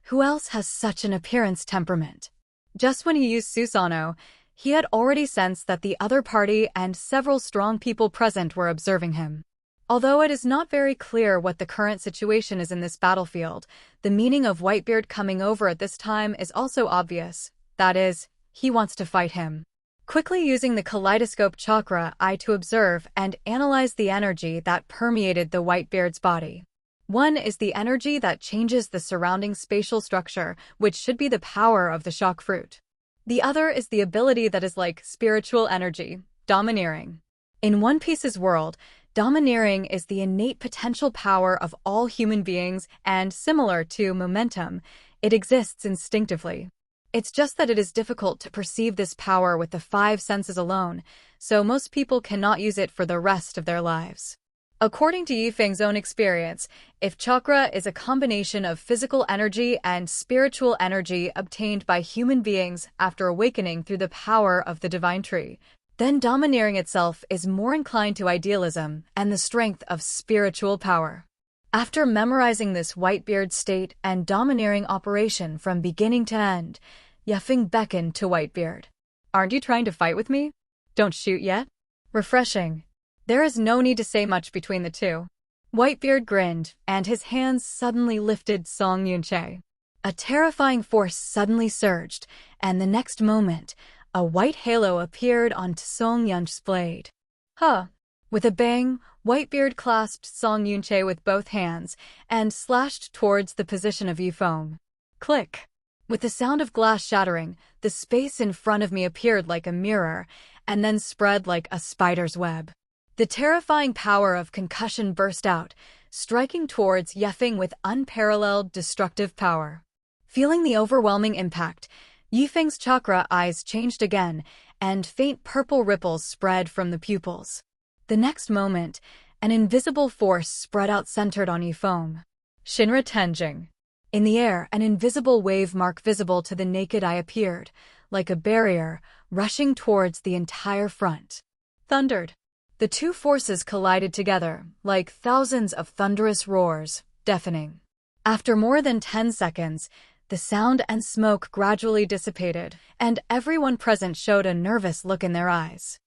who else has such an appearance temperament? Just when he used Susanoo, he had already sensed that the other party and several strong people present were observing him. Although it is not very clear what the current situation is in this battlefield, the meaning of Whitebeard coming over at this time is also obvious. That is, he wants to fight him. Quickly using the kaleidoscope chakra eye to observe and analyze the energy that permeated the Whitebeard's body. One is the energy that changes the surrounding spatial structure, which should be the power of the shock fruit. The other is the ability that is like spiritual energy, domineering. In One Piece's world, domineering is the innate potential power of all human beings, and similar to momentum, it exists instinctively. It's just that it is difficult to perceive this power with the five senses alone, so most people cannot use it for the rest of their lives. According to Yifeng's own experience, if chakra is a combination of physical energy and spiritual energy obtained by human beings after awakening through the power of the divine tree, then domineering itself is more inclined to idealism and the strength of spiritual power. After memorizing this Whitebeard state and domineering operation from beginning to end, Yifeng beckoned to Whitebeard. "Aren't you trying to fight with me? Don't shoot yet?" Refreshing. There is no need to say much between the two. Whitebeard grinned, and his hands suddenly lifted Song Yunche. A terrifying force suddenly surged, and the next moment, a white halo appeared on Song Yunche's blade. Huh! With a bang, Whitebeard clasped Song Yunche with both hands and slashed towards the position of Yifeng. Click! With the sound of glass shattering, the space in front of me appeared like a mirror, and then spread like a spider's web. The terrifying power of concussion burst out, striking towards Yifeng with unparalleled destructive power. Feeling the overwhelming impact, Yifeng's chakra eyes changed again, and faint purple ripples spread from the pupils. The next moment, an invisible force spread out centered on Yifeng. Shinra Tenjing. In the air, an invisible wave mark visible to the naked eye appeared, like a barrier, rushing towards the entire front. Thundered. The two forces collided together, like thousands of thunderous roars, deafening. After more than 10 seconds, the sound and smoke gradually dissipated, and everyone present showed a nervous look in their eyes.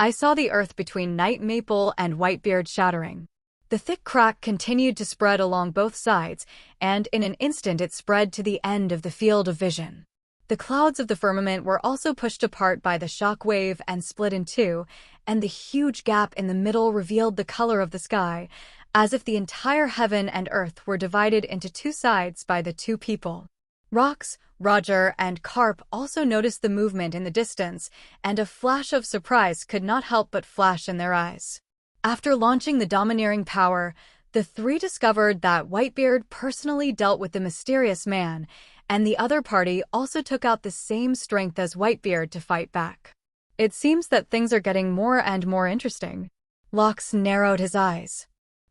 I saw the earth between Night Maple and Whitebeard shattering. The thick crack continued to spread along both sides, and in an instant it spread to the end of the field of vision. The clouds of the firmament were also pushed apart by the shock wave and split in two, and the huge gap in the middle revealed the color of the sky, as if the entire heaven and earth were divided into two sides by the two people. Rox, Roger, and Carp also noticed the movement in the distance, and a flash of surprise could not help but flash in their eyes. After launching the domineering power, the three discovered that Whitebeard personally dealt with the mysterious man, and the other party also took out the same strength as Whitebeard to fight back. It seems that things are getting more and more interesting. Locks narrowed his eyes.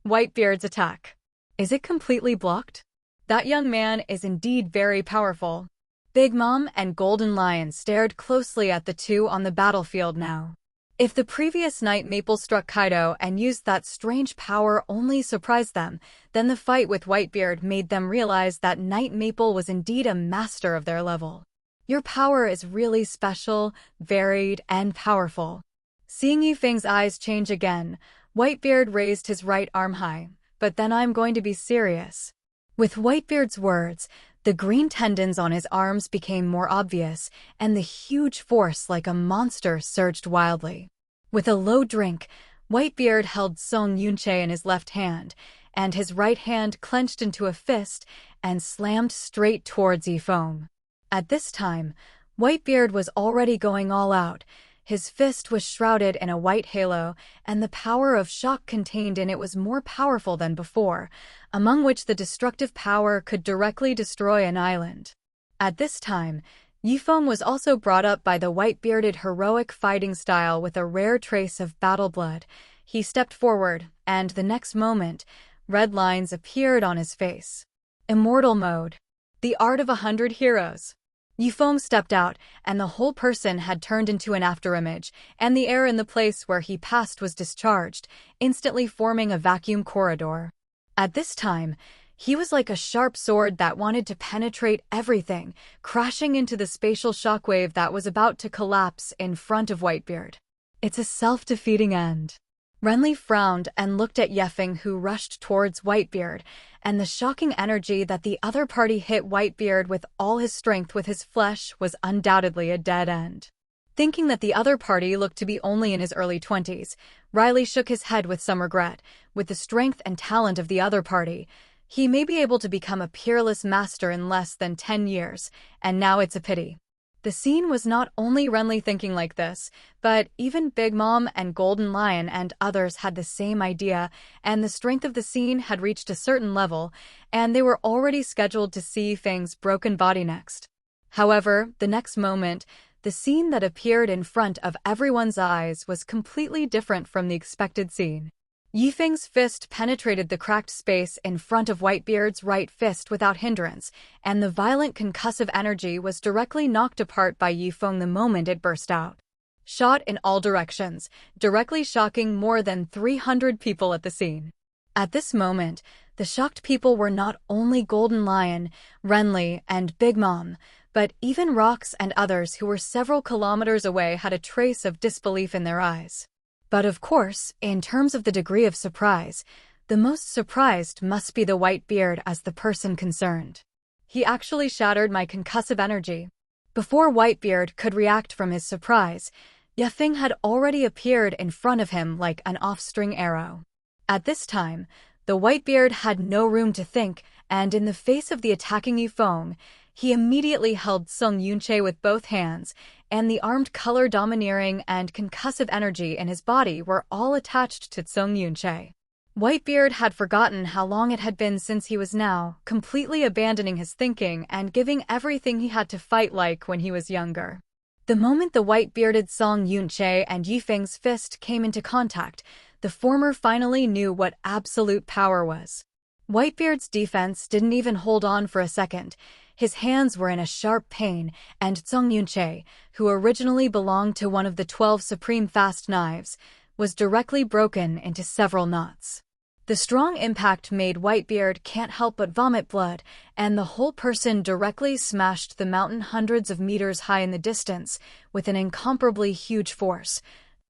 Whitebeard's attack. Is it completely blocked? That young man is indeed very powerful. Big Mom and Golden Lion stared closely at the two on the battlefield now. If the previous night Maple struck Kaido and used that strange power only surprised them, then the fight with Whitebeard made them realize that Night Maple was indeed a master of their level. Your power is really special, varied, and powerful. Seeing Yifeng's eyes change again, Whitebeard raised his right arm high. But then I'm going to be serious. With Whitebeard's words, the green tendons on his arms became more obvious, and the huge force like a monster surged wildly. With a low drink, Whitebeard held Song Yunche in his left hand, and his right hand clenched into a fist and slammed straight towards Yifeng. At this time, Whitebeard was already going all out. His fist was shrouded in a white halo, and the power of shock contained in it was more powerful than before, among which the destructive power could directly destroy an island. At this time, Yifeng was also brought up by the white-bearded heroic fighting style with a rare trace of battle blood. He stepped forward, and the next moment, red lines appeared on his face. Immortal mode. The art of 100 heroes. Yifeng stepped out, and the whole person had turned into an afterimage, and the air in the place where he passed was discharged, instantly forming a vacuum corridor. At this time, he was like a sharp sword that wanted to penetrate everything, crashing into the spatial shockwave that was about to collapse in front of Whitebeard. It's a self-defeating end. Renly frowned and looked at Yifeng, who rushed towards Whitebeard, and the shocking energy that the other party hit Whitebeard with all his strength with his flesh was undoubtedly a dead end. Thinking that the other party looked to be only in his early 20s, Riley shook his head with some regret. With the strength and talent of the other party, he may be able to become a peerless master in less than 10 years, and now it's a pity. The scene was not only Renly thinking like this, but even Big Mom and Golden Lion and others had the same idea, and the strength of the scene had reached a certain level, and they were already scheduled to see Feng's broken body next. However, the next moment, the scene that appeared in front of everyone's eyes was completely different from the expected scene. Yifeng's fist penetrated the cracked space in front of Whitebeard's right fist without hindrance, and the violent concussive energy was directly knocked apart by Yifeng the moment it burst out. Shot in all directions, directly shocking more than 300 people at the scene. At this moment, the shocked people were not only Golden Lion, Renly, and Big Mom, but even Rox and others who were several kilometers away had a trace of disbelief in their eyes. But of course, in terms of the degree of surprise, the most surprised must be the Whitebeard as the person concerned. He actually shattered my concussive energy. Before Whitebeard could react from his surprise, Yifeng had already appeared in front of him like an off-string arrow. At this time, the Whitebeard had no room to think, and in the face of the attacking Yifeng, he immediately held Song Yunche with both hands, and the armed color domineering and concussive energy in his body were all attached to Song Yunche. Whitebeard had forgotten how long it had been since he was now completely abandoning his thinking and giving everything he had to fight like when he was younger. The moment the white-bearded Song Yunche and Yifeng's fist came into contact, the former finally knew what absolute power was. Whitebeard's defense didn't even hold on for a second. His hands were in a sharp pain, and Song Yunche, who originally belonged to one of the 12 supreme fast knives, was directly broken into several knots. The strong impact made Whitebeard can't help but vomit blood, and the whole person directly smashed the mountain hundreds of meters high in the distance with an incomparably huge force,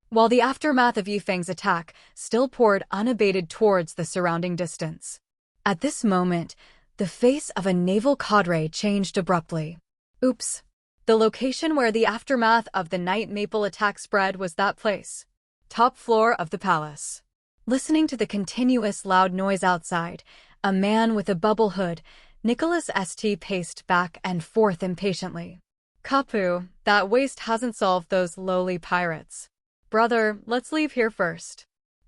while the aftermath of Yifeng's attack still poured unabated towards the surrounding distance. At this moment, the face of a naval cadre changed abruptly. Oops. The location where the aftermath of the Night Maple attack spread was that place. Top floor of the palace. Listening to the continuous loud noise outside, a man with a bubble hood, Nicholas St. paced back and forth impatiently. Kapu, that waste hasn't solved those lowly pirates. Brother, let's leave here first.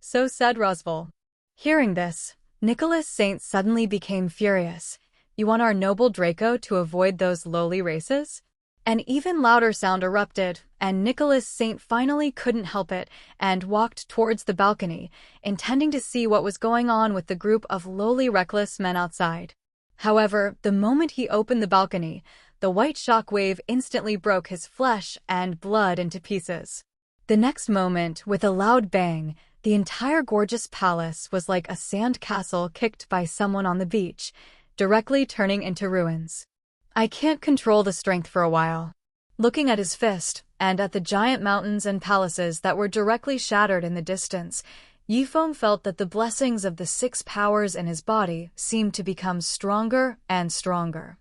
So said Rosval. Hearing this, Nicholas Saint suddenly became furious. You want our noble Draco to avoid those lowly races? An even louder sound erupted, and Nicholas Saint finally couldn't help it and walked towards the balcony, intending to see what was going on with the group of lowly reckless men outside. However, the moment he opened the balcony, the white shock wave instantly broke his flesh and blood into pieces. The next moment, with a loud bang, the entire gorgeous palace was like a sand castle kicked by someone on the beach, directly turning into ruins. I can't control the strength for a while. Looking at his fist, and at the giant mountains and palaces that were directly shattered in the distance, Yifeng felt that the blessings of the 6 powers in his body seemed to become stronger and stronger.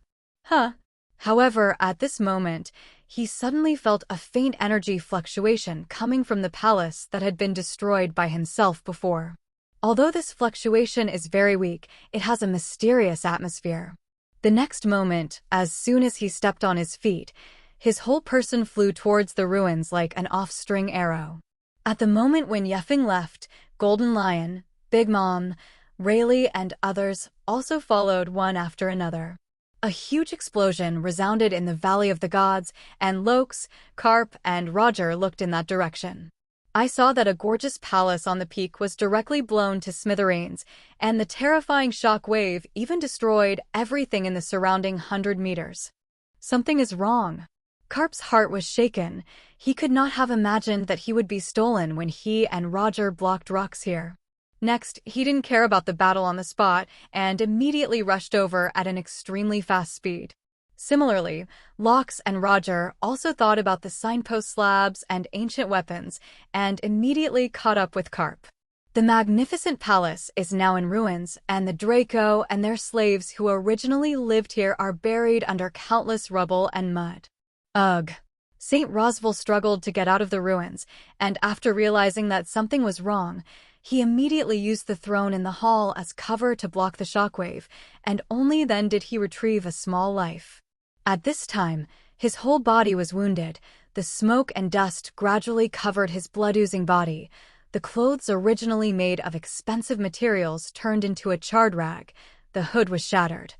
However, at this moment, he suddenly felt a faint energy fluctuation coming from the palace that had been destroyed by himself before. Although this fluctuation is very weak, it has a mysterious atmosphere. The next moment, as soon as he stepped on his feet, his whole person flew towards the ruins like an off-string arrow. At the moment when Yefeng left, Golden Lion, Big Mom, Rayleigh, and others also followed one after another. A huge explosion resounded in the Valley of the Gods, and Lokes, Carp, and Roger looked in that direction. I saw that a gorgeous palace on the peak was directly blown to smithereens, and the terrifying shock wave even destroyed everything in the surrounding 100 meters. Something is wrong. Carp's heart was shaken. He could not have imagined that he would be stolen when he and Roger blocked rocks here. Next, he didn't care about the battle on the spot and immediately rushed over at an extremely fast speed. Similarly, Lox and Roger also thought about the signpost slabs and ancient weapons and immediately caught up with Carp. The magnificent palace is now in ruins, and the Draco and their slaves who originally lived here are buried under countless rubble and mud. Ugh. St. Rosval struggled to get out of the ruins, and after realizing that something was wrong, he immediately used the throne in the hall as cover to block the shockwave, and only then did he retrieve a small life. At this time, his whole body was wounded. The smoke and dust gradually covered his blood-oozing body. The clothes originally made of expensive materials turned into a charred rag. The hood was shattered,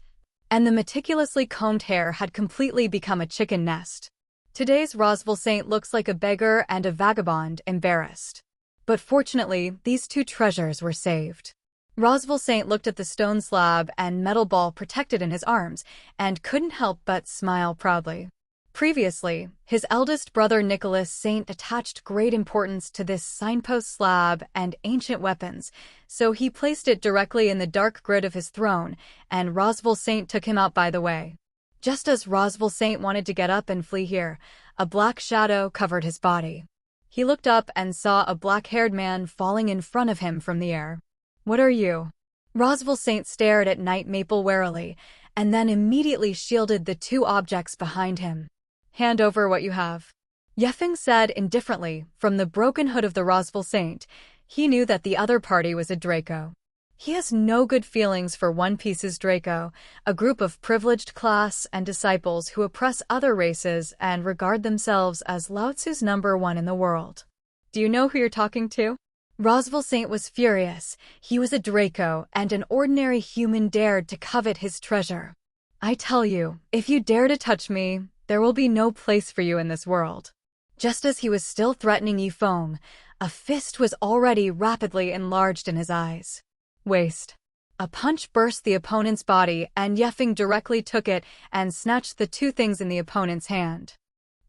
and the meticulously combed hair had completely become a chicken nest. Today's Rosval Saint looks like a beggar and a vagabond, embarrassed. But fortunately, these 2 treasures were saved. Rosval Saint looked at the stone slab and metal ball protected in his arms, and couldn't help but smile proudly. Previously, his eldest brother Nicholas Saint attached great importance to this signpost slab and ancient weapons, so he placed it directly in the dark grid of his throne, and Rosval Saint took him out by the way. Just as Rosval Saint wanted to get up and flee here, a black shadow covered his body. He looked up and saw a black-haired man falling in front of him from the air. What are you? Rosval Saint stared at Night Maple warily, and then immediately shielded the 2 objects behind him. Hand over what you have. Yefeng said indifferently from the broken hood of the Rosval Saint. He knew that the other party was a Draco. He has no good feelings for One Piece's Draco, a group of privileged class and disciples who oppress other races and regard themselves as Lao Tzu's #1 in the world. Do you know who you're talking to? Rosval Saint was furious. He was a Draco, and an ordinary human dared to covet his treasure. I tell you, if you dare to touch me, there will be no place for you in this world. Just as he was still threatening Yifeng, a fist was already rapidly enlarged in his eyes. Waste. A punch burst the opponent's body, and Yefeng directly took it and snatched the 2 things in the opponent's hand.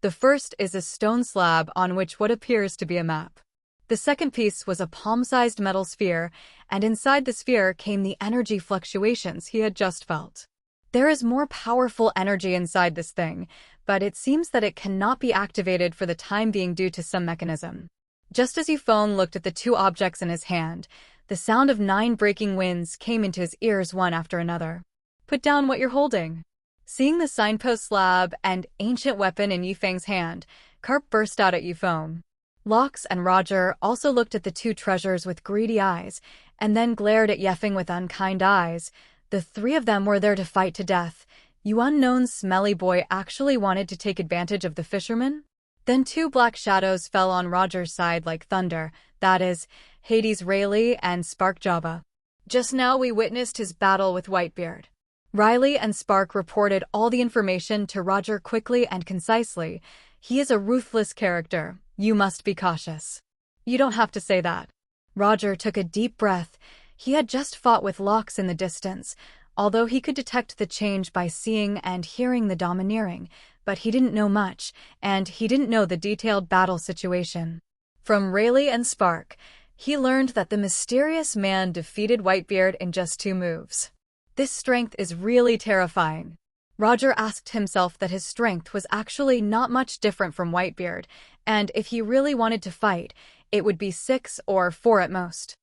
The first is a stone slab on which what appears to be a map. The second piece was a palm-sized metal sphere, and inside the sphere came the energy fluctuations he had just felt. There is more powerful energy inside this thing, but it seems that it cannot be activated for the time being due to some mechanism. Just as Yifeng looked at the 2 objects in his hand, the sound of 9 breaking winds came into his ears one after another. Put down what you're holding. Seeing the signpost slab and ancient weapon in Yifeng's hand, Carp burst out at Yifeng. Lox and Roger also looked at the 2 treasures with greedy eyes, and then glared at Yefeng with unkind eyes. The 3 of them were there to fight to death. You unknown smelly boy actually wanted to take advantage of the fisherman? Then two black shadows fell on Roger's side like thunder, that is, Hades Rayleigh and Spark Jabba. Just now we witnessed his battle with Whitebeard. Riley and Spark reported all the information to Roger quickly and concisely. He is a ruthless character. You must be cautious. You don't have to say that. Roger took a deep breath. He had just fought with Lox in the distance, although he could detect the change by seeing and hearing the domineering, but he didn't know much, and he didn't know the detailed battle situation. From Rayleigh and Spark, he learned that the mysterious man defeated Whitebeard in just 2 moves. This strength is really terrifying. Roger asked himself that his strength was actually not much different from Whitebeard, and if he really wanted to fight, it would be 6 or 4 at most.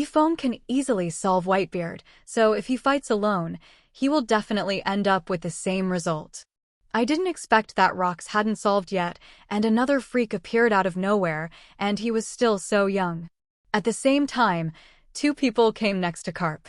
Feng can easily solve Whitebeard, so if he fights alone, he will definitely end up with the same result. I didn't expect that Rox hadn't solved yet, and another freak appeared out of nowhere, and he was still so young. At the same time, 2 people came next to Carp.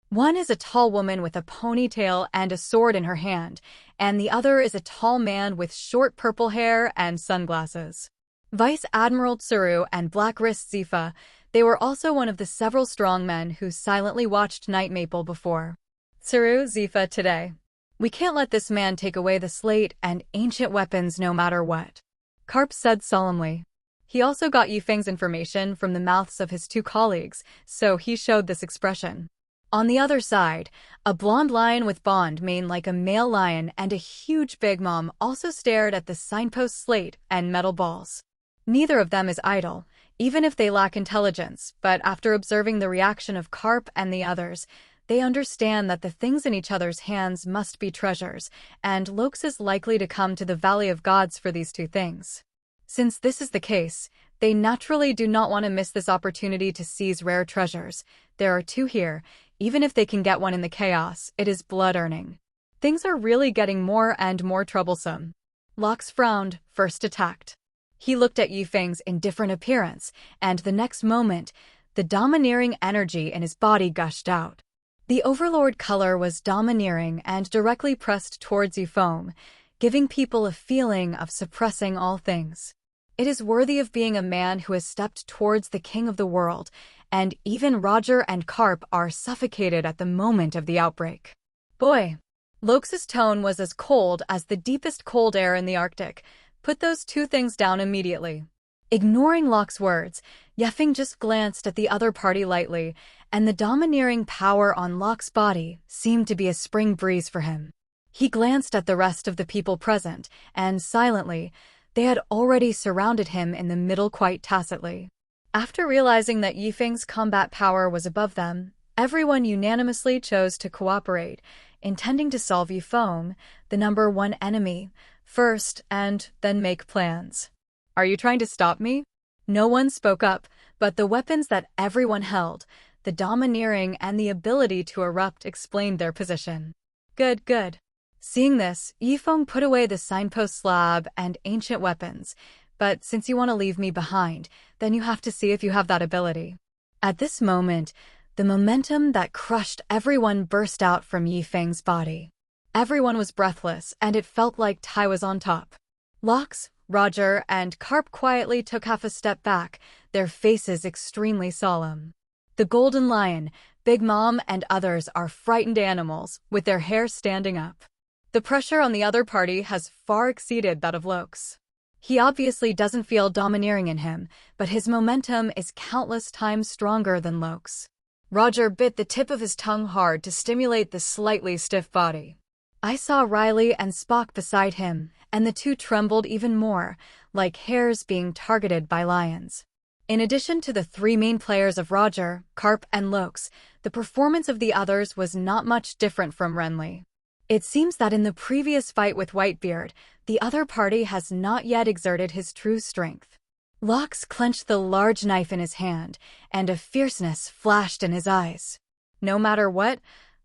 One is a tall woman with a ponytail and a sword in her hand, and the other is a tall man with short purple hair and sunglasses. Vice Admiral Tsuru and Black Wrist Zifa, they were also one of the several strong men who silently watched Night Maple before. Tsuru, Zifa, today. We can't let this man take away the slate and ancient weapons no matter what. Carp said solemnly. He also got Feng's information from the mouths of his 2 colleagues, so he showed this expression. On the other side, a blonde lion with bond mane like a male lion and a huge big mom also stared at the signpost slate and metal balls. Neither of them is idle, even if they lack intelligence, but after observing the reaction of Carp and the others, they understand that the things in each other's hands must be treasures, and Lox is likely to come to the Valley of Gods for these 2 things. Since this is the case, they naturally do not want to miss this opportunity to seize rare treasures. There are 2 here. Even if they can get one in the chaos, it is blood-earning. Things are really getting more and more troublesome. Lox frowned, first attacked. He looked at Feng's indifferent appearance, and the next moment, the domineering energy in his body gushed out. The Overlord color was domineering and directly pressed towards Feng, giving people a feeling of suppressing all things. It is worthy of being a man who has stepped towards the king of the world, and even Roger and Carp are suffocated at the moment of the outbreak. Boy! Lox's tone was as cold as the deepest cold air in the Arctic. Put those 2 things down immediately. Ignoring Locke's words, Feng just glanced at the other party lightly, and the domineering power on Locke's body seemed to be a spring breeze for him. He glanced at the rest of the people present, and silently, they had already surrounded him in the middle quite tacitly. After realizing that Feng's combat power was above them, everyone unanimously chose to cooperate, intending to solve Feng, the number 1 enemy, first and then make plans. Are you trying to stop me? No one spoke up, but the weapons that everyone held, the domineering and the ability to erupt explained their position. Good, good. Seeing this, Feng put away the signpost slab and ancient weapons, but since you want to leave me behind, then you have to see if you have that ability. At this moment, the momentum that crushed everyone burst out from Feng's body. Everyone was breathless, and it felt like Tai was on top. Lox, Roger, and Carp quietly took half a step back, their faces extremely solemn. The Golden Lion, Big Mom, and others are frightened animals, with their hair standing up. The pressure on the other party has far exceeded that of Lox. He obviously doesn't feel domineering in him, but his momentum is countless times stronger than Lox. Roger bit the tip of his tongue hard to stimulate the slightly stiff body. I saw Riley and Spock beside him, and the 2 trembled even more, like hares being targeted by lions. In addition to the 3 main players of Roger, Carp, and Lox, the performance of the others was not much different from Renly. It seems that in the previous fight with Whitebeard, the other party has not yet exerted his true strength. Lox clenched the large knife in his hand, and a fierceness flashed in his eyes. No matter what,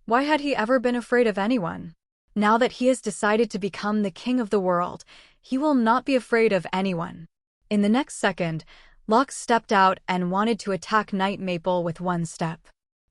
why had he ever been afraid of anyone? Now that he has decided to become the king of the world, he will not be afraid of anyone. In the next second, Lox stepped out and wanted to attack Night Maple with 1 step.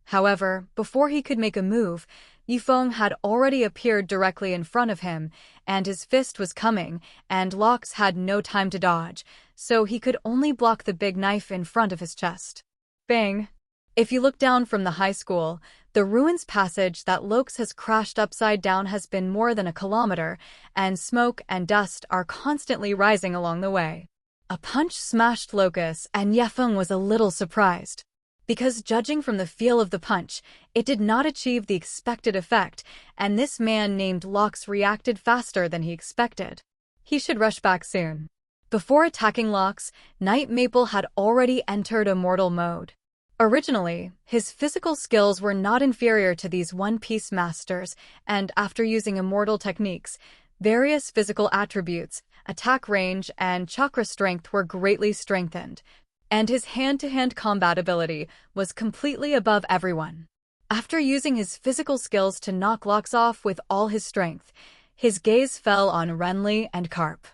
However, before he could make a move, Yifeng had already appeared directly in front of him, and his fist was coming, and Locks had no time to dodge, so he could only block the big knife in front of his chest. Bang! If you look down from the high school, the ruins passage that Locks has crashed upside down has been more than a kilometer, and smoke and dust are constantly rising along the way. A punch smashed Locus, and Yifeng was a little surprised. Because judging from the feel of the punch, it did not achieve the expected effect, and this man named Locks reacted faster than he expected. He should rush back soon. Before attacking Locks, Night Maple had already entered immortal mode. Originally, his physical skills were not inferior to these One Piece masters, and after using immortal techniques, various physical attributes, attack range, and chakra strength were greatly strengthened, and his hand-to-hand combat ability was completely above everyone. After using his physical skills to knock Locks off with all his strength, his gaze fell on Renly and Carp.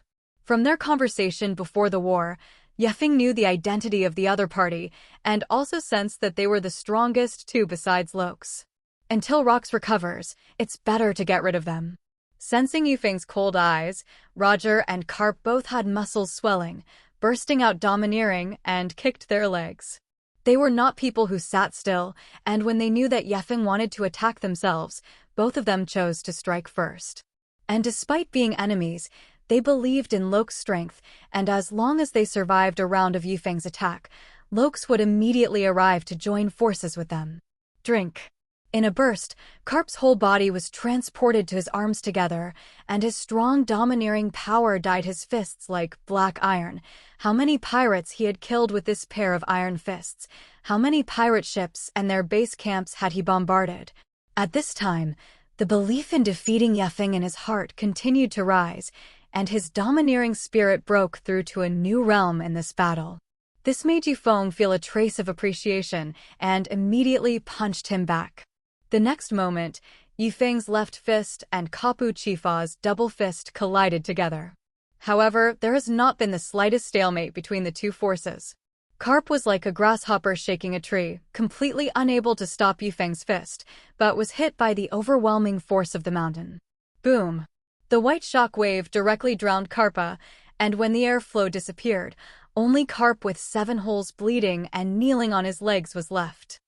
From their conversation before the war, Yifeng knew the identity of the other party and also sensed that they were the strongest two besides Locks. Until Rocks recovers, it's better to get rid of them. Sensing Yifeng's cold eyes, Roger and Carp both had muscles swelling, bursting out domineering, and kicked their legs. They were not people who sat still, and when they knew that Yifeng wanted to attack themselves, both of them chose to strike first. And despite being enemies, they believed in Locks' strength, and as long as they survived a round of Yifeng's attack, Locks would immediately arrive to join forces with them. Drink. In a burst, Carp's whole body was transported to his arms together, and his strong domineering power dyed his fists like black iron. How many pirates he had killed with this pair of iron fists? How many pirate ships and their base camps had he bombarded? At this time, the belief in defeating Yifeng in his heart continued to rise, and his domineering spirit broke through to a new realm in this battle. This made Yifeng feel a trace of appreciation and immediately punched him back. The next moment, Yifeng's left fist and Kapu Chifa's double fist collided together. However, there has not been the slightest stalemate between the two forces. Carp was like a grasshopper shaking a tree, completely unable to stop Yifeng's fist, but was hit by the overwhelming force of the mountain. Boom! The white shock wave directly drowned Karpa, and when the airflow disappeared, only Carp with 7 holes bleeding and kneeling on his legs was left.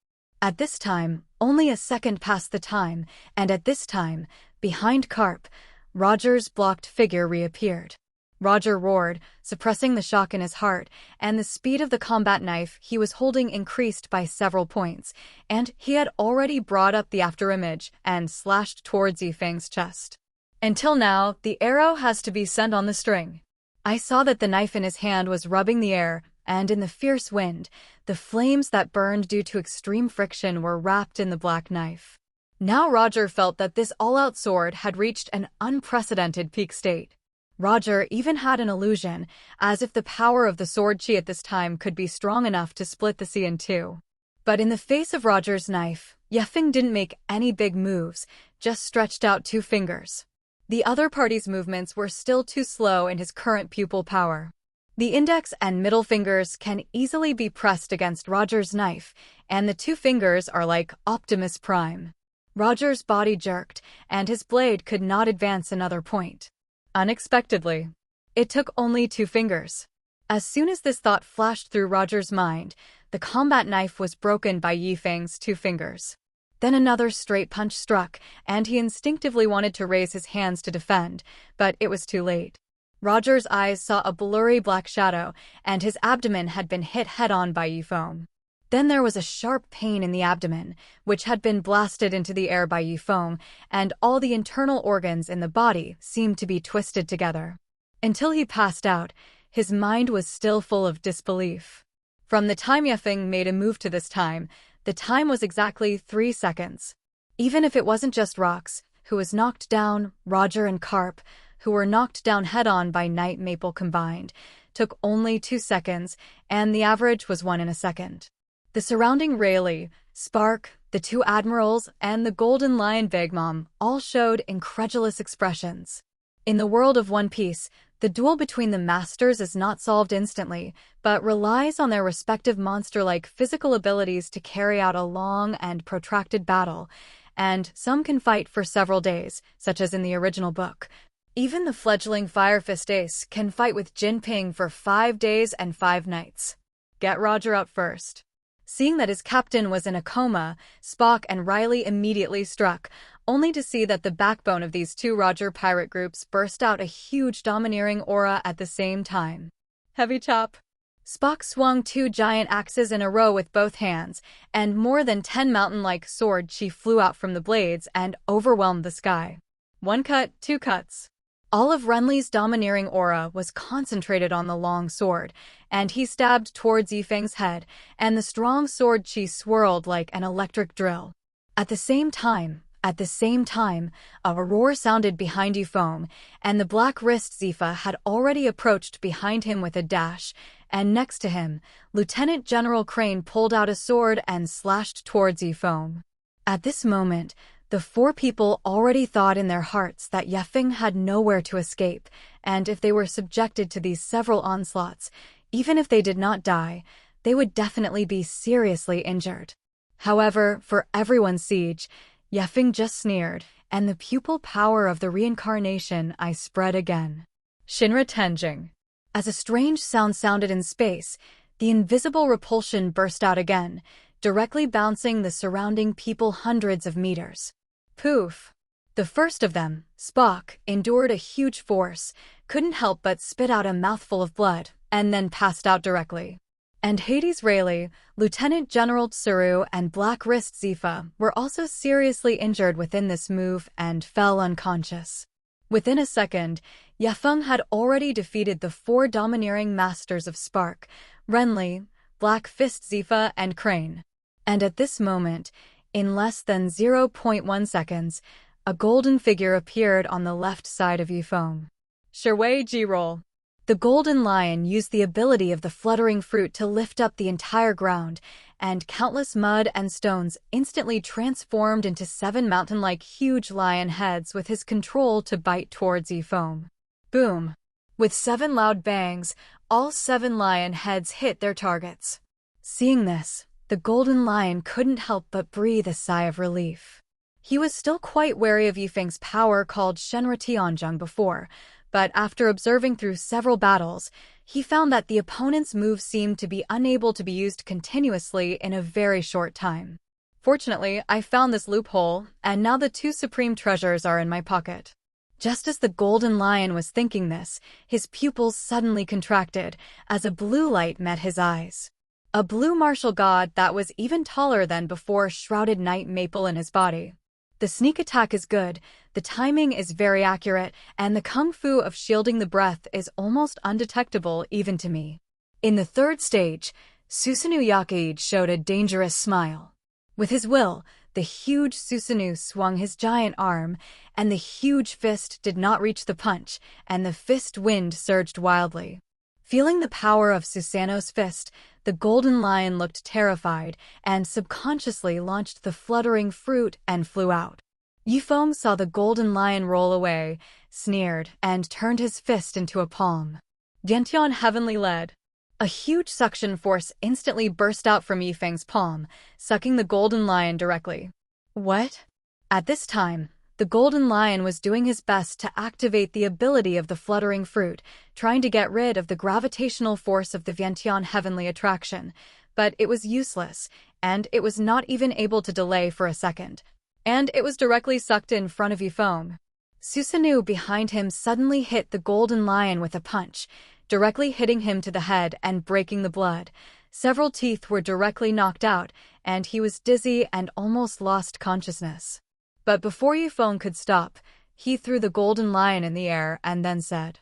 At this time, only a second passed the time, and at this time, behind Carp, Roger's blocked figure reappeared. Roger roared, suppressing the shock in his heart, and the speed of the combat knife he was holding increased by several points, and he had already brought up the afterimage and slashed towards Yifeng's chest. Until now, the arrow has to be sent on the string. I saw that the knife in his hand was rubbing the air, and in the fierce wind, the flames that burned due to extreme friction were wrapped in the black knife. Now Roger felt that this all-out sword had reached an unprecedented peak state. Roger even had an illusion, as if the power of the sword chi at this time could be strong enough to split the sea in two. But in the face of Roger's knife, Yifeng didn't make any big moves, just stretched out 2 fingers. The other party's movements were still too slow in his current pupil power. The index and middle fingers can easily be pressed against Roger's knife, and the 2 fingers are like Optimus Prime. Roger's body jerked, and his blade could not advance another point. Unexpectedly, it took only 2 fingers. As soon as this thought flashed through Roger's mind, the combat knife was broken by Yifeng's 2 fingers. Then another straight punch struck, and he instinctively wanted to raise his hands to defend, but it was too late. Roger's eyes saw a blurry black shadow, and his abdomen had been hit head-on by Yifeng. Then there was a sharp pain in the abdomen, which had been blasted into the air by Yifeng, and all the internal organs in the body seemed to be twisted together. Until he passed out, his mind was still full of disbelief. From the time Yifeng made a move to this time, the time was exactly 3 seconds. Even if it wasn't just Rocks, who was knocked down, Roger and Carp, who were knocked down head-on by Night Maple combined, took only 2 seconds, and the average was 1 in a second. The surrounding Rayleigh, Spark, the 2 admirals, and the Golden Lion Big Mom all showed incredulous expressions. In the world of One Piece, the duel between the masters is not solved instantly, but relies on their respective monster-like physical abilities to carry out a long and protracted battle, and some can fight for several days, such as in the original book. Even the fledgling Fire Fist Ace can fight with Jinping for 5 days and 5 nights. Get Roger up first. Seeing that his captain was in a coma, Spock and Riley immediately struck, only to see that the backbone of these two Roger pirate groups burst out a huge domineering aura at the same time. Heavy chop. Spock swung 2 giant axes in a row with both hands, and more than 10 mountain-like sword chi flew out from the blades and overwhelmed the sky. 1 cut, 2 cuts. All of Renly's domineering aura was concentrated on the long sword, and he stabbed towards Yifeng's head, and the strong sword chi swirled like an electric drill. At the same time, a roar sounded behind Yifeng, and the black wrist Zifa had already approached behind him with a dash, and next to him, Lieutenant General Crane pulled out a sword and slashed towards Yifeng. At this moment, the 4 people already thought in their hearts that Yifeng had nowhere to escape, and if they were subjected to these several onslaughts, even if they did not die, they would definitely be seriously injured. However, for everyone's siege, Yifeng just sneered, and the pupil power of the reincarnation I spread again. Shinra Tenjing. As a strange sound sounded in space, the invisible repulsion burst out again, directly bouncing the surrounding people hundreds of meters. Poof! The first of them, Spock, endured a huge force, couldn't help but spit out a mouthful of blood, and then passed out directly. And Hades Rayleigh, Lieutenant General Tsuru, and Black Wrist Zifa were also seriously injured within this move and fell unconscious. Within a second, Yifeng had already defeated the 4 domineering masters of Spark, Renly, Black Fist Zifa, and Crane. And at this moment, in less than 0.1 seconds, a golden figure appeared on the left side of Yifeng. Sherwei Ji-roll. The golden lion used the ability of the fluttering fruit to lift up the entire ground, and countless mud and stones instantly transformed into 7 mountain-like huge lion heads with his control to bite towards Yifeng. Boom! With 7 loud bangs, all 7 lion heads hit their targets. Seeing this, the golden lion couldn't help but breathe a sigh of relief. He was still quite wary of Yifeng's power called Shenra Tianzheng before, but after observing through several battles, he found that the opponent's moves seemed to be unable to be used continuously in a very short time. Fortunately, I found this loophole, and now the 2 supreme treasures are in my pocket. Just as the golden lion was thinking this, his pupils suddenly contracted as a blue light met his eyes. A blue martial god that was even taller than before shrouded Night Maple in his body. The sneak attack is good, the timing is very accurate, and the kung fu of shielding the breath is almost undetectable even to me. In the 3rd stage, Susanoo Yakuid showed a dangerous smile. With his will, the huge Susanoo swung his giant arm, and the huge fist did not reach the punch, and the fist wind surged wildly. Feeling the power of Susanoo's fist, the golden lion looked terrified and subconsciously launched the fluttering fruit and flew out. Yifeng saw the golden lion roll away, sneered, and turned his fist into a palm. Vientiane heavenly led. A huge suction force instantly burst out from Yifeng's palm, sucking the golden lion directly. What? At this time, the golden lion was doing his best to activate the ability of the fluttering fruit, trying to get rid of the gravitational force of the Vientiane heavenly attraction, but it was useless, and it was not even able to delay for a second. And it was directly sucked in front of Yifeng. Susanoo behind him suddenly hit the golden lion with a punch, directly hitting him to the head and breaking the blood. Several teeth were directly knocked out, and he was dizzy and almost lost consciousness. But before Yifeng could stop, he threw the golden lion in the air and then said,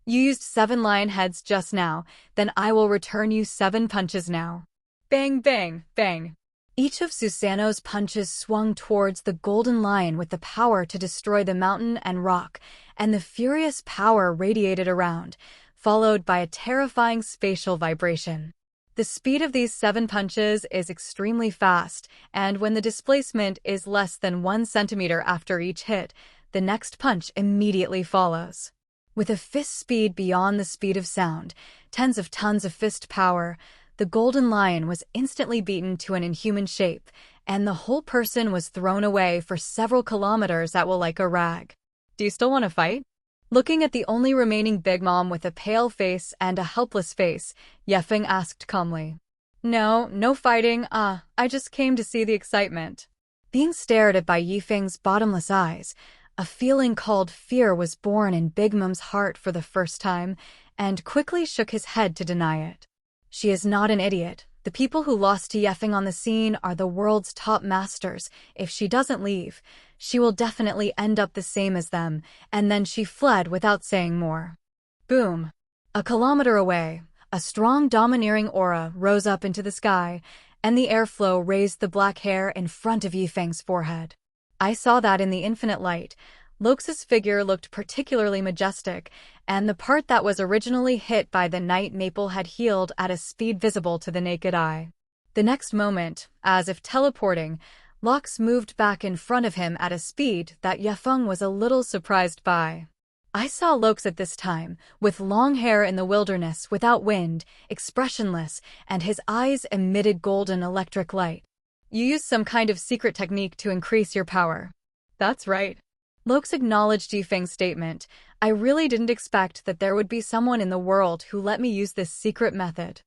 "You used 7 lion heads just now, then I will return you 7 punches now." Bang, bang, bang. Each of Susanoo's punches swung towards the golden lion with the power to destroy the mountain and rock, and the furious power radiated around, followed by a terrifying spatial vibration. The speed of these 7 punches is extremely fast, and when the displacement is less than 1 centimeter after each hit, the next punch immediately follows. With a fist speed beyond the speed of sound, tens of tons of fist power, the golden lion was instantly beaten to an inhuman shape, and the whole person was thrown away for several kilometers at will like a rag. Do you still want to fight? Looking at the only remaining Big Mom with a pale face and a helpless face, Feng asked calmly. No, no fighting, I just came to see the excitement. Being stared at by Feng's bottomless eyes, a feeling called fear was born in Big Mom's heart for the first time, and quickly shook his head to deny it. She is not an idiot. The people who lost to Feng on the scene are the world's top masters. If she doesn't leave, she will definitely end up the same as them, and then she fled without saying more. Boom. A kilometer away, a strong domineering aura rose up into the sky, and the airflow raised the black hair in front of Feng's forehead. I saw that in the infinite light. Lox's figure looked particularly majestic, and the part that was originally hit by the night maple had healed at a speed visible to the naked eye. The next moment, as if teleporting, Lox moved back in front of him at a speed that Feng was a little surprised by. I saw Lox at this time, with long hair in the wilderness without wind, expressionless, and his eyes emitted golden electric light. You used some kind of secret technique to increase your power. That's right. Lox acknowledged Feng's statement. I really didn't expect that there would be someone in the world who let me use this secret method.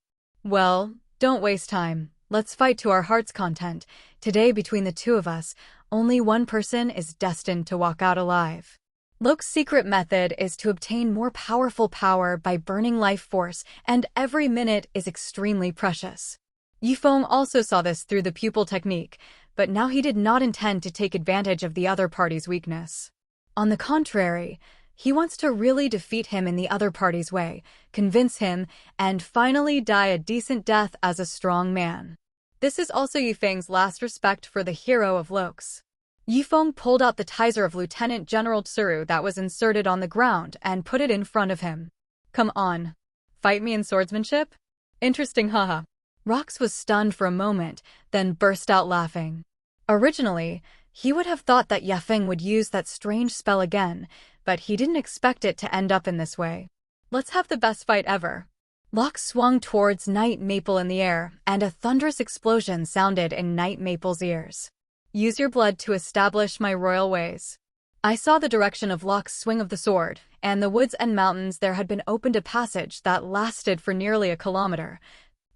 Well, don't waste time. Let's fight to our heart's content. Today, between the two of us, only one person is destined to walk out alive. Lox's secret method is to obtain more powerful power by burning life force, and every minute is extremely precious. Feng also saw this through the pupil technique, but now he did not intend to take advantage of the other party's weakness. On the contrary, he wants to really defeat him in the other party's way, convince him, and finally die a decent death as a strong man. This is also Feng's last respect for the hero of Lox. Feng pulled out the Tizer of Lieutenant General Tsuru that was inserted on the ground and put it in front of him. Come on. Fight me in swordsmanship? Interesting, haha. Rox was stunned for a moment, then burst out laughing. Originally, he would have thought that Feng would use that strange spell again, but he didn't expect it to end up in this way. Let's have the best fight ever. Lox swung towards Night Maple in the air, and a thunderous explosion sounded in Night Maple's ears. Use your blood to establish my royal ways. I saw the direction of Lox's swing of the sword, and the woods and mountains there had been opened a passage that lasted for nearly a kilometer,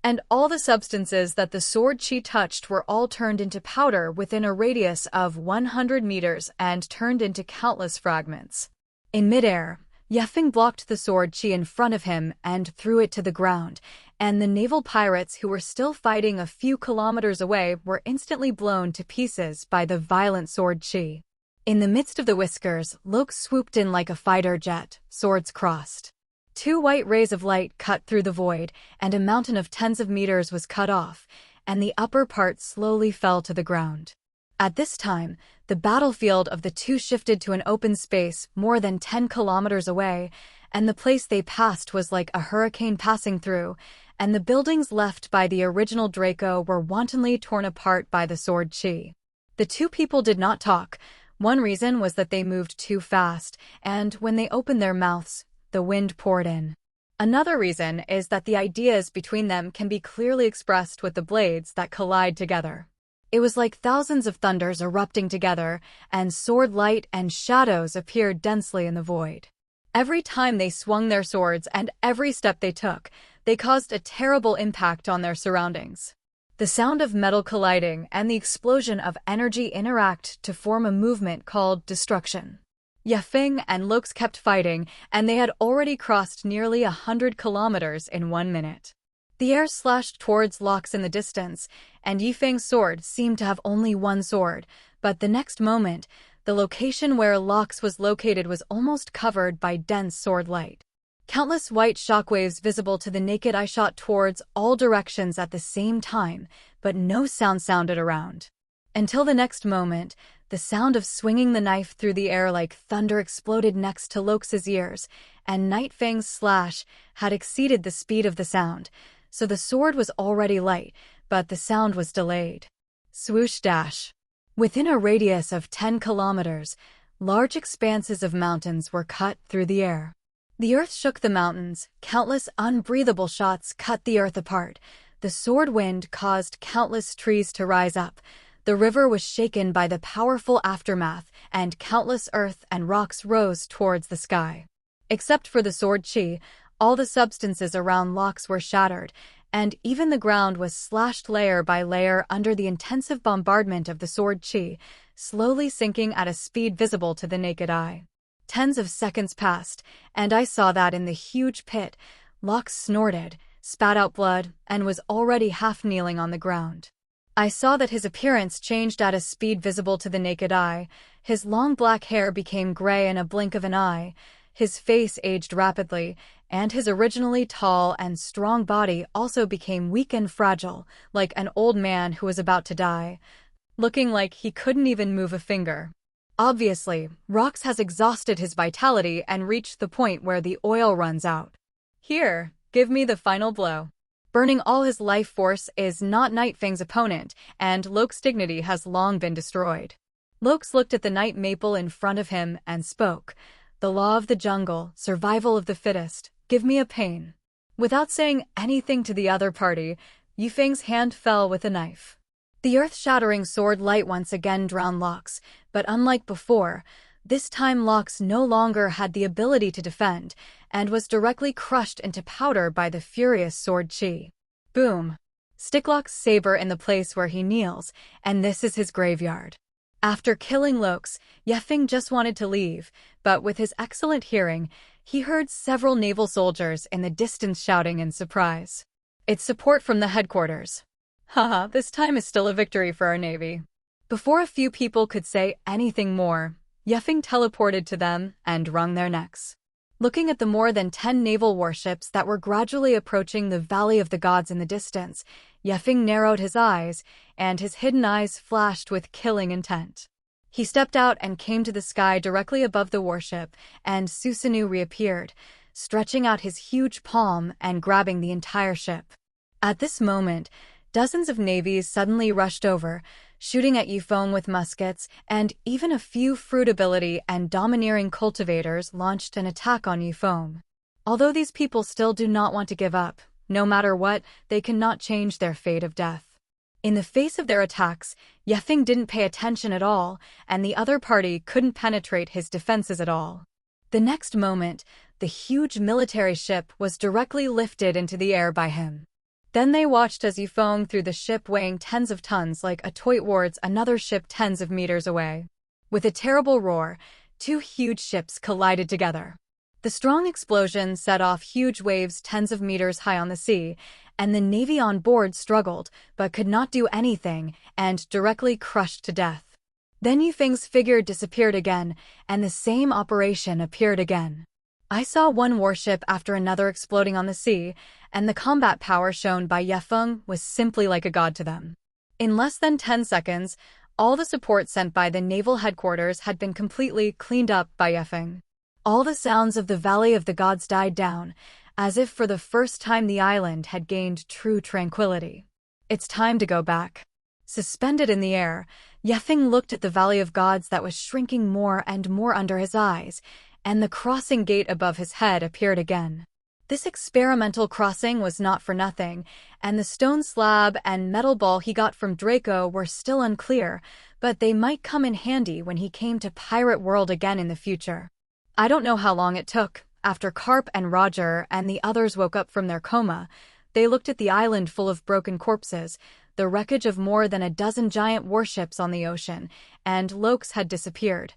and all the substances that the sword chi touched were all turned into powder within a radius of 100 meters and turned into countless fragments. In midair, Feng blocked the sword chi in front of him and threw it to the ground, and the naval pirates who were still fighting a few kilometers away were instantly blown to pieces by the violent sword chi. In the midst of the whiskers, Lox swooped in like a fighter jet, swords crossed. Two white rays of light cut through the void, and a mountain of tens of meters was cut off, and the upper part slowly fell to the ground. At this time, the battlefield of the two shifted to an open space more than 10 kilometers away, and the place they passed was like a hurricane passing through, and the buildings left by the original Draco were wantonly torn apart by the sword chi. The two people did not talk. One reason was that they moved too fast, and when they opened their mouths, the wind poured in. Another reason is that the ideas between them can be clearly expressed with the blades that collide together. It was like thousands of thunders erupting together, and sword light and shadows appeared densely in the void. Every time they swung their swords and every step they took, they caused a terrible impact on their surroundings. The sound of metal colliding and the explosion of energy interact to form a movement called destruction. Feng and Lox kept fighting, and they had already crossed nearly 100 kilometers in 1 minute. The air slashed towards Lox in the distance, and Feng's sword seemed to have only one sword, but the next moment, the location where Lox was located was almost covered by dense sword light. Countless white shockwaves visible to the naked eye shot towards all directions at the same time, but no sound sounded around. Until the next moment, the sound of swinging the knife through the air like thunder exploded next to Lox's ears, and Night Fang's slash had exceeded the speed of the sound, so the sword was already light, but the sound was delayed. Swoosh dash. Within a radius of 10 kilometers, large expanses of mountains were cut through the air. The earth shook the mountains, countless unbreathable shots cut the earth apart, the sword wind caused countless trees to rise up, The river was shaken by the powerful aftermath, and countless earth and rocks rose towards the sky. Except for the sword chi, all the substances around Locks were shattered, and even the ground was slashed layer by layer under the intensive bombardment of the sword chi, slowly sinking at a speed visible to the naked eye. Tens of seconds passed, and I saw that in the huge pit, Locks snorted, spat out blood, and was already half kneeling on the ground. I saw that his appearance changed at a speed visible to the naked eye. His long black hair became gray in a blink of an eye, his face aged rapidly, and his originally tall and strong body also became weak and fragile, like an old man who was about to die, looking like he couldn't even move a finger. Obviously, Rox has exhausted his vitality and reached the point where the oil runs out. Here, give me the final blow. Burning all his life force is not Night Fang's opponent, and Lok's dignity has long been destroyed. Lok's looked at the night maple in front of him and spoke. The law of the jungle, survival of the fittest, give me a pain. Without saying anything to the other party, Yufeng's hand fell with a knife. The earth-shattering sword light once again drowned Locks, but unlike before, this time Locks no longer had the ability to defend, and was directly crushed into powder by the furious sword chi. Boom! Sticklock's saber in the place where he kneels, and this is his graveyard. After killing Lokes, Yefeng just wanted to leave, but with his excellent hearing, he heard several naval soldiers in the distance shouting in surprise. It's support from the headquarters. Haha, this time is still a victory for our navy. Before a few people could say anything more, Yefeng teleported to them and wrung their necks. Looking at the more than 10 naval warships that were gradually approaching the Valley of the Gods in the distance, Yefeng narrowed his eyes, and his hidden eyes flashed with killing intent. He stepped out and came to the sky directly above the warship, and Susanoo reappeared, stretching out his huge palm and grabbing the entire ship. At this moment, dozens of navies suddenly rushed over, shooting at Yufeng with muskets, and even a few fruit ability and domineering cultivators launched an attack on Yufeng. Although these people still do not want to give up, no matter what, they cannot change their fate of death. In the face of their attacks, Yefeng didn't pay attention at all, and the other party couldn't penetrate his defenses at all. The next moment, the huge military ship was directly lifted into the air by him. Then they watched as Yufeng threw the ship weighing tens of tons like a toy towards another ship tens of meters away. With a terrible roar, two huge ships collided together. The strong explosion set off huge waves tens of meters high on the sea, and the navy on board struggled, but could not do anything, and directly crushed to death. Then Yufeng's figure disappeared again, and the same operation appeared again. I saw one warship after another exploding on the sea, and the combat power shown by Yefeng was simply like a god to them. In less than 10 seconds, all the support sent by the naval headquarters had been completely cleaned up by Yefeng. All the sounds of the Valley of the Gods died down, as if for the first time the island had gained true tranquility. It's time to go back. Suspended in the air, Yefeng looked at the Valley of Gods that was shrinking more and more under his eyes, and the crossing gate above his head appeared again. This experimental crossing was not for nothing, and the stone slab and metal ball he got from Draco were still unclear, but they might come in handy when he came to Pirate World again in the future. I don't know how long it took. After Carp and Roger and the others woke up from their coma, they looked at the island full of broken corpses, the wreckage of more than a dozen giant warships on the ocean, and Lokes had disappeared.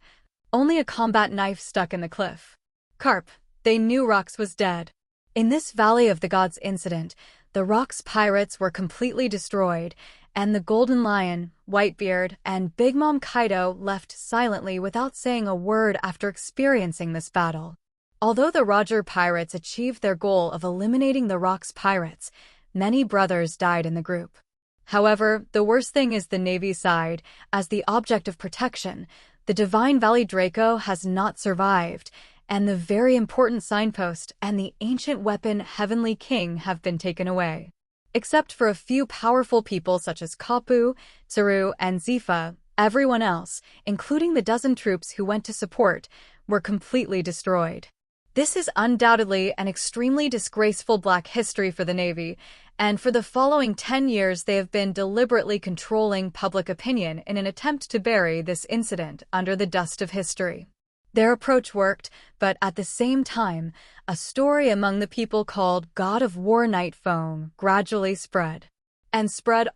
Only a combat knife stuck in the cliff. Carp, they knew Rox was dead. In this Valley of the Gods incident, the Rox pirates were completely destroyed, and the Golden Lion, Whitebeard, and Big Mom Kaido left silently without saying a word after experiencing this battle. Although the Roger pirates achieved their goal of eliminating the Rox pirates, many brothers died in the group. However, the worst thing is the Navy side, as the object of protection, the Divine Valley Draco has not survived, and the very important signpost and the ancient weapon Heavenly King have been taken away. Except for a few powerful people such as Kapu, Tsaru, and Zifa, everyone else, including the dozen troops who went to support, were completely destroyed. This is undoubtedly an extremely disgraceful Black history for the Navy, and for the following 10 years they have been deliberately controlling public opinion in an attempt to bury this incident under the dust of history. Their approach worked, but at the same time, a story among the people called God of War Knight Feng gradually spread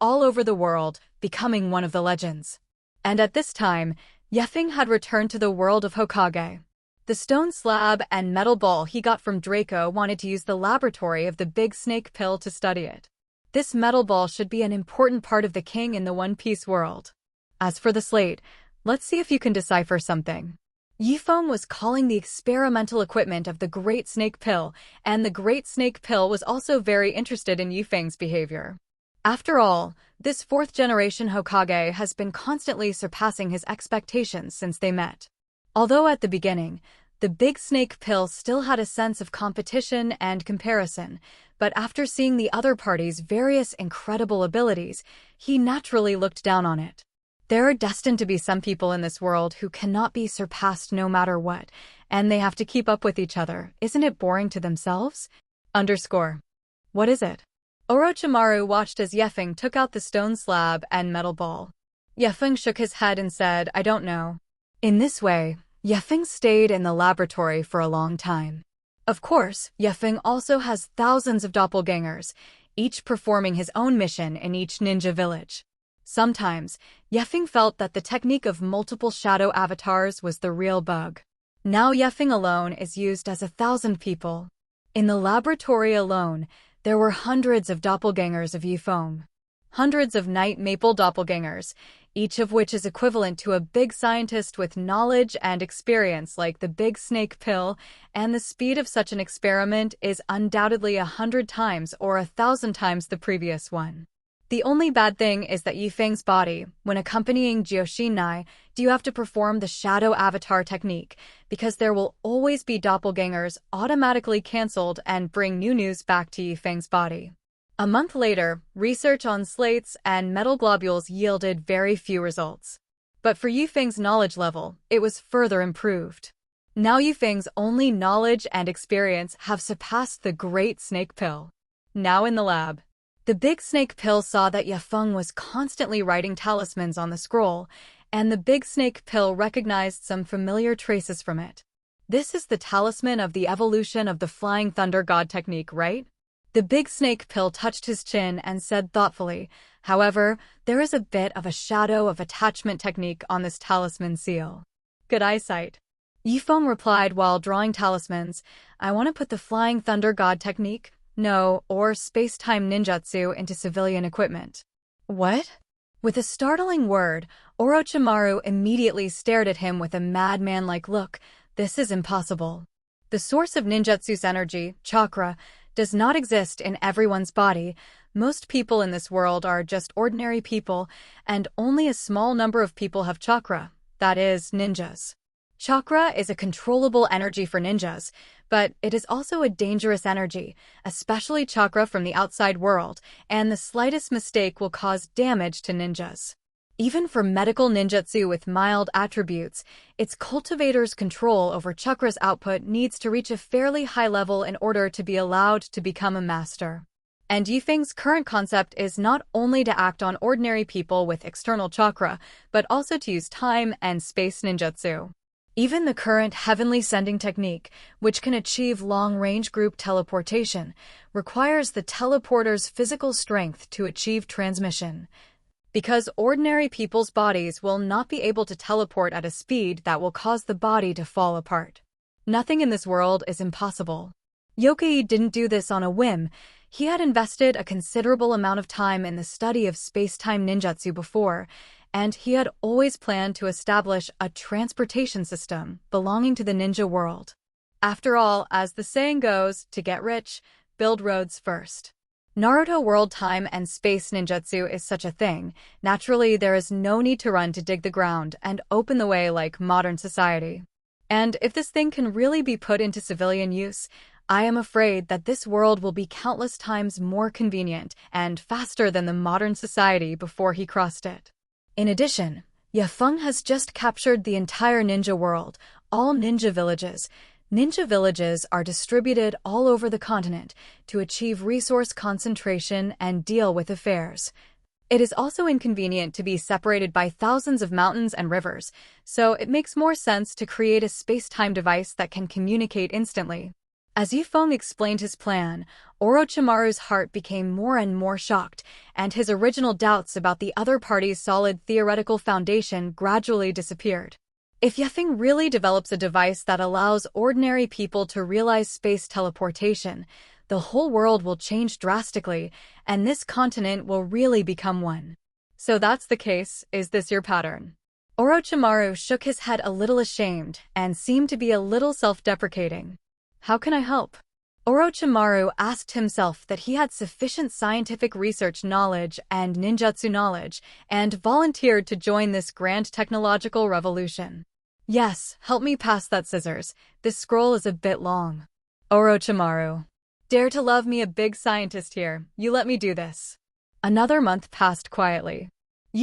all over the world, becoming one of the legends. And at this time, Feng had returned to the world of Hokage. The stone slab and metal ball he got from Draco wanted to use the laboratory of the Big Snake Pill to study it. This metal ball should be an important part of the king in the One Piece world. As for the slate, let's see if you can decipher something. Feng was calling the experimental equipment of the Great Snake Pill, and the Great Snake Pill was also very interested in Feng's behavior. After all, this fourth-generation Hokage has been constantly surpassing his expectations since they met. Although at the beginning, the Big Snake Pill still had a sense of competition and comparison, but after seeing the other party's various incredible abilities, he naturally looked down on it. There are destined to be some people in this world who cannot be surpassed no matter what, and they have to keep up with each other. Isn't it boring to themselves? What is it? Orochimaru watched as Feng took out the stone slab and metal ball. Feng shook his head and said, "I don't know." In this way, Feng stayed in the laboratory for a long time. Of course, Feng also has thousands of doppelgangers, each performing his own mission in each ninja village. Sometimes, Feng felt that the technique of multiple shadow avatars was the real bug. Now Feng alone is used as 1,000 people. In the laboratory alone, there were hundreds of doppelgangers of Feng. Hundreds of night maple doppelgangers, each of which is equivalent to a big scientist with knowledge and experience like the Big Snake Pill, and the speed of such an experiment is undoubtedly 100 times or 1,000 times the previous one. The only bad thing is that Feng's body, when accompanying Jioshinai, you have to perform the shadow avatar technique, because there will always be doppelgangers automatically cancelled and bring new news back to Feng's body. A month later, research on slates and metal globules yielded very few results. But for Feng's knowledge level, it was further improved. Now Feng's only knowledge and experience have surpassed the Great Snake Pill. Now in the lab, the Big Snake Pill saw that Feng was constantly writing talismans on the scroll, and the Big Snake Pill recognized some familiar traces from it. This is the talisman of the evolution of the Flying Thunder God technique, right? The Big Snake Pill touched his chin and said thoughtfully, "However, there is a bit of a shadow of attachment technique on this talisman seal." "Good eyesight." Feng replied while drawing talismans, "I want to put the Flying Thunder God technique, or space-time ninjutsu into civilian equipment." "What?" With a startling word, Orochimaru immediately stared at him with a madman-like look. "This is impossible. The source of ninjutsu's energy, chakra, does not exist in everyone's body. Most people in this world are just ordinary people, and only a small number of people have chakra, that is, ninjas. Chakra is a controllable energy for ninjas, but it is also a dangerous energy, especially chakra from the outside world, and the slightest mistake will cause damage to ninjas. Even for medical ninjutsu with mild attributes, its cultivator's control over chakra's output needs to reach a fairly high level in order to be allowed to become a master. And Feng's current concept is not only to act on ordinary people with external chakra, but also to use time and space ninjutsu. Even the current heavenly sending technique, which can achieve long-range group teleportation, requires the teleporter's physical strength to achieve transmission. Because ordinary people's bodies will not be able to teleport at a speed that will cause the body to fall apart. Nothing in this world is impossible. Yokai didn't do this on a whim. He had invested a considerable amount of time in the study of space-time ninjutsu before, and he had always planned to establish a transportation system belonging to the ninja world. After all, as the saying goes, to get rich, build roads first. Naruto world time and space ninjutsu is such a thing. Naturally, there is no need to run to dig the ground and open the way like modern society. And if this thing can really be put into civilian use, I am afraid that this world will be countless times more convenient and faster than the modern society before he crossed it. In addition, Feng has just captured the entire ninja world, all ninja villages. Ninja villages are distributed all over the continent to achieve resource concentration and deal with affairs. It is also inconvenient to be separated by thousands of mountains and rivers, so it makes more sense to create a space-time device that can communicate instantly. As Feng explained his plan, Orochimaru's heart became more and more shocked, and his original doubts about the other party's solid theoretical foundation gradually disappeared. If Feng really develops a device that allows ordinary people to realize space teleportation, the whole world will change drastically, and this continent will really become one. So that's the case, is this your pattern? Orochimaru shook his head a little ashamed and seemed to be a little self-deprecating. How can I help? Orochimaru asked himself that he had sufficient scientific research knowledge and ninjutsu knowledge, and volunteered to join this grand technological revolution. Yes, help me pass that scissors. This scroll is a bit long. Orochimaru. Dare to love me, a big scientist here. You let me do this. Another month passed quietly.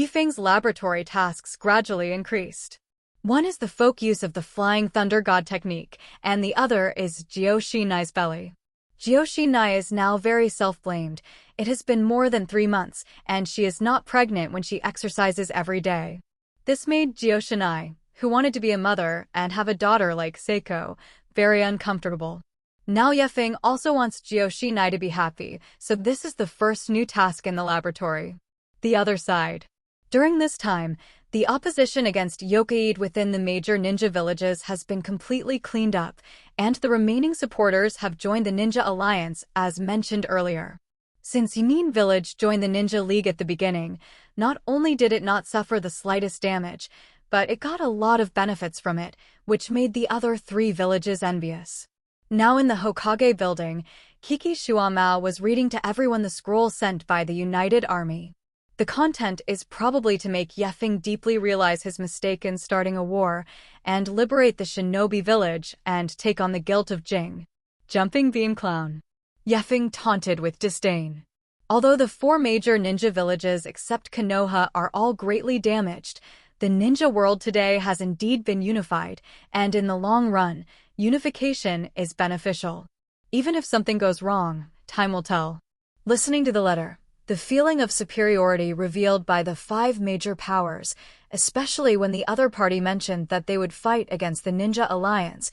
Feng's laboratory tasks gradually increased. One is the folk use of the Flying Thunder God technique, and the other is Jioshinai's belly. Jioshinai is now very self-blamed. It has been more than 3 months, and she is not pregnant when she exercises every day. This made Jioshinai, who wanted to be a mother and have a daughter like Seiko, very uncomfortable. Now Feng also wants Jioshinai to be happy, so this is the first new task in the laboratory. The other side. During this time, the opposition against Yokaid within the major ninja villages has been completely cleaned up, and the remaining supporters have joined the Ninja Alliance as mentioned earlier. Since Yunin Village joined the Ninja League at the beginning, not only did it not suffer the slightest damage, but it got a lot of benefits from it, which made the other 3 villages envious. Now in the Hokage building, Kiki Shuamao was reading to everyone the scroll sent by the United Army. The content is probably to make Feng deeply realize his mistake in starting a war and liberate the shinobi village and take on the guilt of Jing. Jumping Beam Clown. Feng taunted with disdain. Although the 4 major ninja villages except Konoha are all greatly damaged, the ninja world today has indeed been unified, and in the long run, unification is beneficial. Even if something goes wrong, time will tell. Listening to the letter, the feeling of superiority revealed by the 5 major powers, especially when the other party mentioned that they would fight against the Ninja Alliance,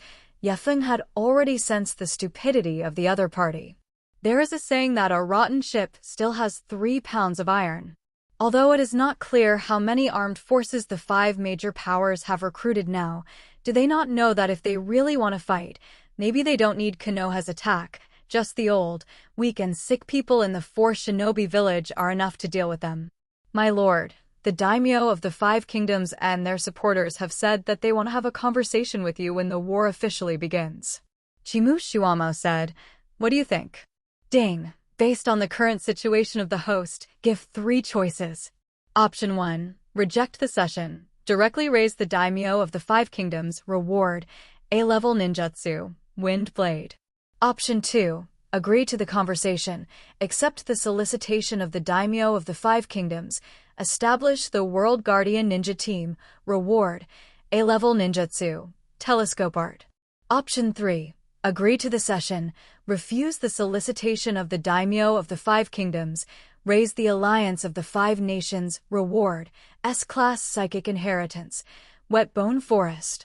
Feng had already sensed the stupidity of the other party. There is a saying that a rotten ship still has 3 pounds of iron. Although it is not clear how many armed forces the 5 major powers have recruited now, do they not know that if they really want to fight, maybe they don't need Konoha's attack, just the old, weak and sick people in the 4 shinobi village are enough to deal with them. My lord, the daimyo of the 5 kingdoms and their supporters have said that they want to have a conversation with you when the war officially begins. Chimu Shuamo said, what do you think? Ding. Based on the current situation of the host, give 3 choices. Option 1. Reject the session. Directly raise the daimyo of the 5 kingdoms, reward, A-level ninjutsu, wind blade. Option 2. Agree to the conversation, accept the solicitation of the daimyo of the 5 kingdoms, establish the World Guardian Ninja Team, reward, A-level ninjutsu, telescope art. Option 3. Agree to the session, refuse the solicitation of the daimyo of the 5 kingdoms, raise the alliance of the 5 nations, reward, S-class psychic inheritance, wet bone forest.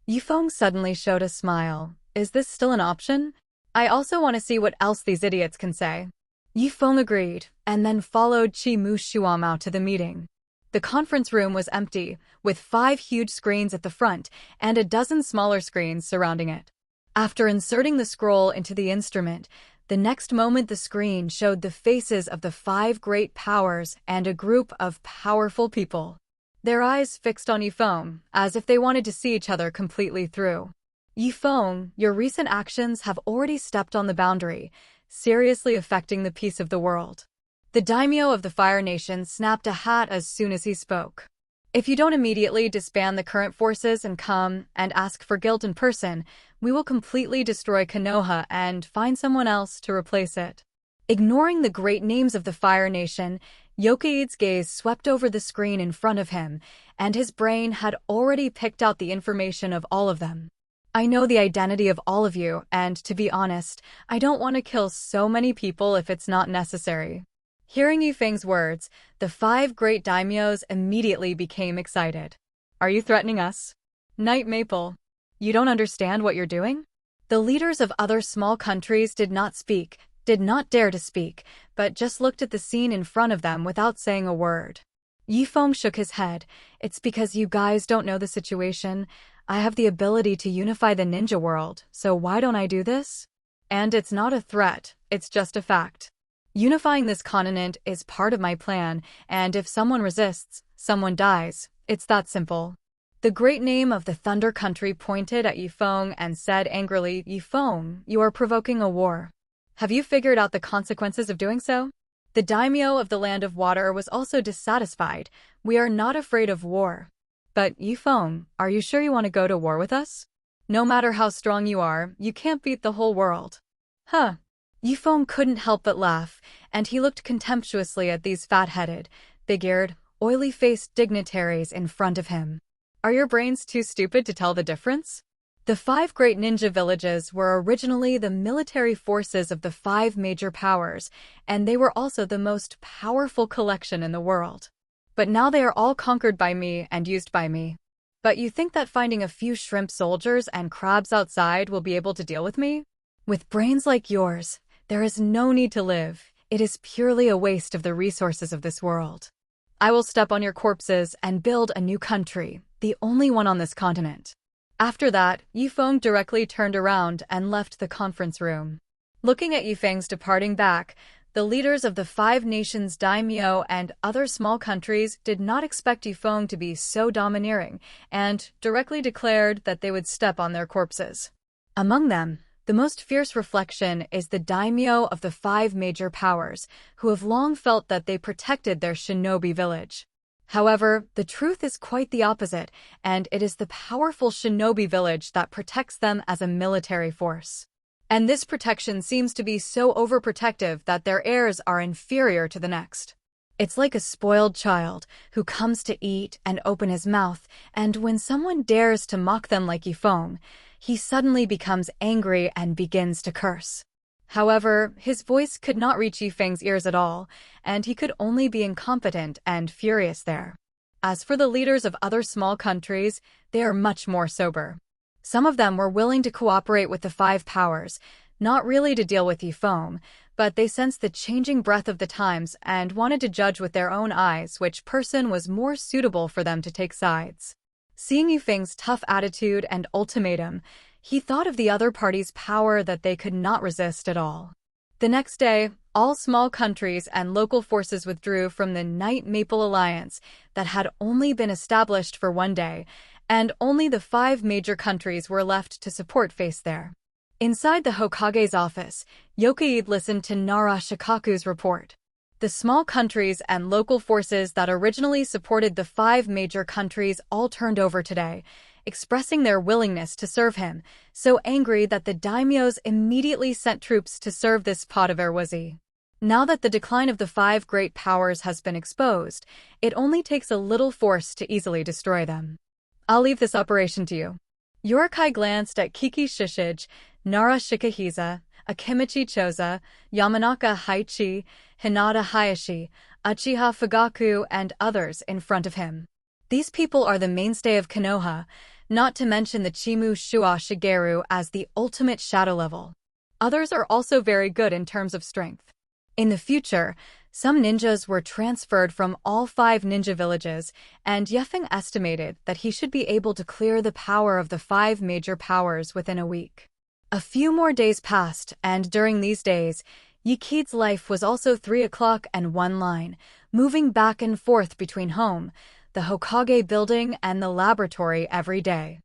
Feng suddenly showed a smile. Is this still an option? I also want to see what else these idiots can say. Feng agreed, and then followed Chimu Shuamao to the meeting. The conference room was empty, with 5 huge screens at the front and a dozen smaller screens surrounding it. After inserting the scroll into the instrument, the next moment the screen showed the faces of the 5 great powers and a group of powerful people. Their eyes fixed on Feng, as if they wanted to see each other completely through. Feng, your recent actions have already stepped on the boundary, seriously affecting the peace of the world. The daimyo of the Fire Nation snapped a hat as soon as he spoke. If you don't immediately disband the current forces and come and ask for guilt in person, we will completely destroy Konoha and find someone else to replace it. Ignoring the great names of the Fire Nation, Yokaid's gaze swept over the screen in front of him, and his brain had already picked out the information of all of them. I know the identity of all of you, and to be honest, I don't want to kill so many people if it's not necessary. Hearing Yufeng's words, the 5 great daimyos immediately became excited. Are you threatening us? Knight Maple, you don't understand what you're doing? The leaders of other small countries did not dare to speak, but just looked at the scene in front of them without saying a word. Yifeng shook his head. It's because you guys don't know the situation. I have the ability to unify the ninja world, so why don't I do this? And it's not a threat, it's just a fact. Unifying this continent is part of my plan, and if someone resists, someone dies. It's that simple. The great name of the Thunder Country pointed at Yifeng and said angrily, Yifeng, you are provoking a war. Have you figured out the consequences of doing so? The daimyo of the Land of Water was also dissatisfied. We are not afraid of war. But, Yifeng, are you sure you want to go to war with us? No matter how strong you are, you can't beat the whole world. Huh. Yifeng couldn't help but laugh, and he looked contemptuously at these fat-headed, big-eared, oily-faced dignitaries in front of him. Are your brains too stupid to tell the difference? The 5 great ninja villages were originally the military forces of the 5 major powers, and they were also the most powerful collection in the world. But now they are all conquered by me and used by me. But you think that finding a few shrimp soldiers and crabs outside will be able to deal with me? With brains like yours, there is no need to live. It is purely a waste of the resources of this world. I will step on your corpses and build a new country, the only one on this continent. After that, Yifeng directly turned around and left the conference room. Looking at Yifeng's departing back, the leaders of the 5 nations daimyo and other small countries did not expect Yifeng to be so domineering and directly declared that they would step on their corpses. Among them, the most fierce reflection is the daimyo of the 5 major powers, who have long felt that they protected their shinobi village. However, the truth is quite the opposite, and it is the powerful shinobi village that protects them as a military force. And this protection seems to be so overprotective that their heirs are inferior to the next. It's like a spoiled child who comes to eat and open his mouth, and when someone dares to mock them like Yifeng, he suddenly becomes angry and begins to curse. However, his voice could not reach Yifeng's ears at all, and he could only be incompetent and furious there. As for the leaders of other small countries, they are much more sober. Some of them were willing to cooperate with the 5 powers, not really to deal with Yifeng, but they sensed the changing breath of the times and wanted to judge with their own eyes which person was more suitable for them to take sides. Seeing Yifeng's tough attitude and ultimatum, he thought of the other party's power that they could not resist at all. The next day, all small countries and local forces withdrew from the Knight Maple Alliance that had only been established for 1 day, and only the 5 major countries were left to support Face there. Inside the Hokage's office, Yokaide listened to Nara Shikaku's report. The small countries and local forces that originally supported the 5 major countries all turned over today, expressing their willingness to serve him, so angry that the daimyos immediately sent troops to serve this pot of erwazi. Now that the decline of the 5 great powers has been exposed, it only takes a little force to easily destroy them. I'll leave this operation to you. Yorikai glanced at Kiki Shishige, Nara Shikahiza, Akimichi Choza, Yamanaka Haichi, Hinata Hayashi, Uchiha Fugaku, and others in front of him. These people are the mainstay of Konoha, not to mention the Chimu Shua Shigeru as the ultimate shadow level. Others are also very good in terms of strength. In the future, some ninjas were transferred from all 5 ninja villages, and Yefeng estimated that he should be able to clear the power of the 5 major powers within a week. A few more days passed, and during these days, Yikide's life was also 3 o'clock and 1 line, moving back and forth between home, the Hokage building, and the laboratory every day.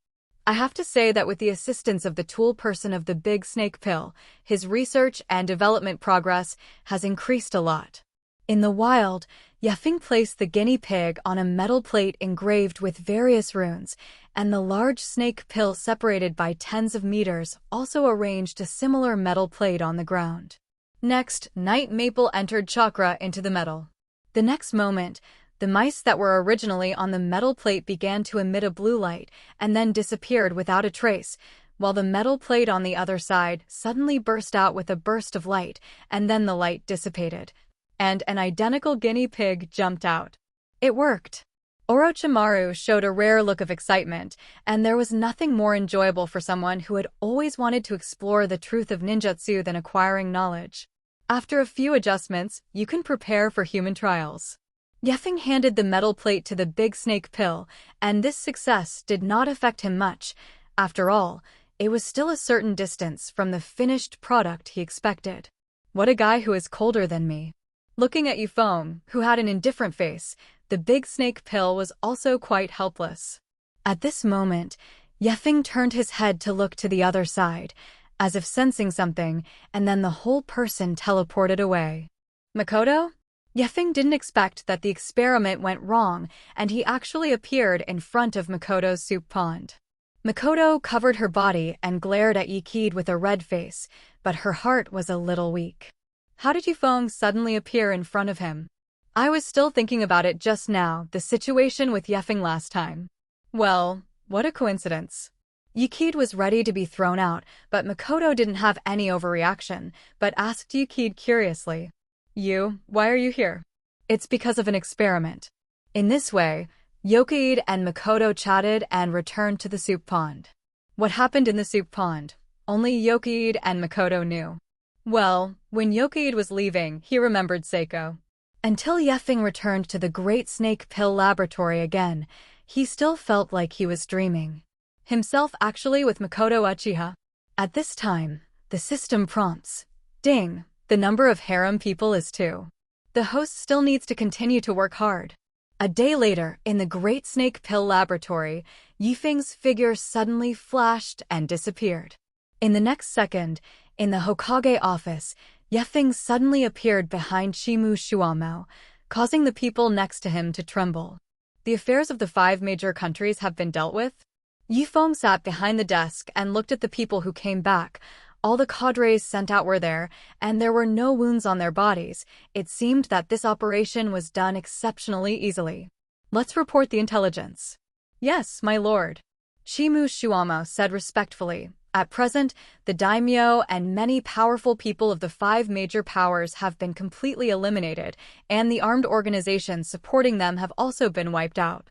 I have to say that with the assistance of the tool person of the Big Snake Pill, his research and development progress has increased a lot. In the wild, Yefeng placed the guinea pig on a metal plate engraved with various runes, and the large snake pill separated by tens of meters also arranged a similar metal plate on the ground. Next, Knight Maple entered chakra into the metal. The next moment, the mice that were originally on the metal plate began to emit a blue light and then disappeared without a trace, while the metal plate on the other side suddenly burst out with a burst of light, and then the light dissipated, and an identical guinea pig jumped out. It worked! Orochimaru showed a rare look of excitement, and there was nothing more enjoyable for someone who had always wanted to explore the truth of ninjutsu than acquiring knowledge. After a few adjustments, you can prepare for human trials. Yefeng handed the metal plate to the big snake pill, and this success did not affect him much. After all, it was still a certain distance from the finished product he expected. What a guy who is colder than me. Looking at Feng, who had an indifferent face, the big snake pill was also quite helpless. At this moment, Yefeng turned his head to look to the other side, as if sensing something, and then the whole person teleported away. Makoto? Yefeng didn't expect that the experiment went wrong, and he actually appeared in front of Makoto's soup pond. Makoto covered her body and glared at Yikid with a red face, but her heart was a little weak. How did Feng suddenly appear in front of him? I was still thinking about it just now, the situation with Yefeng last time. Well, what a coincidence. Yikid was ready to be thrown out, but Makoto didn't have any overreaction, but asked Yikid curiously. Why are you here? It's because of an experiment. In this way, Yokid and Makoto chatted and returned to the soup pond. What happened in the soup pond? Only Yokid and Makoto knew. Well, when Yokid was leaving, he remembered Seiko. Until Yefeng returned to the Great Snake Pill Laboratory again, he still felt like he was dreaming. Himself actually with Makoto Uchiha. At this time, the system prompts. Ding, the number of harem people is 2. The host still needs to continue to work hard. A day later, in the Great Snake Pill Laboratory, Yifeng's figure suddenly flashed and disappeared. In the next second, in the Hokage office, Yefeng suddenly appeared behind Shimu Shuamao, causing the people next to him to tremble. The affairs of the 5 major countries have been dealt with? Yifeng sat behind the desk and looked at the people who came back. All the cadres sent out were there, and there were no wounds on their bodies. It seemed that this operation was done exceptionally easily. Let's report the intelligence. Yes, my lord. Shimu Shuamao said respectfully. At present, the daimyo and many powerful people of the 5 major powers have been completely eliminated, and the armed organizations supporting them have also been wiped out.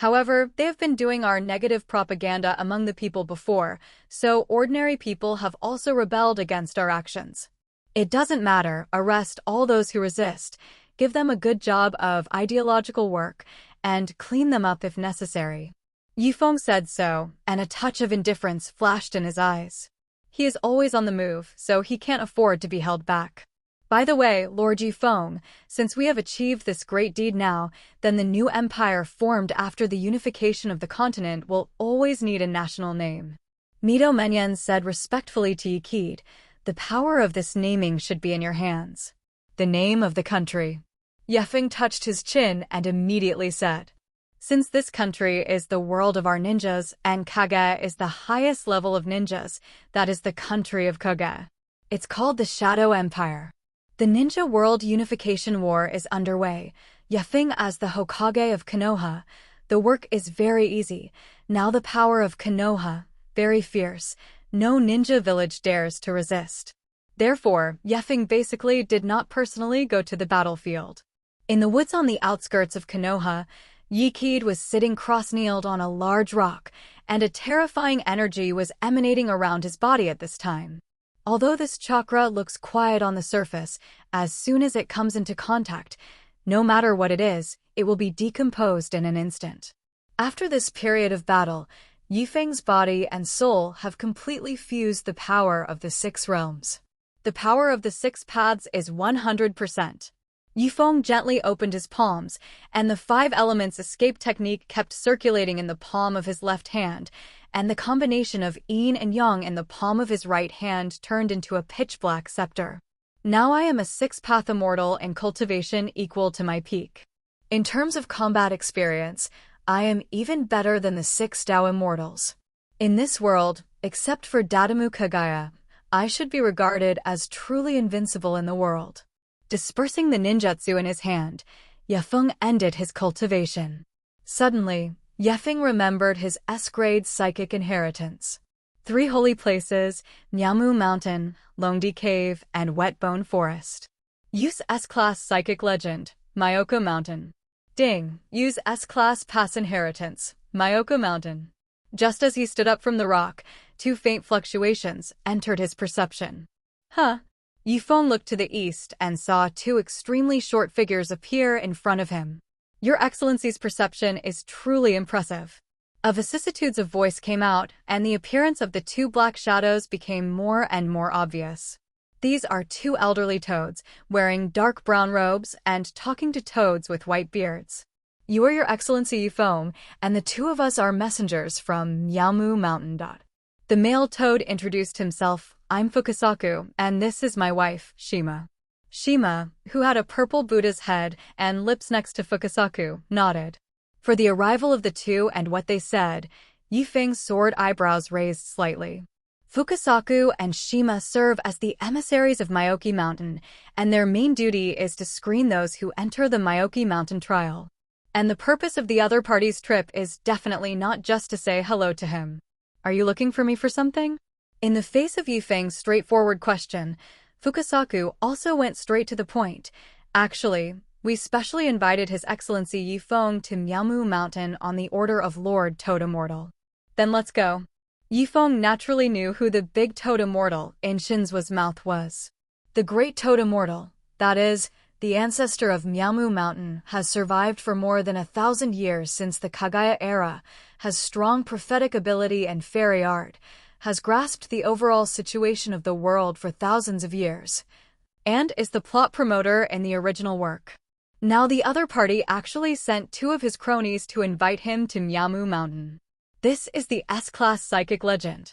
However, they have been doing our negative propaganda among the people before, so ordinary people have also rebelled against our actions. It doesn't matter, arrest all those who resist, give them a good job of ideological work, and clean them up if necessary. Yifeng said so, and a touch of indifference flashed in his eyes. He is always on the move, so he can't afford to be held back. By the way, Lord Yifeng, since we have achieved this great deed now, then the new empire formed after the unification of the continent will always need a national name. Mito Menyen said respectfully to Yikid, the power of this naming should be in your hands. The name of the country. Yefeng touched his chin and immediately said, since this country is the world of our ninjas, and Kage is the highest level of ninjas, that is the country of Kage. It's called the Shadow Empire. The Ninja World Unification War is underway. Yefeng as the Hokage of Konoha. The work is very easy. Now the power of Konoha, very fierce. No ninja village dares to resist. Therefore, Yefeng basically did not personally go to the battlefield. In the woods on the outskirts of Konoha, Yikid was sitting cross-kneeled on a large rock, and a terrifying energy was emanating around his body at this time. Although this chakra looks quiet on the surface, as soon as it comes into contact, no matter what it is, it will be decomposed in an instant. After this period of battle, Yifeng's body and soul have completely fused the power of the 6 realms. The power of the 6 paths is 100%. Yifeng gently opened his palms, and the 5 elements escape technique kept circulating in the palm of his left hand, and the combination of yin and yang in the palm of his right hand turned into a pitch-black scepter. Now I am a 6-path immortal in cultivation equal to my peak. In terms of combat experience, I am even better than the 6 Dao immortals. In this world, except for Dadamu Kagaya, I should be regarded as truly invincible in the world. Dispersing the ninjutsu in his hand, Yefeng ended his cultivation. Suddenly, Yefeng remembered his S-grade psychic inheritance. 3 holy places: Nyamu Mountain, Longdi Cave, and Wetbone Forest. Use S-Class Psychic Legend, Myoka Mountain. Ding, use S-Class Pass Inheritance, Myoka Mountain. Just as he stood up from the rock, 2 faint fluctuations entered his perception. Huh. Yifeng looked to the east and saw 2 extremely short figures appear in front of him. Your Excellency's perception is truly impressive. A vicissitudes of voice came out, and the appearance of the 2 black shadows became more and more obvious. These are 2 elderly toads, wearing dark brown robes and talking to toads with white beards. You are Your Excellency Yifeng, and the 2 of us are messengers from Nyamu Mountain. The male toad introduced himself. I'm Fukasaku, and this is my wife, Shima. Shima, who had a purple Buddha's head and lips next to Fukasaku, nodded. For the arrival of the 2 and what they said, Yifeng's soared eyebrows raised slightly. Fukasaku and Shima serve as the emissaries of Myoki Mountain, and their main duty is to screen those who enter the Myoki Mountain trial. And the purpose of the other party's trip is definitely not just to say hello to him. Are you looking for me for something? In the face of Yifeng's straightforward question, Fukasaku also went straight to the point. Actually, we specially invited His Excellency Yifeng to Nyamu Mountain on the order of Lord Toad Immortal. Then let's go. Yifeng naturally knew who the big Toad Immortal in Shinza's mouth was. The great Toad Immortal, that is, the ancestor of Nyamu Mountain, has survived for more than 1,000 years since the Kagaya era, has strong prophetic ability and fairy art, has grasped the overall situation of the world for thousands of years, and is the plot promoter in the original work. Now the other party actually sent 2 of his cronies to invite him to Nyamu Mountain. This is the S-Class Psychic Legend.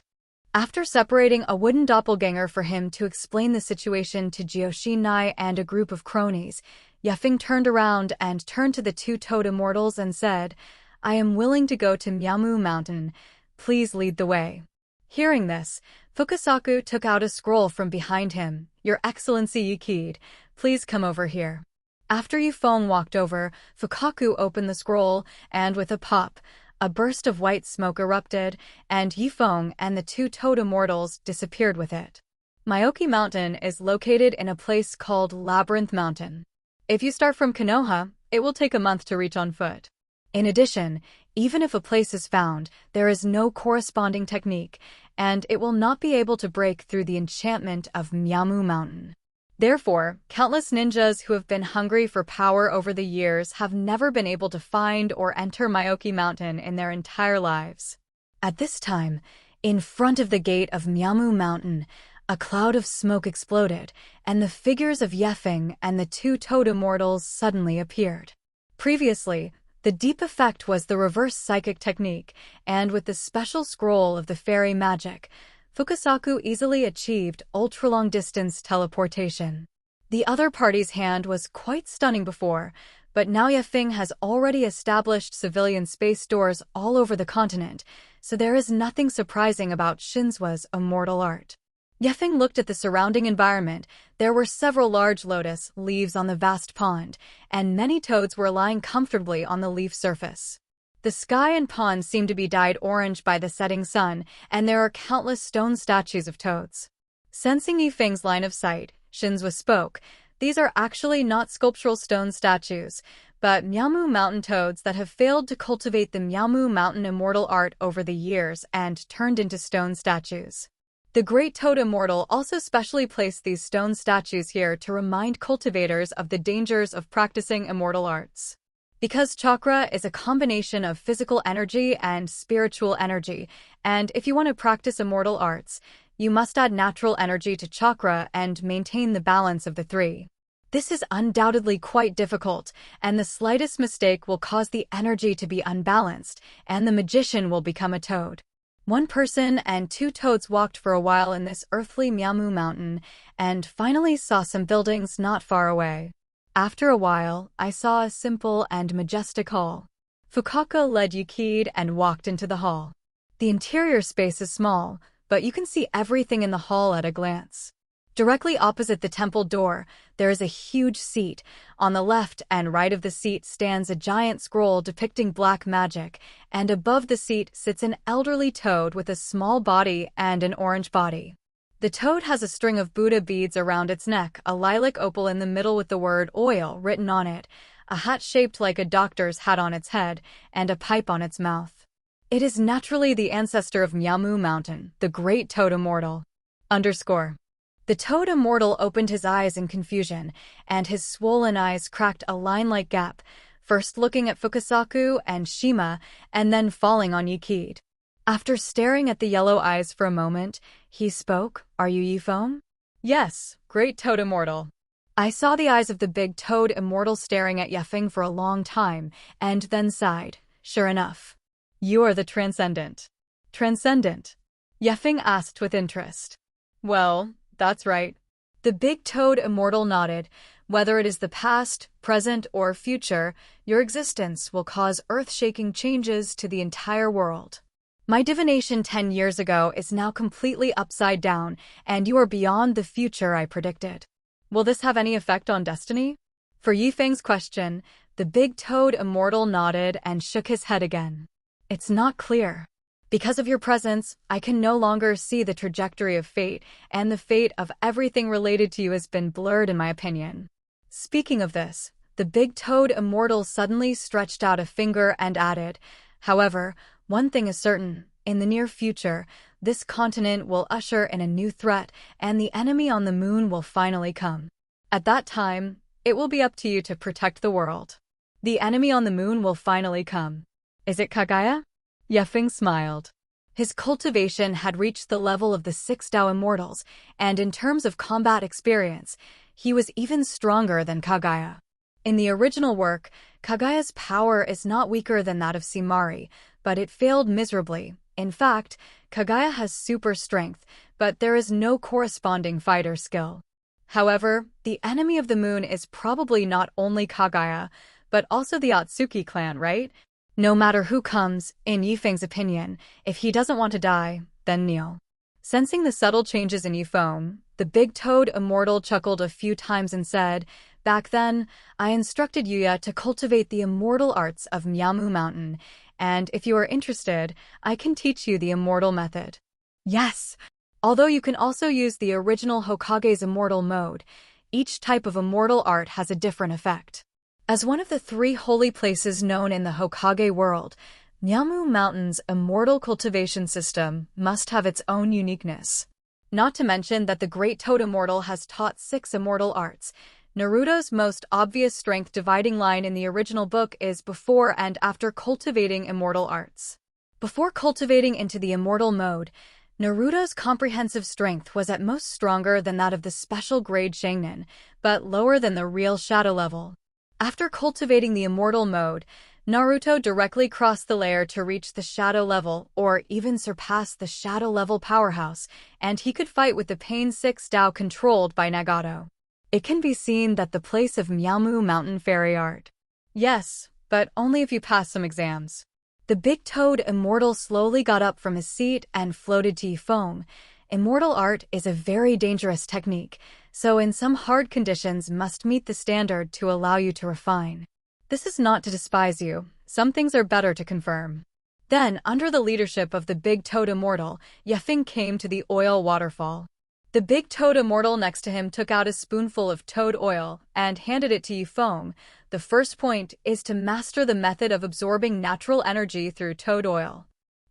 After separating a wooden doppelganger for him to explain the situation to Jioshinai and a group of cronies, Yifeng turned around and turned to the 2 Toad Immortals and said, I am willing to go to Nyamu Mountain. Please lead the way. Hearing this, Fukasaku took out a scroll from behind him. Your Excellency Yikid, please come over here. After Yifeng walked over, Fukaku opened the scroll, and with a pop, a burst of white smoke erupted, and Yifeng and the 2 Toad Immortals disappeared with it. Myoki Mountain is located in a place called Labyrinth Mountain. If you start from Konoha, it will take a month to reach on foot. In addition, even if a place is found, there is no corresponding technique, and it will not be able to break through the enchantment of Nyamu Mountain. Therefore, countless ninjas who have been hungry for power over the years have never been able to find or enter Myoki Mountain in their entire lives. At this time, in front of the gate of Nyamu Mountain, a cloud of smoke exploded, and the figures of Yifeng and the 2 Toad Immortals suddenly appeared. Previously, the deep effect was the reverse psychic technique, and with the special scroll of the fairy magic, Fukasaku easily achieved ultra-long-distance teleportation. The other party's hand was quite stunning before, but now Yifeng has already established civilian space doors all over the continent, so there is nothing surprising about Shinza's immortal art. Yifeng looked at the surrounding environment. There were several large lotus leaves on the vast pond, and many toads were lying comfortably on the leaf surface. The sky and pond seem to be dyed orange by the setting sun, and there are countless stone statues of toads. Sensing Yifeng's line of sight, Shinza spoke. These are actually not sculptural stone statues, but Nyamu Mountain toads that have failed to cultivate the Nyamu Mountain immortal art over the years and turned into stone statues. The Great Toad Immortal also specially placed these stone statues here to remind cultivators of the dangers of practicing immortal arts. Because chakra is a combination of physical energy and spiritual energy, and if you want to practice immortal arts, you must add natural energy to chakra and maintain the balance of the 3. This is undoubtedly quite difficult, and the slightest mistake will cause the energy to be unbalanced, and the magician will become a toad. 1 person and 2 toads walked for a while in this earthly Nyamu Mountain, and finally saw some buildings not far away. After a while, I saw a simple and majestic hall. Fukaku led Yukid and walked into the hall. The interior space is small, but you can see everything in the hall at a glance. Directly opposite the temple door, there is a huge seat. On the left and right of the seat stands a giant scroll depicting black magic, and above the seat sits an elderly toad with a small body and an orange body. The toad has a string of Buddha beads around its neck, a lilac opal in the middle with the word oil written on it, a hat shaped like a doctor's hat on its head, and a pipe on its mouth. It is naturally the ancestor of Miamu Mountain, the great toad immortal. _ The toad immortal opened his eyes in confusion, and his swollen eyes cracked a line-like gap, first looking at Fukasaku and Shima, and then falling on Yikide. After staring at the yellow eyes for a moment, he spoke, "Are you Yifeng?" "Yes, great toad immortal." I saw the eyes of the big toad immortal staring at Yefeng for a long time, and then sighed. "Sure enough. You are the transcendent." "Transcendent?" Yefeng asked with interest. "Well, that's right." The big toad immortal nodded. "Whether it is the past, present, or future, your existence will cause earth-shaking changes to the entire world. My divination 10 years ago is now completely upside down, and you are beyond the future I predicted. Will this have any effect on destiny?" For Yifeng's question, the big toad immortal nodded and shook his head again. "It's not clear. Because of your presence, I can no longer see the trajectory of fate, and the fate of everything related to you has been blurred in my opinion." Speaking of this, the big toad immortal suddenly stretched out a finger and added, "However, one thing is certain, in the near future, this continent will usher in a new threat, and the enemy on the moon will finally come. At that time, it will be up to you to protect the world." "The enemy on the moon will finally come. Is it Kaguya?" Yefeng smiled. His cultivation had reached the level of the 6 Tao Immortals, and in terms of combat experience, he was even stronger than Kaguya. In the original work, Kaguya's power is not weaker than that of Simari, but it failed miserably. In fact, Kaguya has super strength, but there is no corresponding fighter skill. However, the enemy of the moon is probably not only Kaguya, but also the Atsuki clan, right? No matter who comes, in Yifeng's opinion, if he doesn't want to die, then kneel. Sensing the subtle changes in Yifeng, the big toad immortal chuckled a few times and said, "Back then, I instructed Yuya to cultivate the immortal arts of Miamu Mountain, and if you are interested, I can teach you the immortal method." "Yes!" Although you can also use the original Hokage's immortal mode, each type of immortal art has a different effect. As one of the 3 holy places known in the Hokage world, Miamu Mountain's immortal cultivation system must have its own uniqueness. Not to mention that the Great Toad Immortal has taught 6 immortal arts. Naruto's most obvious strength dividing line in the original book is before and after cultivating immortal arts. Before cultivating into the immortal mode, Naruto's comprehensive strength was at most stronger than that of the special grade Sharingan, but lower than the real shadow level. After cultivating the immortal mode, Naruto directly crossed the layer to reach the shadow level or even surpass the shadow level powerhouse, and he could fight with the Pain 6 Tao controlled by Nagato. It can be seen that the place of Miamu Mountain fairy art. Yes, but only if you pass some exams. The big toad immortal slowly got up from his seat and floated to Yifeng. Immortal art is a very dangerous technique, so in some hard conditions must meet the standard to allow you to refine. This is not to despise you, some things are better to confirm. Then, under the leadership of the big toad immortal, Yefeng came to the oil waterfall. The big toad immortal next to him took out a spoonful of toad oil and handed it to Yifeng. The first point is to master the method of absorbing natural energy through toad oil.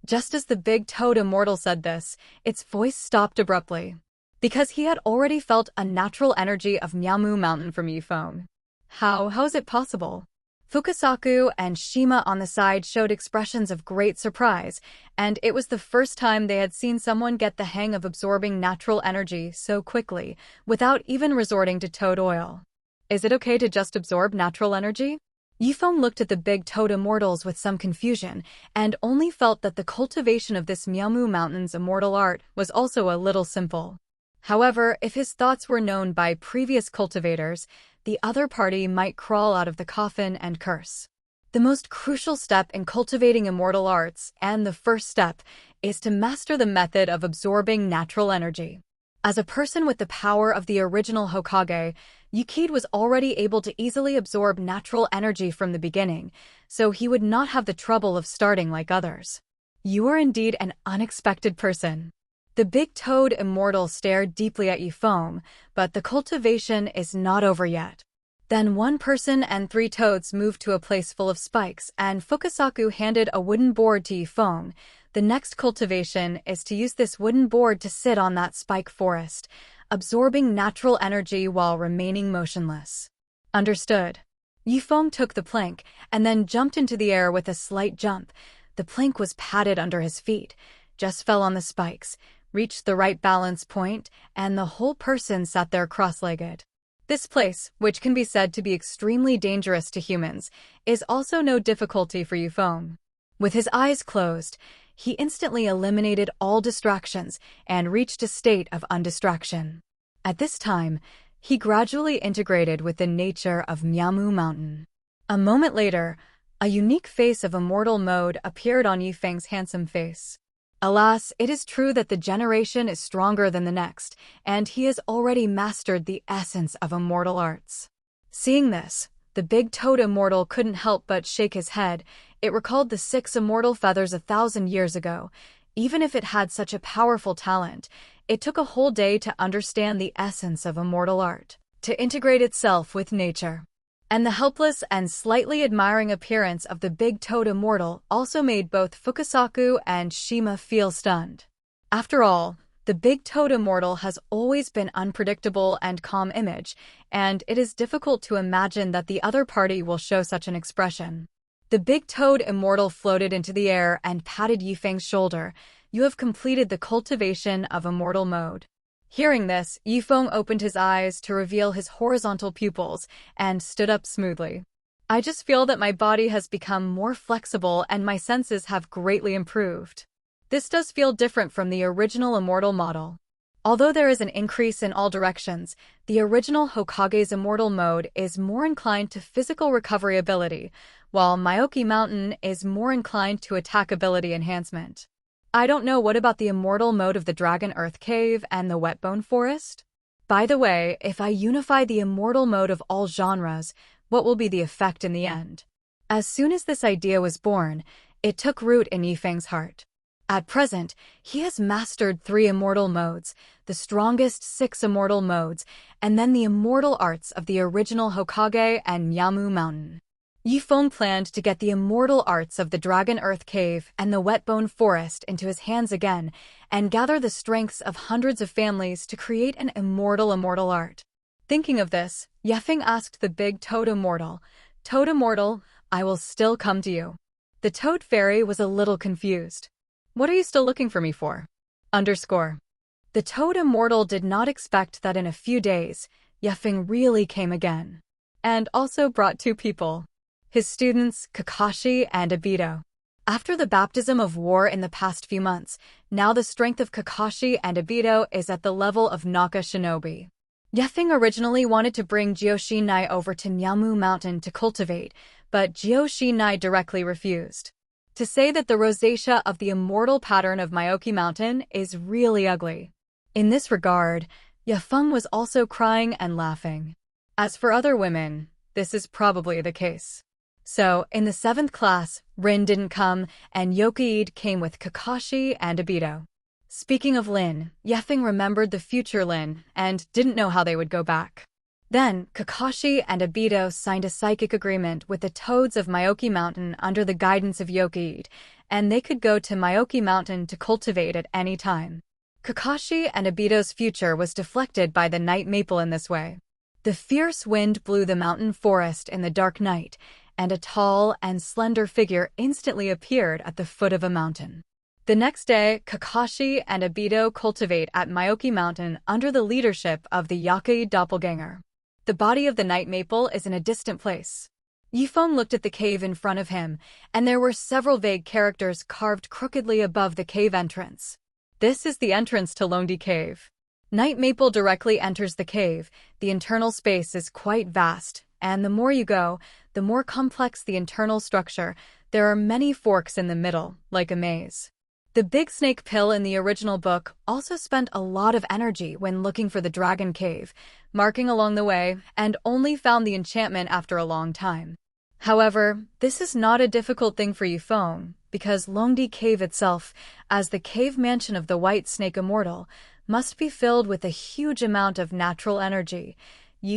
Just as the big toad immortal said this, its voice stopped abruptly, because he had already felt a natural energy of Miamu Mountain from Yifeng. How is it possible? Fukasaku and Shima on the side showed expressions of great surprise, and it was the first time they had seen someone get the hang of absorbing natural energy so quickly, without even resorting to toad oil. Is it okay to just absorb natural energy? Yifeng looked at the big toad immortals with some confusion, and only felt that the cultivation of this Miamu Mountain's immortal art was also a little simple. However, if his thoughts were known by previous cultivators, the other party might crawl out of the coffin and curse. The most crucial step in cultivating immortal arts, and the first step, is to master the method of absorbing natural energy. As a person with the power of the original Hokage, Yukid was already able to easily absorb natural energy from the beginning, so he would not have the trouble of starting like others. You are indeed an unexpected person. The big toad immortal stared deeply at Yifeng, but the cultivation is not over yet. Then one person and 3 toads moved to a place full of spikes, and Fukasaku handed a wooden board to Yifeng. The next cultivation is to use this wooden board to sit on that spike forest, absorbing natural energy while remaining motionless. Understood. Yifeng took the plank and then jumped into the air with a slight jump. The plank was padded under his feet, just fell on the spikes, reached the right balance point, and the whole person sat there cross-legged. This place, which can be said to be extremely dangerous to humans, is also no difficulty for Yifeng. With his eyes closed, he instantly eliminated all distractions and reached a state of undistraction. At this time, he gradually integrated with the nature of Miamu Mountain. A moment later, a unique face of immortal mode appeared on Yifeng's handsome face. Alas, it is true that the generation is stronger than the next, and he has already mastered the essence of immortal arts. Seeing this, the big toad immortal couldn't help but shake his head. It recalled the 6 immortal feathers 1,000 years ago. Even if it had such a powerful talent, it took a whole day to understand the essence of immortal art, to integrate itself with nature. And the helpless and slightly admiring appearance of the big toad immortal also made both Fukasaku and Shima feel stunned. After all, the big toad immortal has always been unpredictable and calm image, and it is difficult to imagine that the other party will show such an expression. The big toad immortal floated into the air and patted Yifeng's shoulder. You have completed the cultivation of immortal mode. Hearing this, Yifeng opened his eyes to reveal his horizontal pupils and stood up smoothly. I just feel that my body has become more flexible and my senses have greatly improved. This does feel different from the original immortal model. Although there is an increase in all directions, the original Hokage's immortal mode is more inclined to physical recovery ability, while Myoki Mountain is more inclined to attack ability enhancement. I don't know what about the immortal mode of the Dragon Earth Cave and the Wetbone Forest? By the way, if I unify the immortal mode of all genres, what will be the effect in the end? As soon as this idea was born, it took root in Yifeng's heart. At present, he has mastered 3 immortal modes, the strongest 6 immortal modes, and then the immortal arts of the original Hokage and Miamu Mountain. Yifeng planned to get the immortal arts of the Dragon Earth Cave and the Wetbone Forest into his hands again and gather the strengths of hundreds of families to create an immortal art. Thinking of this, Yifeng asked the big Toad Immortal, "Toad Immortal, I will still come to you." The Toad Fairy was a little confused. "What are you still looking for me for?" The Toad Immortal did not expect that in a few days, Yifeng really came again. And also brought 2 people. His students, Kakashi and Obito. After the baptism of war in the past few months, now the strength of Kakashi and Obito is at the level of Naka Shinobi. Yifeng originally wanted to bring Joshinai over to Miamu Mountain to cultivate, but Joshinai directly refused. To say that the rosacea of the immortal pattern of Myoki Mountain is really ugly. In this regard, Yifeng was also crying and laughing. As for other women, this is probably the case. So, in the 7th class, Rin didn't come, and Yokoid came with Kakashi and Obito. Speaking of Lin, Yifeng remembered the future Lin and didn't know how they would go back. Then, Kakashi and Obito signed a psychic agreement with the Toads of Myoki Mountain under the guidance of Yokoid, and they could go to Myoki Mountain to cultivate at any time. Kakashi and Obito's future was deflected by the night maple in this way. The fierce wind blew the mountain forest in the dark night, and a tall and slender figure instantly appeared at the foot of a mountain. The next day, Kakashi and Obito cultivate at Myoki Mountain under the leadership of the Yakuid doppelganger. The body of the night maple is in a distant place. Yifeng looked at the cave in front of him, and there were several vague characters carved crookedly above the cave entrance. This is the entrance to Londi Cave. Night maple directly enters the cave. The internal space is quite vast, and the more you go, the more complex the internal structure. There are many forks in the middle, like a maze. The big snake pill in the original book also spent a lot of energy when looking for the dragon cave, marking along the way, and only found the enchantment after a long time. However, this is not a difficult thing for Feng, because Longdi Cave itself, as the cave mansion of the White Snake Immortal, must be filled with a huge amount of natural energy.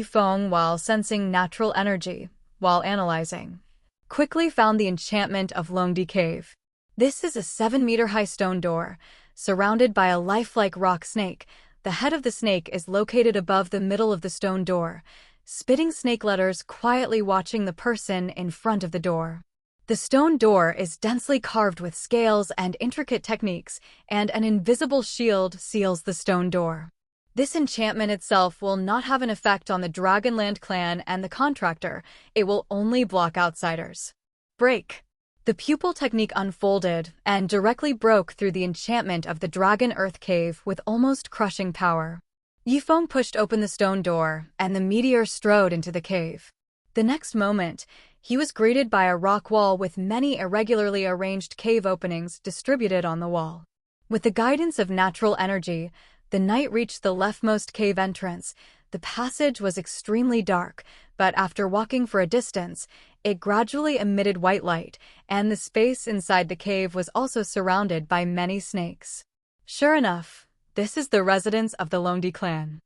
Feng, while sensing natural energy, while analyzing, quickly found the enchantment of Longdi Cave. This is a 7-meter-high stone door, surrounded by a lifelike rock snake. The head of the snake is located above the middle of the stone door, spitting snake letters, quietly watching the person in front of the door. The stone door is densely carved with scales and intricate techniques, and an invisible shield seals the stone door. This enchantment itself will not have an effect on the Dragonland clan and the contractor. It will only block outsiders. Break. The pupil technique unfolded and directly broke through the enchantment of the Dragon Earth Cave with almost crushing power. Feng pushed open the stone door, and the meteor strode into the cave. The next moment, he was greeted by a rock wall with many irregularly arranged cave openings distributed on the wall. With the guidance of natural energy, the knight reached the leftmost cave entrance. The passage was extremely dark, but after walking for a distance, it gradually emitted white light, and the space inside the cave was also surrounded by many snakes. Sure enough, this is the residence of the Longdi clan.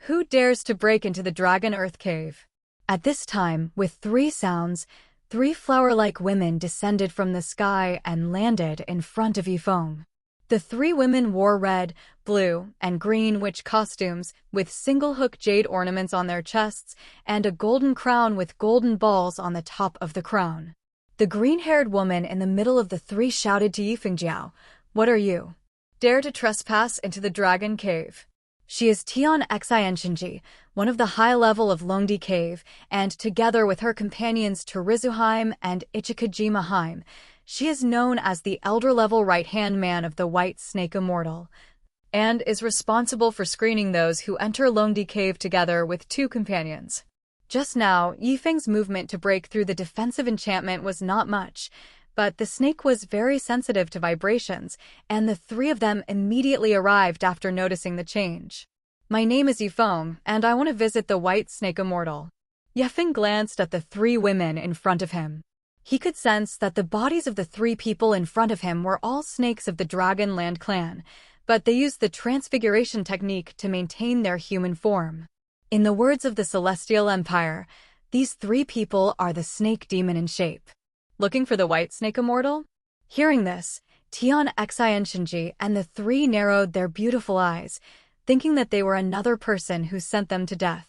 Who dares to break into the Dragon Earth Cave? At this time, with 3 sounds, 3 flower-like women descended from the sky and landed in front of Feng. The 3 women wore red, blue, and green witch costumes, with single-hook jade ornaments on their chests, and a golden crown with golden balls on the top of the crown. The green-haired woman in the middle of the 3 shouted to Fengjiao, "What are you? Dare to trespass into the Dragon Cave?" She is Tian Xianshinji, one of the high level of Longdi Cave, and together with her companions Terizuheim and Ichikajimaheim, she is known as the elder-level right-hand man of the White Snake Immortal, and is responsible for screening those who enter Longdi Cave together with 2 companions. Just now, Feng's movement to break through the defensive enchantment was not much, but the snake was very sensitive to vibrations, and the 3 of them immediately arrived after noticing the change. "My name is Feng, and I want to visit the White Snake Immortal." Feng glanced at the 3 women in front of him. He could sense that the bodies of the 3 people in front of him were all snakes of the Dragonland clan, but they used the transfiguration technique to maintain their human form. In the words of the Celestial Empire, these 3 people are the snake demon in shape. Looking for the White Snake Immortal? Hearing this, Tian Xianshinji and the 3 narrowed their beautiful eyes, thinking that they were another person who sent them to death.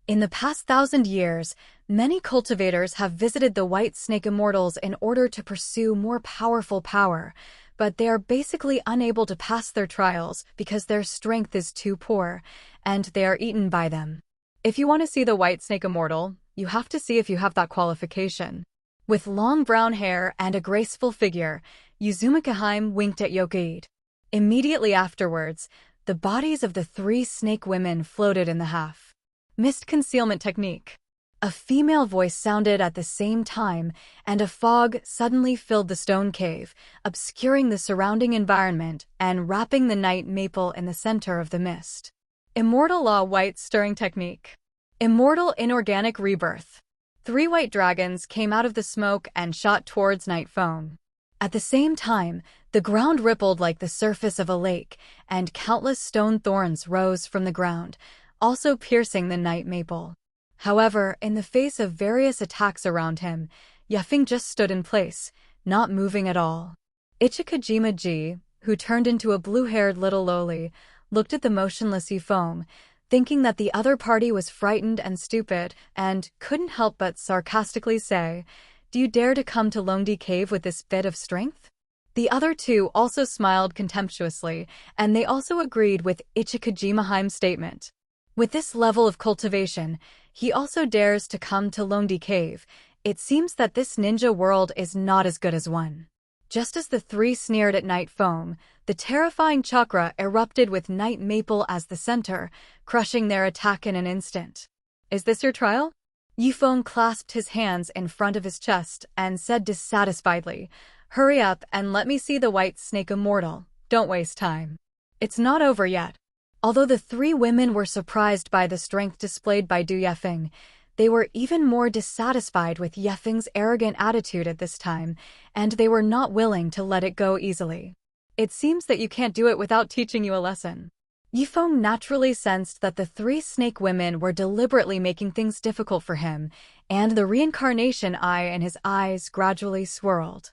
In the past 1,000 years, many cultivators have visited the White Snake Immortals in order to pursue more powerful power, but they are basically unable to pass their trials because their strength is too poor, and they are eaten by them. If you want to see the White Snake Immortal, you have to see if you have that qualification. With long brown hair and a graceful figure, Yuzumikaheim winked at Yokaid. Immediately afterwards, the bodies of the 3 snake women floated in the half mist concealment technique. A female voice sounded at the same time, and a fog suddenly filled the stone cave, obscuring the surrounding environment and wrapping the night maple in the center of the mist. Immortal Law White Stirring Technique. Immortal Inorganic Rebirth. 3 white dragons came out of the smoke and shot towards Night Feng. At the same time, the ground rippled like the surface of a lake, and countless stone thorns rose from the ground, also piercing the night maple. However, in the face of various attacks around him, Feng just stood in place, not moving at all. Ichikajima-ji, who turned into a blue-haired little loli, looked at the motionless Feng, thinking that the other party was frightened and stupid, and couldn't help but sarcastically say, "Do you dare to come to Longdi Cave with this bit of strength?" The other 2 also smiled contemptuously, and they also agreed with Ichikajimaheim's statement. With this level of cultivation, he also dares to come to Longdi Cave. It seems that this ninja world is not as good as one. Just as the 3 sneered at Night Feng, the terrifying chakra erupted with night maple as the center, crushing their attack in an instant. "Is this your trial?" Feng clasped his hands in front of his chest and said dissatisfiedly, Hurry up and let me see the white snake immortal. Don't waste time. It's not over yet. Although the three women were surprised by the strength displayed by Du Yefeng, they were even more dissatisfied with Yefeng's arrogant attitude at this time, and they were not willing to let it go easily. It seems that you can't do it without teaching you a lesson. Yifeng naturally sensed that the three snake women were deliberately making things difficult for him, and the reincarnation eye in his eyes gradually swirled.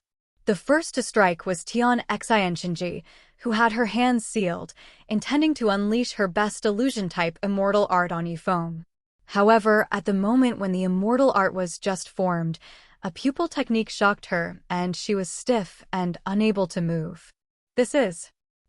The first to strike was Tian Xinshinji, who had her hands sealed, intending to unleash her best illusion-type immortal art on Yifeng. However, at the moment when the immortal art was just formed, a pupil technique shocked her, and she was stiff and unable to move.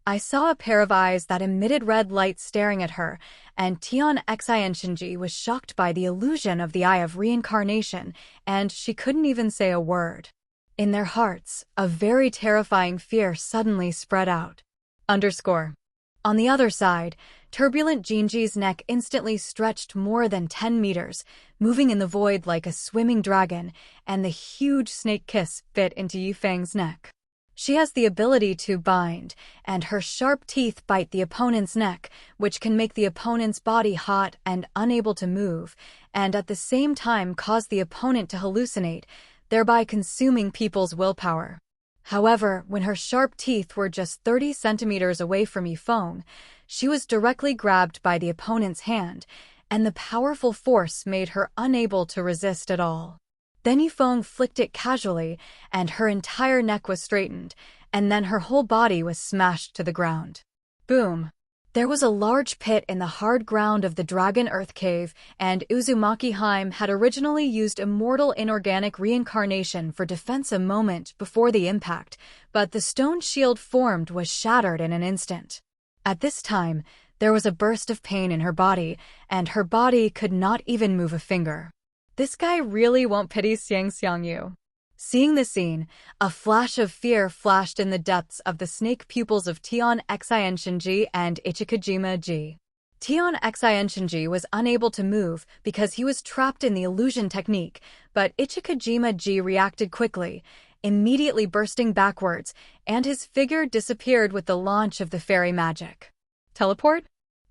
I saw a pair of eyes that emitted red light staring at her, and Tian Xinshinji was shocked by the illusion of the Eye of Reincarnation, and she couldn't even say a word. In their hearts, a very terrifying fear suddenly spread out. On the other side, turbulent Jinji's neck instantly stretched more than 10 meters, moving in the void like a swimming dragon, and the huge snake kiss fit into Yifeng's neck. She has the ability to bind, and her sharp teeth bite the opponent's neck, which can make the opponent's body hot and unable to move, and at the same time cause the opponent to hallucinate, thereby consuming people's willpower. However, when her sharp teeth were just 30 centimeters away from Yifeng, she was directly grabbed by the opponent's hand, and the powerful force made her unable to resist at all. Then Yifeng flicked it casually, and her entire neck was straightened, and then her whole body was smashed to the ground. Boom! There was a large pit in the hard ground of the Dragon Earth Cave, and Uzumaki Heim had originally used immortal inorganic reincarnation for defense a moment before the impact, but the stone shield formed was shattered in an instant. At this time, there was a burst of pain in her body, and her body could not even move a finger. This guy really won't pity Xiang Yu. Seeing the scene, a flash of fear flashed in the depths of the snake pupils of Tian Xinshinji and Ichikajima-ji. Tian Xinshinji was unable to move because he was trapped in the illusion technique, but Ichikajima-ji reacted quickly, immediately bursting backwards, and his figure disappeared with the launch of the fairy magic. Teleport?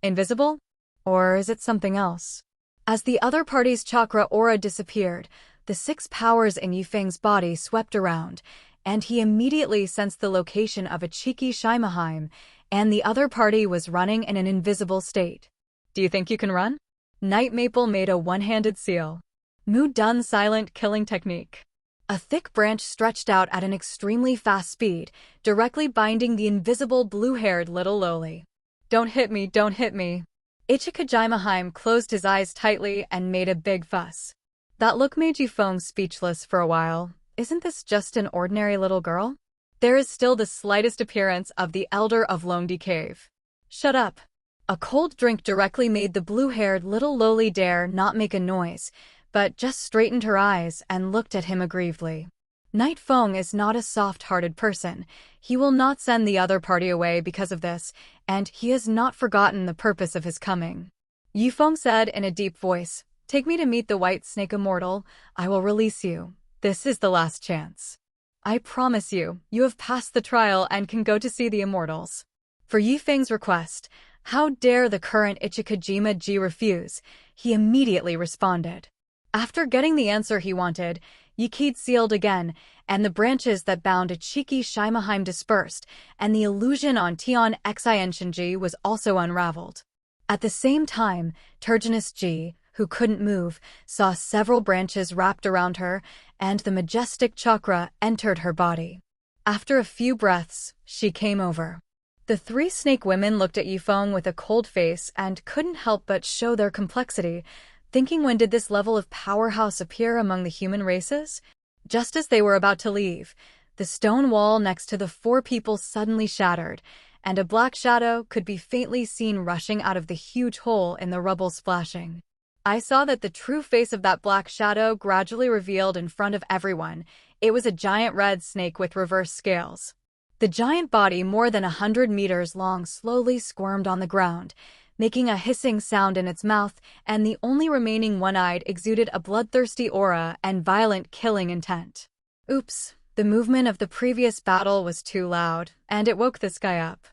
Invisible? Or is it something else? As the other party's chakra aura disappeared, the 6 powers in Yifeng's body swept around, and he immediately sensed the location of a cheeky Shimaheim, and the other party was running in an invisible state. Do you think you can run? Night Maple made a one-handed seal. Mu Dun silent killing technique. A thick branch stretched out at an extremely fast speed, directly binding the invisible blue-haired little loli. Don't hit me, don't hit me. Ichikajima-heim closed his eyes tightly and made a big fuss. That look made Yifeng speechless for a while. Isn't this just an ordinary little girl? There is still the slightest appearance of the elder of Longdi Cave. Shut up. A cold drink directly made the blue-haired little loli dare not make a noise, but just straightened her eyes and looked at him aggrievedly. Knight Feng is not a soft-hearted person. He will not send the other party away because of this, and he has not forgotten the purpose of his coming. Yifeng said in a deep voice, "Take me to meet the White Snake Immortal. I will release you. This is the last chance. I promise you, you have passed the trial and can go to see the Immortals." For Yifeng's request, how dare the current Ichikajima-ji refuse, he immediately responded. After getting the answer he wanted, Yikid sealed again, and the branches that bound a cheeky Shimaheim dispersed, and the illusion on Tian Xinshinji was also unraveled. At the same time, Turgenis Ji, who couldn't move, saw several branches wrapped around her, and the majestic chakra entered her body. After a few breaths, she came over. The 3 snake women looked at Yifeng with a cold face and couldn't help but show their complexity, thinking, when did this level of powerhouse appear among the human races? Just as they were about to leave, the stone wall next to the 4 people suddenly shattered, and a black shadow could be faintly seen rushing out of the huge hole in the rubble splashing. I saw that the true face of that black shadow gradually revealed in front of everyone. It was a giant red snake with reverse scales. The giant body, more than 100 meters long, slowly squirmed on the ground, making a hissing sound in its mouth, and the only remaining one-eyed exuded a bloodthirsty aura and violent killing intent. Oops, The movement of the previous battle was too loud, and it woke this guy up.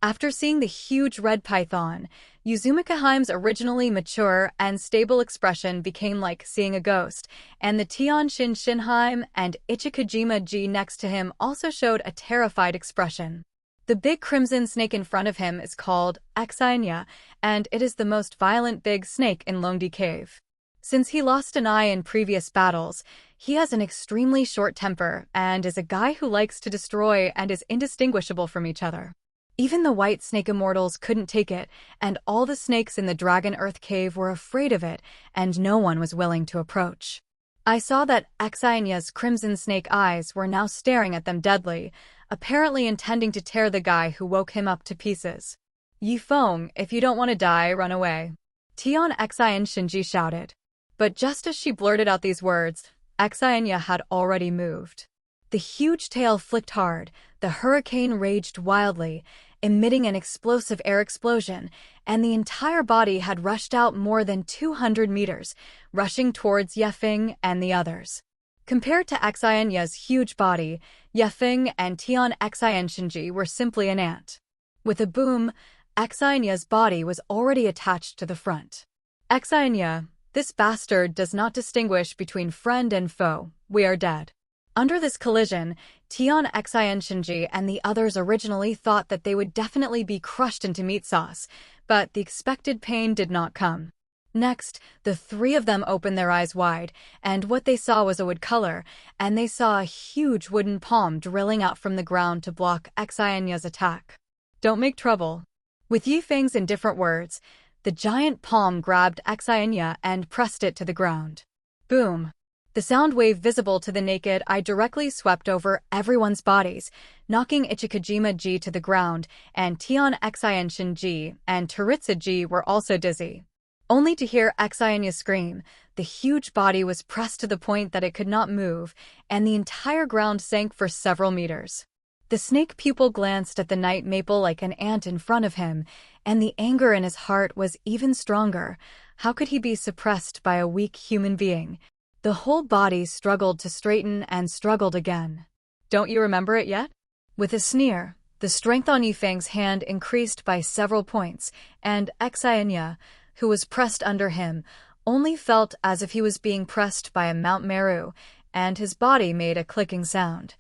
After seeing the huge red python, Uzumaki Heime's originally mature and stable expression became like seeing a ghost, and the Tion Shinheim and Ichikajima-ji next to him also showed a terrified expression. The big crimson snake in front of him is called Exainya, and it is the most violent big snake in Longdi Cave. Since he lost an eye in previous battles, he has an extremely short temper and is a guy who likes to destroy and is indistinguishable from each other. Even the white snake immortals couldn't take it, and all the snakes in the Dragon Earth Cave were afraid of it, and no one was willing to approach. I saw that Exainya's crimson snake eyes were now staring at them deadly, apparently intending to tear the guy who woke him up to pieces. "Yi Feng, if you don't want to die, run away," Tion Exain Shinji shouted. But just as she blurted out these words, Exainya had already moved. The huge tail flicked hard, the hurricane raged wildly, emitting an explosive air explosion, and the entire body had rushed out more than 200 meters, rushing towards Yefeng and the others. Compared to Exainya's huge body, Yefeng and Tion Exain Shinji were simply an ant. With a boom, Exainya's body was already attached to the front. "Exainya, this bastard does not distinguish between friend and foe. We are dead." Under this collision, Tion Exain Shinji and the others originally thought that they would definitely be crushed into meat sauce, but the expected pain did not come. Next, the three of them opened their eyes wide, and what they saw was a wood color, and they saw a huge wooden palm drilling out from the ground to block Exainya's attack. "Don't make trouble." With Yi Feng's indifferent words, the giant palm grabbed Exainya and pressed it to the ground. Boom! The sound wave visible to the naked eye directly swept over everyone's bodies, knocking Ichikajima-ji to the ground, and Tion Exain Shinji and Teritsu-ji were also dizzy. Only to hear Exainya scream, the huge body was pressed to the point that it could not move, and the entire ground sank for several meters. The snake pupil glanced at the night maple like an ant in front of him, and the anger in his heart was even stronger. How could he be suppressed by a weak human being? The whole body struggled to straighten and struggled again. "Don't you remember it yet?" With a sneer, the strength on Yi Feng's hand increased by several points, and Exainya, who was pressed under him, only felt as if he was being pressed by a Mount Meru, and his body made a clicking sound,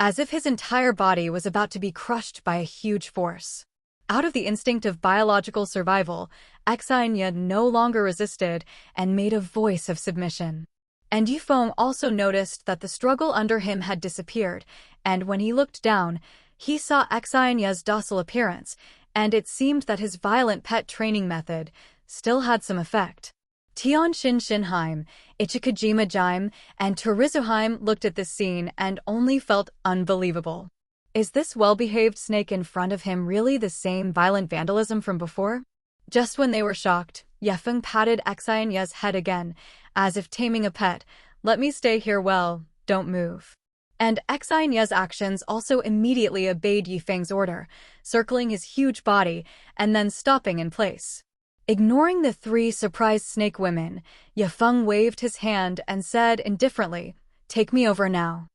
as if his entire body was about to be crushed by a huge force. Out of the instinct of biological survival, Exainya no longer resisted and made a voice of submission. And Yi Feng also noticed that the struggle under him had disappeared, and when he looked down, he saw Exainya's docile appearance, and it seemed that his violent pet training method still had some effect. Tion Shinheim, Ichikajima-ji, and Teritsu looked at this scene and only felt unbelievable. Is this well-behaved snake in front of him really the same violent vandalism from before? Just when they were shocked, Yefeng patted Exainya's head again, as if taming a pet. "Let me stay here, well, don't move." And Exainya's actions also immediately obeyed Yi Feng's order, circling his huge body and then stopping in place. Ignoring the three surprised snake women, Yefeng waved his hand and said indifferently, "Take me over now."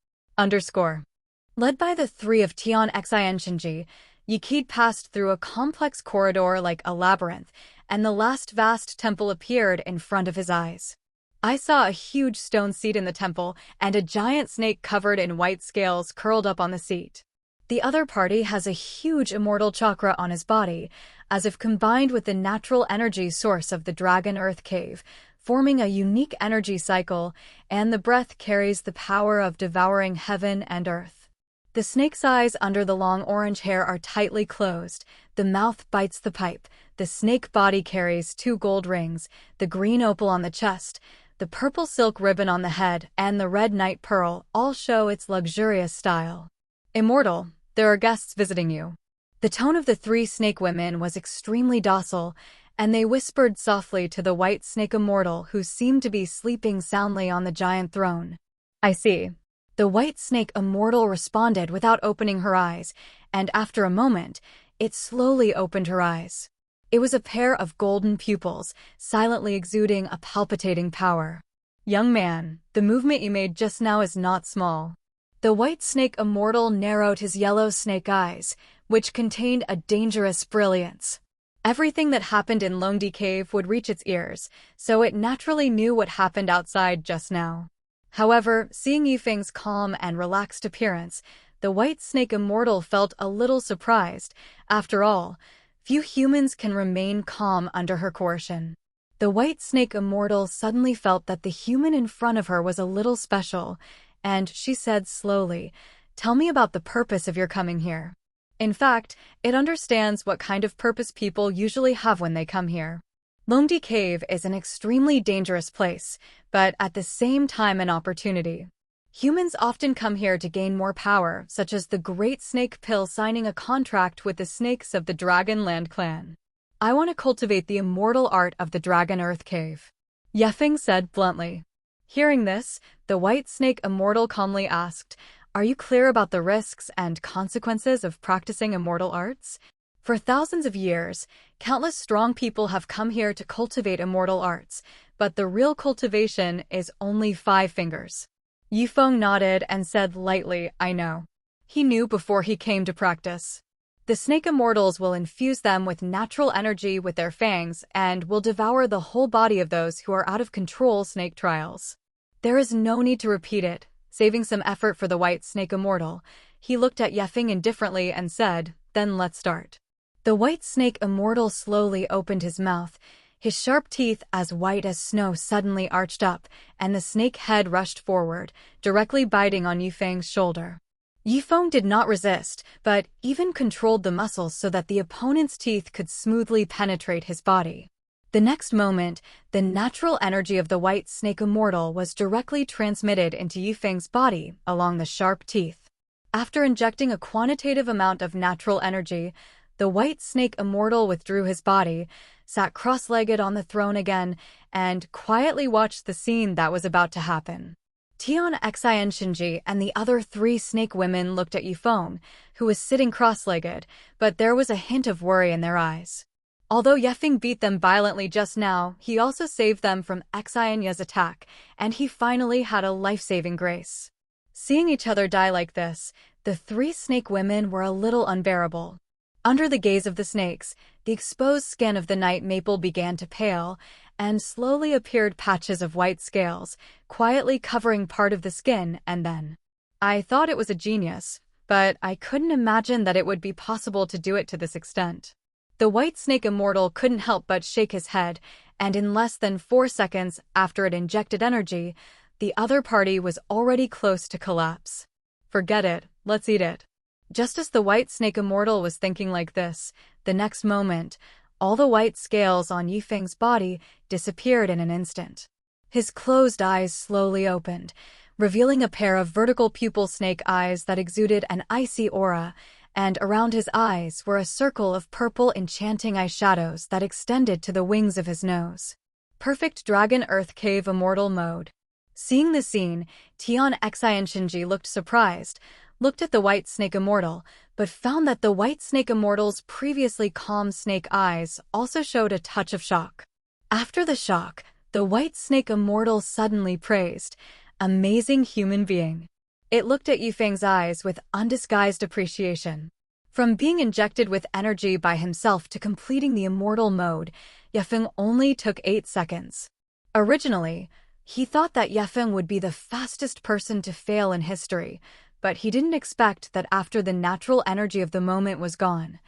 Led by the three of Tion Exain Shinji, Yikid passed through a complex corridor like a labyrinth, and the last vast temple appeared in front of his eyes. I saw a huge stone seat in the temple, and a giant snake covered in white scales curled up on the seat. The other party has a huge immortal chakra on his body, as if combined with the natural energy source of the Dragon Earth Cave, forming a unique energy cycle, and the breath carries the power of devouring heaven and earth. The snake's eyes under the long orange hair are tightly closed, the mouth bites the pipe, the snake body carries 2 gold rings, the green opal on the chest, the purple silk ribbon on the head, and the red night pearl all show its luxurious style. "Immortal, there are guests visiting you." The tone of the 3 snake women was extremely docile, and they whispered softly to the white snake immortal who seemed to be sleeping soundly on the giant throne. "I see." The white snake immortal responded without opening her eyes, and after a moment, it slowly opened her eyes. It was a pair of golden pupils, silently exuding a palpitating power. "Young man, the movement you made just now is not small." The white snake immortal narrowed his yellow snake eyes, which contained a dangerous brilliance. Everything that happened in Longdi Cave would reach its ears, so it naturally knew what happened outside just now. However, seeing Yifeng's calm and relaxed appearance, the white snake immortal felt a little surprised. After all, few humans can remain calm under her coercion. The white snake immortal suddenly felt that the human in front of her was a little special, and she said slowly, "Tell me about the purpose of your coming here." In fact, it understands what kind of purpose people usually have when they come here. Longdi Cave is an extremely dangerous place, but at the same time an opportunity. Humans often come here to gain more power, such as the Great Snake Pill signing a contract with the snakes of the Dragonland clan. "I want to cultivate the immortal art of the Dragon Earth Cave," Yefeng said bluntly. Hearing this, the white snake immortal calmly asked, "Are you clear about the risks and consequences of practicing immortal arts?" For thousands of years, countless strong people have come here to cultivate immortal arts, but the real cultivation is only 5 fingers. Yifeng nodded and said lightly, "I know." He knew before he came to practice. The snake immortals will infuse them with natural energy with their fangs and will devour the whole body of those who are out of control snake trials. There is no need to repeat it. Saving some effort for the white snake immortal, he looked at Yefeng indifferently and said, "Then let's start." The white snake immortal slowly opened his mouth. His sharp teeth, as white as snow, suddenly arched up, and the snake head rushed forward, directly biting on Yifeng's shoulder. Yifeng did not resist, but even controlled the muscles so that the opponent's teeth could smoothly penetrate his body. The next moment, the natural energy of the white snake immortal was directly transmitted into Yifeng's body along the sharp teeth. After injecting a quantitative amount of natural energy, the white snake immortal withdrew his body, sat cross-legged on the throne again, and quietly watched the scene that was about to happen. Tian, Xi, and Shinji and the other 3 snake women looked at Yifeng, who was sitting cross-legged, but there was a hint of worry in their eyes. Although Yefeng beat them violently just now, he also saved them from Xi and Ye's attack, and he finally had a life-saving grace. Seeing each other die like this, the 3 snake women were a little unbearable. Under the gaze of the snakes, the exposed skin of the night maple began to pale, and slowly appeared patches of white scales, quietly covering part of the skin, and then, "I thought it was a genius, but I couldn't imagine that it would be possible to do it to this extent." The white snake immortal couldn't help but shake his head, and in less than 4 seconds after it injected energy, the other party was already close to collapse. "Forget it, let's eat it." Just as the white snake immortal was thinking like this, the next moment, all the white scales on Yifeng's body disappeared in an instant. His closed eyes slowly opened, revealing a pair of vertical pupil snake eyes that exuded an icy aura, and around his eyes were a circle of purple enchanting eyeshadows that extended to the wings of his nose. Perfect Dragon Earth Cave Immortal Mode. Seeing the scene, Tian, Xi, and Shinji looked surprised, looked at the white snake immortal, but found that the white snake immortal's previously calm snake eyes also showed a touch of shock. After the shock, the white snake immortal suddenly praised, "Amazing human being." It looked at Yifeng's eyes with undisguised appreciation. From being injected with energy by himself to completing the immortal mode, Yifeng only took 8 seconds. Originally, he thought that Yifeng would be the fastest person to fail in history, but he didn't expect that after the natural energy of the moment was gone,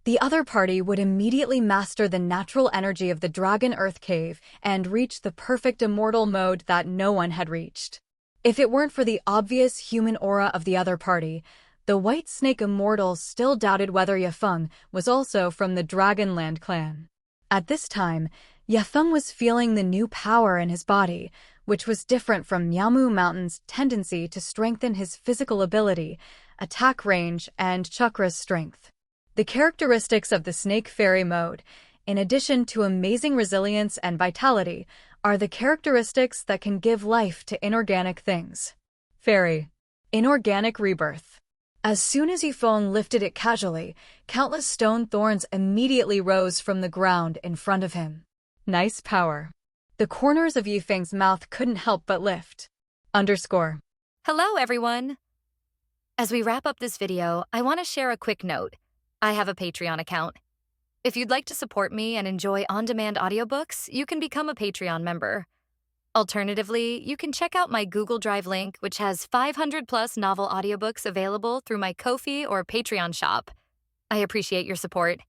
the other party would immediately master the natural energy of the Dragon Earth Cave and reach the perfect immortal mode that no one had reached. If it weren't for the obvious human aura of the other party, the white snake immortal still doubted whether Yifeng was also from the Dragonland clan. At this time, Yifeng was feeling the new power in his body, which was different from Yamu Mountain's tendency to strengthen his physical ability, attack range, and chakra's strength. The characteristics of the Snake Fairy mode, in addition to amazing resilience and vitality, are the characteristics that can give life to inorganic things. Fairy. Inorganic rebirth. As soon as Yifeng lifted it casually, countless stone thorns immediately rose from the ground in front of him. Nice power. The corners of Yifeng's mouth couldn't help but lift. _. Hello, everyone. As we wrap up this video, I want to share a quick note. I have a Patreon account. If you'd like to support me and enjoy on-demand audiobooks, you can become a Patreon member. Alternatively, you can check out my Google Drive link, which has 500+ novel audiobooks available through my Ko-fi or Patreon shop. I appreciate your support.